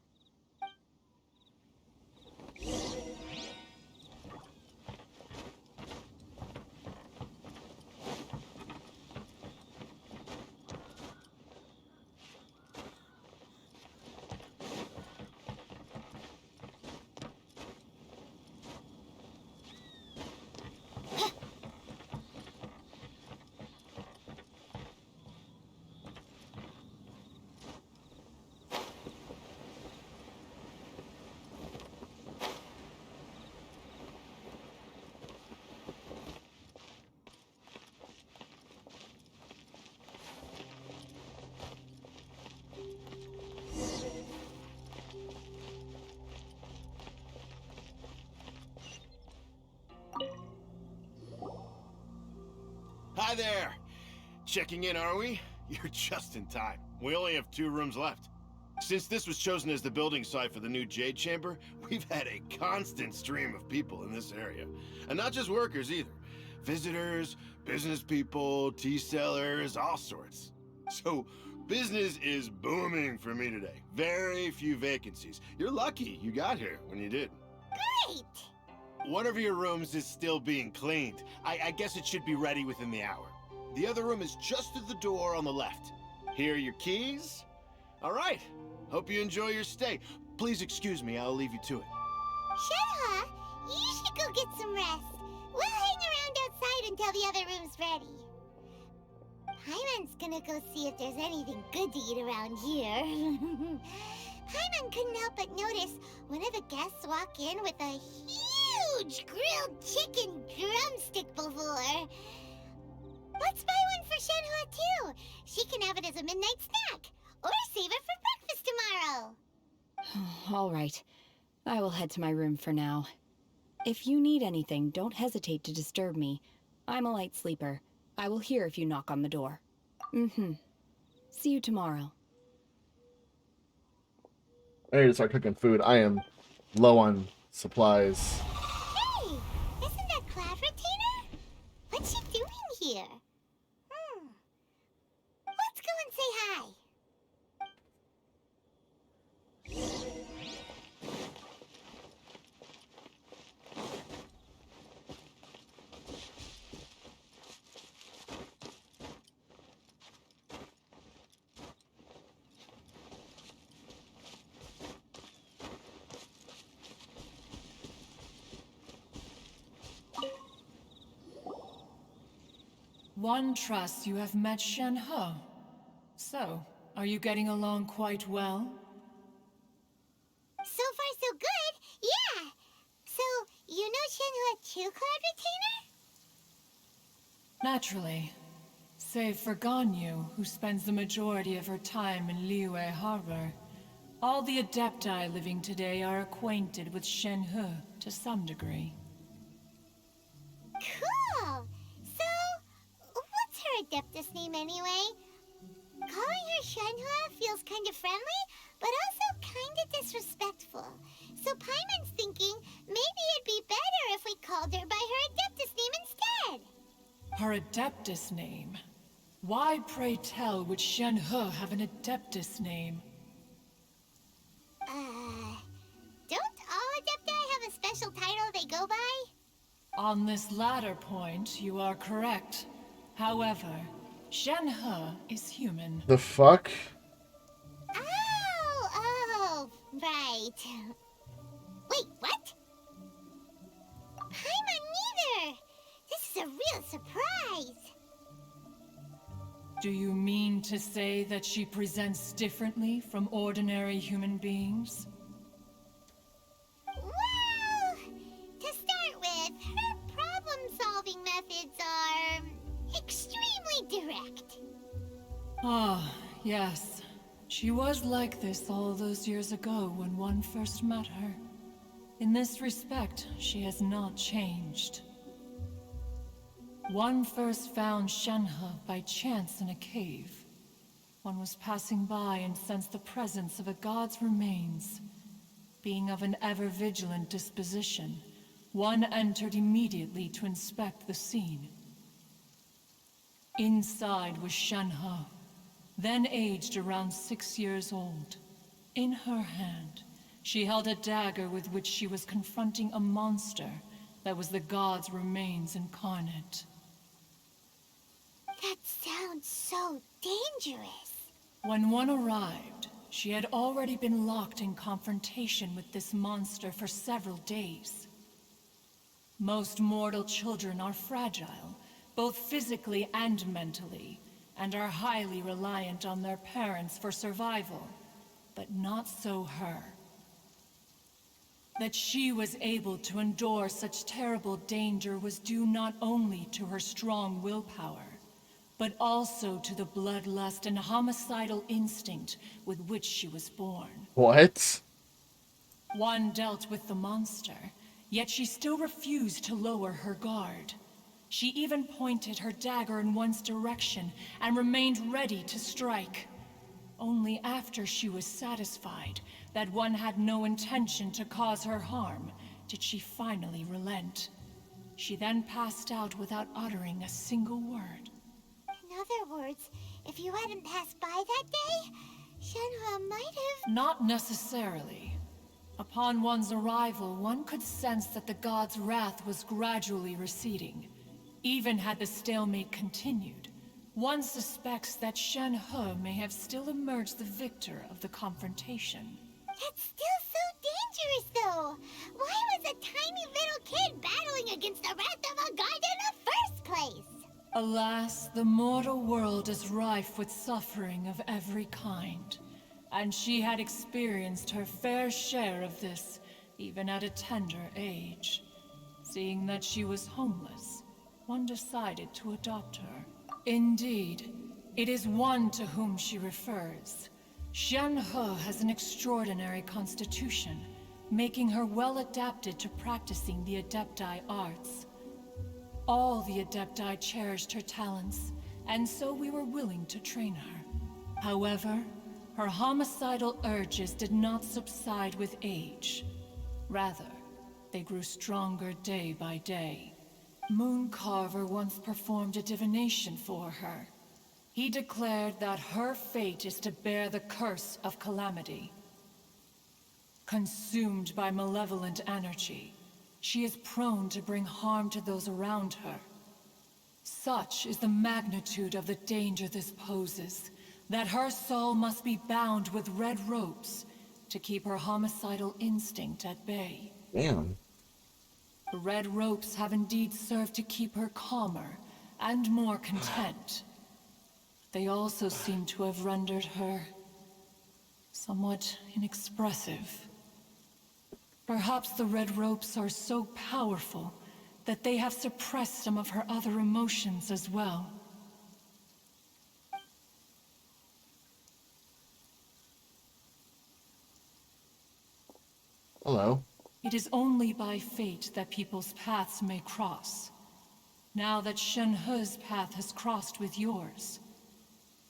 [SPEAKER 14] Hi there! Checking in, are we? You're just in time. We only have 2 rooms left. Since this was chosen as the building site for the new Jade Chamber, we've had a constant stream of people in this area. And not just workers either. Visitors, business people, tea sellers, all sorts. So, business is booming for me today. Very few vacancies. You're lucky you got here when you did.
[SPEAKER 2] Great!
[SPEAKER 14] One of your rooms is still being cleaned. I guess it should be ready within the hour. The other room is just at the door on the left. Here are your keys. All right. Hope you enjoy your stay. Please excuse me, I'll leave you to it.
[SPEAKER 2] Shenhe, you should go get some rest. We'll hang around outside until the other room's ready. Paimon's gonna go see if there's anything good to eat around here. Paimon couldn't help but notice one of the guests walk in with a huge huge grilled chicken drumstick before. Let's buy one for Shenhua too. She can have it as a midnight snack. Or save it for breakfast tomorrow.
[SPEAKER 12] All right. I will head to my room for now. If you need anything, don't hesitate to disturb me. I'm a light sleeper. I will hear if you knock on the door. See you tomorrow.
[SPEAKER 1] I need to start cooking food. I am low on supplies.
[SPEAKER 2] Hey, isn't that Cloud Retainer? What's she doing here? Let's go and say hi.
[SPEAKER 20] One trusts you have met Shenhe. So, are you getting along quite well?
[SPEAKER 2] So far, so good. Yeah. So, you know Shenhua too, Cloud Retainer?
[SPEAKER 20] Naturally. Save for Ganyu, who spends the majority of her time in Liyue Harbor. All the Adepti living today are acquainted with Shenhe to some degree.
[SPEAKER 2] Cool. So, what's her Adeptus name anyway? Calling her Shenhua feels kind of friendly, but also kind of disrespectful. So Paimon's thinking maybe it'd be better if we called her by her Adeptus name instead.
[SPEAKER 20] Her Adeptus name? Why, pray tell, would Shenhe have an Adeptus name?
[SPEAKER 2] Don't all Adepti have a special title they go by?
[SPEAKER 20] On this latter point, you are correct. However, Shenhe is human.
[SPEAKER 1] The fuck?
[SPEAKER 2] Oh, right. Wait, what? Paimon neither! This is a real surprise!
[SPEAKER 20] Do you mean to say that she presents differently from ordinary human beings?
[SPEAKER 2] Well, to start with, her problem-solving methods are extremely direct.
[SPEAKER 20] Ah, yes. She was like this all those years ago when one first met her. In this respect, she has not changed. One first found Shenhe by chance in a cave. One was passing by and sensed the presence of a god's remains. Being of an ever-vigilant disposition, one entered immediately to inspect the scene. Inside was Shenhe, then aged around 6 years old. In her hand, she held a dagger with which she was confronting a monster that was the god's remains incarnate.
[SPEAKER 2] That sounds so dangerous.
[SPEAKER 20] When one arrived, she had already been locked in confrontation with this monster for several days. Most mortal children are fragile, both physically and mentally, and are highly reliant on their parents for survival. But not so her. That she was able to endure such terrible danger was due not only to her strong willpower, but also to the bloodlust and homicidal instinct with which she was born.
[SPEAKER 1] What?
[SPEAKER 20] One dealt with the monster, yet she still refused to lower her guard. She even pointed her dagger in one's direction and remained ready to strike. Only after she was satisfied that one had no intention to cause her harm did she finally relent. She then passed out without uttering a single word.
[SPEAKER 2] In other words, if you hadn't passed by that day, Shenhua might have...
[SPEAKER 20] Not necessarily. Upon one's arrival, one could sense that the god's wrath was gradually receding. Even had the stalemate continued, one suspects that Shenhe may have still emerged the victor of the confrontation.
[SPEAKER 2] That's still so dangerous, though. Why was a tiny little kid battling against the wrath of a god in the first place?
[SPEAKER 20] Alas, the mortal world is rife with suffering of every kind, and she had experienced her fair share of this, even at a tender age. Seeing that she was homeless, one decided to adopt her. Indeed, it is one to whom she refers. Shen-He has an extraordinary constitution, making her well adapted to practicing the Adepti arts. All the Adepti cherished her talents, and so we were willing to train her. However, her homicidal urges did not subside with age. Rather, they grew stronger day by day. Mooncarver once performed a divination for her. He declared that her fate is to bear the curse of calamity. Consumed by malevolent energy, she is prone to bring harm to those around her. Such is the magnitude of the danger this poses, that her soul must be bound with red ropes to keep her homicidal instinct at bay.
[SPEAKER 1] Damn.
[SPEAKER 20] The red ropes have indeed served to keep her calmer and more content. They also seem to have rendered her somewhat inexpressive. Perhaps the red ropes are so powerful that they have suppressed some of her other emotions as well.
[SPEAKER 1] Hello.
[SPEAKER 20] It is only by fate that people's paths may cross. Now that Shen-He's path has crossed with yours,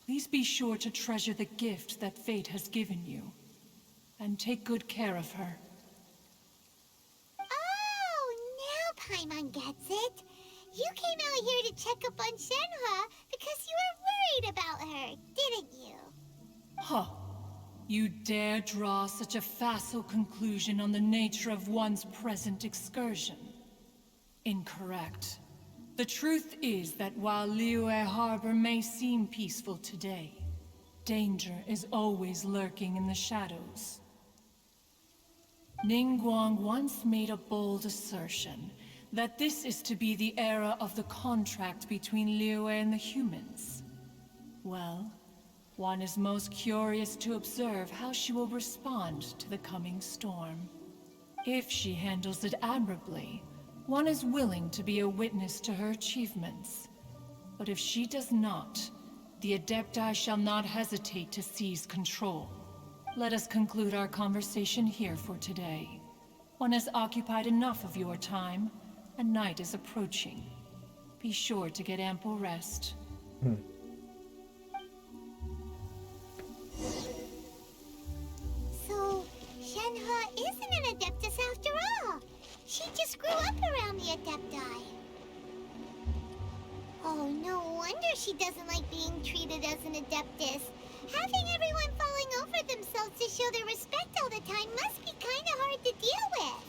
[SPEAKER 20] please be sure to treasure the gift that fate has given you, and take good care of her.
[SPEAKER 2] Oh, now Paimon gets it. You came out here to check up on Shenhe because you were worried about her, didn't you?
[SPEAKER 20] Huh. You dare draw such a facile conclusion on the nature of one's present excursion? Incorrect. The truth is that while Liyue Harbor may seem peaceful today, danger is always lurking in the shadows. Ningguang once made a bold assertion that this is to be the era of the contract between Liyue and the humans. Well, one is most curious to observe how she will respond to the coming storm. If she handles it admirably, one is willing to be a witness to her achievements. But if she does not, the Adepti shall not hesitate to seize control. Let us conclude our conversation here for today. One has occupied enough of your time, and night is approaching. Be sure to get ample rest.
[SPEAKER 2] So, Shenhe isn't an Adeptus after all. She just grew up around the Adepti. Oh, no wonder she doesn't like being treated as an Adeptus. Having everyone falling over themselves to show their respect all the time must be kinda hard to deal with.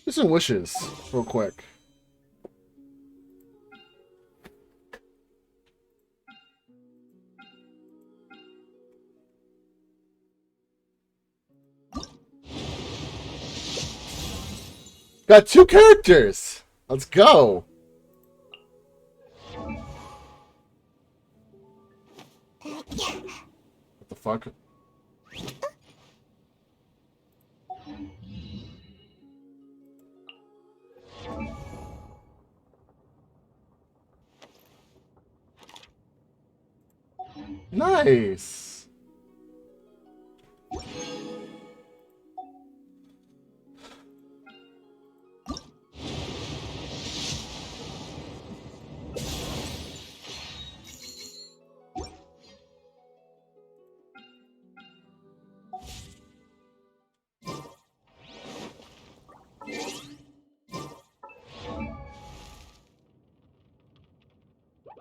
[SPEAKER 1] Do some wishes, real quick. Got 2 characters! Let's go! What the fuck? Nice!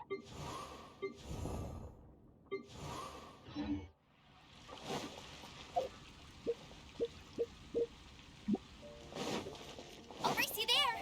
[SPEAKER 17] I'll race you there!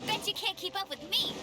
[SPEAKER 17] Bet you can't keep up with me!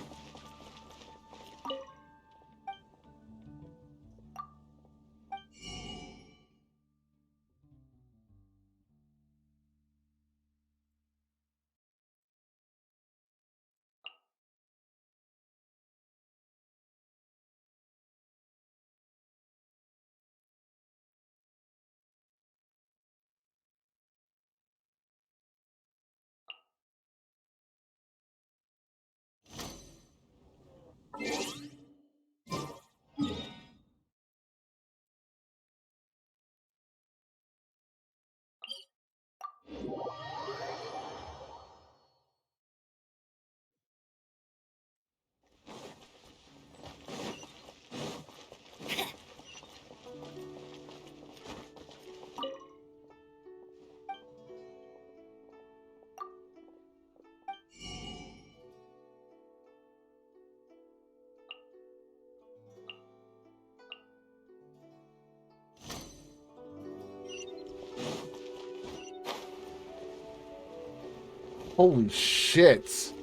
[SPEAKER 1] Holy shit.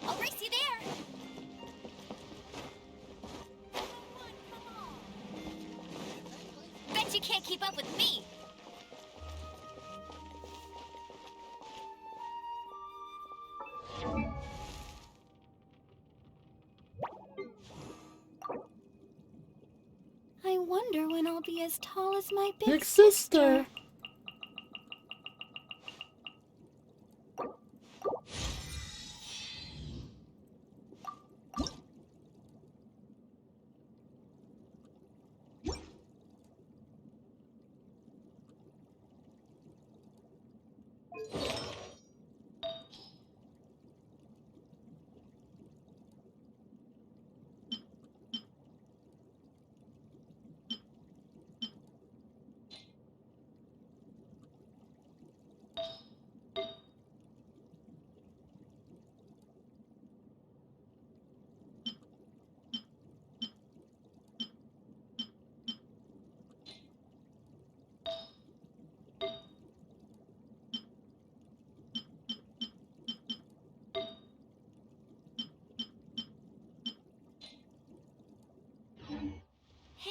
[SPEAKER 17] I'll race you there! Bet you can't keep up with me!
[SPEAKER 9] I wonder when I'll be as tall as my
[SPEAKER 1] Big sister.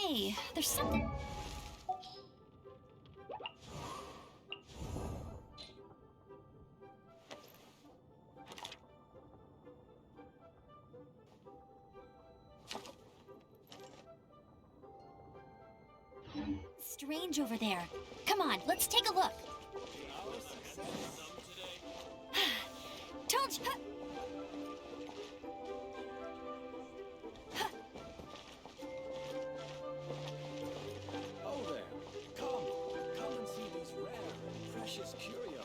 [SPEAKER 17] Hey, there's something. Strange over there. Come on, let's take a look. Told you.
[SPEAKER 6] Oh there. Come and see these rare and precious curios.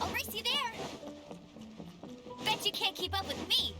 [SPEAKER 17] I'll race you there. Bet you can't keep up with me.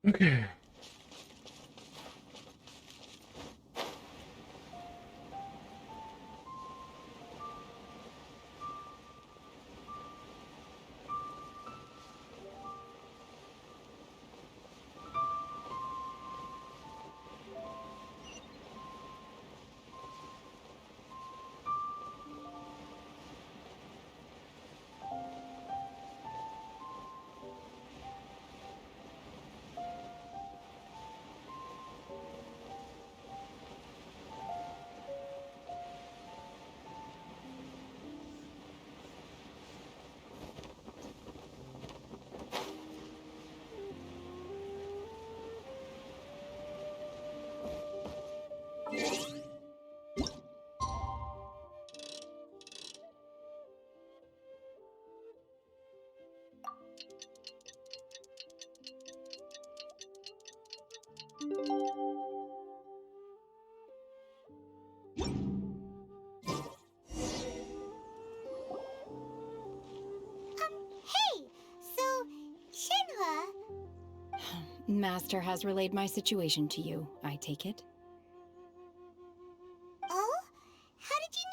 [SPEAKER 1] Okay.
[SPEAKER 2] Hey, so Shenhua.
[SPEAKER 12] Master has relayed my situation to you, I take it.
[SPEAKER 2] Oh? How did you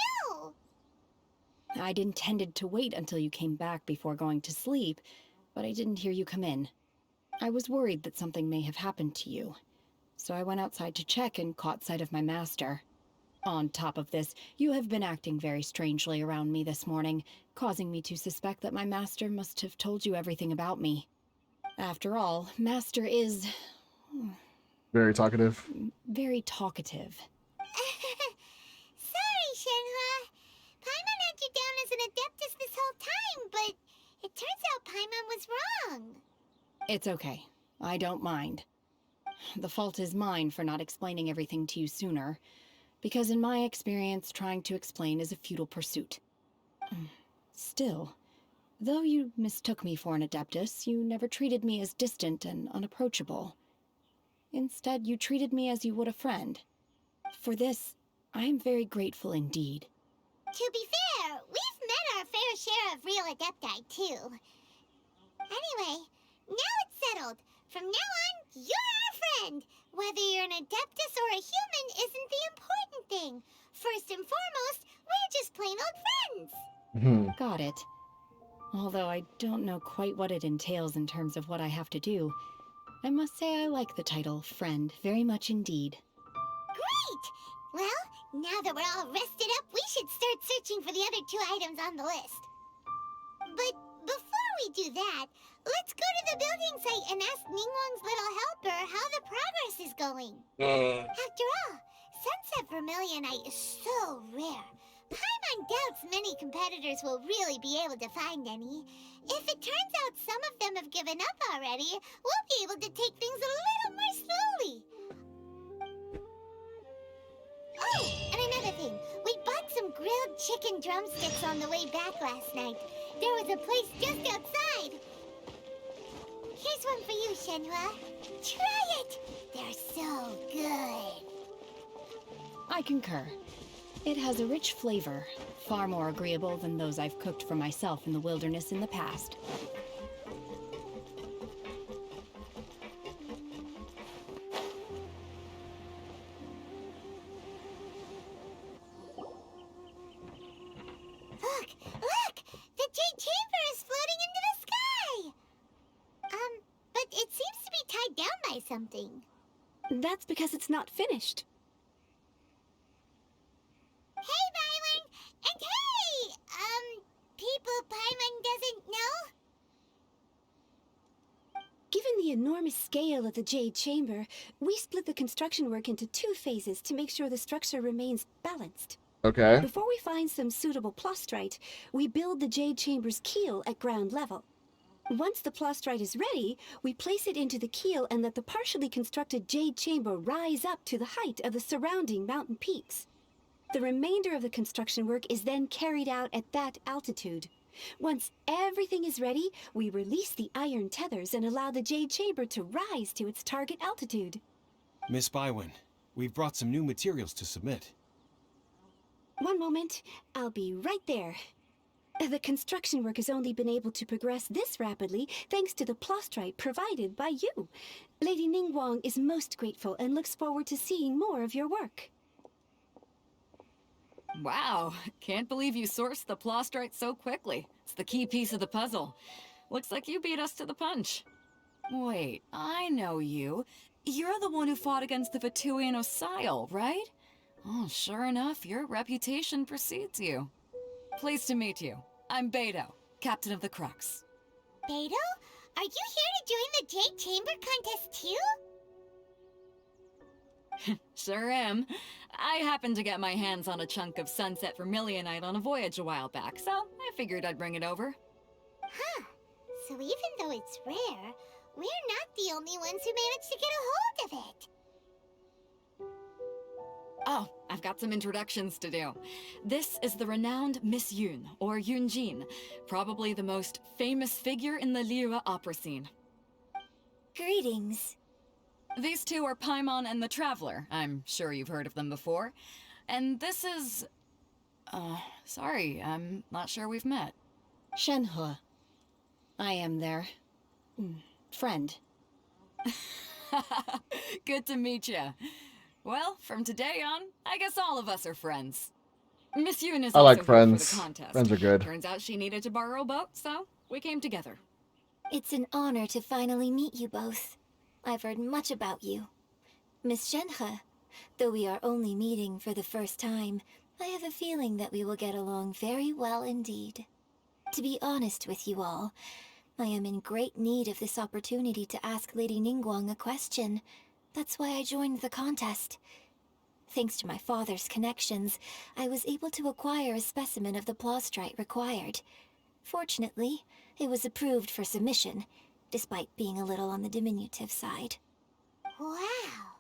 [SPEAKER 2] know?
[SPEAKER 12] I'd intended to wait until you came back before going to sleep, but I didn't hear you come in. I was worried that something may have happened to you, so I went outside to check and caught sight of my master. On top of this, you have been acting very strangely around me this morning, causing me to suspect that my master must have told you everything about me. After all, Master is...
[SPEAKER 1] Very talkative.
[SPEAKER 12] very talkative.
[SPEAKER 2] Sorry, Shenhua. Paimon had you down as an adeptus this whole time, but it turns out Paimon was wrong.
[SPEAKER 12] It's okay. I don't mind. The fault is mine for not explaining everything to you sooner, because in my experience, trying to explain is a futile pursuit. Still, though you mistook me for an adeptus, you never treated me as distant and unapproachable. Instead, you treated me as you would a friend. For this, I am very grateful indeed.
[SPEAKER 2] To be fair, we've met our fair share of real adepti, too. Anyway, now it's settled. From now on, you're our friend. Whether you're an adeptus or a human isn't the important thing. First and foremost, we're just plain old friends.
[SPEAKER 12] Got it. Although I don't know quite what it entails in terms of what I have to do, I must say I like the title friend very much indeed.
[SPEAKER 2] Great! Well, now that we're all rested up, we should start searching for the other 2 items on the list. But before we do that, let's go to the building site and ask Ningguang's little helper how the progress is going. After all, Sunset Vermilionite is so rare. Paimon doubts many competitors will really be able to find any. If it turns out some of them have given up already, we'll be able to take things a little more slowly. Oh, and another thing. We bought some grilled chicken drumsticks on the way back last night. There was a place just outside. Here's one for you, Shenhua. Try it! They're so good.
[SPEAKER 12] I concur. It has a rich flavor, far more agreeable than those I've cooked for myself in the wilderness in the past.
[SPEAKER 2] Look! The Jade Chamber is floating into the sky! But it seems to be tied down by something.
[SPEAKER 18] That's because it's not finished.
[SPEAKER 2] Hey, Byron! And hey! People Paimon doesn't know?
[SPEAKER 18] Given the enormous scale of the Jade Chamber, we split the construction work into 2 phases to make sure the structure remains balanced.
[SPEAKER 1] Okay.
[SPEAKER 18] Before we find some suitable plastrite, we build the Jade Chamber's keel at ground level. Once the plastrite is ready, we place it into the keel and let the partially constructed Jade Chamber rise up to the height of the surrounding mountain peaks. The remainder of the construction work is then carried out at that altitude. Once everything is ready, we release the iron tethers and allow the Jade Chamber to rise to its target altitude.
[SPEAKER 8] Miss Bywin, we've brought some new materials to submit.
[SPEAKER 18] One moment, I'll be right there. The construction work has only been able to progress this rapidly thanks to the plastrite provided by you. Lady Ningguang is most grateful and looks forward to seeing more of your work.
[SPEAKER 5] Wow, can't believe you sourced the plastrite so quickly. It's the key piece of the puzzle. Looks like you beat us to the punch. Wait, I know you. You're the one who fought against the Vatuian Osile, right? Oh, sure enough, your reputation precedes you. Pleased to meet you. I'm Beto, captain of the Crux.
[SPEAKER 2] Beto? Are you here to join the Jade Chamber contest too?
[SPEAKER 5] Sure am. I happened to get my hands on a chunk of sunset vermilionite on a voyage a while back, so I figured I'd bring it over.
[SPEAKER 2] Huh. So even though it's rare, we're not the only ones who managed to get a hold of it.
[SPEAKER 5] Oh, I've got some introductions to do. This is the renowned Miss Yun, or Yunjin, probably the most famous figure in the Lyra opera scene.
[SPEAKER 2] Greetings.
[SPEAKER 5] These two are Paimon and the Traveler. I'm sure you've heard of them before. And this is... sorry, I'm not sure we've met.
[SPEAKER 12] Shenhua. I am their... friend.
[SPEAKER 5] Good to meet you. Well, from today on, I guess all of us are friends. Miss Yun is
[SPEAKER 1] I
[SPEAKER 5] also
[SPEAKER 1] like
[SPEAKER 5] here
[SPEAKER 1] friends.
[SPEAKER 5] for the contest.
[SPEAKER 1] Friends are good.
[SPEAKER 5] Turns out she needed to borrow a boat, so we came together.
[SPEAKER 17] It's an honor to finally meet you both. I've heard much about you. Miss Shenhe, though we are only meeting for the first time, I have a feeling that we will get along very well indeed. To be honest with you all, I am in great need of this opportunity to ask Lady Ningguang a question. That's why I joined the contest. Thanks to my father's connections, I was able to acquire a specimen of the plastrite required. Fortunately, it was approved for submission, despite being a little on the diminutive side.
[SPEAKER 2] Wow.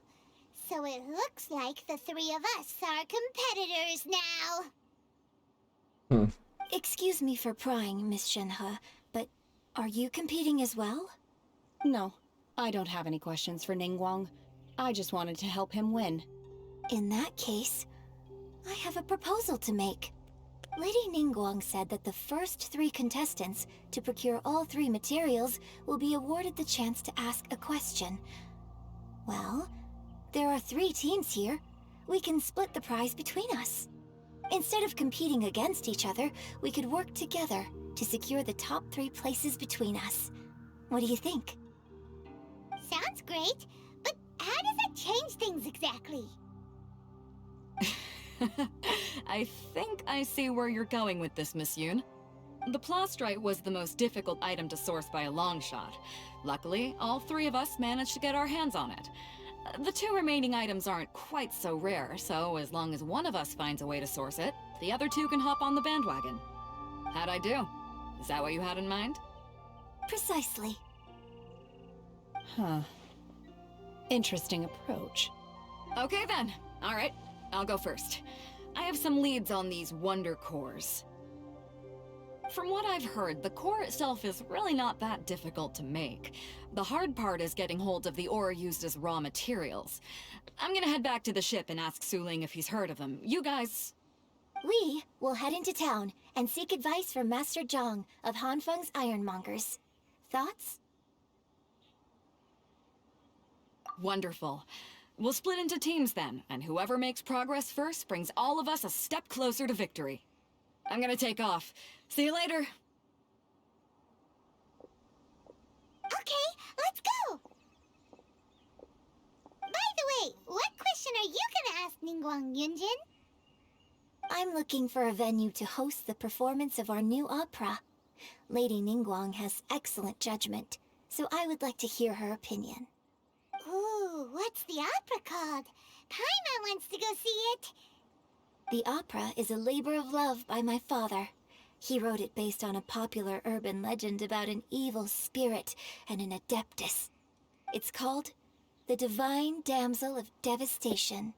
[SPEAKER 2] So it looks like the three of us are competitors now.
[SPEAKER 17] Excuse me for prying, Miss Shenhe, but are you competing as well?
[SPEAKER 12] No, I don't have any questions for Ningguang. I just wanted to help him win.
[SPEAKER 17] In that case, I have a proposal to make. Lady Ningguang said that the first 3 contestants to procure all 3 materials will be awarded the chance to ask a question. Well, there are 3 teams here. We can split the prize between us. Instead of competing against each other, we could work together to secure the top 3 places between us. What do you think?
[SPEAKER 2] Sounds great, but how does that change things exactly?
[SPEAKER 5] I think I see where you're going with this, Miss Yun. The plastrite was the most difficult item to source by a long shot. Luckily, all 3 of us managed to get our hands on it. The 2 remaining items aren't quite so rare, so as long as one of us finds a way to source it, the other 2 can hop on the bandwagon. How'd I do? Is that what you had in mind?
[SPEAKER 9] Precisely.
[SPEAKER 12] Huh. Interesting approach.
[SPEAKER 5] Okay then. Alright, I'll go first. I have some leads on these wonder cores. From what I've heard, the core itself is really not that difficult to make. The hard part is getting hold of the ore used as raw materials. I'm gonna head back to the ship and ask Su Ling if he's heard of them. You guys...
[SPEAKER 9] We will head into town and seek advice from Master Zhang of Hanfeng's Ironmongers. Thoughts?
[SPEAKER 5] Wonderful. We'll split into teams then, and whoever makes progress first brings all of us a step closer to victory. I'm gonna take off. See you later.
[SPEAKER 2] Okay, let's go! By the way, what question are you gonna ask Ningguang, Yunjin?
[SPEAKER 9] I'm looking for a venue to host the performance of our new opera. Lady Ningguang has excellent judgment, so I would like to hear her opinion.
[SPEAKER 2] Ooh, what's the opera called? Paimon wants to go see it.
[SPEAKER 9] The opera is a labor of love by my father. He wrote it based on a popular urban legend about an evil spirit and an adeptus. It's called The Divine Damsel of Devastation.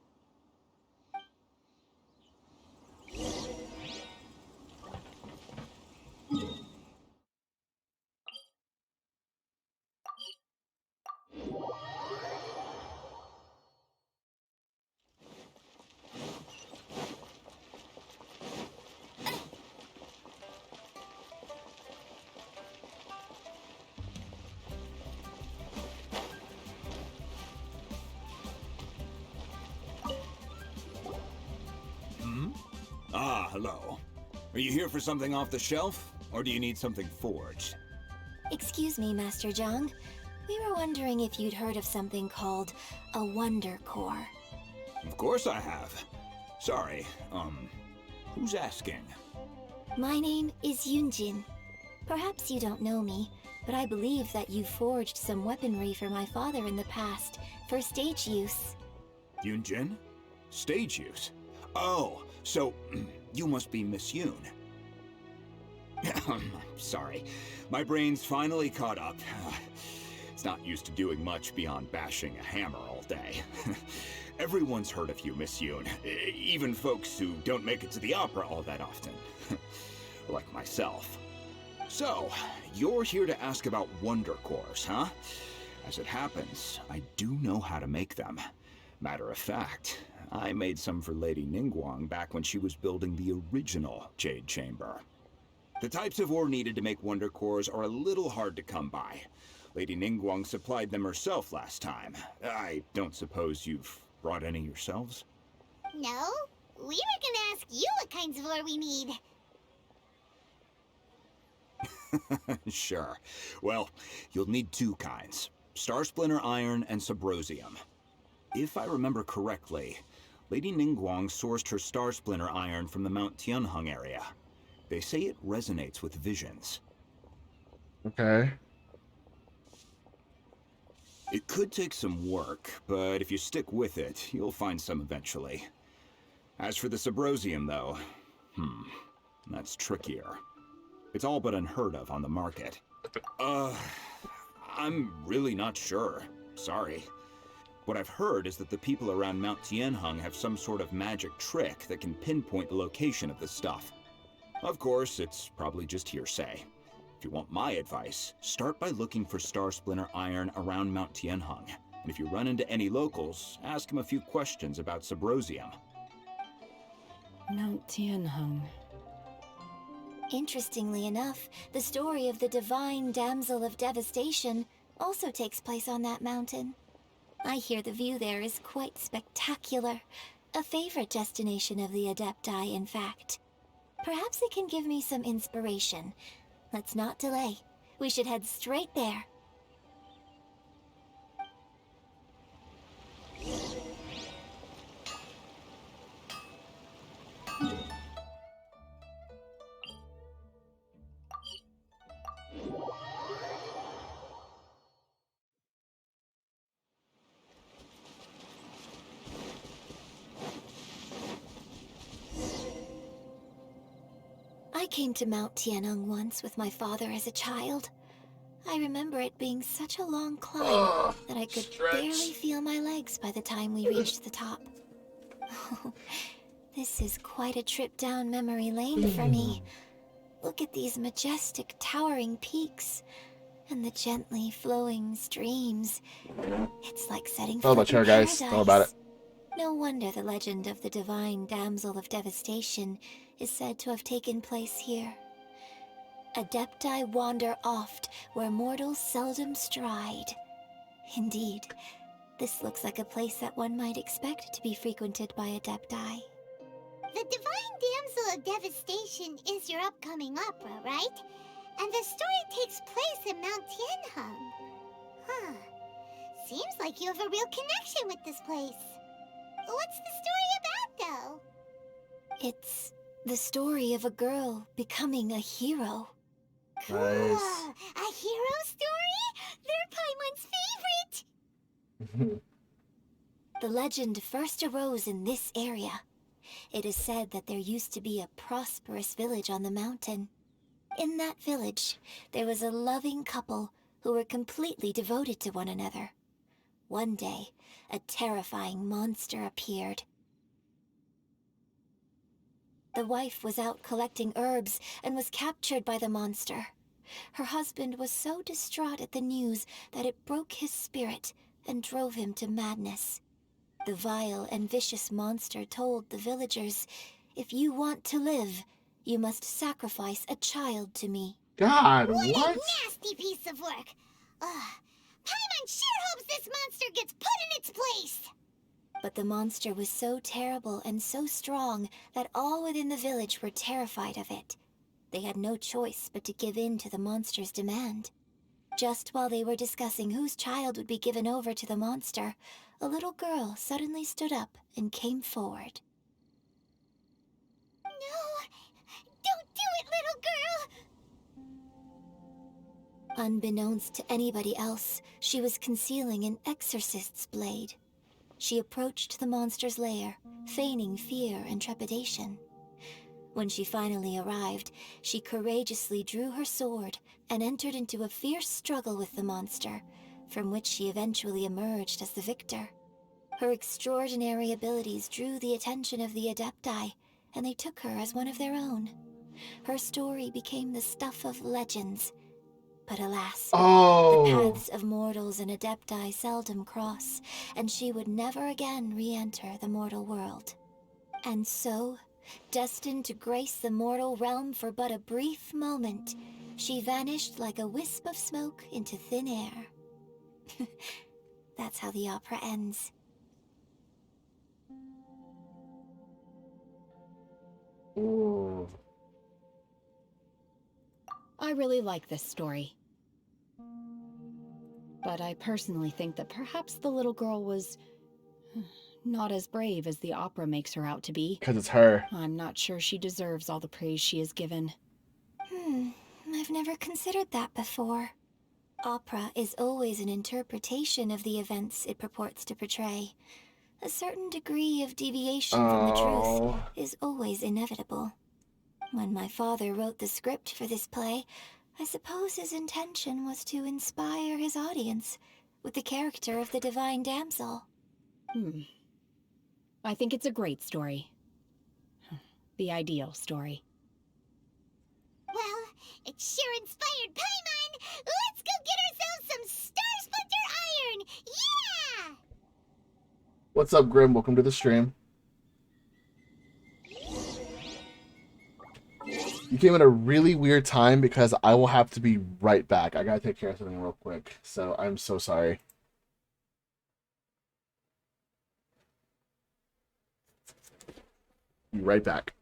[SPEAKER 4] Ah, hello. Are you here for something off the shelf, or do you need something forged?
[SPEAKER 9] Excuse me, Master Zhang. We were wondering if you'd heard of something called a Wonder Core.
[SPEAKER 4] Of course I have. Sorry, who's asking?
[SPEAKER 9] My name is Yunjin. Perhaps you don't know me, but I believe that you forged some weaponry for my father in the past, for stage use.
[SPEAKER 4] Yunjin? Stage use? Oh, so you must be Miss Yoon. Sorry, my brain's finally caught up. It's not used to doing much beyond bashing a hammer all day. Everyone's heard of you, Miss Yoon, even folks who don't make it to the opera all that often. Like myself. So, you're here to ask about Wonder Cores, huh? As it happens, I do know how to make them. Matter of fact, I made some for Lady Ningguang back when she was building the original Jade Chamber. The types of ore needed to make Wonder Cores are a little hard to come by. Lady Ningguang supplied them herself last time. I don't suppose you've brought any yourselves?
[SPEAKER 2] No, we were gonna ask you what kinds of ore we need.
[SPEAKER 4] Sure. Well, you'll need 2 kinds. Star Splinter Iron and Subrosium. If I remember correctly, Lady Ningguang sourced her Star Splinter Iron from the Mount Tianheng area. They say it resonates with visions.
[SPEAKER 1] Okay.
[SPEAKER 4] It could take some work, but if you stick with it, you'll find some eventually. As for the Subrosium, though, that's trickier. It's all but unheard of on the market. I'm really not sure. Sorry. What I've heard is that the people around Mount Tianheng have some sort of magic trick that can pinpoint the location of the stuff. Of course, it's probably just hearsay. If you want my advice, start by looking for Star Splinter Iron around Mount Tianheng. And if you run into any locals, ask them a few questions about Subrosium.
[SPEAKER 12] Mount Tianheng.
[SPEAKER 9] Interestingly enough, the story of the Divine Damsel of Devastation also takes place on that mountain. I hear the view there is quite spectacular. A favorite destination of the Adepti, in fact. Perhaps it can give me some inspiration. Let's not delay. We should head straight there. I came to Mount Tianeng once with my father as a child. I remember it being such a long climb that I could barely feel my legs by the time we reached the top. This is quite a trip down memory lane for me. Look at these majestic, towering peaks and the gently flowing streams. It's like setting
[SPEAKER 1] All
[SPEAKER 9] foot
[SPEAKER 1] about
[SPEAKER 9] in
[SPEAKER 1] her, guys.
[SPEAKER 9] paradise.
[SPEAKER 1] All about it.
[SPEAKER 9] No wonder the legend of the divine damsel of devastation is said to have taken place here. Adepti wander oft where mortals seldom stride. Indeed, this looks like a place that one might expect to be frequented by Adepti.
[SPEAKER 2] The Divine Damsel of Devastation is your upcoming opera, right? And the story takes place in Mount Tianheng. Huh. Seems like you have a real connection with this place. What's the story about, though?
[SPEAKER 9] It's the story of a girl becoming a hero.
[SPEAKER 2] Cool.
[SPEAKER 1] Nice.
[SPEAKER 2] A hero story? They're Paimon's favorite!
[SPEAKER 9] The legend first arose in this area. It is said that there used to be a prosperous village on the mountain. In that village, there was a loving couple who were completely devoted to one another. One day, a terrifying monster appeared. The wife was out collecting herbs and was captured by the monster. Her husband was so distraught at the news that it broke his spirit and drove him to madness. The vile and vicious monster told the villagers, "If you want to live, you must sacrifice a child to me."
[SPEAKER 1] God,
[SPEAKER 2] What
[SPEAKER 1] what?
[SPEAKER 2] a nasty piece of work! Paimon sure hopes this monster gets put in its place!
[SPEAKER 9] But the monster was so terrible and so strong that all within the village were terrified of it. They had no choice but to give in to the monster's demand. Just while they were discussing whose child would be given over to the monster, a little girl suddenly stood up and came forward.
[SPEAKER 2] No! Don't do it, little girl!
[SPEAKER 9] Unbeknownst to anybody else, she was concealing an exorcist's blade. She approached the monster's lair, feigning fear and trepidation. When she finally arrived, she courageously drew her sword and entered into a fierce struggle with the monster, from which she eventually emerged as the victor. Her extraordinary abilities drew the attention of the Adepti, and they took her as one of their own. Her story became the stuff of legends. But alas, the paths of mortals and Adepti seldom cross, and she would never again re-enter the mortal world. And so, destined to grace the mortal realm for but a brief moment, she vanished like a wisp of smoke into thin air. That's how the opera ends.
[SPEAKER 1] Ooh.
[SPEAKER 12] I really like this story. But I personally think that perhaps the little girl was not as brave as the opera makes her out to be.
[SPEAKER 1] 'Cause it's her.
[SPEAKER 12] I'm not sure she deserves all the praise she is given.
[SPEAKER 9] I've never considered that before. Opera is always an interpretation of the events it purports to portray. A certain degree of deviation from the truth is always inevitable. When my father wrote the script for this play, I suppose his intention was to inspire his audience with the character of the Divine Damsel.
[SPEAKER 12] I think it's a great story. The ideal story.
[SPEAKER 2] Well, it sure inspired Paimon! Let's go get ourselves some Star Splinter Iron! Yeah!
[SPEAKER 1] What's up, Grim? Welcome to the stream. You came at a really weird time because I will have to be right back. I gotta take care of something real quick, so I'm so sorry. Be right back.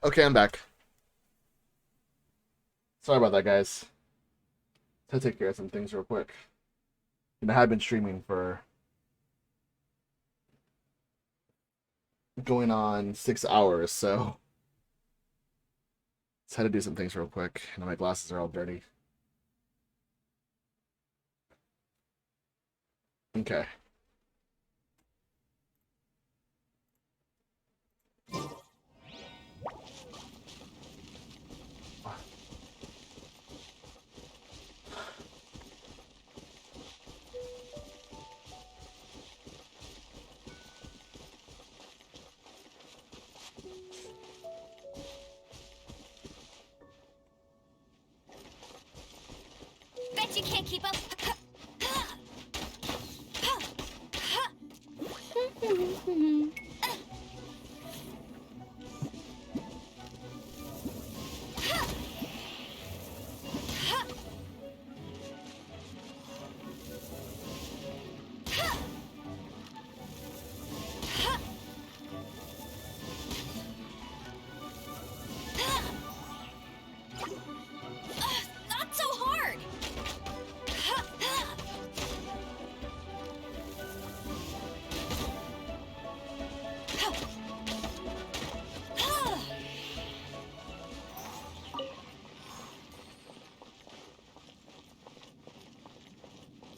[SPEAKER 1] Okay, I'm back. Sorry about that, guys. Let's take care of some things real quick. And I have been streaming for going on 6 hours, so just had to do some things real quick. And my glasses are all dirty. Okay.
[SPEAKER 2] Bet you can't keep up.
[SPEAKER 5] Not so hard!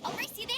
[SPEAKER 2] I'll race you there.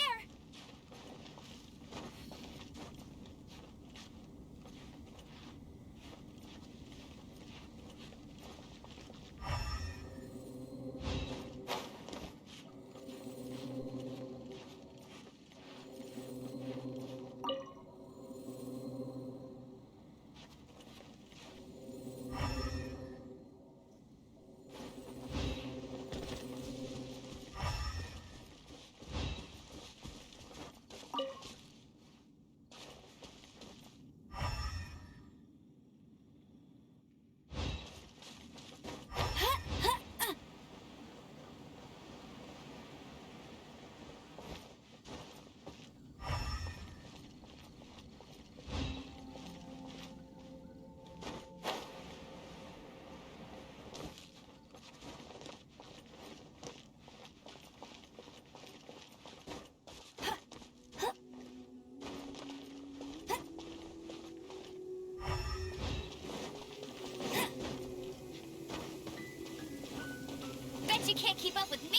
[SPEAKER 2] Bet you can't keep up with me.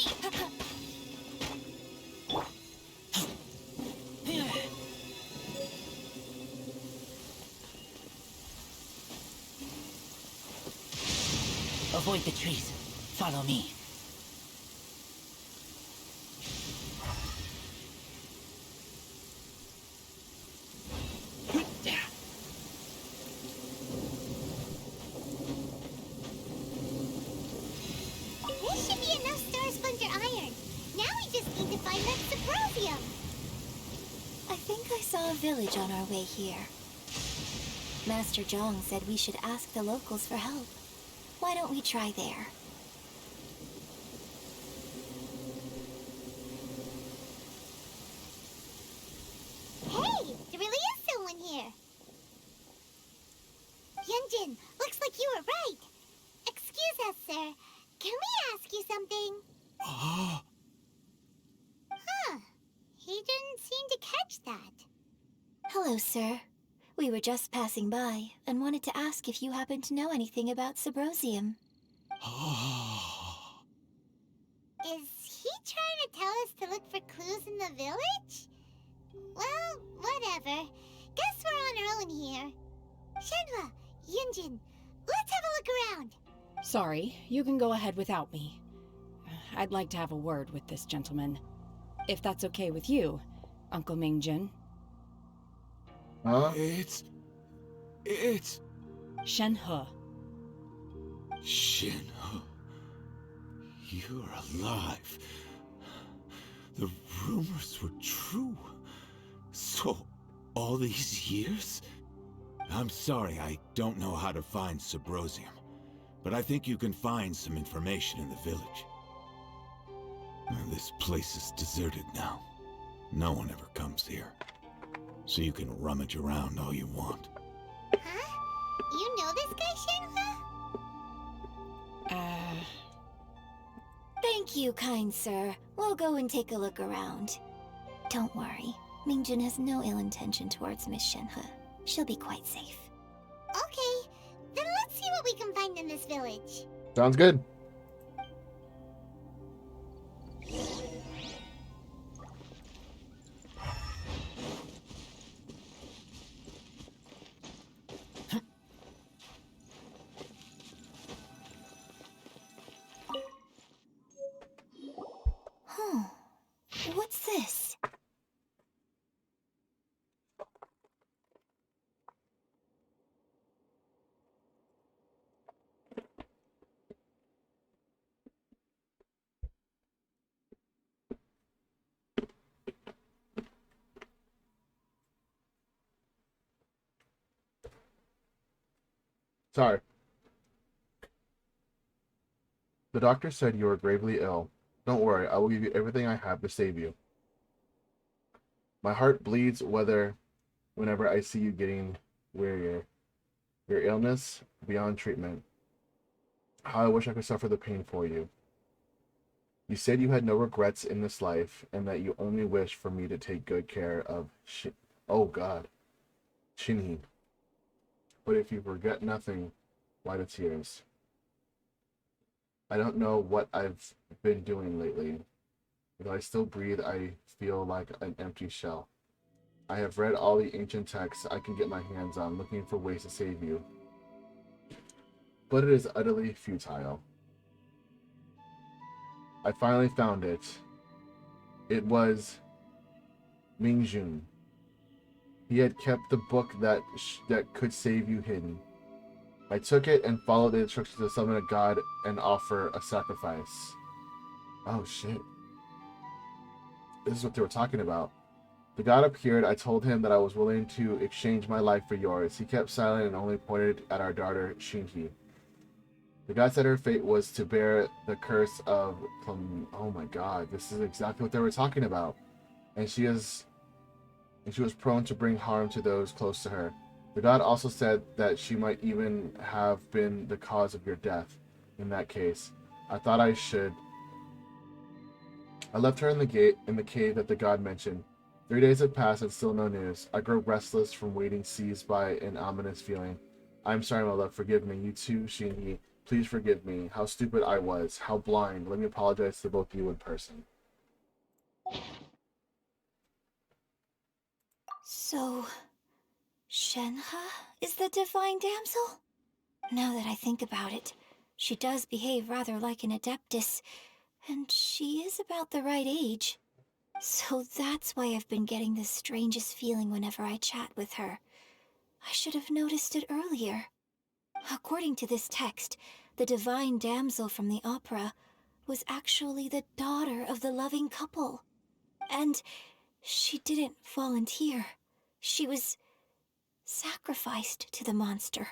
[SPEAKER 11] Avoid the trees. Follow me.
[SPEAKER 2] This should be enough star sponge or iron. Now we just need to find that Sabrosium.
[SPEAKER 17] I think I saw a village on our way here. Master Zhong said we should ask the locals for help. Why don't we try there?
[SPEAKER 2] Hey, there really is someone here. Yunjin, looks like you were right. Excuse us, sir. Can we ask you something? Huh. He didn't seem to catch that.
[SPEAKER 17] Hello, sir. We were just passing by and wanted to ask if you happen to know anything about Sabrosium.
[SPEAKER 2] Is he trying to tell us to look for clues in the village? Well, whatever. Guess we're on our own here. Shenhua, Yunjin, let's have a look around.
[SPEAKER 12] Sorry, you can go ahead without me. I'd like to have a word with this gentleman. If that's okay with you, Uncle Mingjin.
[SPEAKER 1] Huh?
[SPEAKER 21] It's...
[SPEAKER 12] Shenhe.
[SPEAKER 21] Shenhe. You're alive. The rumors were true. So, all these years? I'm sorry, I don't know how to find Sabrosium. But I think you can find some information in the village. This place is deserted now. No one ever comes here. So you can rummage around all you want.
[SPEAKER 2] Huh? You know this guy, Shenhua?
[SPEAKER 17] Thank you, kind sir. We'll go and take a look around. Don't worry. Mingjun has no ill intention towards Miss Shenhe. She'll be quite safe. Okay, then let's see what we can find in this village.
[SPEAKER 1] Sounds good.
[SPEAKER 17] Huh. What's this?
[SPEAKER 1] Sorry. The doctor said you are gravely ill. Don't worry, I will give you everything I have to save you. My heart bleeds whenever I see you getting wearier. Your illness beyond treatment. How I wish I could suffer the pain for you. You said you had no regrets in this life and that you only wish for me to take good care of Shinhi. But if you forget nothing, why the tears? I don't know what I've been doing lately. Though I still breathe, I feel like an empty shell. I have read all the ancient texts I can get my hands on, looking for ways to save you. But it is utterly futile. I finally found it. It was Mingjun. He had kept the book that could save you hidden. I took it and followed the instructions to summon a god and offer a sacrifice. Oh shit. This is what they were talking about. The god appeared. I told him that I was willing to exchange my life for yours. He kept silent and only pointed at our daughter, Shinji. The god said her fate was to bear the curse of... Oh my god, this is exactly what they were talking about. And she was prone to bring harm to those close to her. The god also said that she might even have been the cause of your death. In that case, I thought I should... I left her in the cave that the god mentioned. 3 days have passed and still no news. I grow restless from waiting, seized by an ominous feeling. I'm sorry, my love. Forgive me. You too, Shinji. Please forgive me. How stupid I was. How blind. Let me apologize to both you in person.
[SPEAKER 17] So, Shenhe is the divine damsel? Now that I think about it, she does behave rather like an adeptus, and she is about the right age. So that's why I've been getting the strangest feeling whenever I chat with her. I should have noticed it earlier. According to this text, the divine damsel from the opera was actually the daughter of the loving couple. And she didn't volunteer. She was sacrificed to the monster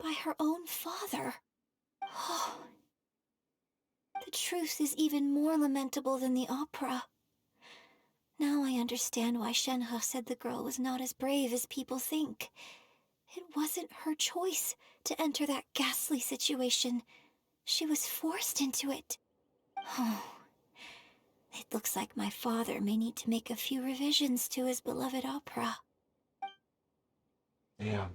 [SPEAKER 17] by her own father. Oh, the truth is even more lamentable than the opera. Now I understand why Shenhe said the girl was not as brave as people think. It wasn't her choice to enter that ghastly situation. She was forced into it. Oh, it looks like my father may need to make a few revisions to his beloved opera.
[SPEAKER 1] Yeah.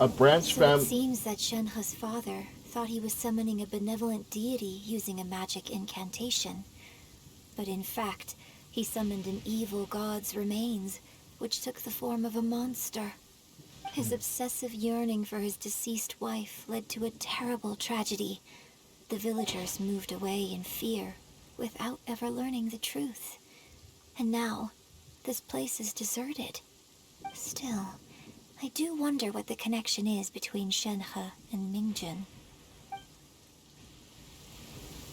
[SPEAKER 1] A branch
[SPEAKER 17] It seems that Shenhe's father thought he was summoning a benevolent deity using a magic incantation. But in fact, he summoned an evil god's remains, which took the form of a monster. His obsessive yearning for his deceased wife led to a terrible tragedy. The villagers moved away in fear, without ever learning the truth. And now, this place is deserted. Still, I do wonder what the connection is between Shenhe and Mingjun.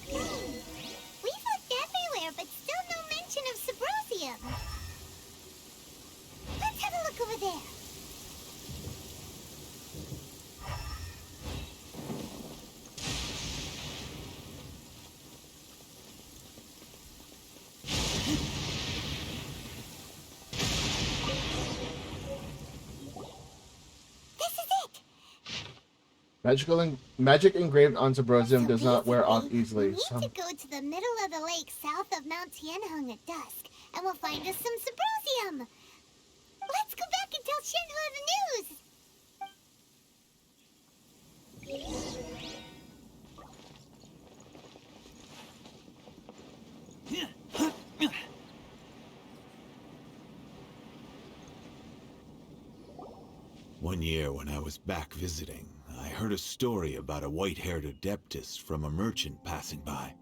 [SPEAKER 17] We've looked everywhere, but still no
[SPEAKER 2] Symposium. Let's have a look over there.
[SPEAKER 1] Magic engraved on Symposium does not wear off
[SPEAKER 2] We
[SPEAKER 1] easily.
[SPEAKER 2] need to go to the middle of the lake south of Mount Tianheng at dusk, and we'll find us some Symposium. Let's go back and tell Shenhua the news.
[SPEAKER 21] 1 year when I was back visiting, I heard a story about a white-haired adeptess from a merchant passing by.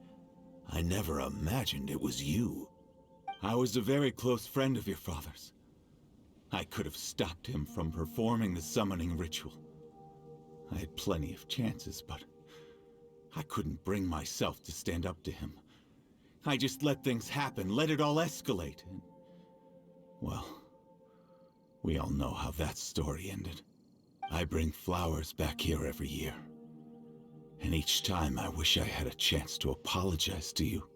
[SPEAKER 21] I never imagined it was you. I was a very close friend of your father's. I could have stopped him from performing the summoning ritual. I had plenty of chances, but I couldn't bring myself to stand up to him. I just let things happen, let it all escalate, and... well, we all know how that story ended. I bring flowers back here every year. And each time I wish I had a chance to apologize to you.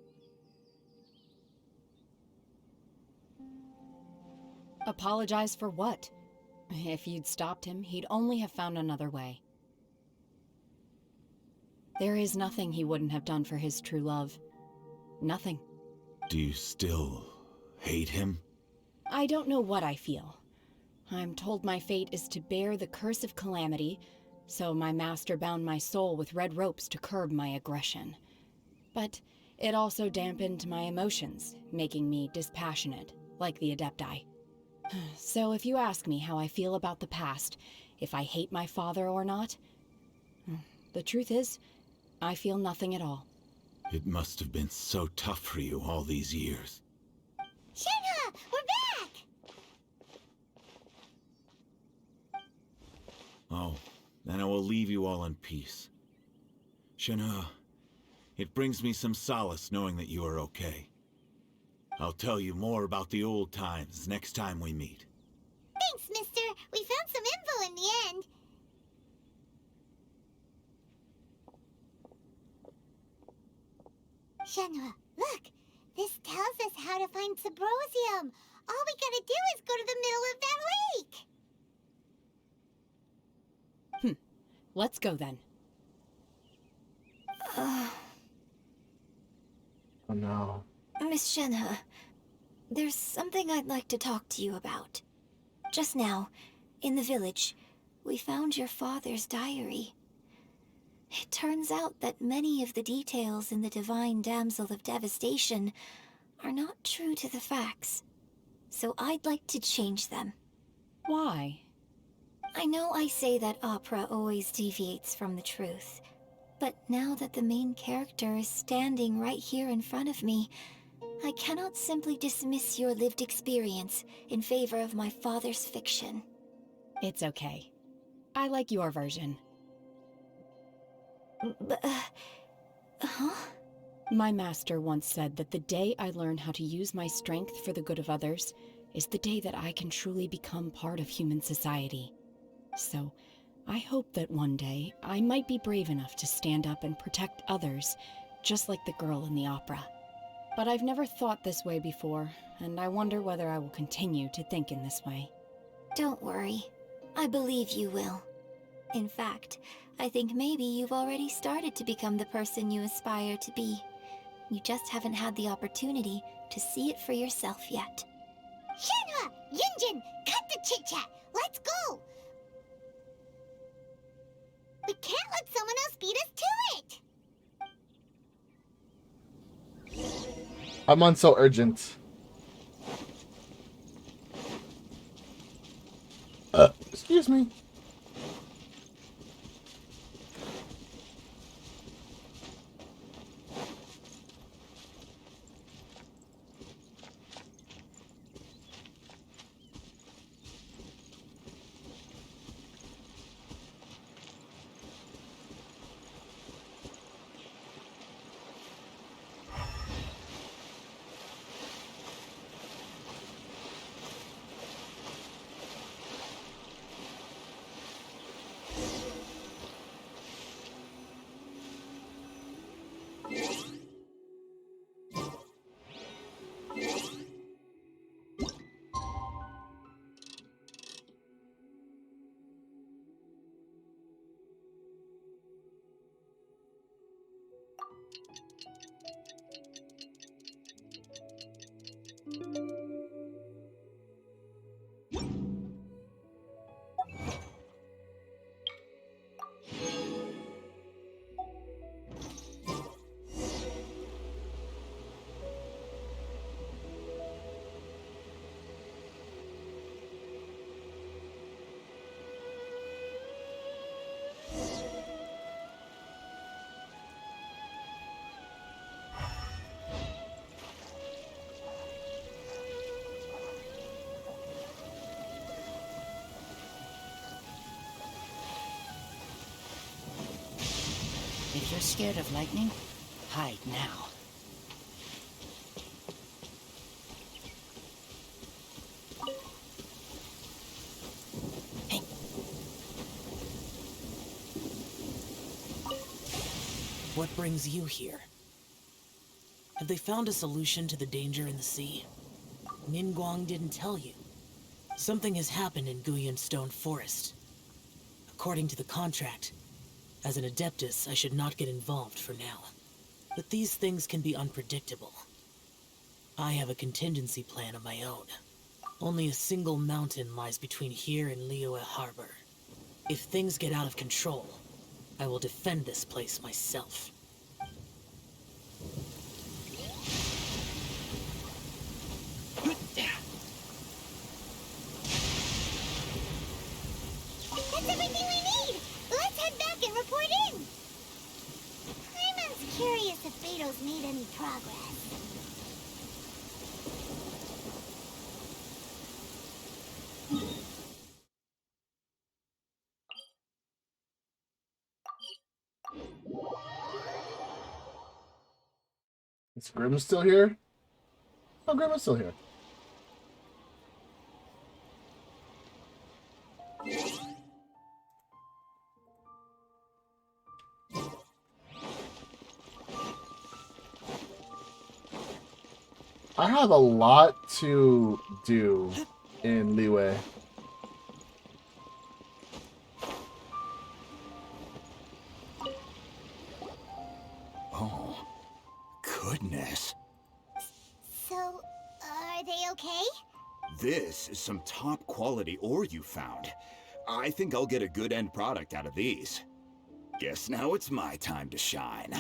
[SPEAKER 12] Apologize for what? If you'd stopped him, he'd only have found another way. There is nothing he wouldn't have done for his true love. Nothing.
[SPEAKER 21] Do you still hate him?
[SPEAKER 12] I don't know what I feel. I'm told my fate is to bear the curse of calamity, so my master bound my soul with red ropes to curb my aggression. But it also dampened my emotions, making me dispassionate, like the Adepti. So if you ask me how I feel about the past, if I hate my father or not, the truth is, I feel nothing at all.
[SPEAKER 21] It must have been so tough for you all these years.
[SPEAKER 2] Shenhua, we're back!
[SPEAKER 21] Oh, then I will leave you all in peace. Shenhua, it brings me some solace knowing that you are okay. I'll tell you more about the old times next time we meet.
[SPEAKER 2] Thanks, mister. We found some info in the end. Shenhua, look. This tells us how to find Symposium. All we gotta do is go to the middle of that lake.
[SPEAKER 12] Let's go then.
[SPEAKER 1] Oh no.
[SPEAKER 17] Miss Shenhua, there's something I'd like to talk to you about. Just now, in the village, we found your father's diary. It turns out that many of the details in the Divine Damsel of Devastation are not true to the facts. So I'd like to change them.
[SPEAKER 12] Why?
[SPEAKER 17] I know I say that opera always deviates from the truth, but now that the main character is standing right here in front of me, I cannot simply dismiss your lived experience in favor of my father's fiction.
[SPEAKER 12] It's okay. I like your version.
[SPEAKER 17] Huh?
[SPEAKER 12] My master once said that the day I learn how to use my strength for the good of others is the day that I can truly become part of human society. So, I hope that one day I might be brave enough to stand up and protect others, just like the girl in the opera. But I've never thought this way before, and I wonder whether I will continue to think in this way.
[SPEAKER 17] Don't worry. I believe you will. In fact, I think maybe you've already started to become the person you aspire to be. You just haven't had the opportunity to see it for yourself yet.
[SPEAKER 2] Shenhua! Yunjin! Cut the chit-chat! Let's go! We can't let someone else beat us to it!
[SPEAKER 1] I'm on so urgent. Excuse me.
[SPEAKER 11] If you're scared of lightning, hide now. Hey. What brings you here? Have they found a solution to the danger in the sea? Ningguang didn't tell you. Something has happened in Guyan Stone Forest. According to the contract, as an Adeptus, I should not get involved for now. But these things can be unpredictable. I have a contingency plan of my own. Only a single mountain lies between here and Liyue Harbor. If things get out of control, I will defend this place myself.
[SPEAKER 2] That's everything we need! Let's head back and report in! I'm as curious if Beto's made any progress.
[SPEAKER 1] Is Grimm still here? Oh, Grimm is still here. I have a lot to do in Liyue.
[SPEAKER 4] Oh, goodness.
[SPEAKER 2] So, are they okay?
[SPEAKER 4] This is some top quality ore you found. I think I'll get a good end product out of these. Guess now it's my time to shine.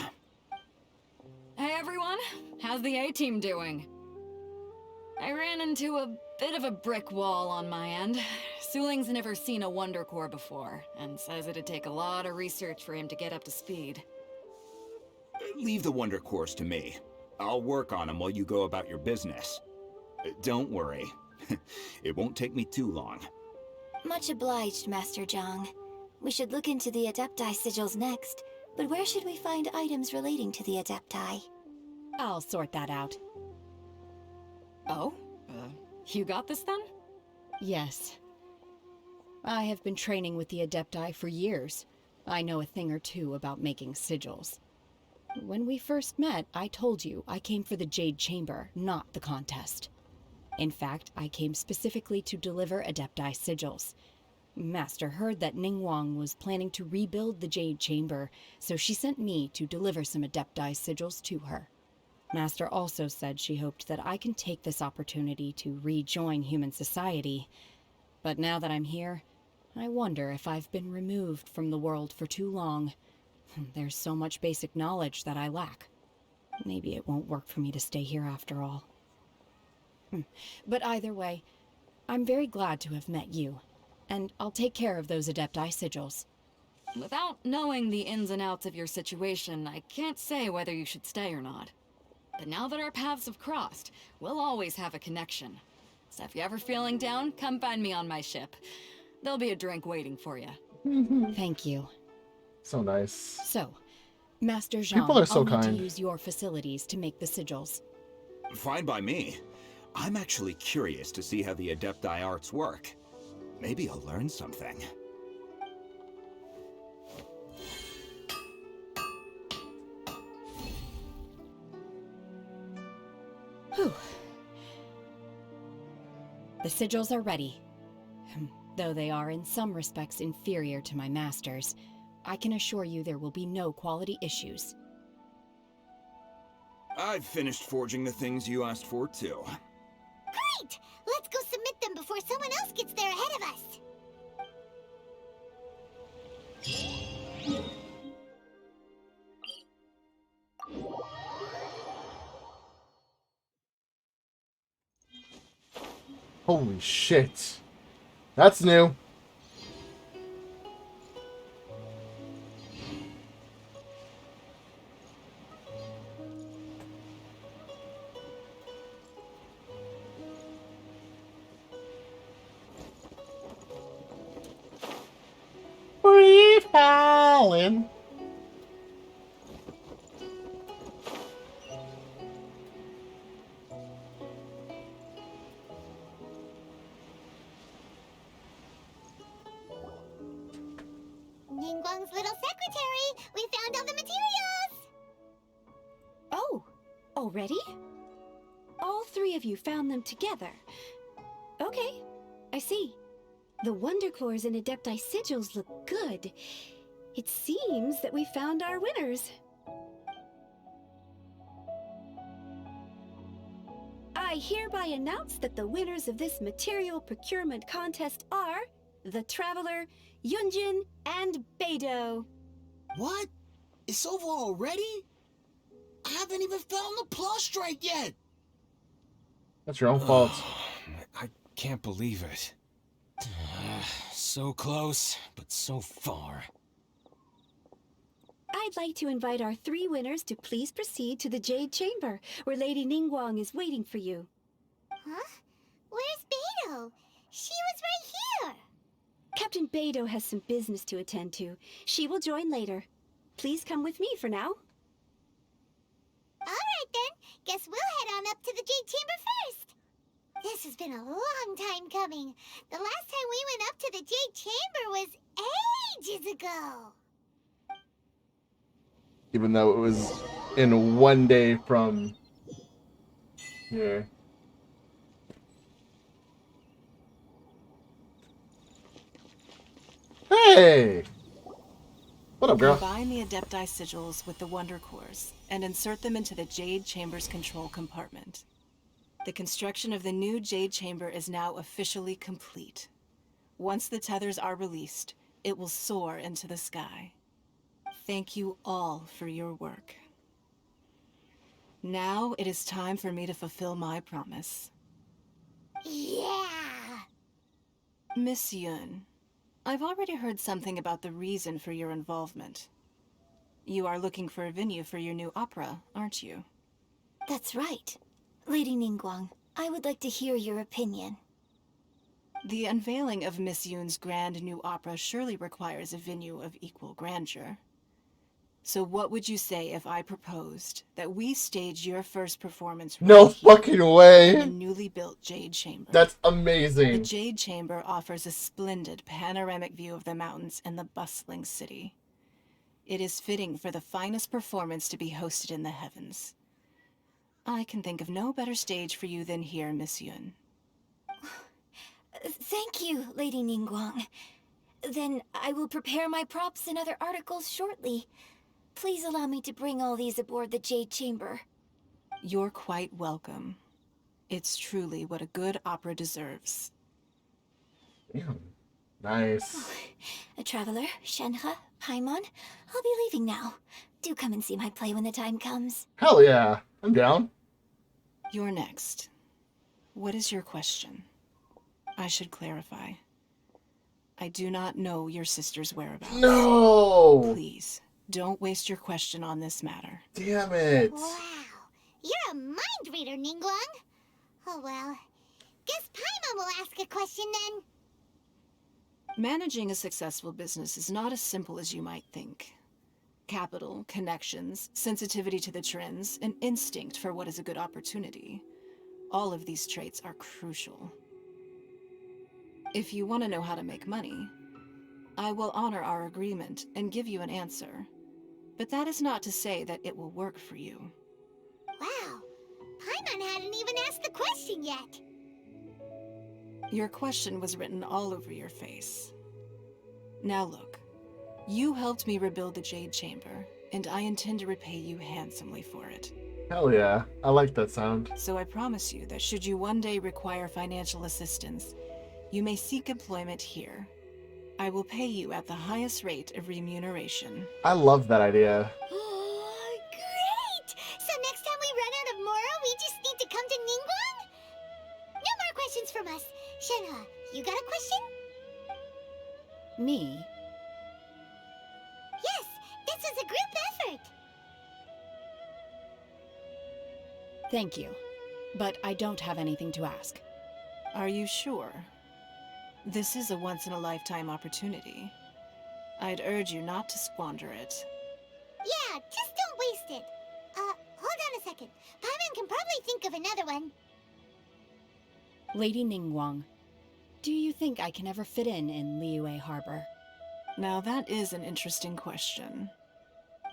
[SPEAKER 5] Hey everyone, how's the A-team doing? I ran into a bit of a brick wall on my end. Suling's never seen a Wonder Core before, and says it'd take a lot of research for him to get up to speed.
[SPEAKER 4] Leave the Wonder Cores to me. I'll work on them while you go about your business. Don't worry. It won't take me too long.
[SPEAKER 17] Much obliged, Master Zhang. We should look into the Adepti sigils next, but where should we find items relating to the Adepti?
[SPEAKER 12] I'll sort that out.
[SPEAKER 5] Oh? You got this then?
[SPEAKER 12] Yes. I have been training with the Adepti for years. I know a thing or two about making sigils. When we first met, I told you I came for the Jade Chamber, not the contest. In fact, I came specifically to deliver Adepti sigils. Master heard that Ningguang was planning to rebuild the Jade Chamber, so she sent me to deliver some Adepti sigils to her. Master also said she hoped that I can take this opportunity to rejoin human society. But now that I'm here, I wonder if I've been removed from the world for too long. There's so much basic knowledge that I lack. Maybe it won't work for me to stay here after all. But either way, I'm very glad to have met you, and I'll take care of those Adepti sigils.
[SPEAKER 5] Without knowing the ins and outs of your situation, I can't say whether you should stay or not. But now that our paths have crossed, we'll always have a connection. So if you're ever feeling down, come find me on my ship. There'll be a drink waiting for you.
[SPEAKER 12] Thank you.
[SPEAKER 1] So nice.
[SPEAKER 12] So, Master Zhang,
[SPEAKER 1] People are so
[SPEAKER 12] I'll need
[SPEAKER 1] kind.
[SPEAKER 12] to use your facilities to make the sigils.
[SPEAKER 4] Fine by me. I'm actually curious to see how the Adepti arts work. Maybe I'll learn something.
[SPEAKER 12] Whew. The sigils are ready. Though they are in some respects inferior to my master's, I can assure you there will be no quality issues.
[SPEAKER 4] I've finished forging the things you asked for, too.
[SPEAKER 1] Holy shit. That's new. Free falling.
[SPEAKER 2] Ningguang's little secretary! We found all the materials!
[SPEAKER 18] Oh, already? All three of you found them together. Okay, I see. The Wonder Cores and Adepti sigils look good. It seems that we found our winners. I hereby announce that the winners of this material procurement contest are the Traveler, Yunjin, and Beidou.
[SPEAKER 7] What? It's over already? I haven't even found the Plostrite yet!
[SPEAKER 1] That's your own fault.
[SPEAKER 8] I can't believe it.
[SPEAKER 7] So close, but so far.
[SPEAKER 18] I'd like to invite our three winners to please proceed to the Jade Chamber, where Lady Ningguang is waiting for you.
[SPEAKER 2] Huh? Where's Beidou? She was right here!
[SPEAKER 18] Captain Beidou has some business to attend to. She will join later. Please come with me for now.
[SPEAKER 2] Alright then, guess we'll head on up to the Jade Chamber first. This has been a long time coming. The last time we went up to the Jade Chamber was ages ago.
[SPEAKER 1] Even though it was in one day from here. Hey! What up, girl?
[SPEAKER 11] Combine the Adepti sigils with the Wonder Cores and insert them into the Jade Chamber's control compartment. The construction of the new Jade Chamber is now officially complete. Once the tethers are released, it will soar into the sky. Thank you all for your work. Now it is time for me to fulfill my promise.
[SPEAKER 2] Yeah!
[SPEAKER 11] Miss Yun, I've already heard something about the reason for your involvement. You are looking for a venue for your new opera, aren't you?
[SPEAKER 17] That's right. Lady Ningguang, I would like to hear your opinion.
[SPEAKER 11] The unveiling of Miss Yun's grand new opera surely requires a venue of equal grandeur. So what would you say if I proposed that we stage your first performance right
[SPEAKER 1] No
[SPEAKER 11] here
[SPEAKER 1] fucking way!
[SPEAKER 11] in the newly built Jade Chamber?
[SPEAKER 1] That's
[SPEAKER 11] The
[SPEAKER 1] amazing.
[SPEAKER 11] Jade Chamber offers a splendid panoramic view of the mountains and the bustling city. It is fitting for the finest performance to be hosted in the heavens. I can think of no better stage for you than here, Miss Yun.
[SPEAKER 17] Thank you, Lady Ningguang. Then I will prepare my props and other articles shortly. Please allow me to bring all these aboard the Jade Chamber.
[SPEAKER 11] You're quite welcome. It's truly what a good opera deserves.
[SPEAKER 1] Damn. Nice.
[SPEAKER 17] A traveler, Shenhe, Paimon, I'll be leaving now. Do come and see my play when the time comes.
[SPEAKER 1] Hell yeah. I'm down.
[SPEAKER 11] You're next. What is your question? I should clarify. I do not know your sister's whereabouts.
[SPEAKER 1] No!
[SPEAKER 11] Please, don't waste your question on this matter.
[SPEAKER 1] Damn it.
[SPEAKER 2] Wow, you're a mind reader, Ningguang. Oh well, guess Paimon will ask a question then.
[SPEAKER 11] Managing a successful business is not as simple as you might think. Capital, connections, sensitivity to the trends, and instinct for what is a good opportunity. All of these traits are crucial. If you want to know how to make money, I will honor our agreement and give you an answer. But that is not to say that it will work for you.
[SPEAKER 2] Wow, Paimon hadn't even asked the question yet.
[SPEAKER 11] Your question was written all over your face. Now look, you helped me rebuild the Jade Chamber, and I intend to repay you handsomely for it.
[SPEAKER 1] Hell yeah. I like that sound.
[SPEAKER 11] So I promise you that should you one day require financial assistance, you may seek employment here. I will pay you at the highest rate of remuneration.
[SPEAKER 1] I love that idea.
[SPEAKER 2] Great! So next time we run out of Moro, we just need to come to Ningguang? No more questions from us. Shenhe, you got a question?
[SPEAKER 12] Me?
[SPEAKER 2] Yes, this was a group effort.
[SPEAKER 12] Thank you. But I don't have anything to ask.
[SPEAKER 20] Are you sure? This is a once-in-a-lifetime opportunity. I'd urge you not to squander it.
[SPEAKER 2] Yeah, just don't waste it. Hold on a second. Paimon can probably think of another one.
[SPEAKER 12] Lady Ningguang, do you think I can ever fit in Liyue Harbor?
[SPEAKER 20] Now that is an interesting question.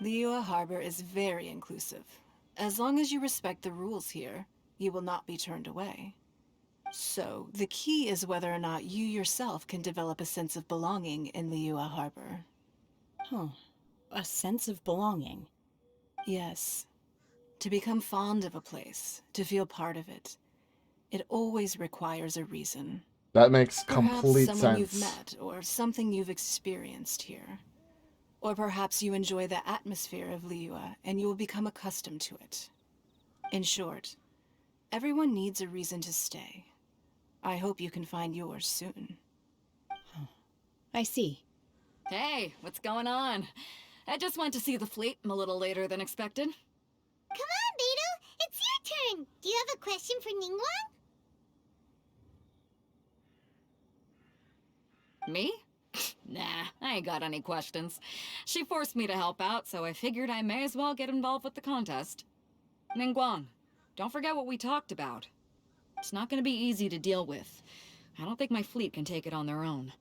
[SPEAKER 20] Liyue Harbor is very inclusive. As long as you respect the rules here, you will not be turned away. So, the key is whether or not you yourself can develop a sense of belonging in Liyue Harbor.
[SPEAKER 12] Huh. A sense of belonging?
[SPEAKER 20] Yes. To become fond of a place, to feel part of it, it always requires a reason.
[SPEAKER 1] That makes
[SPEAKER 20] Perhaps
[SPEAKER 1] complete
[SPEAKER 20] someone
[SPEAKER 1] sense.
[SPEAKER 20] you've met, or something you've experienced here. Or perhaps you enjoy the atmosphere of Liyue, and you will become accustomed to it. In short, everyone needs a reason to stay. I hope you can find yours soon.
[SPEAKER 12] I see.
[SPEAKER 5] Hey, what's going on? I just went to see the fleet a little later than expected.
[SPEAKER 2] Come on, Beidou, it's your turn. Do you have a question for Ningguang?
[SPEAKER 5] Me? Nah, I ain't got any questions. She forced me to help out, so I figured I may as well get involved with the contest. Ningguang, don't forget what we talked about. It's not gonna be easy to deal with. I don't think my fleet can take it on their own.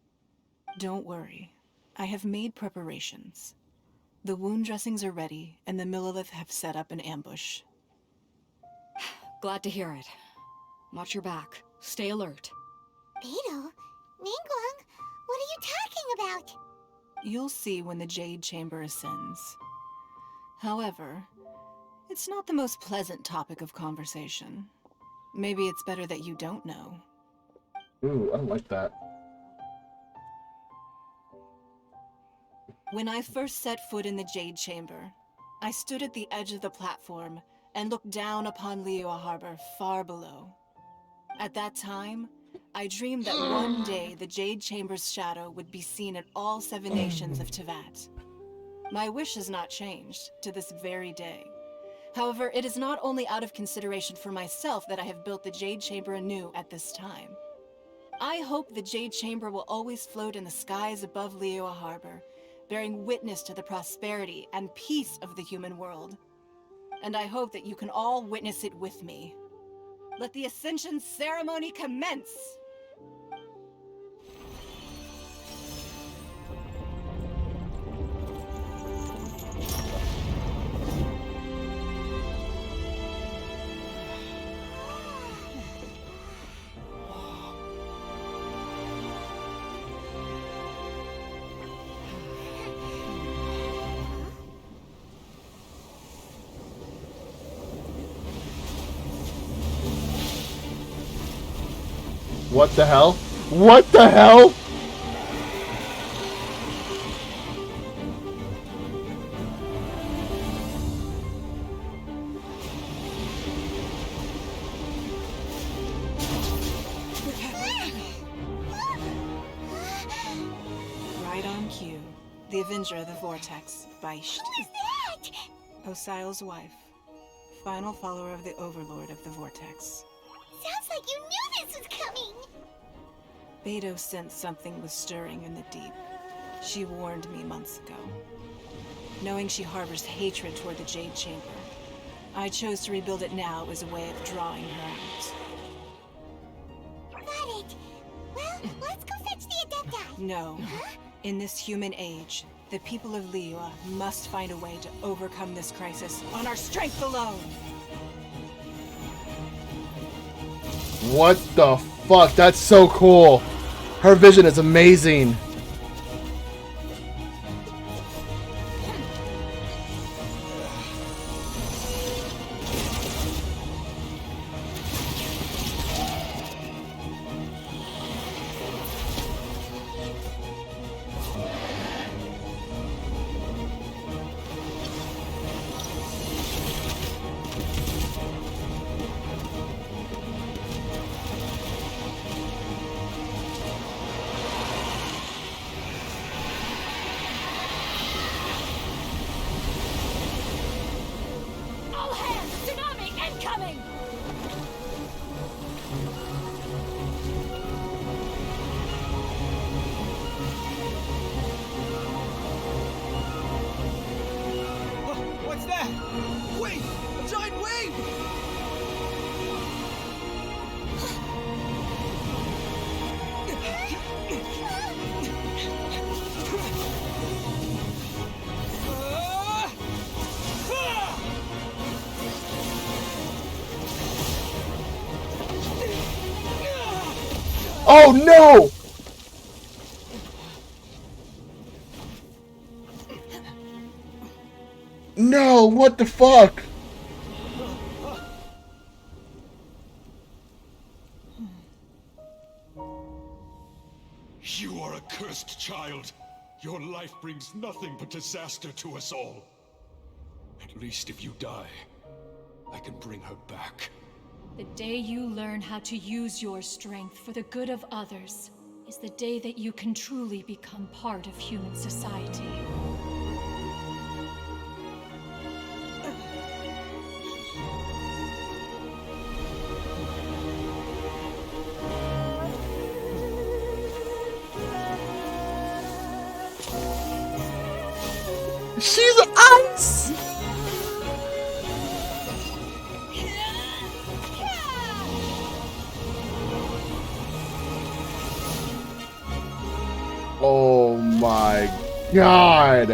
[SPEAKER 20] Don't worry. I have made preparations. The wound dressings are ready, and the Millelith have set up an ambush.
[SPEAKER 5] Glad to hear it. Watch your back. Stay alert.
[SPEAKER 2] Beidou, Ningguang, what are you talking about?
[SPEAKER 20] You'll see when the Jade Chamber ascends. However, it's not the most pleasant topic of conversation. Maybe it's better that you don't know.
[SPEAKER 1] Ooh, I don't like that.
[SPEAKER 20] When I first set foot in the Jade Chamber, I stood at the edge of the platform and looked down upon Liyue Harbor far below. At that time, I dreamed that one day the Jade Chamber's shadow would be seen in all 7 nations of Teyvat. My wish has not changed to this very day. However, it is not only out of consideration for myself that I have built the Jade Chamber anew at this time. I hope the Jade Chamber will always float in the skies above Liyue Harbor, bearing witness to the prosperity and peace of the human world. And I hope that you can all witness it with me. Let the Ascension ceremony commence!
[SPEAKER 1] What the hell? What the hell?
[SPEAKER 20] Right on cue. The Avenger of the Vortex, Beisht.
[SPEAKER 2] Who's that?
[SPEAKER 20] Osial's wife. Final follower of the Overlord of the Vortex.
[SPEAKER 2] Sounds like you knew this was coming.
[SPEAKER 20] Beidou sensed something was stirring in the deep. She warned me months ago. Knowing she harbors hatred toward the Jade Chamber, I chose to rebuild it now as a way of drawing her out.
[SPEAKER 2] Got it. Well, let's go fetch the Adepti.
[SPEAKER 20] No. In this human age, the people of Liyue must find a way to overcome this crisis on our strength alone!
[SPEAKER 1] What the fuck? That's so cool. Her vision is amazing.
[SPEAKER 6] Wait! A giant wave!
[SPEAKER 1] Oh no! No, what the fuck?
[SPEAKER 10] You are a cursed child. Your life brings nothing but disaster to us all. At least if you die, I can bring her back.
[SPEAKER 20] The day you learn how to use your strength for the good of others is the day that you can truly become part of human society.
[SPEAKER 1] She's ice! Oh my god!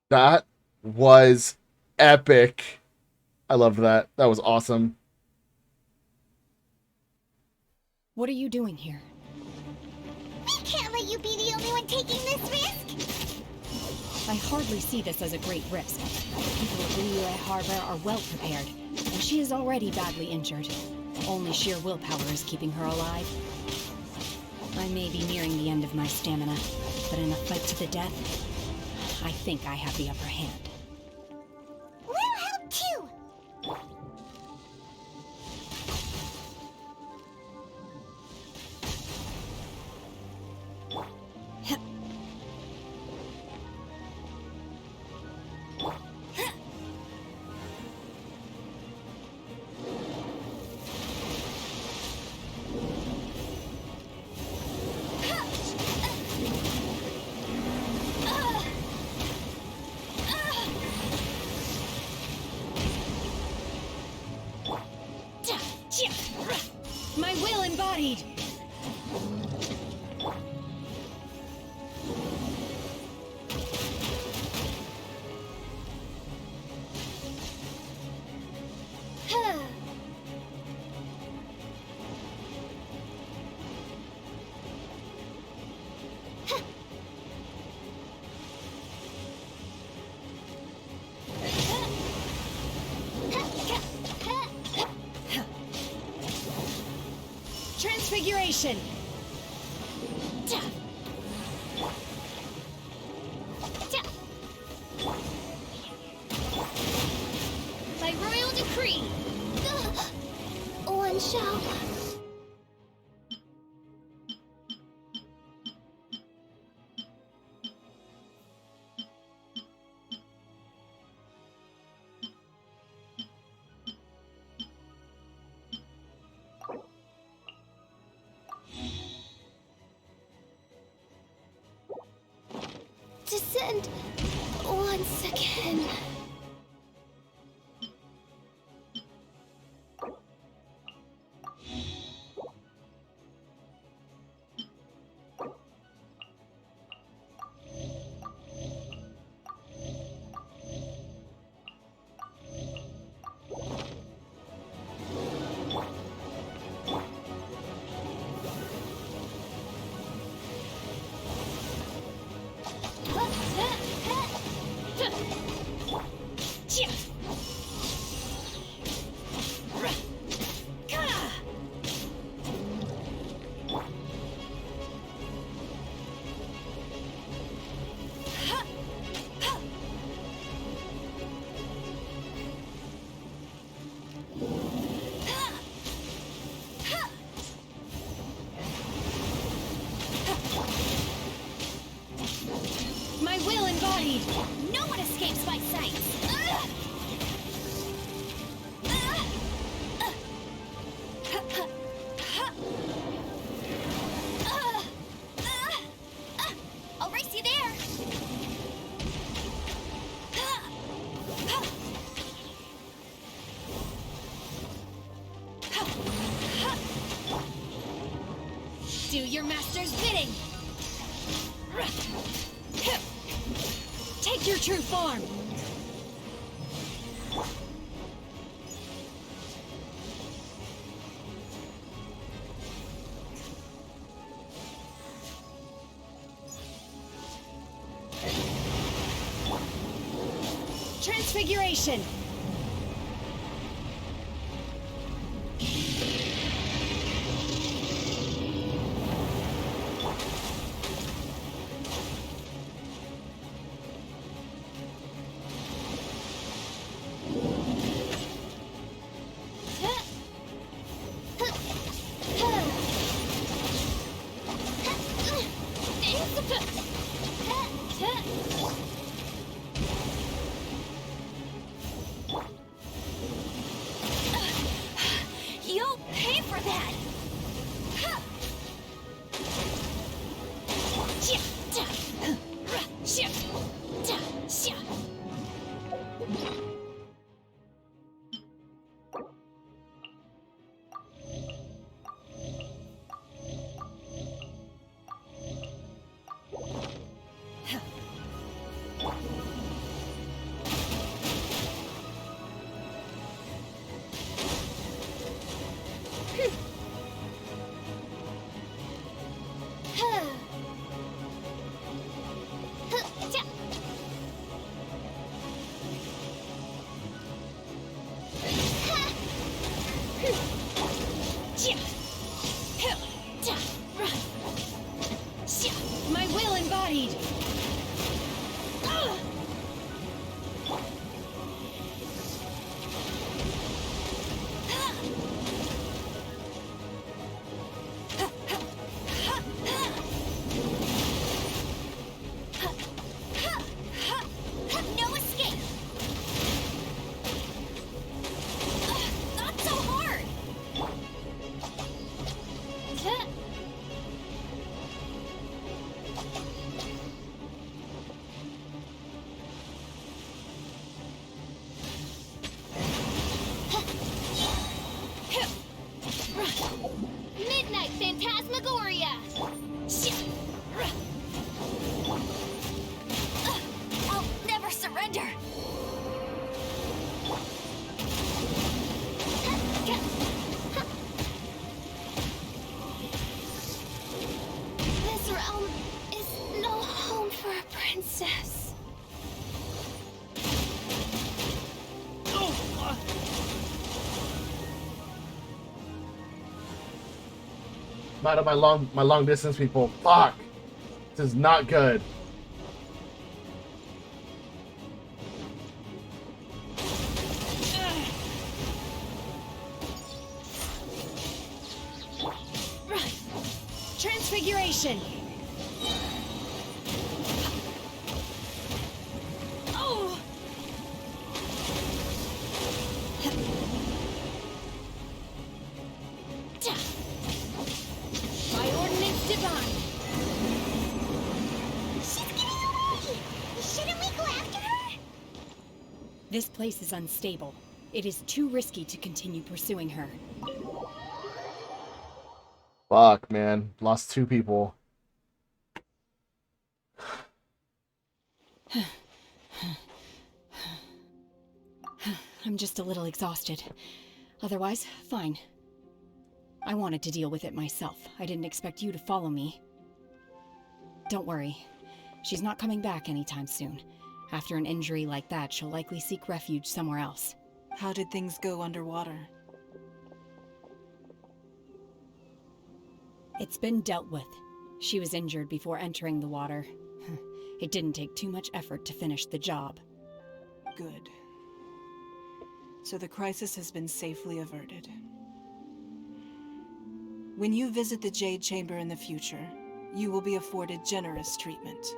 [SPEAKER 1] That was epic. I loved that. That was awesome.
[SPEAKER 12] What are you doing here?
[SPEAKER 2] We can't let you be the only one taking this risk!
[SPEAKER 12] I hardly see this as a great risk. The people of Liyue Harbor are well prepared, and she is already badly injured. Only sheer willpower is keeping her alive. I may be nearing the end of my stamina, but in a fight to the death, I think I have the upper hand.
[SPEAKER 2] We'll help too!
[SPEAKER 12] My will embodied! Transfiguration!
[SPEAKER 2] By royal decree! One shall... descend once again.
[SPEAKER 9] embodied! No one escapes my sight! I'll race you there! Do your master's bidding! Take your true form! Transfiguration! You'll pay for that! My will embodied! No escape! Not so hard! Midnight Phantasmagoria! I'll never surrender! This realm is no home for a princess.
[SPEAKER 1] Not of my long distance people. Fuck. This is not good.
[SPEAKER 9] Transfiguration! Oh! My ordinance divine! She's getting away! Shouldn't we go after her?
[SPEAKER 12] This place is unstable. It is too risky to continue pursuing her.
[SPEAKER 1] Fuck, man. Lost 2 people.
[SPEAKER 12] I'm just a little exhausted. Otherwise, fine. I wanted to deal with it myself. I didn't expect you to follow me. Don't worry. She's not coming back anytime soon. After an injury like that, she'll likely seek refuge somewhere else.
[SPEAKER 5] How did things go underwater?
[SPEAKER 12] It's been dealt with. She was injured before entering the water. It didn't take too much effort to finish the job.
[SPEAKER 5] Good. So the crisis has been safely averted. When you visit the Jade Chamber in the future, you will be afforded generous treatment.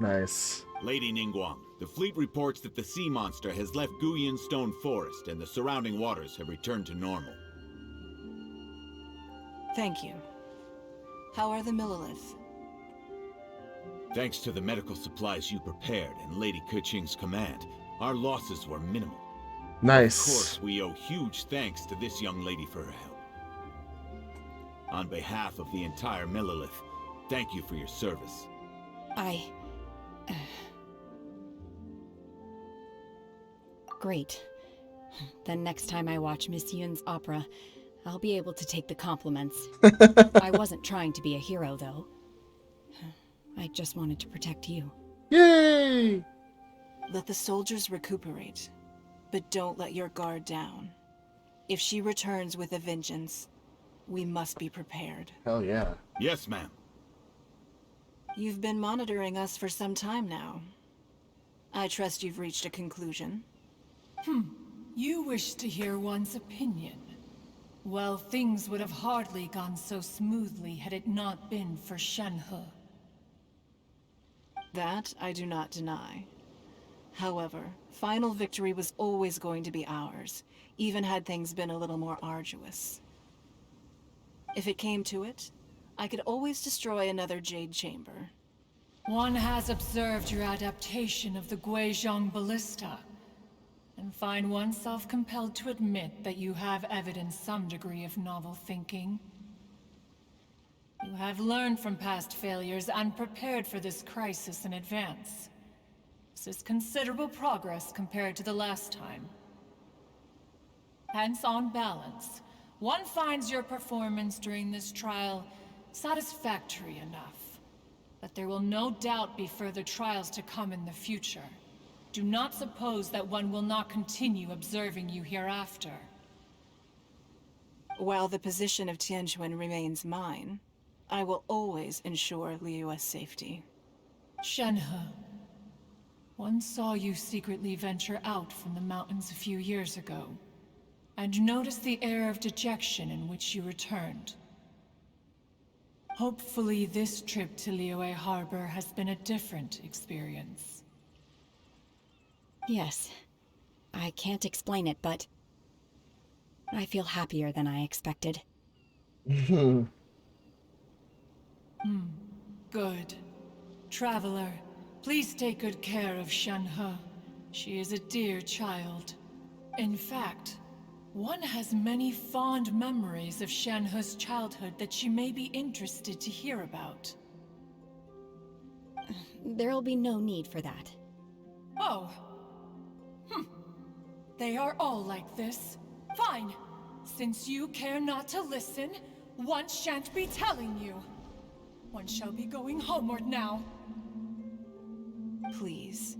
[SPEAKER 1] Nice.
[SPEAKER 4] Lady Ningguang, the fleet reports that the sea monster has left Guyan Stone Forest and the surrounding waters have returned to normal.
[SPEAKER 5] Thank you. How are the Millilith?
[SPEAKER 4] Thanks to the medical supplies you prepared and Lady Keqing's command, our losses were minimal.
[SPEAKER 1] Nice.
[SPEAKER 4] Of course, we owe huge thanks to this young lady for her help. On behalf of the entire Millilith, thank you for your service.
[SPEAKER 12] Great. Then next time I watch Miss Yun's opera, I'll be able to take the compliments. I wasn't trying to be a hero, though. I just wanted to protect you.
[SPEAKER 1] Yay!
[SPEAKER 5] Let the soldiers recuperate, but don't let your guard down. If she returns with a vengeance, we must be prepared.
[SPEAKER 1] Hell yeah.
[SPEAKER 4] Yes, ma'am.
[SPEAKER 5] You've been monitoring us for some time now. I trust you've reached a conclusion.
[SPEAKER 20] You wish to hear one's opinion. Well, things would have hardly gone so smoothly had it not been for Shenhe.
[SPEAKER 5] That I do not deny. However, final victory was always going to be ours, even had things been a little more arduous. If it came to it, I could always destroy another Jade Chamber.
[SPEAKER 20] One has observed your adaptation of the Guizhong Ballista, and find oneself compelled to admit that you have evidenced some degree of novel thinking. You have learned from past failures and prepared for this crisis in advance. This is considerable progress compared to the last time. Hence, on balance, one finds your performance during this trial satisfactory enough. But there will no doubt be further trials to come in the future. Do not suppose that one will not continue observing you hereafter.
[SPEAKER 5] While the position of Tianquan remains mine, I will always ensure Liyue's safety.
[SPEAKER 20] Shenhe, one saw you secretly venture out from the mountains a few years ago, and noticed the air of dejection in which you returned. Hopefully this trip to Liyue Harbor has been a different experience.
[SPEAKER 12] Yes. I can't explain it, but I feel happier than I expected.
[SPEAKER 20] Good. Traveler, please take good care of Shenhe. She is a dear child. In fact, one has many fond memories of Shenhe's childhood that she may be interested to hear about.
[SPEAKER 12] There'll be no need for that.
[SPEAKER 20] Oh. They are all like this. Fine. Since you care not to listen, one shan't be telling you. One shall be going homeward now.
[SPEAKER 5] Please,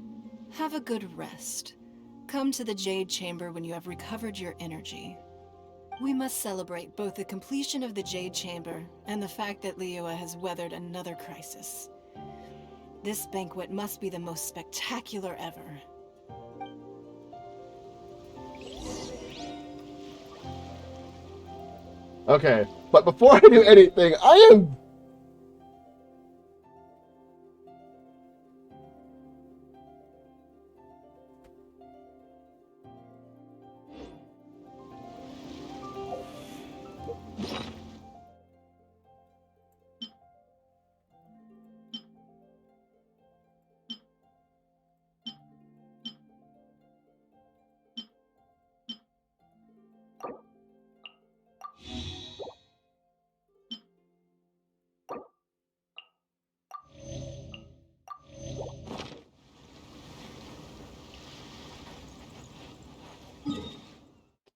[SPEAKER 5] have a good rest. Come to the Jade Chamber when you have recovered your energy. We must celebrate both the completion of the Jade Chamber and the fact that Liyue has weathered another crisis. This banquet must be the most spectacular ever.
[SPEAKER 1] Okay, but before I do anything, I am...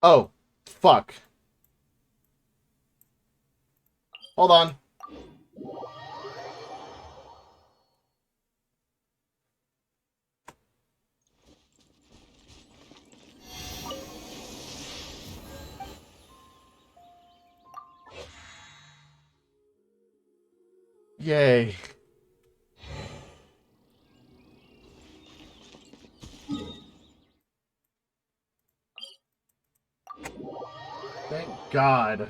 [SPEAKER 1] Oh, fuck. Hold on. Yay. Thank God.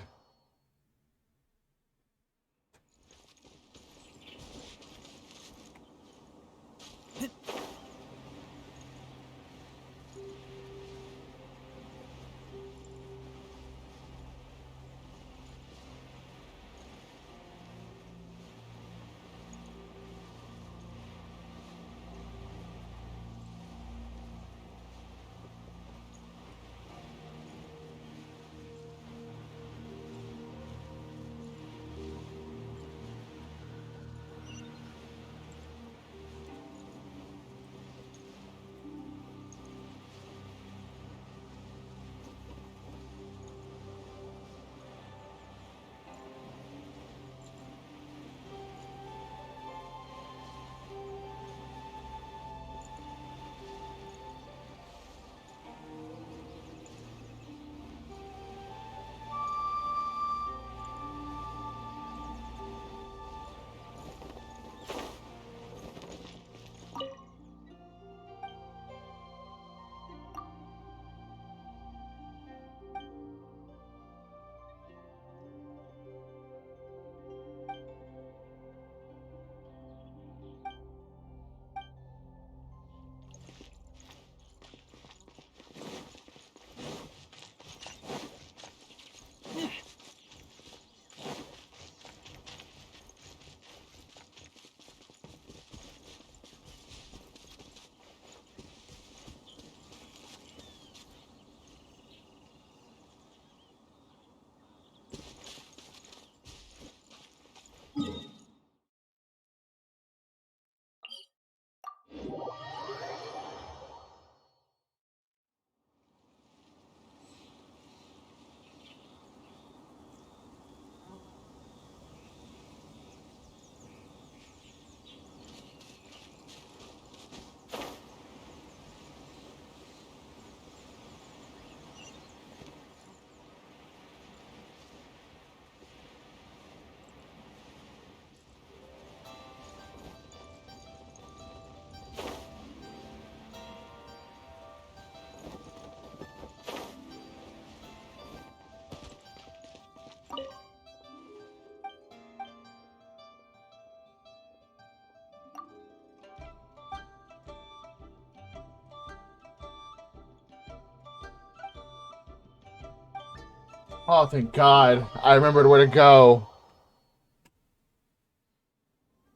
[SPEAKER 1] Oh, thank God. I remembered where to go.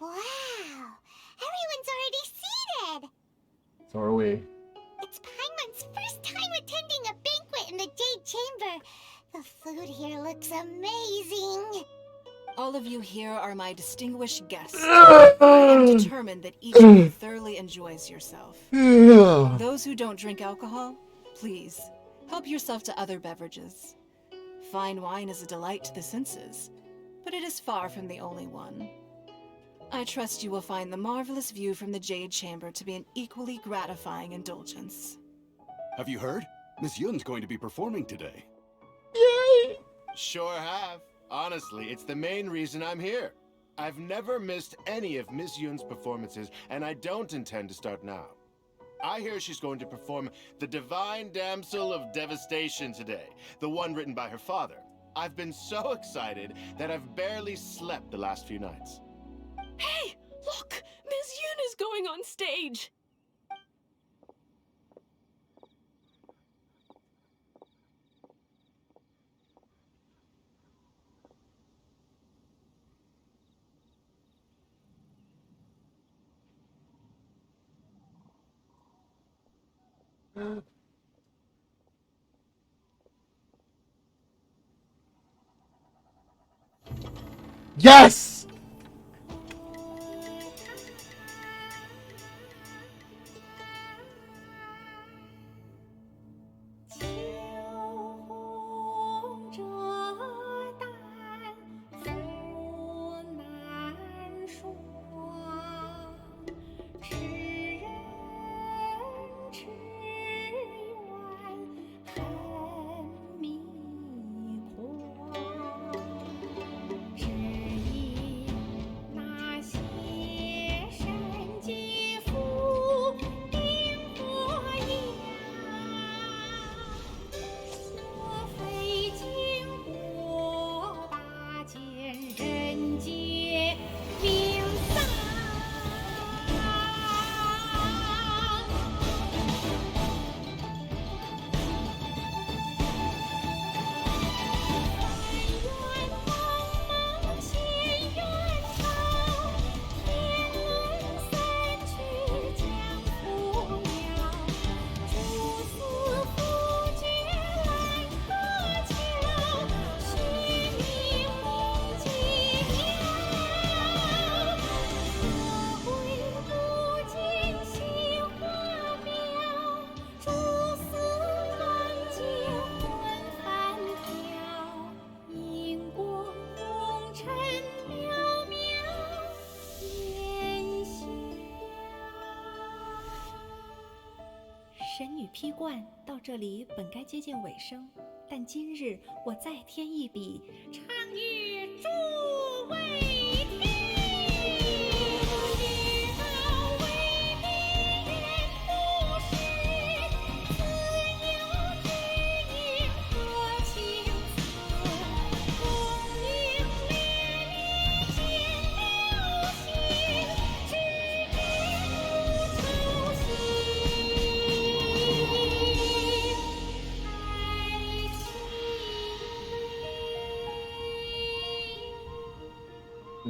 [SPEAKER 2] Wow! Everyone's already seated!
[SPEAKER 1] So are we.
[SPEAKER 2] It's Paimon's first time attending a banquet in the Jade Chamber. The food here looks amazing.
[SPEAKER 5] All of you here are my distinguished guests. I am determined that each of you thoroughly enjoys yourself. Those who don't drink alcohol, please, help yourself to other beverages. Fine wine is a delight to the senses, but it is far from the only one. I trust you will find the marvelous view from the Jade Chamber to be an equally gratifying indulgence.
[SPEAKER 15] Have you heard? Miss Yun's going to be performing today.
[SPEAKER 1] Yay!
[SPEAKER 14] Sure have. Honestly, it's the main reason I'm here. I've never missed any of Miss Yun's performances, and I don't intend to start now. I hear she's going to perform The Divine Damsel of Devastation today, the one written by her father. I've been so excited that I've barely slept the last few nights.
[SPEAKER 5] Hey, look! Miss Yun is going on stage!
[SPEAKER 1] Yes!
[SPEAKER 19] 神女披冠到这里本该接近尾声，但今日我再添一笔，唱与诸位听。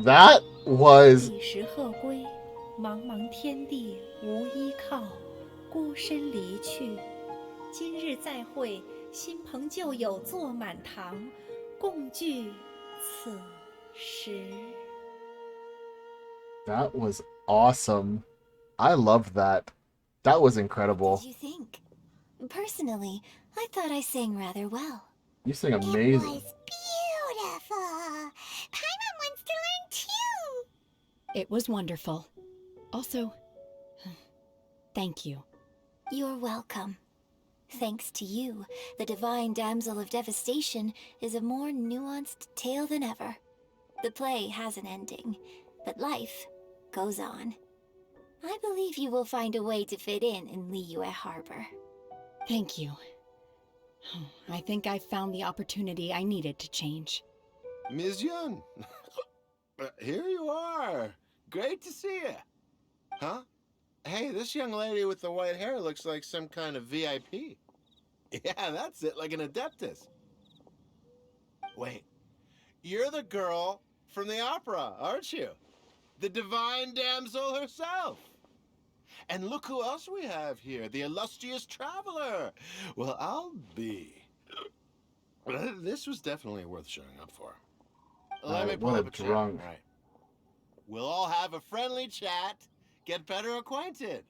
[SPEAKER 1] That was
[SPEAKER 19] 彼时鹤归，茫茫天地无依靠，孤身离去。今日再会，新朋旧友坐满堂，共聚此时。
[SPEAKER 1] That was awesome. I loved that. That was incredible.
[SPEAKER 2] What did you think? Personally, I thought I sang rather well.
[SPEAKER 1] You sing amazing.
[SPEAKER 2] It was beautiful. Paimon wants to learn too.
[SPEAKER 12] It was wonderful. Also, thank you.
[SPEAKER 2] You're welcome. Thanks to you, the Divine Damsel of Devastation is a more nuanced tale than ever. The play has an ending, but life goes on. I believe you will find a way to fit in Liyue Harbor.
[SPEAKER 12] Thank you. I think I found the opportunity I needed to change.
[SPEAKER 14] Ms. Yun, here you are. Great to see you. Huh? Hey, this young lady with the white hair looks like some kind of VIP. Yeah, that's it, like an Adeptus. Wait, you're the girl from the opera, aren't you? The divine damsel herself. And look who else we have here, the illustrious traveler. Well, I'll be. This was definitely worth showing up for. Let me pull
[SPEAKER 1] what a
[SPEAKER 14] up a chat.
[SPEAKER 1] drunk.
[SPEAKER 14] All right. We'll all have a friendly chat, get better acquainted.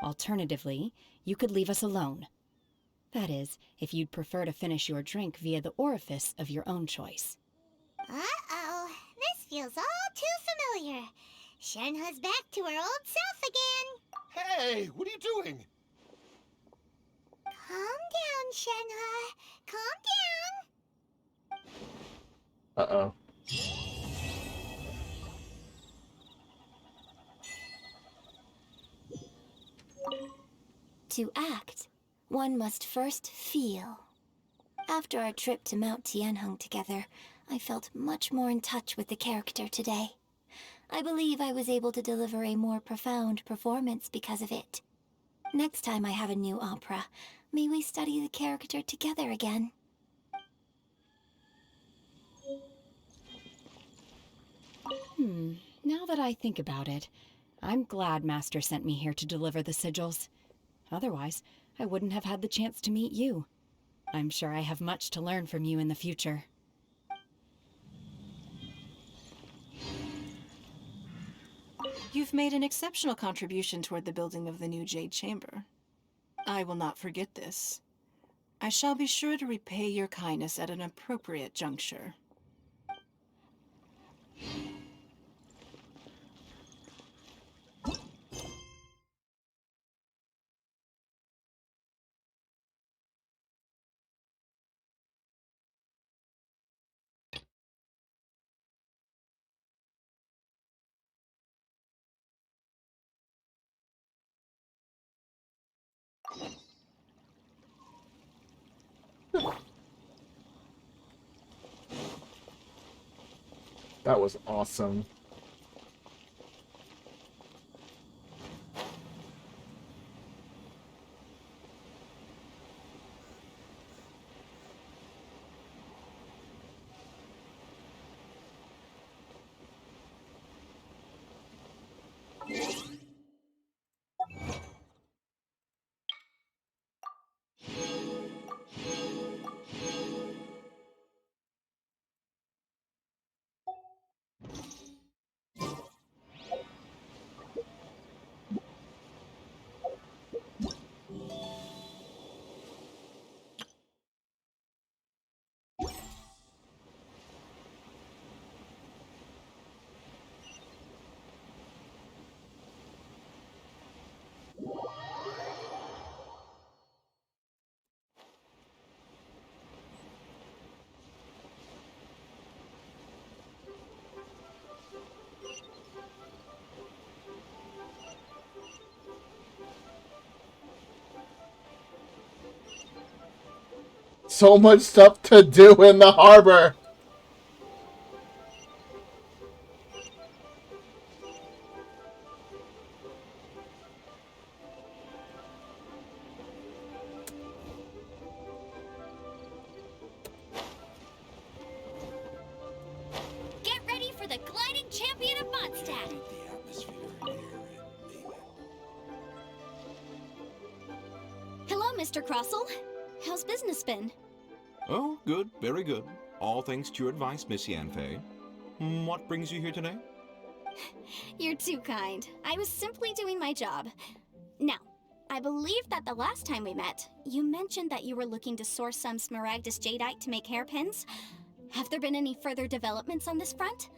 [SPEAKER 12] Alternatively, you could leave us alone. That is, if you'd prefer to finish your drink via the orifice of your own choice.
[SPEAKER 2] Uh-oh, this feels all too familiar. Shenhe's back to her old self again.
[SPEAKER 14] Hey, what are you doing?
[SPEAKER 2] Calm down, Shenhe. Calm down.
[SPEAKER 1] Uh-oh.
[SPEAKER 9] To act, one must first feel. After our trip to Mount Tianheng together, I felt much more in touch with the character today. I believe I was able to deliver a more profound performance because of it. Next time I have a new opera, may we study the character together again.
[SPEAKER 12] Now that I think about it, I'm glad Master sent me here to deliver the sigils. Otherwise, I wouldn't have had the chance to meet you. I'm sure I have much to learn from you in the future.
[SPEAKER 16] You've made an exceptional contribution toward the building of the new Jade Chamber. I will not forget this. I shall be sure to repay your kindness at an appropriate juncture.
[SPEAKER 1] That was awesome. So much stuff to do in the harbor.
[SPEAKER 9] Get ready for the gliding champion of Mondstadt! Hello, Mr. Crossell. How's business been?
[SPEAKER 3] Oh, good, very good. All thanks to your advice, Miss Yanfei. What brings you here today?
[SPEAKER 9] You're too kind. I was simply doing my job. Now, I believe that the last time we met, you mentioned that you were looking to source some Smaragdus Jadeite to make hairpins. Have there been any further developments on this front?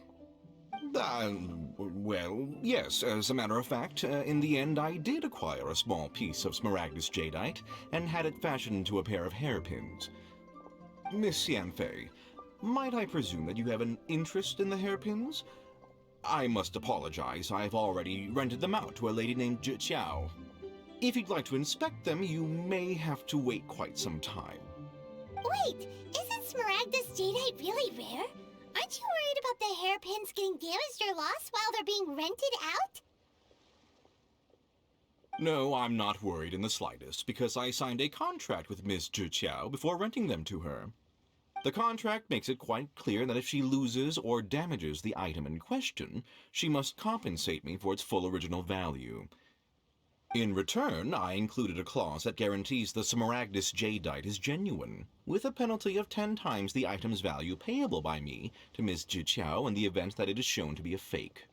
[SPEAKER 3] Well, yes. As a matter of fact, in the end I did acquire a small piece of Smaragdus Jadeite and had it fashioned into a pair of hairpins. Miss Yanfei, might I presume that you have an interest in the hairpins? I must apologize, I've already rented them out to a lady named Zhi Qiao. If you'd like to inspect them, you may have to wait quite some time.
[SPEAKER 2] Wait, isn't Smaragdus Jadeite really rare? Aren't you worried about the hairpins getting damaged or lost while they're being rented out?
[SPEAKER 3] No, I'm not worried in the slightest, because I signed a contract with Miss Zhiqiao before renting them to her. The contract makes it quite clear that if she loses or damages the item in question, she must compensate me for its full original value. In return, I included a clause that guarantees the Smaragdus Jadeite is genuine, with a penalty of 10 times the item's value payable by me to Miss Zhiqiao in the event that it is shown to be a fake.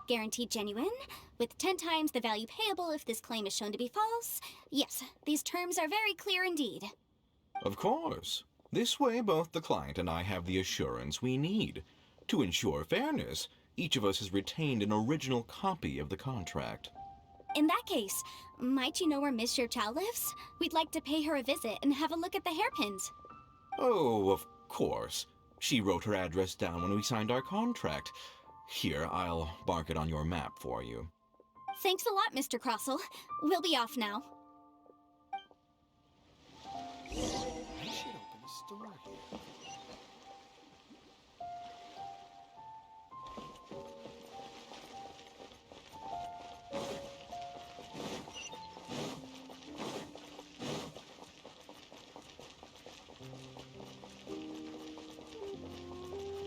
[SPEAKER 17] Guaranteed genuine, with 10 times the value payable if this claim is shown to be false. Yes, these terms are very clear indeed.
[SPEAKER 3] Of course. This way, both the client and I have the assurance we need. To ensure fairness, each of us has retained an original copy of the contract.
[SPEAKER 17] In that case, might you know where Miss Zhiqiao lives? We'd like to pay her a visit and have a look at the hairpins.
[SPEAKER 3] Oh, of course. She wrote her address down when we signed our contract. Here, I'll mark it on your map for you.
[SPEAKER 17] Thanks a lot, Mr. Crossell. We'll be off now.
[SPEAKER 6] I should open a store here.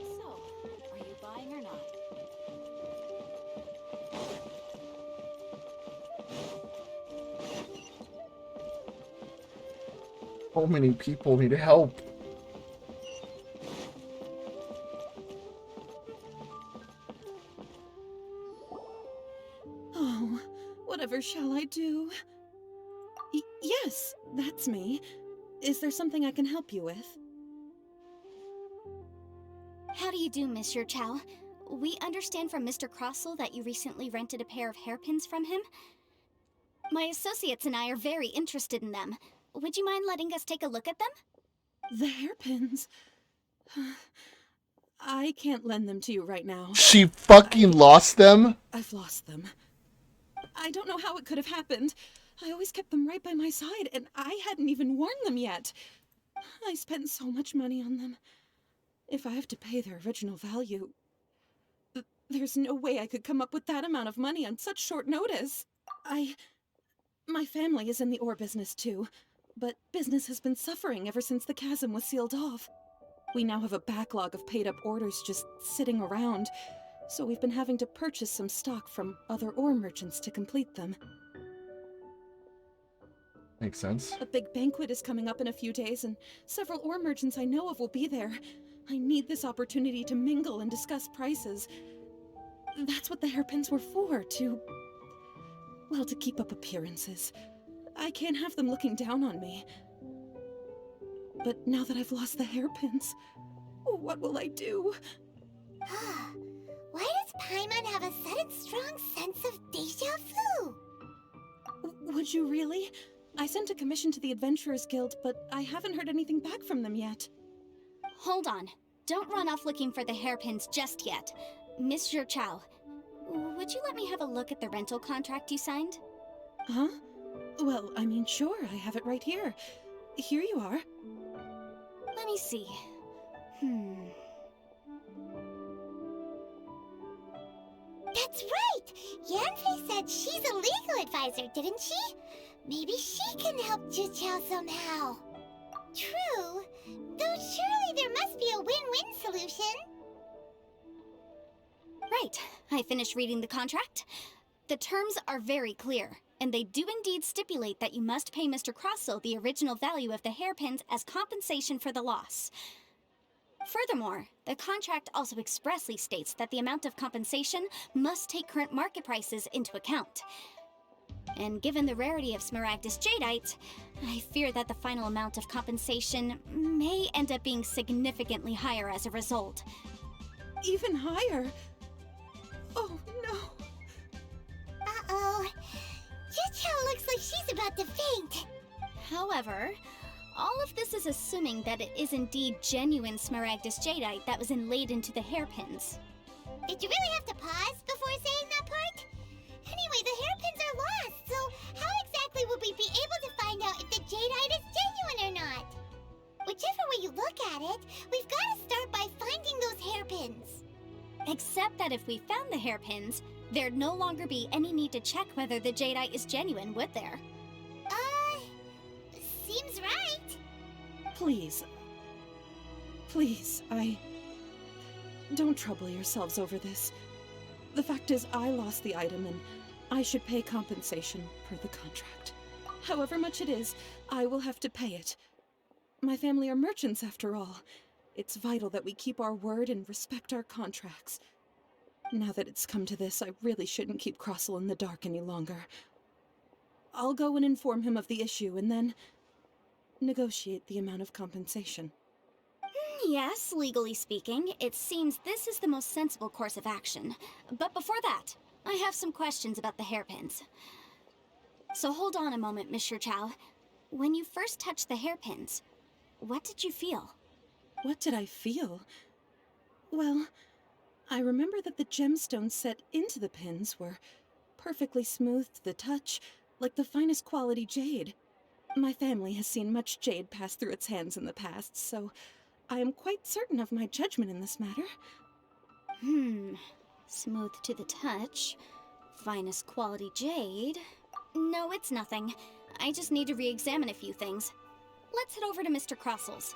[SPEAKER 17] So, are you buying or not?
[SPEAKER 1] So many people need help.
[SPEAKER 13] Oh, whatever shall I do? Yes, that's me. Is there something I can help you with?
[SPEAKER 17] How do you do, Miss Zhiqiao? We understand from Mr. Crossell that you recently rented a pair of hairpins from him. My associates and I are very interested in them. Would you mind letting us take a look at them?
[SPEAKER 13] The hairpins? I can't lend them to you right now.
[SPEAKER 1] She fucking lost them?
[SPEAKER 13] I've lost them. I don't know how it could have happened. I always kept them right by my side, and I hadn't even worn them yet. I spent so much money on them. If I have to pay their original value, there's no way I could come up with that amount of money on such short notice. My family is in the ore business too, but business has been suffering ever since the chasm was sealed off. We now have a backlog of paid-up orders just sitting around, so we've been having to purchase some stock from other ore merchants to complete them.
[SPEAKER 1] Makes sense.
[SPEAKER 13] A big banquet is coming up in a few days, and several ore merchants I know of will be there. I need this opportunity to mingle and discuss prices. That's what the hairpins were for, to keep up appearances. I can't have them looking down on me. But now that I've lost the hairpins, what will I do?
[SPEAKER 2] Why does Paimon have a sudden strong sense of déjà vu?
[SPEAKER 13] Would you really? I sent a commission to the Adventurers Guild, but I haven't heard anything back from them yet.
[SPEAKER 17] Hold on. Don't run off looking for the hairpins just yet. Miss Zhiqiao, would you let me have a look at the rental contract you signed?
[SPEAKER 13] Huh? Well, I mean, sure, I have it right here. Here you are.
[SPEAKER 17] Let me see.
[SPEAKER 2] That's right! Yanfei said she's a legal advisor, didn't she? Maybe she can help Zhiqiao somehow. True, though surely there must be a win-win solution.
[SPEAKER 17] Right. I finished reading the contract. The terms are very clear, and they do indeed stipulate that you must pay Mr. Crossell the original value of the hairpins as compensation for the loss. Furthermore, the contract also expressly states that the amount of compensation must take current market prices into account. And given the rarity of Smaragdus Jadeite, I fear that the final amount of compensation may end up being significantly higher as a result.
[SPEAKER 13] Even higher? Oh, no.
[SPEAKER 2] Uh-oh. Zhiqiao looks like she's about to faint.
[SPEAKER 17] However, all of this is assuming that it is indeed genuine Smaragdus Jadeite that was inlaid into the hairpins.
[SPEAKER 2] Did you really have to pause before saying that part? Anyway, the hairpins are lost, so how exactly would we be able to find out if the Jadeite is genuine or not? Whichever way you look at it, we've got to start by finding those hairpins.
[SPEAKER 17] Except that if we found the hairpins,
[SPEAKER 9] There'd no longer be any need to check whether the jadeite is genuine, would there?
[SPEAKER 2] Seems right.
[SPEAKER 13] Please. Please, Don't trouble yourselves over this. The fact is, I lost the item and I should pay compensation per the contract. However much it is, I will have to pay it. My family are merchants, after all. It's vital that we keep our word and respect our contracts. Now that it's come to this, I really shouldn't keep Crossel in the dark any longer. I'll go and inform him of the issue and then negotiate the amount of compensation.
[SPEAKER 9] Yes, legally speaking, it seems this is the most sensible course of action. But before that, I have some questions about the hairpins. So hold on a moment, Monsieur Chow. When you first touched the hairpins, what did you feel?
[SPEAKER 13] What did I feel? Well, I remember that the gemstones set into the pins were perfectly smooth to the touch, like the finest quality jade. My family has seen much jade pass through its hands in the past, so I am quite certain of my judgment in this matter.
[SPEAKER 9] Smooth to the touch. Finest quality jade. No, it's nothing. I just need to re-examine a few things. Let's head over to Mr. Crossel's.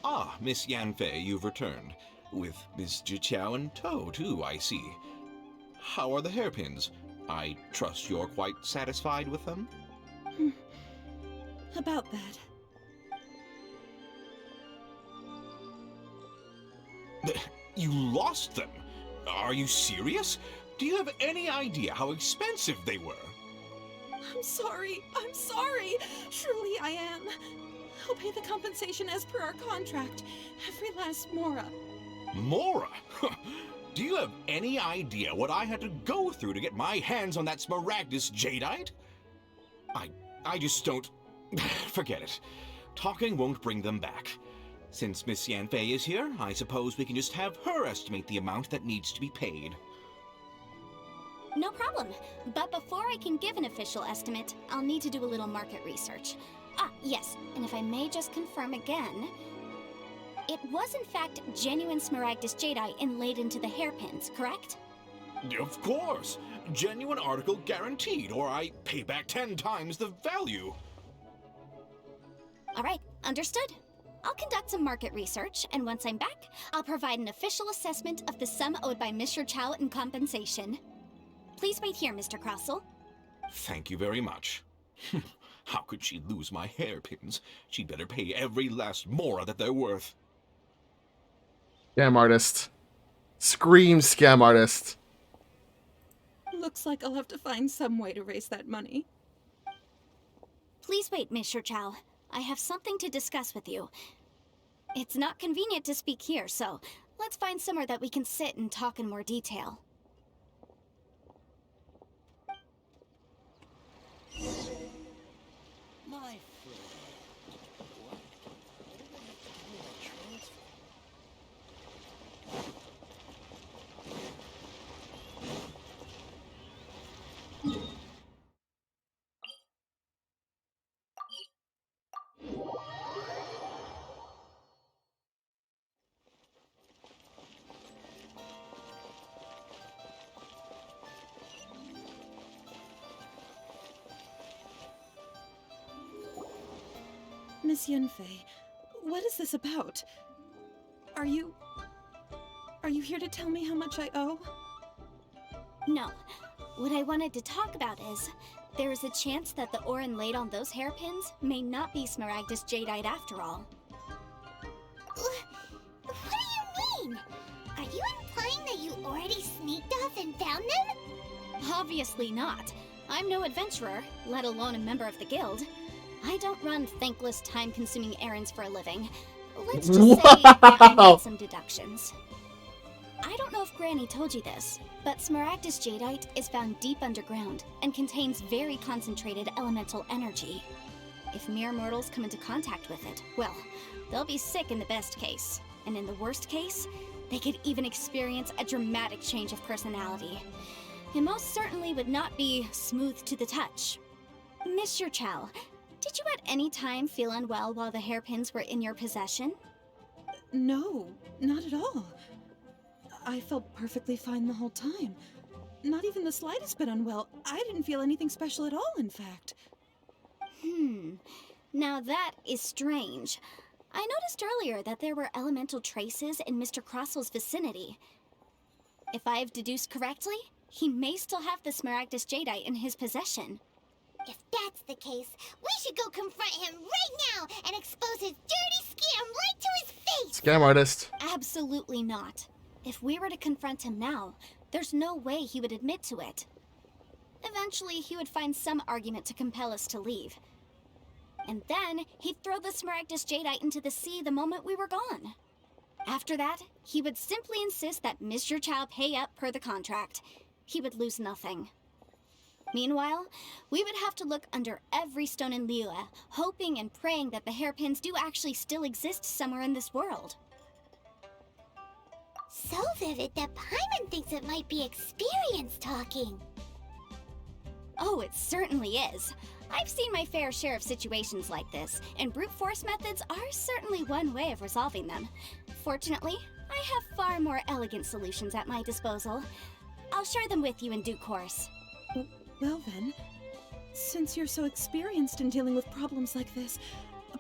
[SPEAKER 3] Ah, Miss Yanfei, you've returned. With Miss Jiqiao in tow, too, I see. How are the hairpins? I trust you're quite satisfied with them?
[SPEAKER 13] About that.
[SPEAKER 3] You lost them? Are you serious? Do you have any idea how expensive they were?
[SPEAKER 13] I'm sorry. Truly I am. I'll pay the compensation as per our contract. Every last mora.
[SPEAKER 3] Mora? Do you have any idea what I had to go through to get my hands on that Smaragdus jadeite? I just don't... Forget it. Talking won't bring them back. Since Miss Yanfei is here, I suppose we can just have her estimate the amount that needs to be paid.
[SPEAKER 9] No problem. But before I can give an official estimate, I'll need to do a little market research. Ah, yes, and if I may just confirm again, it was in fact genuine Smaragdus jadeite inlaid into the hairpins, correct?
[SPEAKER 3] Of course! Genuine article guaranteed, or I pay back 10 times the value.
[SPEAKER 9] Alright, understood. I'll conduct some market research, and once I'm back, I'll provide an official assessment of the sum owed by Mr. Chow in compensation. Please wait here, Mr. Crossel.
[SPEAKER 3] Thank you very much. How could she lose my hairpins? She'd better pay every last mora that they're worth.
[SPEAKER 1] Scam artist. Scream scam artist.
[SPEAKER 13] Looks like I'll have to find some way to raise that money.
[SPEAKER 9] Please wait, Mr. Chow. I have something to discuss with you. It's not convenient to speak here, so let's find somewhere that we can sit and talk in more detail.
[SPEAKER 6] My
[SPEAKER 13] Miss Yanfei, what is this about? Are you here to tell me how much I owe?
[SPEAKER 9] No. What I wanted to talk about is, there is a chance that the ore inlaid on those hairpins may not be Smaragdus jadeite after all.
[SPEAKER 2] What do you mean? Are you implying that you already sneaked off and found them?
[SPEAKER 9] Obviously not. I'm no adventurer, let alone a member of the guild. I don't run thankless, time-consuming errands for a living. Let's just say I made some deductions. I don't know if Granny told you this, but Smaragdus jadeite is found deep underground and contains very concentrated elemental energy. If mere mortals come into contact with it, well, they'll be sick in the best case. And in the worst case, they could even experience a dramatic change of personality. It most certainly would not be smooth to the touch. Mr. Chow, did you at any time feel unwell while the hairpins were in your possession?
[SPEAKER 13] No, not at all. I felt perfectly fine the whole time. Not even the slightest bit unwell. I didn't feel anything special at all, in fact.
[SPEAKER 9] Now that is strange. I noticed earlier that there were elemental traces in Mr. Crossel's vicinity. If I've deduced correctly, he may still have the Smaragdus Jadeite in his possession.
[SPEAKER 2] If that's the case, we should go confront him right now and expose his dirty scam right to his face!
[SPEAKER 1] Scam artist.
[SPEAKER 9] Absolutely not. If we were to confront him now, there's no way he would admit to it. Eventually, he would find some argument to compel us to leave. And then, he'd throw the Smaragdus Jadeite into the sea the moment we were gone. After that, he would simply insist that Mr. Chow pay up per the contract. He would lose nothing. Meanwhile, we would have to look under every stone in Liyue, hoping and praying that the hairpins do actually still exist somewhere in this world.
[SPEAKER 2] So vivid that Paimon thinks it might be experience talking.
[SPEAKER 9] Oh, it certainly is. I've seen my fair share of situations like this, and brute force methods are certainly one way of resolving them. Fortunately, I have far more elegant solutions at my disposal. I'll share them with you in due course.
[SPEAKER 13] Well then, since you're so experienced in dealing with problems like this,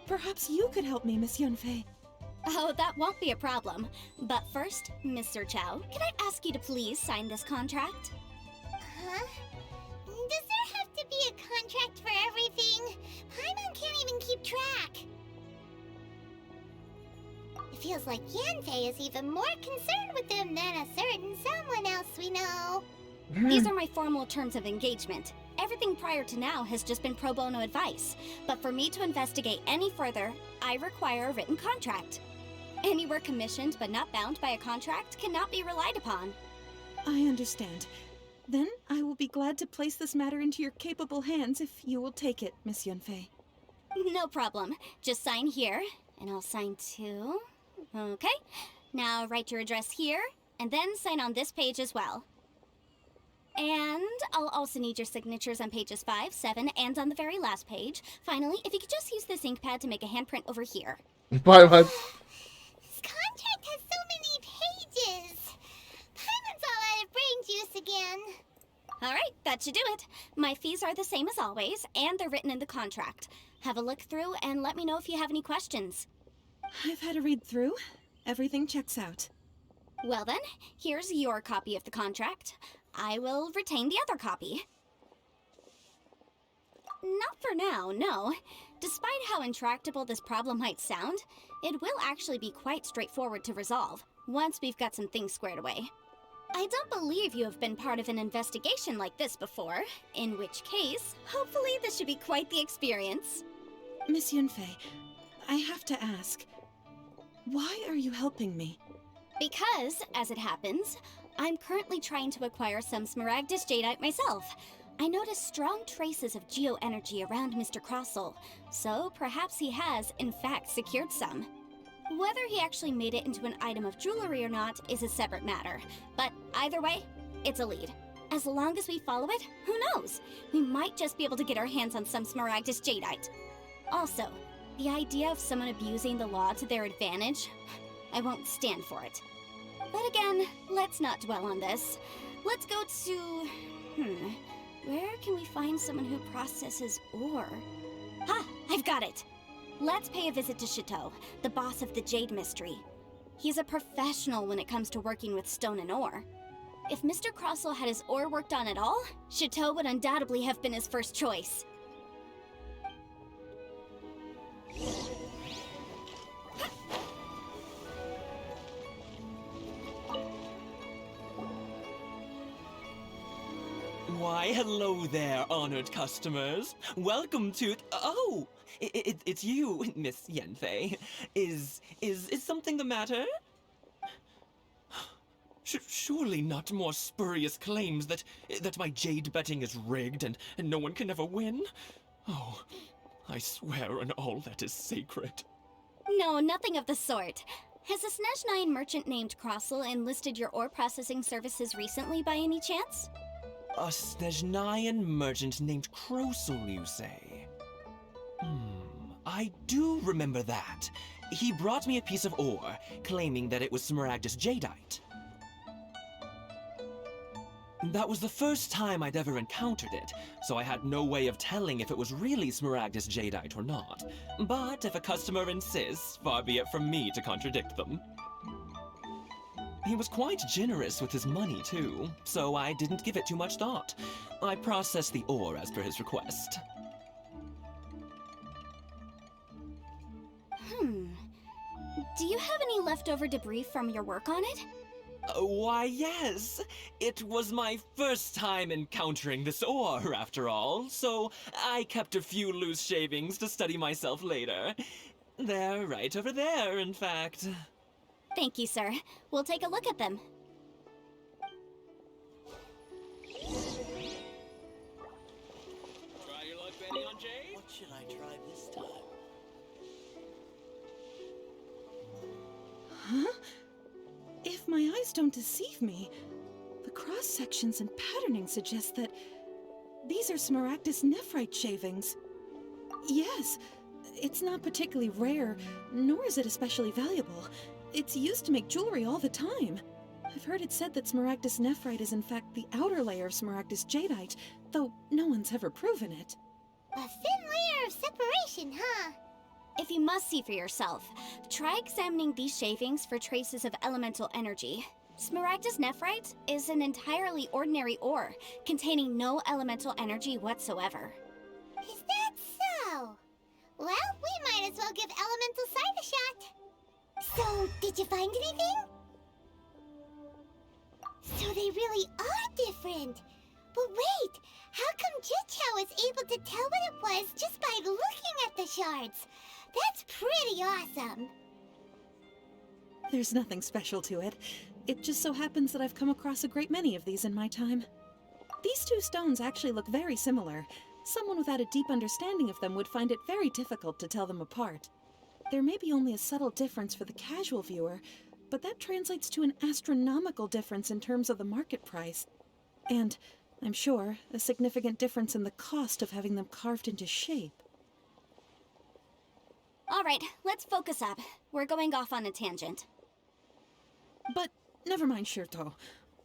[SPEAKER 13] perhaps you could help me, Miss Yunfei.
[SPEAKER 9] Oh, that won't be a problem. But first, Mr. Chow, can I ask you to please sign this contract?
[SPEAKER 2] Huh? Does there have to be a contract for everything? Paimon can't even keep track. It feels like Yanfei is even more concerned with them than a certain someone else we know.
[SPEAKER 9] These are my formal terms of engagement. Everything prior to now has just been pro bono advice. But for me to investigate any further, I require a written contract. Any work commissioned but not bound by a contract cannot be relied upon.
[SPEAKER 13] I understand. Then I will be glad to place this matter into your capable hands if you will take it, Miss Yunfei.
[SPEAKER 9] No problem. Just sign here, and I'll sign too. Okay. Now write your address here, and then sign on this page as well. And I'll also need your signatures on pages 5, 7, and on the very last page. Finally, if you could just use this ink pad to make a handprint over here.
[SPEAKER 1] Bye, bye.
[SPEAKER 2] This contract has so many pages. Paimon's all out of brain juice again.
[SPEAKER 9] Alright, that should do it. My fees are the same as always, and they're written in the contract. Have a look through and let me know if you have any questions.
[SPEAKER 13] I've had a read through. Everything checks out.
[SPEAKER 9] Well then, here's your copy of the contract. I will retain the other copy. Not for now, no. Despite how intractable this problem might sound, it will actually be quite straightforward to resolve, once we've got some things squared away. I don't believe you have been part of an investigation like this before, in which case, hopefully this should be quite the experience.
[SPEAKER 13] Miss Yunfei, I have to ask, why are you helping me?
[SPEAKER 9] Because, as it happens, I'm currently trying to acquire some Smaragdus Jadeite myself. I noticed strong traces of geo-energy around Mr. Crossel, so perhaps he has, in fact, secured some. Whether he actually made it into an item of jewelry or not is a separate matter, but either way, it's a lead. As long as we follow it, who knows? We might just be able to get our hands on some Smaragdus Jadeite. Also, the idea of someone abusing the law to their advantage, I won't stand for it. But again, let's not dwell on this. Let's go to... where can we find someone who processes ore? Ha! I've got it! Let's pay a visit to Chateau, the boss of the Jade Mystery. He's a professional when it comes to working with stone and ore. If Mr. Crossel had his ore worked on at all, Chateau would undoubtedly have been his first choice.
[SPEAKER 21] Why, hello there, honored customers. Welcome to... Oh! It's you, Miss Yanfei. Is something the matter? Surely not more spurious claims that my jade betting is rigged and no one can ever win? Oh, I swear on all that is sacred.
[SPEAKER 9] No, nothing of the sort. Has a Snezhnine merchant named Crossel enlisted your ore processing services recently by any chance?
[SPEAKER 21] A Snezhnayan merchant named Krosil, you say? I do remember that. He brought me a piece of ore, claiming that it was Smaragdus jadeite. That was the first time I'd ever encountered it, so I had no way of telling if it was really Smaragdus jadeite or not. But if a customer insists, far be it from me to contradict them. He was quite generous with his money, too, so I didn't give it too much thought. I processed the ore as per his request.
[SPEAKER 17] Do you have any leftover debris from your work on it?
[SPEAKER 21] Why, yes. It was my first time encountering this ore, after all, so I kept a few loose shavings to study myself later. They're right over there, in fact.
[SPEAKER 17] Thank you, sir. We'll take a look at them.
[SPEAKER 6] Try your luck betting on Jade?
[SPEAKER 11] What should I try this time?
[SPEAKER 13] Huh? If my eyes don't deceive me, the cross-sections and patterning suggest that these are Smaragdus nephrite shavings. Yes, it's not particularly rare, nor is it especially valuable. It's used to make jewelry all the time. I've heard it said that Smaragdus nephrite is in fact the outer layer of Smaragdus jadeite, though no one's ever proven it.
[SPEAKER 2] A thin layer of separation, huh?
[SPEAKER 17] If you must see for yourself, try examining these shavings for traces of elemental energy. Smaragdus nephrite is an entirely ordinary ore, containing no elemental energy whatsoever.
[SPEAKER 2] Is that so? Well, we might as well give elemental sight a shot. So, did you find anything? So they really are different. But wait, how come Jichao was able to tell what it was just by looking at the shards? That's pretty awesome.
[SPEAKER 13] There's nothing special to it. It just so happens that I've come across a great many of these in my time. These two stones actually look very similar. Someone without a deep understanding of them would find it very difficult to tell them apart. There may be only a subtle difference for the casual viewer, but that translates to an astronomical difference in terms of the market price. And, I'm sure, a significant difference in the cost of having them carved into shape.
[SPEAKER 17] All right, let's focus up. We're going off on a tangent.
[SPEAKER 13] But, never mind, Shirto.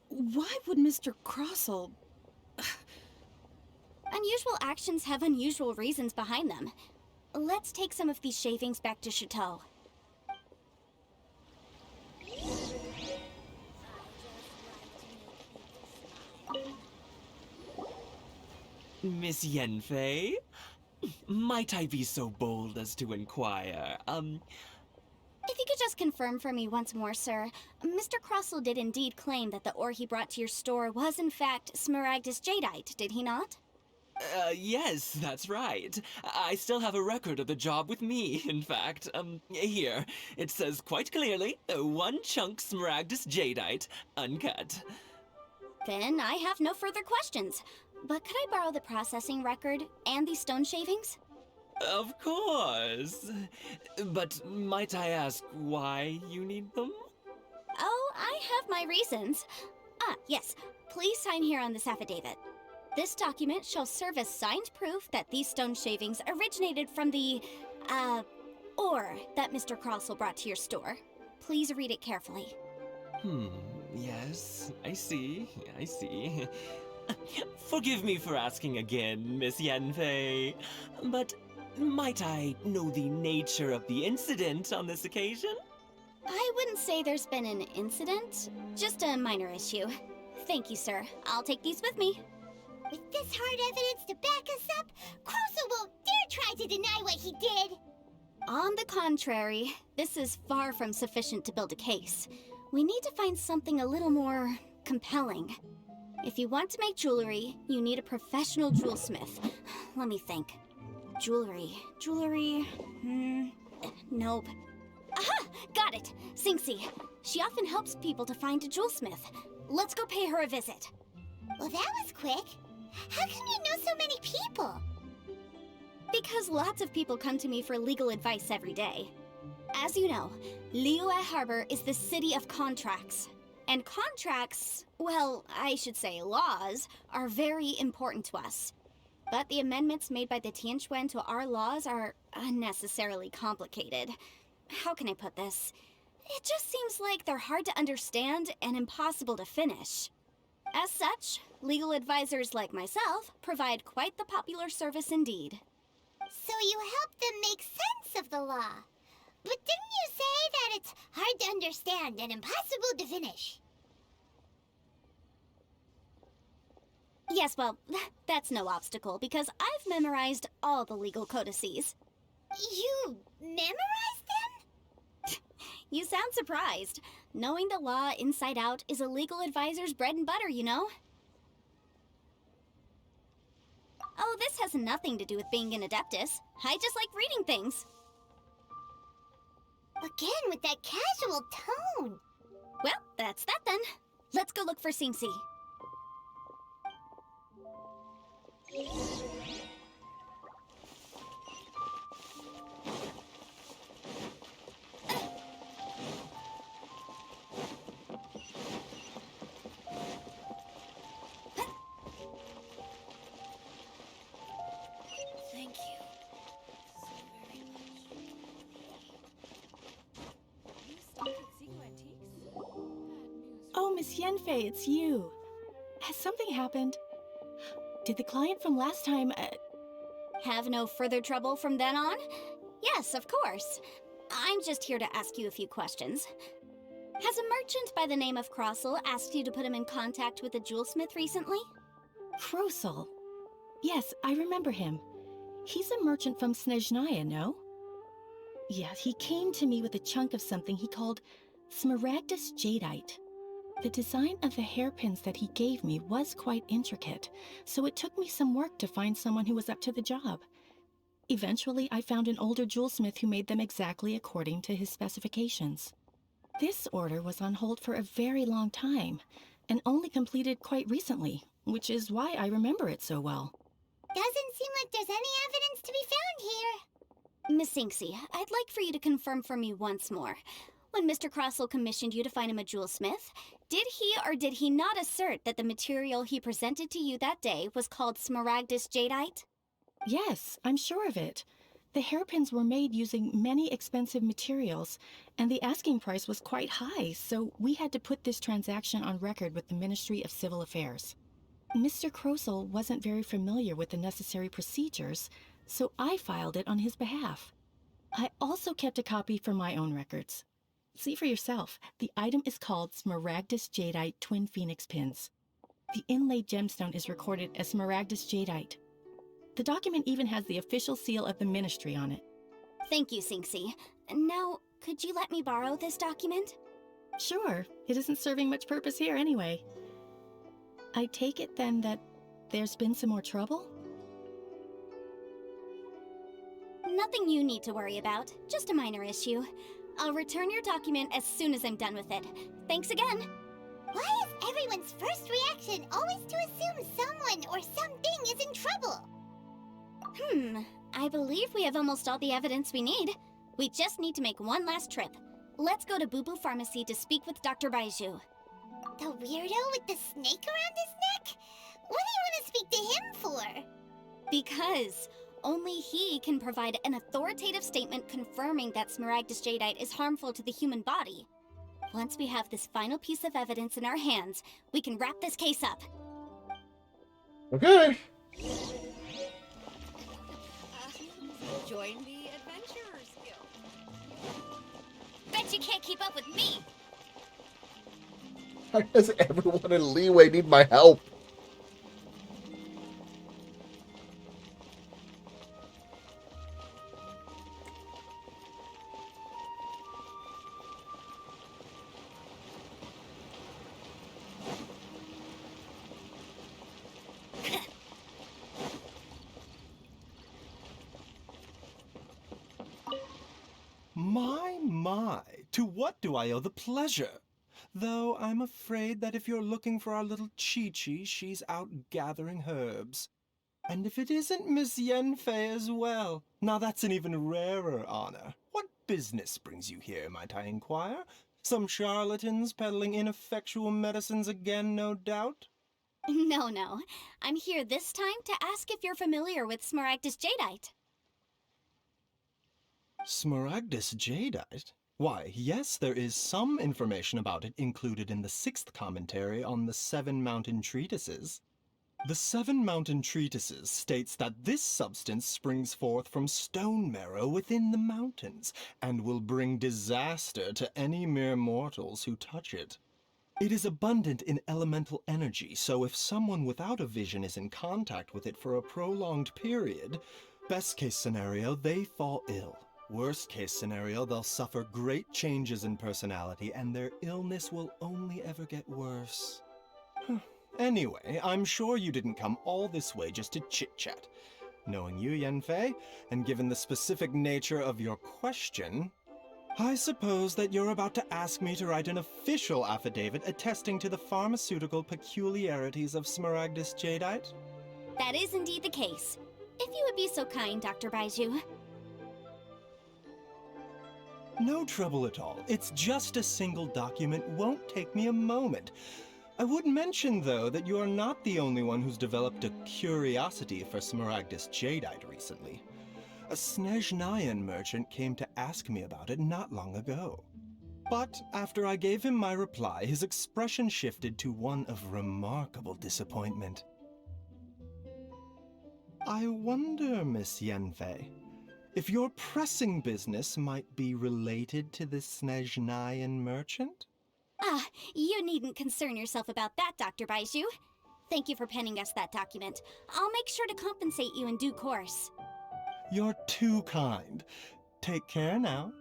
[SPEAKER 13] Why would Mr. Krosil...
[SPEAKER 17] Unusual actions have unusual reasons behind them. Let's take some of these shavings back to Chateau.
[SPEAKER 21] Miss Yenfei? Might I be so bold as to inquire,
[SPEAKER 17] If you could just confirm for me once more, sir. Mr. Krosil did indeed claim that the ore he brought to your store was in fact Smaragdus jadeite, did he not?
[SPEAKER 21] Yes, that's right. I still have a record of the job with me, in fact. Here. It says quite clearly, 1 chunk Smaragdus jadeite, uncut.
[SPEAKER 17] Then I have no further questions. But could I borrow the processing record and these stone shavings?
[SPEAKER 21] Of course. But might I ask why you need them?
[SPEAKER 17] Oh, I have my reasons. Ah, yes. Please sign here on this affidavit. This document shall serve as signed proof that these stone shavings originated from the, ore that Mr. Krosil brought to your store. Please read it carefully.
[SPEAKER 21] Yes, I see. Forgive me for asking again, Miss Yenfei, but might I know the nature of the incident on this occasion?
[SPEAKER 17] I wouldn't say there's been an incident, just a minor issue. Thank you, sir. I'll take these with me.
[SPEAKER 2] With this hard evidence to back us up, Krosil won't dare try to deny what he did.
[SPEAKER 17] On the contrary, this is far from sufficient to build a case. We need to find something a little more compelling. If you want to make jewelry, you need a professional jewelsmith. Let me think. Jewelry. Nope. Aha! Got it! Xingxi. She often helps people to find a jewelsmith. Let's go pay her a visit.
[SPEAKER 2] Well, that was quick. How come you know so many people?
[SPEAKER 17] Because lots of people come to me for legal advice every day. As you know, Liyue Harbor is the city of contracts.
[SPEAKER 8] And contracts, well, I should say laws, are very important to us. But the amendments made by the Tianquan to our laws are unnecessarily complicated. How can I put this? It just seems like they're hard to understand and impossible to finish. As such, legal advisors like myself provide quite the popular service indeed.
[SPEAKER 2] So you help them make sense of the law. But didn't you say that it's hard to understand and impossible to finish?
[SPEAKER 8] Yes, well, that's no obstacle, because I've memorized all the legal codices.
[SPEAKER 2] You memorized them?
[SPEAKER 8] You sound surprised. Knowing the law inside out is a legal advisor's bread and butter, you know? Oh, this has nothing to do with being an adeptus. I just like reading things.
[SPEAKER 2] Again, with that casual tone.
[SPEAKER 8] Well, that's that then. Let's go look for Singsi.
[SPEAKER 2] Thank you.
[SPEAKER 22] Oh, Miss Yenfei, it's you. Has something happened? Did the client from last time,
[SPEAKER 8] Have no further trouble from then on? Yes, of course. I'm just here to ask you a few questions. Has a merchant by the name of Crossel asked you to put him in contact with a jewelsmith recently?
[SPEAKER 22] Krosel? Yes, I remember him. He's a merchant from Snezhnaya, no? Yeah, he came to me with a chunk of something he called Smaragdus Jadeite. The design of the hairpins that he gave me was quite intricate, so it took me some work to find someone who was up to the job. Eventually, I found an older jewelsmith who made them exactly according to his specifications. This order was on hold for a very long time, and only completed quite recently, which is why I remember it so well.
[SPEAKER 2] Doesn't seem like there's any evidence to be found here.
[SPEAKER 8] Miss Sinksy, I'd like for you to confirm for me once more. When Mr. Crossel commissioned you to find him a jewelsmith, did he or did he not assert that the material he presented to you that day was called Smaragdus Jadeite?
[SPEAKER 22] Yes, I'm sure of it. The hairpins were made using many expensive materials, and the asking price was quite high, so we had to put this transaction on record with the Ministry of Civil Affairs. Mr. Crossel wasn't very familiar with the necessary procedures, so I filed it on his behalf. I also kept a copy for my own records. See for yourself, the item is called Smaragdus Jadeite Twin Phoenix Pins. The inlaid gemstone is recorded as Smaragdus Jadeite. The document even has the official seal of the ministry on it.
[SPEAKER 8] Thank you, Sinksy. Now, could you let me borrow this document?
[SPEAKER 22] Sure, it isn't serving much purpose here anyway. I take it then that there's been some more trouble?
[SPEAKER 8] Nothing you need to worry about, just a minor issue. I'll return your document as soon as I'm done with it. Thanks again.
[SPEAKER 2] Why is everyone's first reaction always to assume someone or something is in trouble?
[SPEAKER 8] I believe we have almost all the evidence we need. We just need to make one last trip. Let's go to Boo Boo Pharmacy to speak with Dr. Baiju.
[SPEAKER 2] The weirdo with the snake around his neck? What do you want to speak to him for?
[SPEAKER 8] Because only he can provide an authoritative statement confirming that Smaragdus Jadeite is harmful to the human body. Once we have this final piece of evidence in our hands, we can wrap this case up.
[SPEAKER 1] Okay.
[SPEAKER 5] Join the Adventurers Guild.
[SPEAKER 8] Bet you can't keep up with me!
[SPEAKER 1] Why does everyone in Leeway need my help?
[SPEAKER 23] My, to what do I owe the pleasure? Though I'm afraid that if you're looking for our little Chi-Chi, she's out gathering herbs. And if it isn't Miss Yenfei as well, now that's an even rarer honor. What business brings you here, might I inquire? Some charlatans peddling ineffectual medicines again, no doubt?
[SPEAKER 8] No. I'm here this time to ask if you're familiar with Smaragdus Jadeite.
[SPEAKER 23] Smaragdus Jadeite? Why, yes, there is some information about it included in the 6th commentary on the 7 Mountain Treatises. The 7 Mountain Treatises states that this substance springs forth from stone marrow within the mountains, and will bring disaster to any mere mortals who touch it. It is abundant in elemental energy, so if someone without a vision is in contact with it for a prolonged period, best case scenario, they fall ill. Worst case scenario, they'll suffer great changes in personality, and their illness will only ever get worse. Anyway, I'm sure you didn't come all this way just to chit-chat. Knowing you, Yanfei, and given the specific nature of your question, I suppose that you're about to ask me to write an official affidavit attesting to the pharmaceutical peculiarities of Smaragdus Jadeite?
[SPEAKER 8] That is indeed the case. If you would be so kind, Dr. Baiju.
[SPEAKER 23] No trouble at all. It's just a single document. Won't take me a moment. I would mention, though, that you are not the only one who's developed a curiosity for Smaragdus Jadeite recently. A Snezhnayan merchant came to ask me about it not long ago. But after I gave him my reply, his expression shifted to one of remarkable disappointment. I wonder, Miss Yanfei, if your pressing business might be related to this Snezhnayan merchant?
[SPEAKER 8] You needn't concern yourself about that, Dr. Baiju. Thank you for penning us that document. I'll make sure to compensate you in due course.
[SPEAKER 23] You're too kind. Take care now.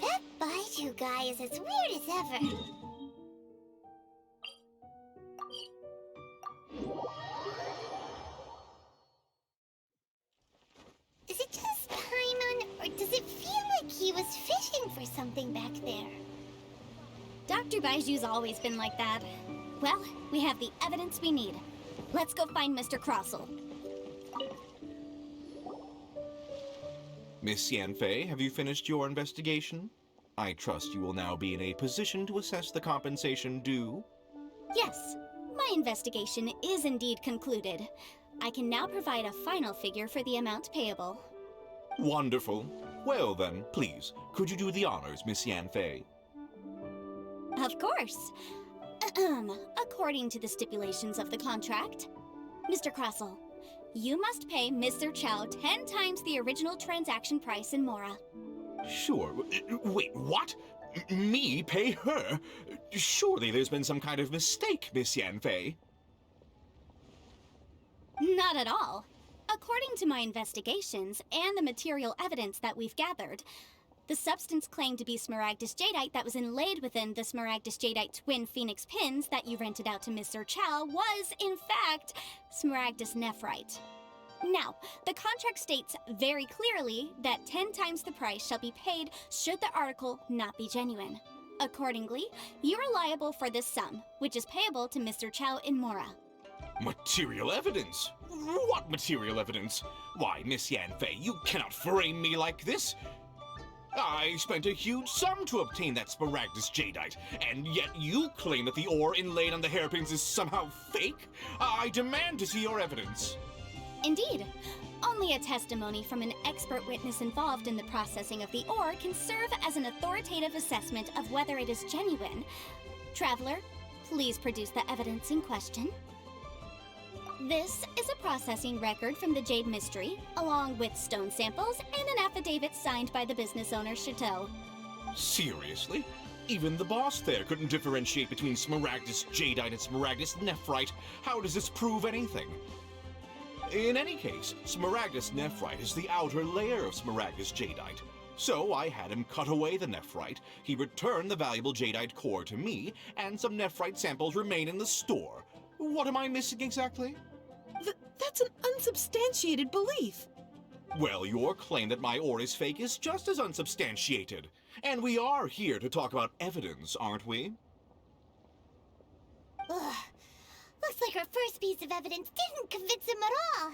[SPEAKER 2] That Baiju guy is as weird as ever. Is it just Paimon, or does it feel like he was fishing for something back there?
[SPEAKER 8] Dr. Baiju's always been like that. Well, we have the evidence we need. Let's go find Mr. Crossell.
[SPEAKER 3] Miss Yanfei, have you finished your investigation? I trust you will now be in a position to assess the compensation due.
[SPEAKER 8] Yes, my investigation is indeed concluded. I can now provide a final figure for the amount payable.
[SPEAKER 3] Wonderful. Well then, please, could you do the honors, Miss Yanfei?
[SPEAKER 8] Of course. According to the stipulations of the contract, Mr. Crossell, you must pay Mr. Chow 10 times the original transaction price in Mora.
[SPEAKER 3] Sure. Wait, what? Me pay her? Surely there's been some kind of mistake, Miss Yanfei.
[SPEAKER 8] Not at all. According to my investigations and the material evidence that we've gathered, the substance claimed to be Smaragdus Jadeite that was inlaid within the Smaragdus Jadeite twin phoenix pins that you rented out to Mr. Chow was, in fact, Smaragdus Nephrite. Now, the contract states very clearly that 10 times the price shall be paid should the article not be genuine. Accordingly, you are liable for this sum, which is payable to Mr. Chow in Mora.
[SPEAKER 3] Material evidence? What material evidence? Why, Miss Yanfei, you cannot frame me like this. I spent a huge sum to obtain that Smaragdus Jadeite, and yet you claim that the ore inlaid on the hairpins is somehow fake? I demand to see your evidence.
[SPEAKER 8] Indeed. Only a testimony from an expert witness involved in the processing of the ore can serve as an authoritative assessment of whether it is genuine. Traveler, please produce the evidence in question. This is a processing record from the Jade Mystery, along with stone samples and an affidavit signed by the business owner, Chateau.
[SPEAKER 3] Seriously? Even the boss there couldn't differentiate between Smaragdus Jadeite and Smaragdus Nephrite. How does this prove anything? In any case, Smaragdus Nephrite is the outer layer of Smaragdus Jadeite. So I had him cut away the Nephrite, he returned the valuable Jadeite core to me, and some Nephrite samples remain in the store. What am I missing exactly?
[SPEAKER 13] That's an unsubstantiated belief.
[SPEAKER 3] Well, your claim that my ore is fake is just as unsubstantiated. And we are here to talk about evidence, aren't we?
[SPEAKER 2] Ugh. Looks like our first piece of evidence didn't convince him at all.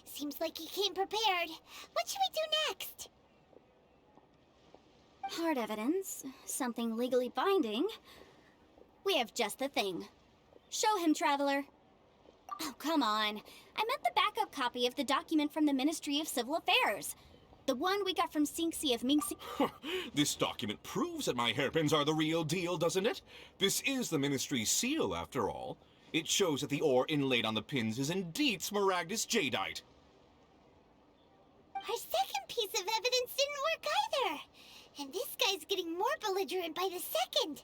[SPEAKER 2] Seems like he came prepared. What should we do next?
[SPEAKER 8] Hard evidence, something legally binding. We have just the thing. Show him, Traveler. Oh, come on. I meant the backup copy of the document from the Ministry of Civil Affairs. The one we got from Sinxi of Mingxi.
[SPEAKER 3] This document proves that my hairpins are the real deal, doesn't it? This is the Ministry's seal, after all. It shows that the ore inlaid on the pins is indeed Smaragdus jadeite.
[SPEAKER 2] Our second piece of evidence didn't work either. And this guy's getting more belligerent by the second.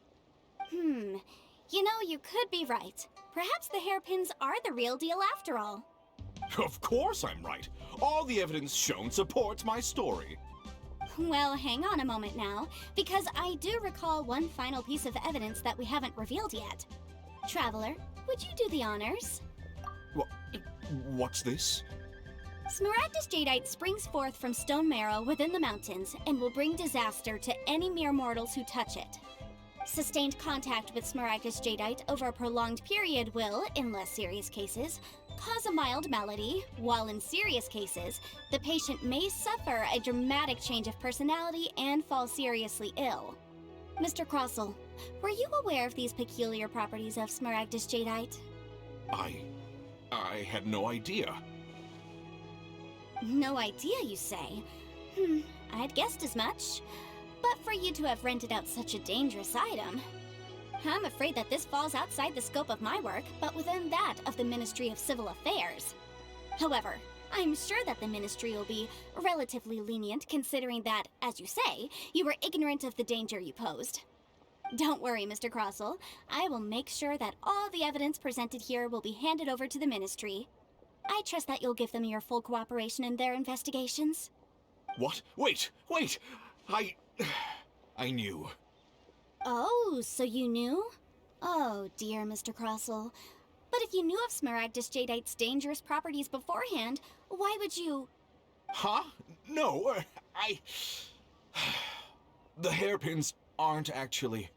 [SPEAKER 8] You know, you could be right. Perhaps the hairpins are the real deal after all.
[SPEAKER 3] Of course I'm right. All the evidence shown supports my story.
[SPEAKER 8] Well, hang on a moment now, because I do recall one final piece of evidence that we haven't revealed yet. Traveler, would you do the honors?
[SPEAKER 3] What's this?
[SPEAKER 8] Smaragdus jadeite springs forth from stone marrow within the mountains and will bring disaster to any mere mortals who touch it. Sustained contact with Smaragdus jadeite over a prolonged period will, in less serious cases, cause a mild malady, while in serious cases, the patient may suffer a dramatic change of personality and fall seriously ill. Mr. Crossell, were you aware of these peculiar properties of Smaragdus jadeite?
[SPEAKER 3] I had no idea.
[SPEAKER 8] No idea, you say? I'd guessed as much. But for you to have rented out such a dangerous item, I'm afraid that this falls outside the scope of my work, but within that of the Ministry of Civil Affairs. However, I'm sure that the Ministry will be relatively lenient considering that, as you say, you were ignorant of the danger you posed. Don't worry, Mr. Crossell. I will make sure that all the evidence presented here will be handed over to the Ministry. I trust that you'll give them your full cooperation in their investigations.
[SPEAKER 3] What? Wait! I knew.
[SPEAKER 8] Oh, so you knew? Oh, dear, Mr. Crossell. But if you knew of Smaragdus jadeite's dangerous properties beforehand, why would you...
[SPEAKER 3] Huh? No, The hairpins aren't actually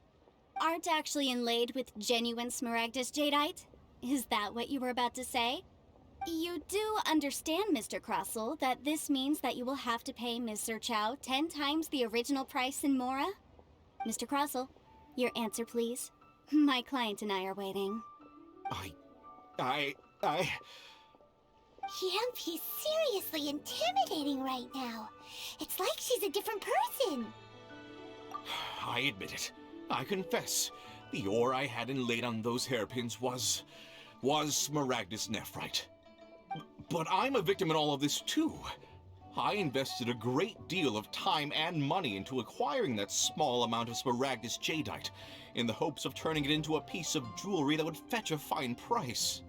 [SPEAKER 8] inlaid with genuine Smaragdus jadeite? Is that what you were about to say? You do understand, Mr. Crossell, that this means that you will have to pay Ms. Chow 10 times the original price in Mora? Mr. Crossell, your answer, please. My client and I are waiting.
[SPEAKER 2] He's seriously intimidating right now. It's like she's a different person.
[SPEAKER 3] I admit it. I confess. The ore I had inlaid on those hairpins was Smaragdus nephrite. But I'm a victim in all of this too. I invested a great deal of time and money into acquiring that small amount of Smaragdus jadeite in the hopes of turning it into a piece of jewelry that would fetch a fine price.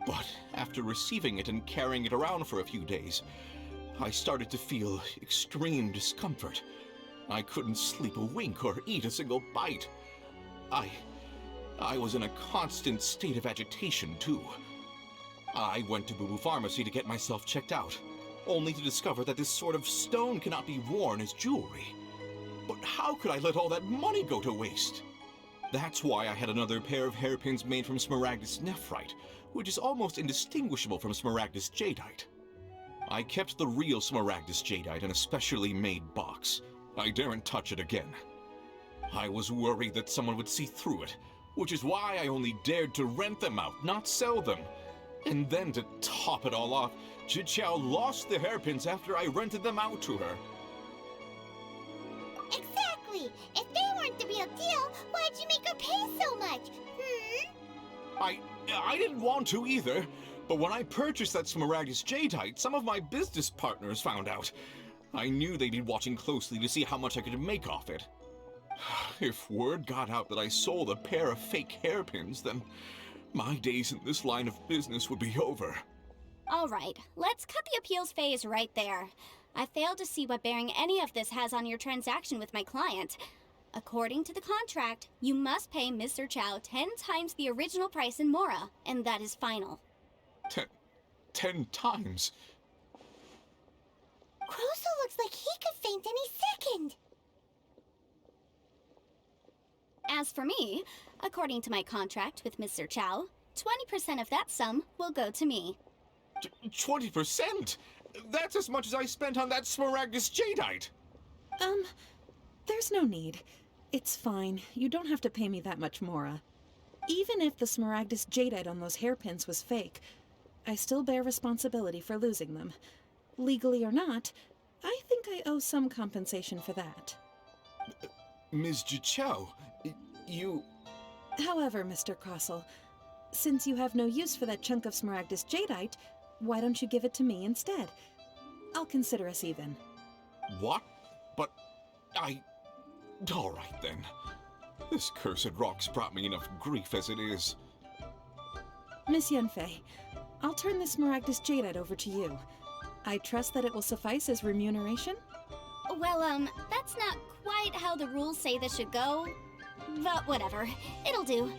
[SPEAKER 3] But after receiving it and carrying it around for a few days, I started to feel extreme discomfort. I couldn't sleep a wink or eat a single bite. I was in a constant state of agitation too. I went to Boo Boo Pharmacy to get myself checked out, only to discover that this sort of stone cannot be worn as jewelry. But how could I let all that money go to waste? That's why I had another pair of hairpins made from Smaragdus nephrite, which is almost indistinguishable from Smaragdus jadeite. I kept the real Smaragdus jadeite in a specially made box. I daren't touch it again. I was worried that someone would see through it, which is why I only dared to rent them out, not sell them. And then to top it all off, Chichao lost the hairpins after I rented them out to her.
[SPEAKER 2] Exactly! If they weren't the real deal, why'd you make her pay so much?
[SPEAKER 3] I didn't want to either, but when I purchased that Smaragdus jadeite, some of my business partners found out. I knew they'd be watching closely to see how much I could make off it. If word got out that I sold a pair of fake hairpins, then my days in this line of business would be over.
[SPEAKER 8] All right, let's cut the appeals phase right there. I failed to see what bearing any of this has on your transaction with my client. According to the contract, you must pay Mr. Chow 10 times the original price in Mora, and that is final.
[SPEAKER 3] 10 times?
[SPEAKER 2] Crossell looks like he could faint any second.
[SPEAKER 8] As for me, according to my contract with Mr. Chow, 20% of that sum will go to me.
[SPEAKER 3] 20%? That's as much as I spent on that Smaragdus Jadeite!
[SPEAKER 13] There's no need. It's fine. You don't have to pay me that much, Mora. Even if the Smaragdus Jadeite on those hairpins was fake, I still bear responsibility for losing them. Legally or not, I think I owe some compensation for that.
[SPEAKER 3] Ms. Jichou, you...
[SPEAKER 13] However, Mr. Crossell, since you have no use for that chunk of Smaragdus Jadeite, why don't you give it to me instead? I'll consider us even.
[SPEAKER 3] What? But Alright then. This cursed rock's brought me enough grief as it is.
[SPEAKER 13] Miss Yanfei, I'll turn this Smaragdus Jadeite over to you. I trust that it will suffice as remuneration?
[SPEAKER 8] Well, that's not quite how the rules say this should go. But whatever. It'll do.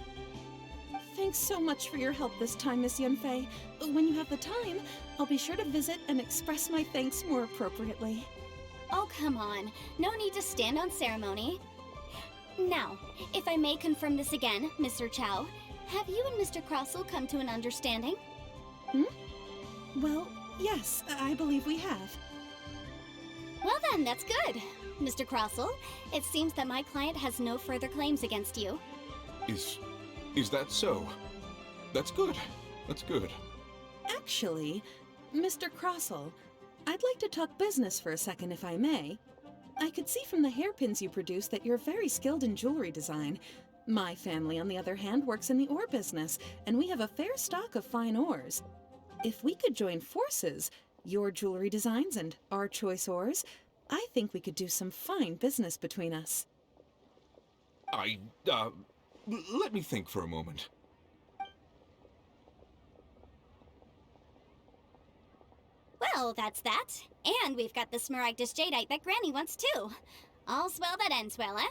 [SPEAKER 13] Thanks so much for your help this time, Miss Yanfei. When you have the time, I'll be sure to visit and express my thanks more appropriately.
[SPEAKER 8] Oh, come on. No need to stand on ceremony. Now, if I may confirm this again, Mr. Chow, have you and Mr. Crossell come to an understanding?
[SPEAKER 13] Well, yes, I believe we have.
[SPEAKER 8] Well then, that's good. Mr. Crossell, it seems that my client has no further claims against you.
[SPEAKER 3] Is that so? That's good. That's good.
[SPEAKER 13] Actually, Mr. Crossell, I'd like to talk business for a second if I may. I could see from the hairpins you produce that you're very skilled in jewelry design. My family, on the other hand, works in the ore business, and we have a fair stock of fine ores. If we could join forces, your jewelry designs and our choice ores, I think we could do some fine business between us.
[SPEAKER 3] Let me think for a moment.
[SPEAKER 8] Well, that's that. And we've got the Smaragdus Jadeite that Granny wants too. All's well that ends well, eh?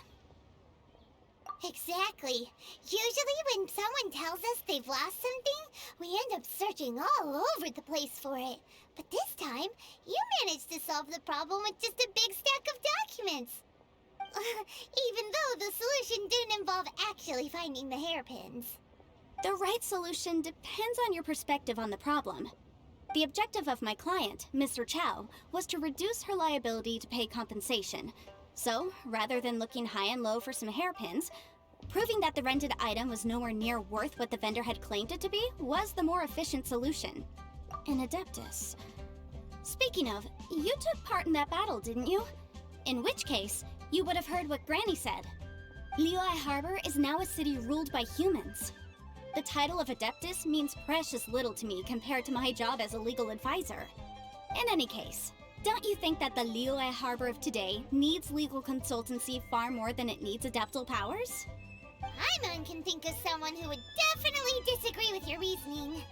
[SPEAKER 2] Exactly. Usually when someone tells us they've lost something, we end up searching all over the place for it. But this time, you managed to solve the problem with just a big stack of documents. Even though the solution didn't involve actually finding the hairpins.
[SPEAKER 8] The right solution depends on your perspective on the problem. The objective of my client, Mr. Chow, was to reduce her liability to pay compensation. So, rather than looking high and low for some hairpins, proving that the rented item was nowhere near worth what the vendor had claimed it to be was the more efficient solution. An Adeptus. Speaking of, you took part in that battle, didn't you? In which case, you would have heard what Granny said. Liyue Harbor is now a city ruled by humans. The title of Adeptus means precious little to me compared to my job as a legal advisor. In any case, don't you think that the Liyue Harbor of today needs legal consultancy far more than it needs adeptal powers?
[SPEAKER 2] Paimon can think of someone who would definitely disagree with your reasoning.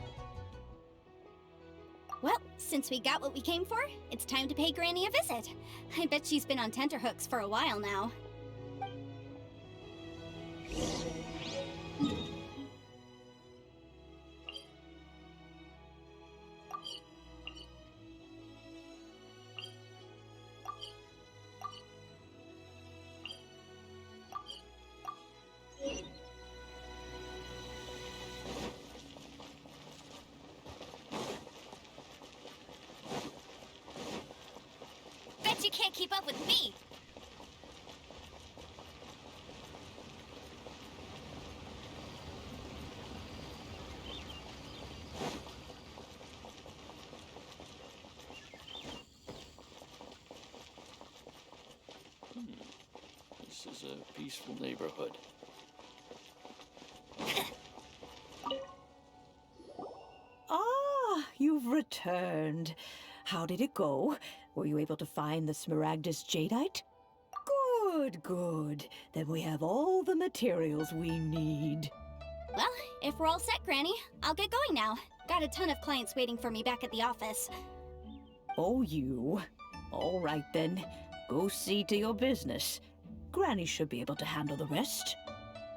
[SPEAKER 8] Well, since we got what we came for, it's time to pay Granny a visit. I bet she's been on tenterhooks for a while now. Bet you can't keep up with me!
[SPEAKER 6] This is a peaceful neighborhood.
[SPEAKER 7] Ah, you've returned. How did it go? Were you able to find the Smaragdus Jadeite? Good, good. Then we have all the materials we need.
[SPEAKER 8] Well, if we're all set, Granny, I'll get going now. Got a ton of clients waiting for me back at the office.
[SPEAKER 7] Oh, you. All right then. Go see to your business. Granny should be able to handle the rest.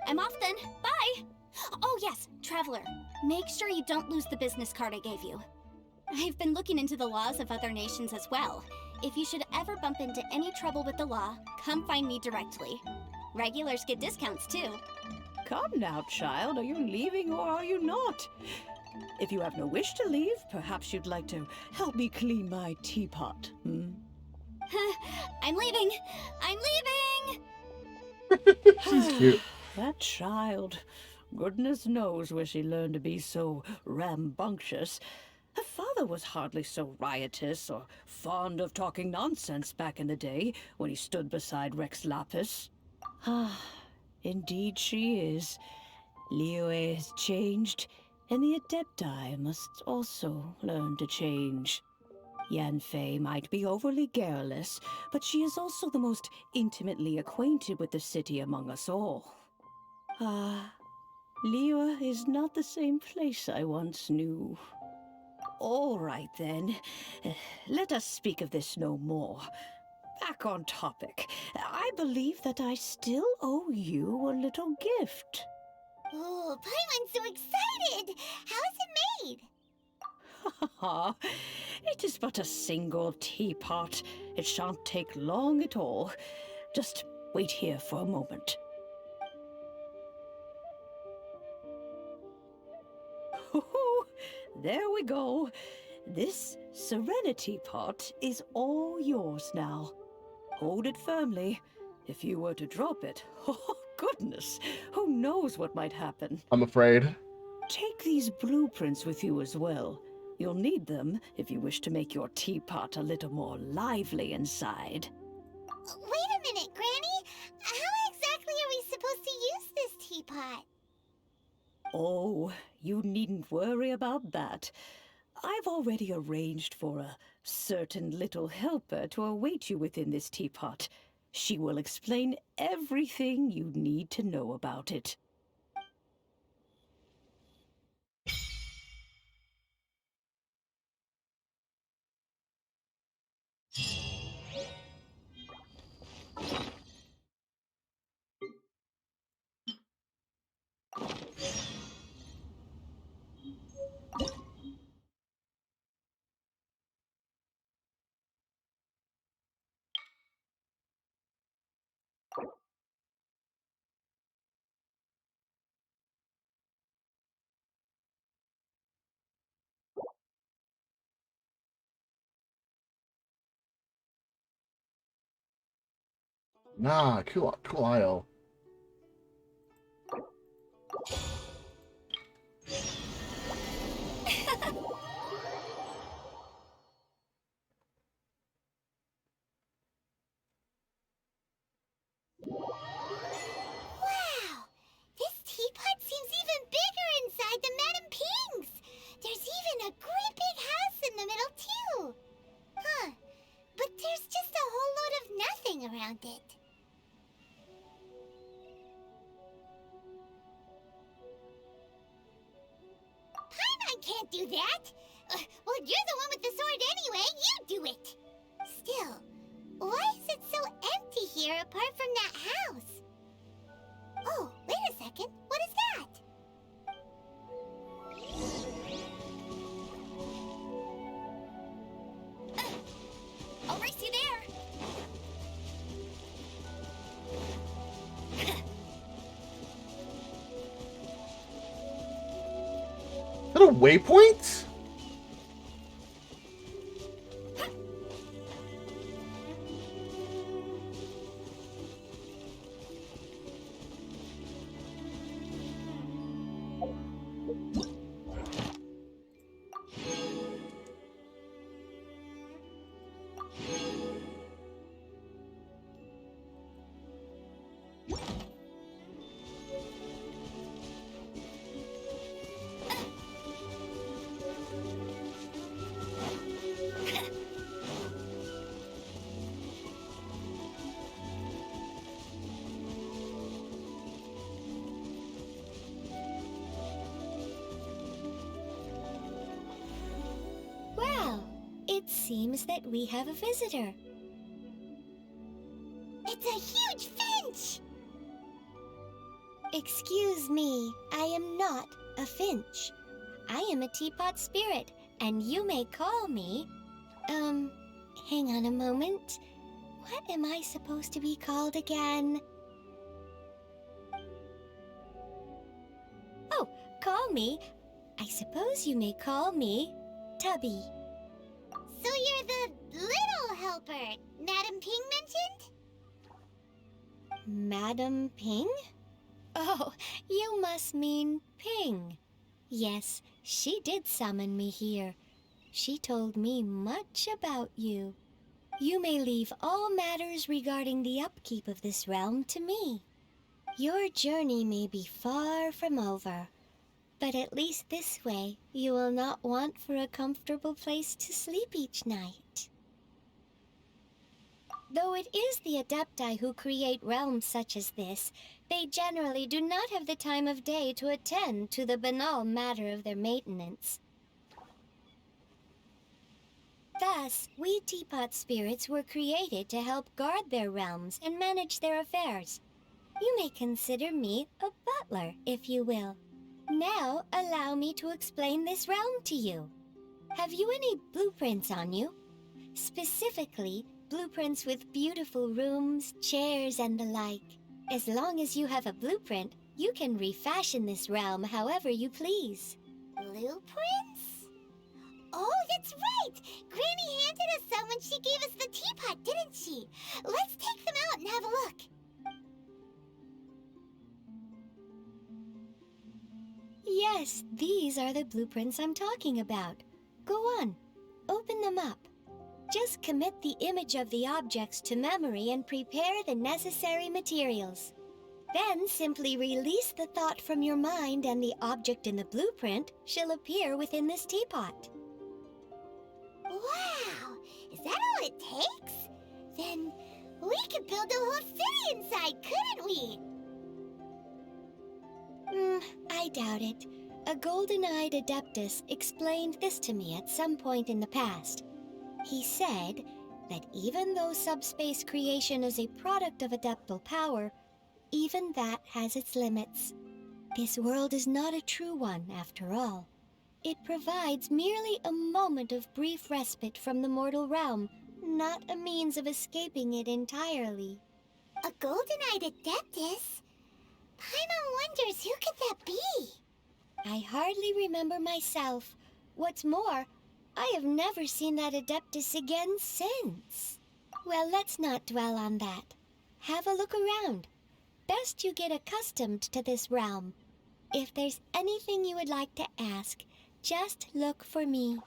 [SPEAKER 8] I'm off then. Bye! Oh yes, Traveler. Make sure you don't lose the business card I gave you. I've been looking into the laws of other nations as well. If you should ever bump into any trouble with the law, come find me directly. Regulars get discounts too.
[SPEAKER 7] Come now, child. Are you leaving or are you not? If you have no wish to leave, perhaps you'd like to help me clean my teapot, hmm?
[SPEAKER 8] I'm leaving! I'm leaving!
[SPEAKER 1] She's cute.
[SPEAKER 7] That child. Goodness knows where she learned to be so rambunctious. Her father was hardly so riotous or fond of talking nonsense back in the day when he stood beside Rex Lapis. Ah, indeed she is. Liyue has changed, and the Adepti must also learn to change. Yanfei might be overly garrulous, but she is also the most intimately acquainted with the city among us all. Ah, Liyue is not the same place I once knew. All right, then. Let us speak of this no more. Back on topic. I believe that I still owe you a little gift.
[SPEAKER 2] Oh, Paimon's so excited! How is it made?
[SPEAKER 7] It is but a single teapot. It shan't take long at all. Just wait here for a moment. There we go. This Serenity pot is all yours now. Hold it firmly. If you were to drop it, oh goodness, who knows what might happen.
[SPEAKER 1] I'm afraid.
[SPEAKER 7] Take these blueprints with you as well. You'll need them if you wish to make your teapot a little more lively inside.
[SPEAKER 2] Wait a minute, Granny! How exactly are we supposed to use this teapot?
[SPEAKER 7] Oh, you needn't worry about that. I've already arranged for a certain little helper to await you within this teapot. She will explain everything you need to know about it.
[SPEAKER 1] Nah, cool IO.
[SPEAKER 2] Wow! This teapot seems even bigger inside than Madame Ping's! There's even a great big house in the middle, too! Huh. But there's just a whole load of nothing around it. Paimon can't do that! Well, you're the one with the sword anyway, you do it! Still, why is it so empty here apart from that house? Oh, wait a second. What is that?
[SPEAKER 8] I'll race you there!
[SPEAKER 1] Is that a waypoint?
[SPEAKER 2] Well, it seems that we have a visitor. It's a huge finch! Excuse me, I am not a finch. I am a teapot spirit, and you may call me... hang on a moment. What am I supposed to be called again?
[SPEAKER 4] call me, I suppose you may call me Tubby.
[SPEAKER 2] So you're the little helper Madam Ping mentioned?
[SPEAKER 4] Madam Ping? Oh, you must mean Ping. Yes, she did summon me here. She told me much about you. You may leave all matters regarding the upkeep of this realm to me. Your journey may be far from over, but at least this way you will not want for a comfortable place to sleep each night. Though it is the Adepti who create realms such as this, they generally do not have the time of day to attend to the banal matter of their maintenance. Thus, we teapot spirits were created to help guard their realms and manage their affairs. You may consider me a butler, if you will. Now, allow me to explain this realm to you. Have you any blueprints on you? Specifically, blueprints with beautiful rooms, chairs, and the like. As long as you have a blueprint, you can refashion this realm however you please.
[SPEAKER 2] Blueprints? Oh, that's right! Granny handed us some when she gave us the teapot, didn't she? Let's take them out and have a look.
[SPEAKER 4] Yes, these are the blueprints I'm talking about. Go on, open them up. Just commit the image of the objects to memory and prepare the necessary materials. Then simply release the thought from your mind and the object in the blueprint shall appear within this teapot.
[SPEAKER 2] Wow! Is that all it takes? Then we could build a whole city inside, couldn't we?
[SPEAKER 4] I doubt it. A golden-eyed Adeptus explained this to me at some point in the past. He said that even though subspace creation is a product of adeptal power, even that has its limits. This world is not a true one, after all. It provides merely a moment of brief respite from the mortal realm, not a means of escaping it entirely.
[SPEAKER 2] A golden-eyed Adeptus? Paimon wonders who could that be?
[SPEAKER 4] I hardly remember myself. What's more, I have never seen that Adeptus again since. Well, let's not dwell on that. Have a look around. Best you get accustomed to this realm. If there's anything you would like to ask, just look for me.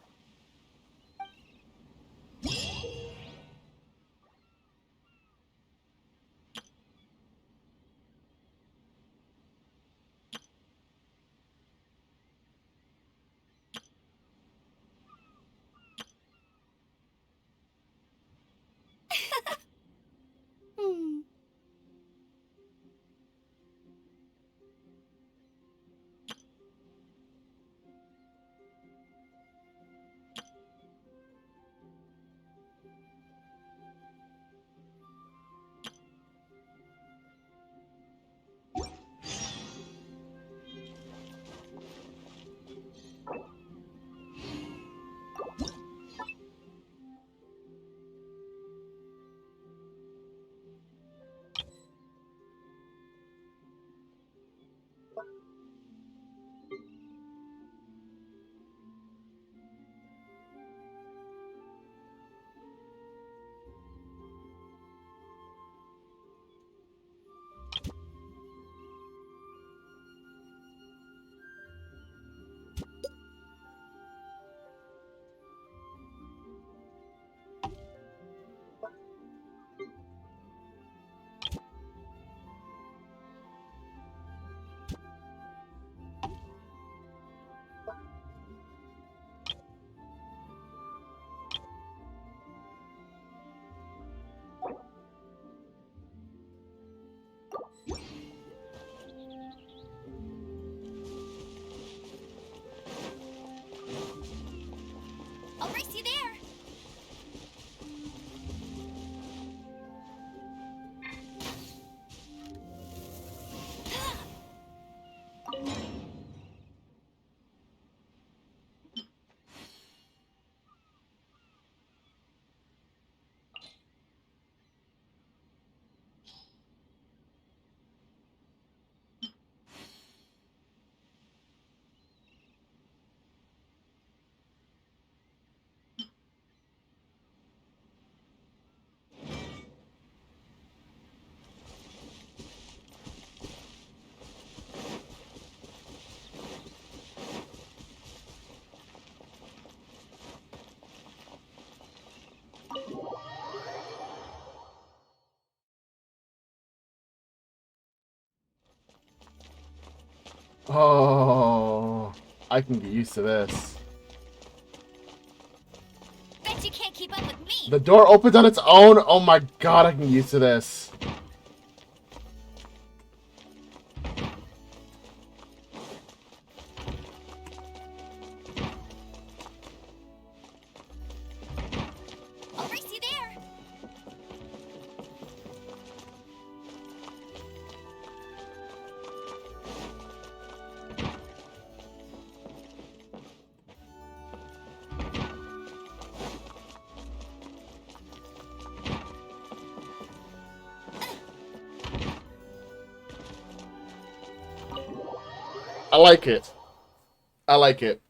[SPEAKER 8] I'll race you there.
[SPEAKER 1] Oh, I can get used to this.
[SPEAKER 8] Bet you can't keep up with me.
[SPEAKER 1] The door opens on its own. Oh my god, I can get used to this.
[SPEAKER 8] I'll race you there.
[SPEAKER 1] I like it. I like it.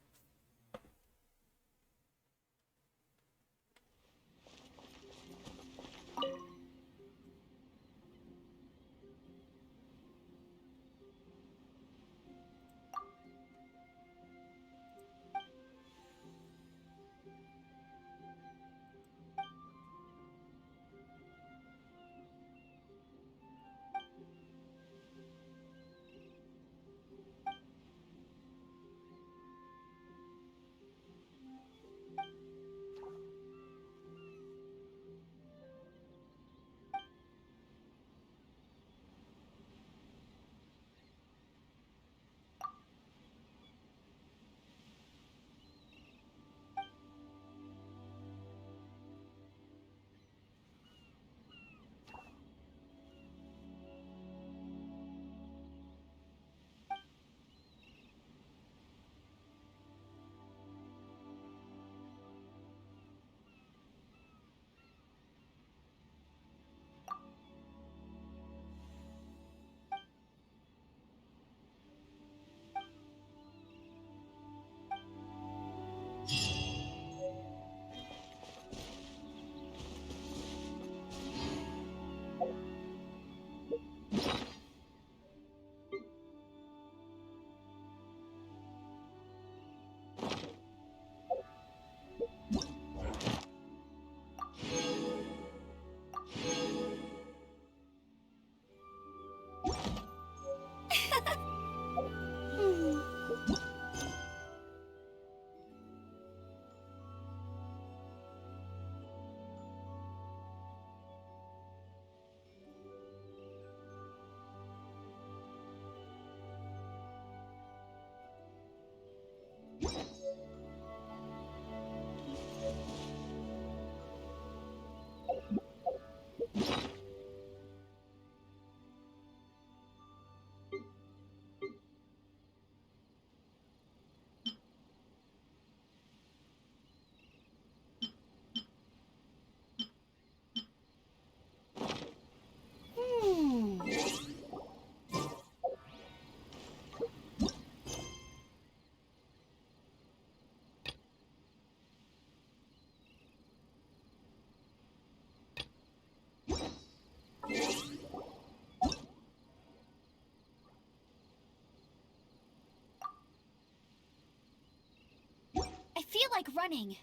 [SPEAKER 8] I feel like running.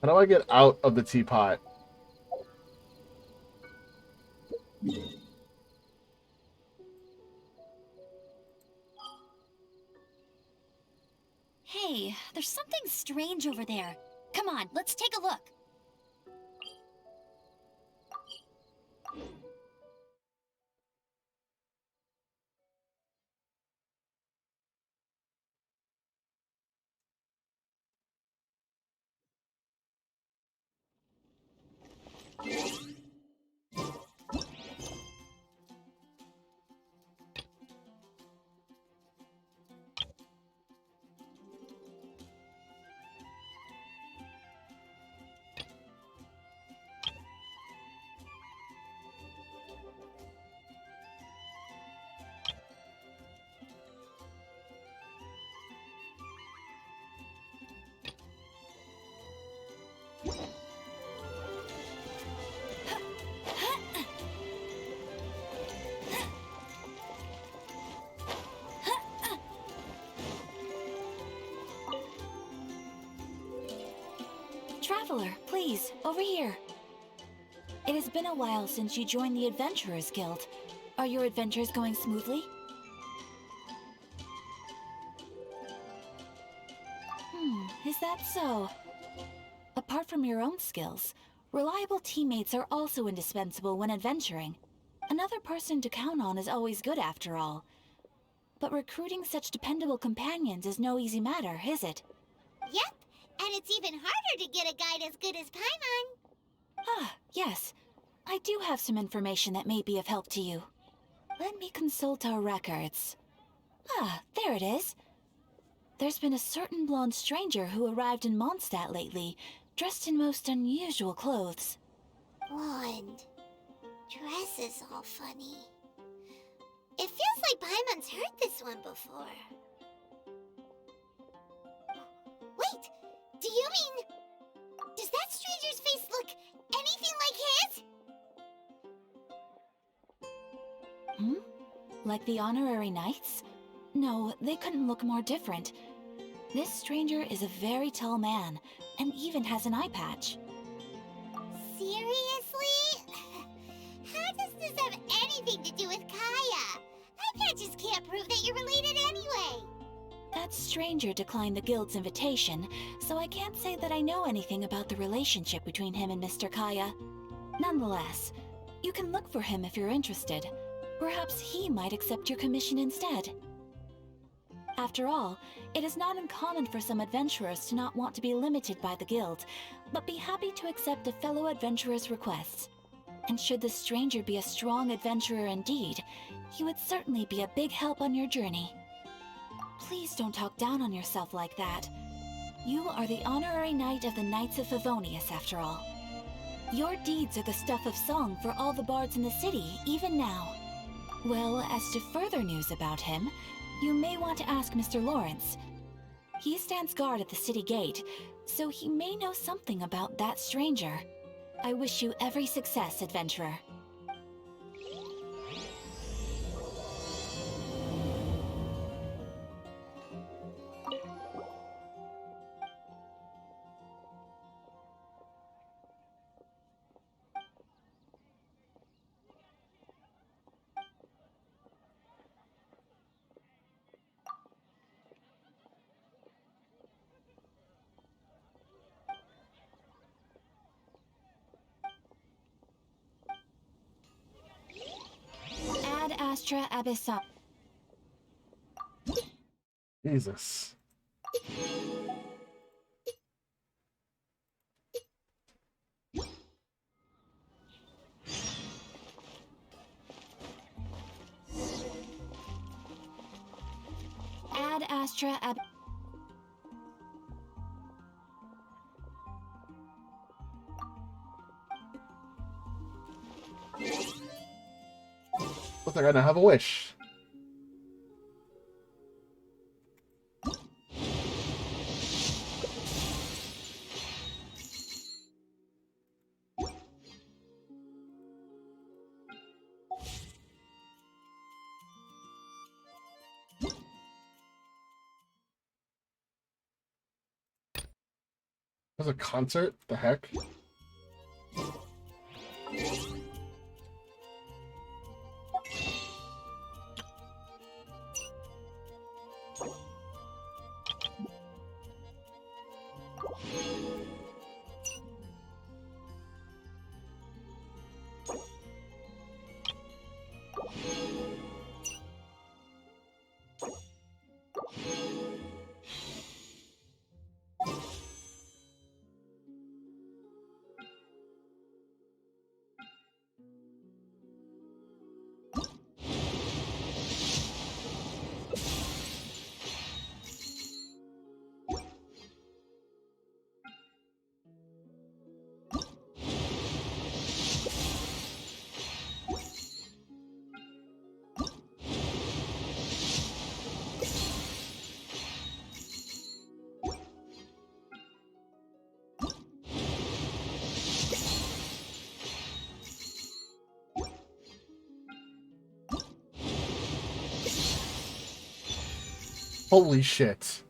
[SPEAKER 1] How do I get out of the teapot?
[SPEAKER 8] Hey, there's something strange over there. Come on, let's take a look.
[SPEAKER 10] Traveler, please, over here. It has been a while since you joined the Adventurers Guild. Are your adventures going smoothly? Is that so? Apart from your own skills, reliable teammates are also indispensable when adventuring. Another person to count on is always good after all. But recruiting such dependable companions is no easy matter, is it?
[SPEAKER 2] Yep, and it's even harder to get a guide as good as Paimon.
[SPEAKER 10] Ah, yes. I do have some information that may be of help to you. Let me consult our records. Ah, there it is. There's been a certain blonde stranger who arrived in Mondstadt lately, dressed in most unusual clothes.
[SPEAKER 2] Blonde. Dress is all funny. It feels like Paimon's heard this one before. Wait, do you mean... Does that stranger's face look anything like his?
[SPEAKER 10] Like the honorary knights? No, they couldn't look more different. This stranger is a very tall man, and even has an eye patch.
[SPEAKER 2] Seriously? How does this have anything to do with Kaya? Eye patches can't prove that you're related anyway.
[SPEAKER 10] That stranger declined the guild's invitation, so I can't say that I know anything about the relationship between him and Mr. Kaya. Nonetheless, you can look for him if you're interested. Perhaps he might accept your commission instead. After all, it is not uncommon for some adventurers to not want to be limited by the guild, but be happy to accept a fellow adventurer's requests. And should the stranger be a strong adventurer indeed, he would certainly be a big help on your journey. Please don't talk down on yourself like that. You are the honorary knight of the Knights of Favonius, after all. Your deeds are the stuff of song for all the bards in the city, even now. Well, as to further news about him, you may want to ask Mr. Lawrence. He stands guard at the city gate, so he may know something about that stranger. I wish you every success, adventurer. Ad Astra Abyssal.
[SPEAKER 1] Jesus.
[SPEAKER 10] Ad Astra Ab...
[SPEAKER 1] Looks like I now have a wish. There's a concert? The heck? Holy shit.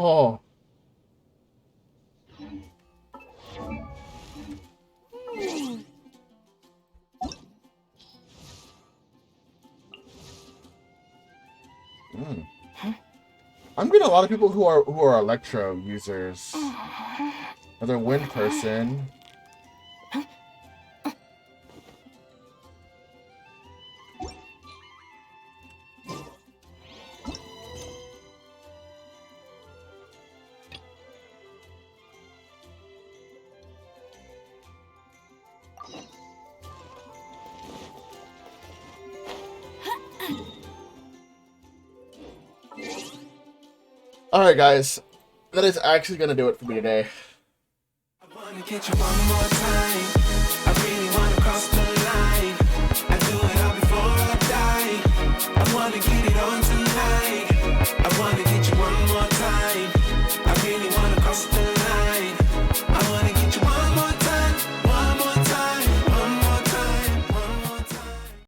[SPEAKER 1] Oh. Mm. I'm getting a lot of people who are electro users. Another wind person. Alright guys, that is actually gonna do it for me today.
[SPEAKER 15] I wanna get you one more time. I really wanna cross the line. I do it all before I die. I wanna get it on tonight. I wanna get you one more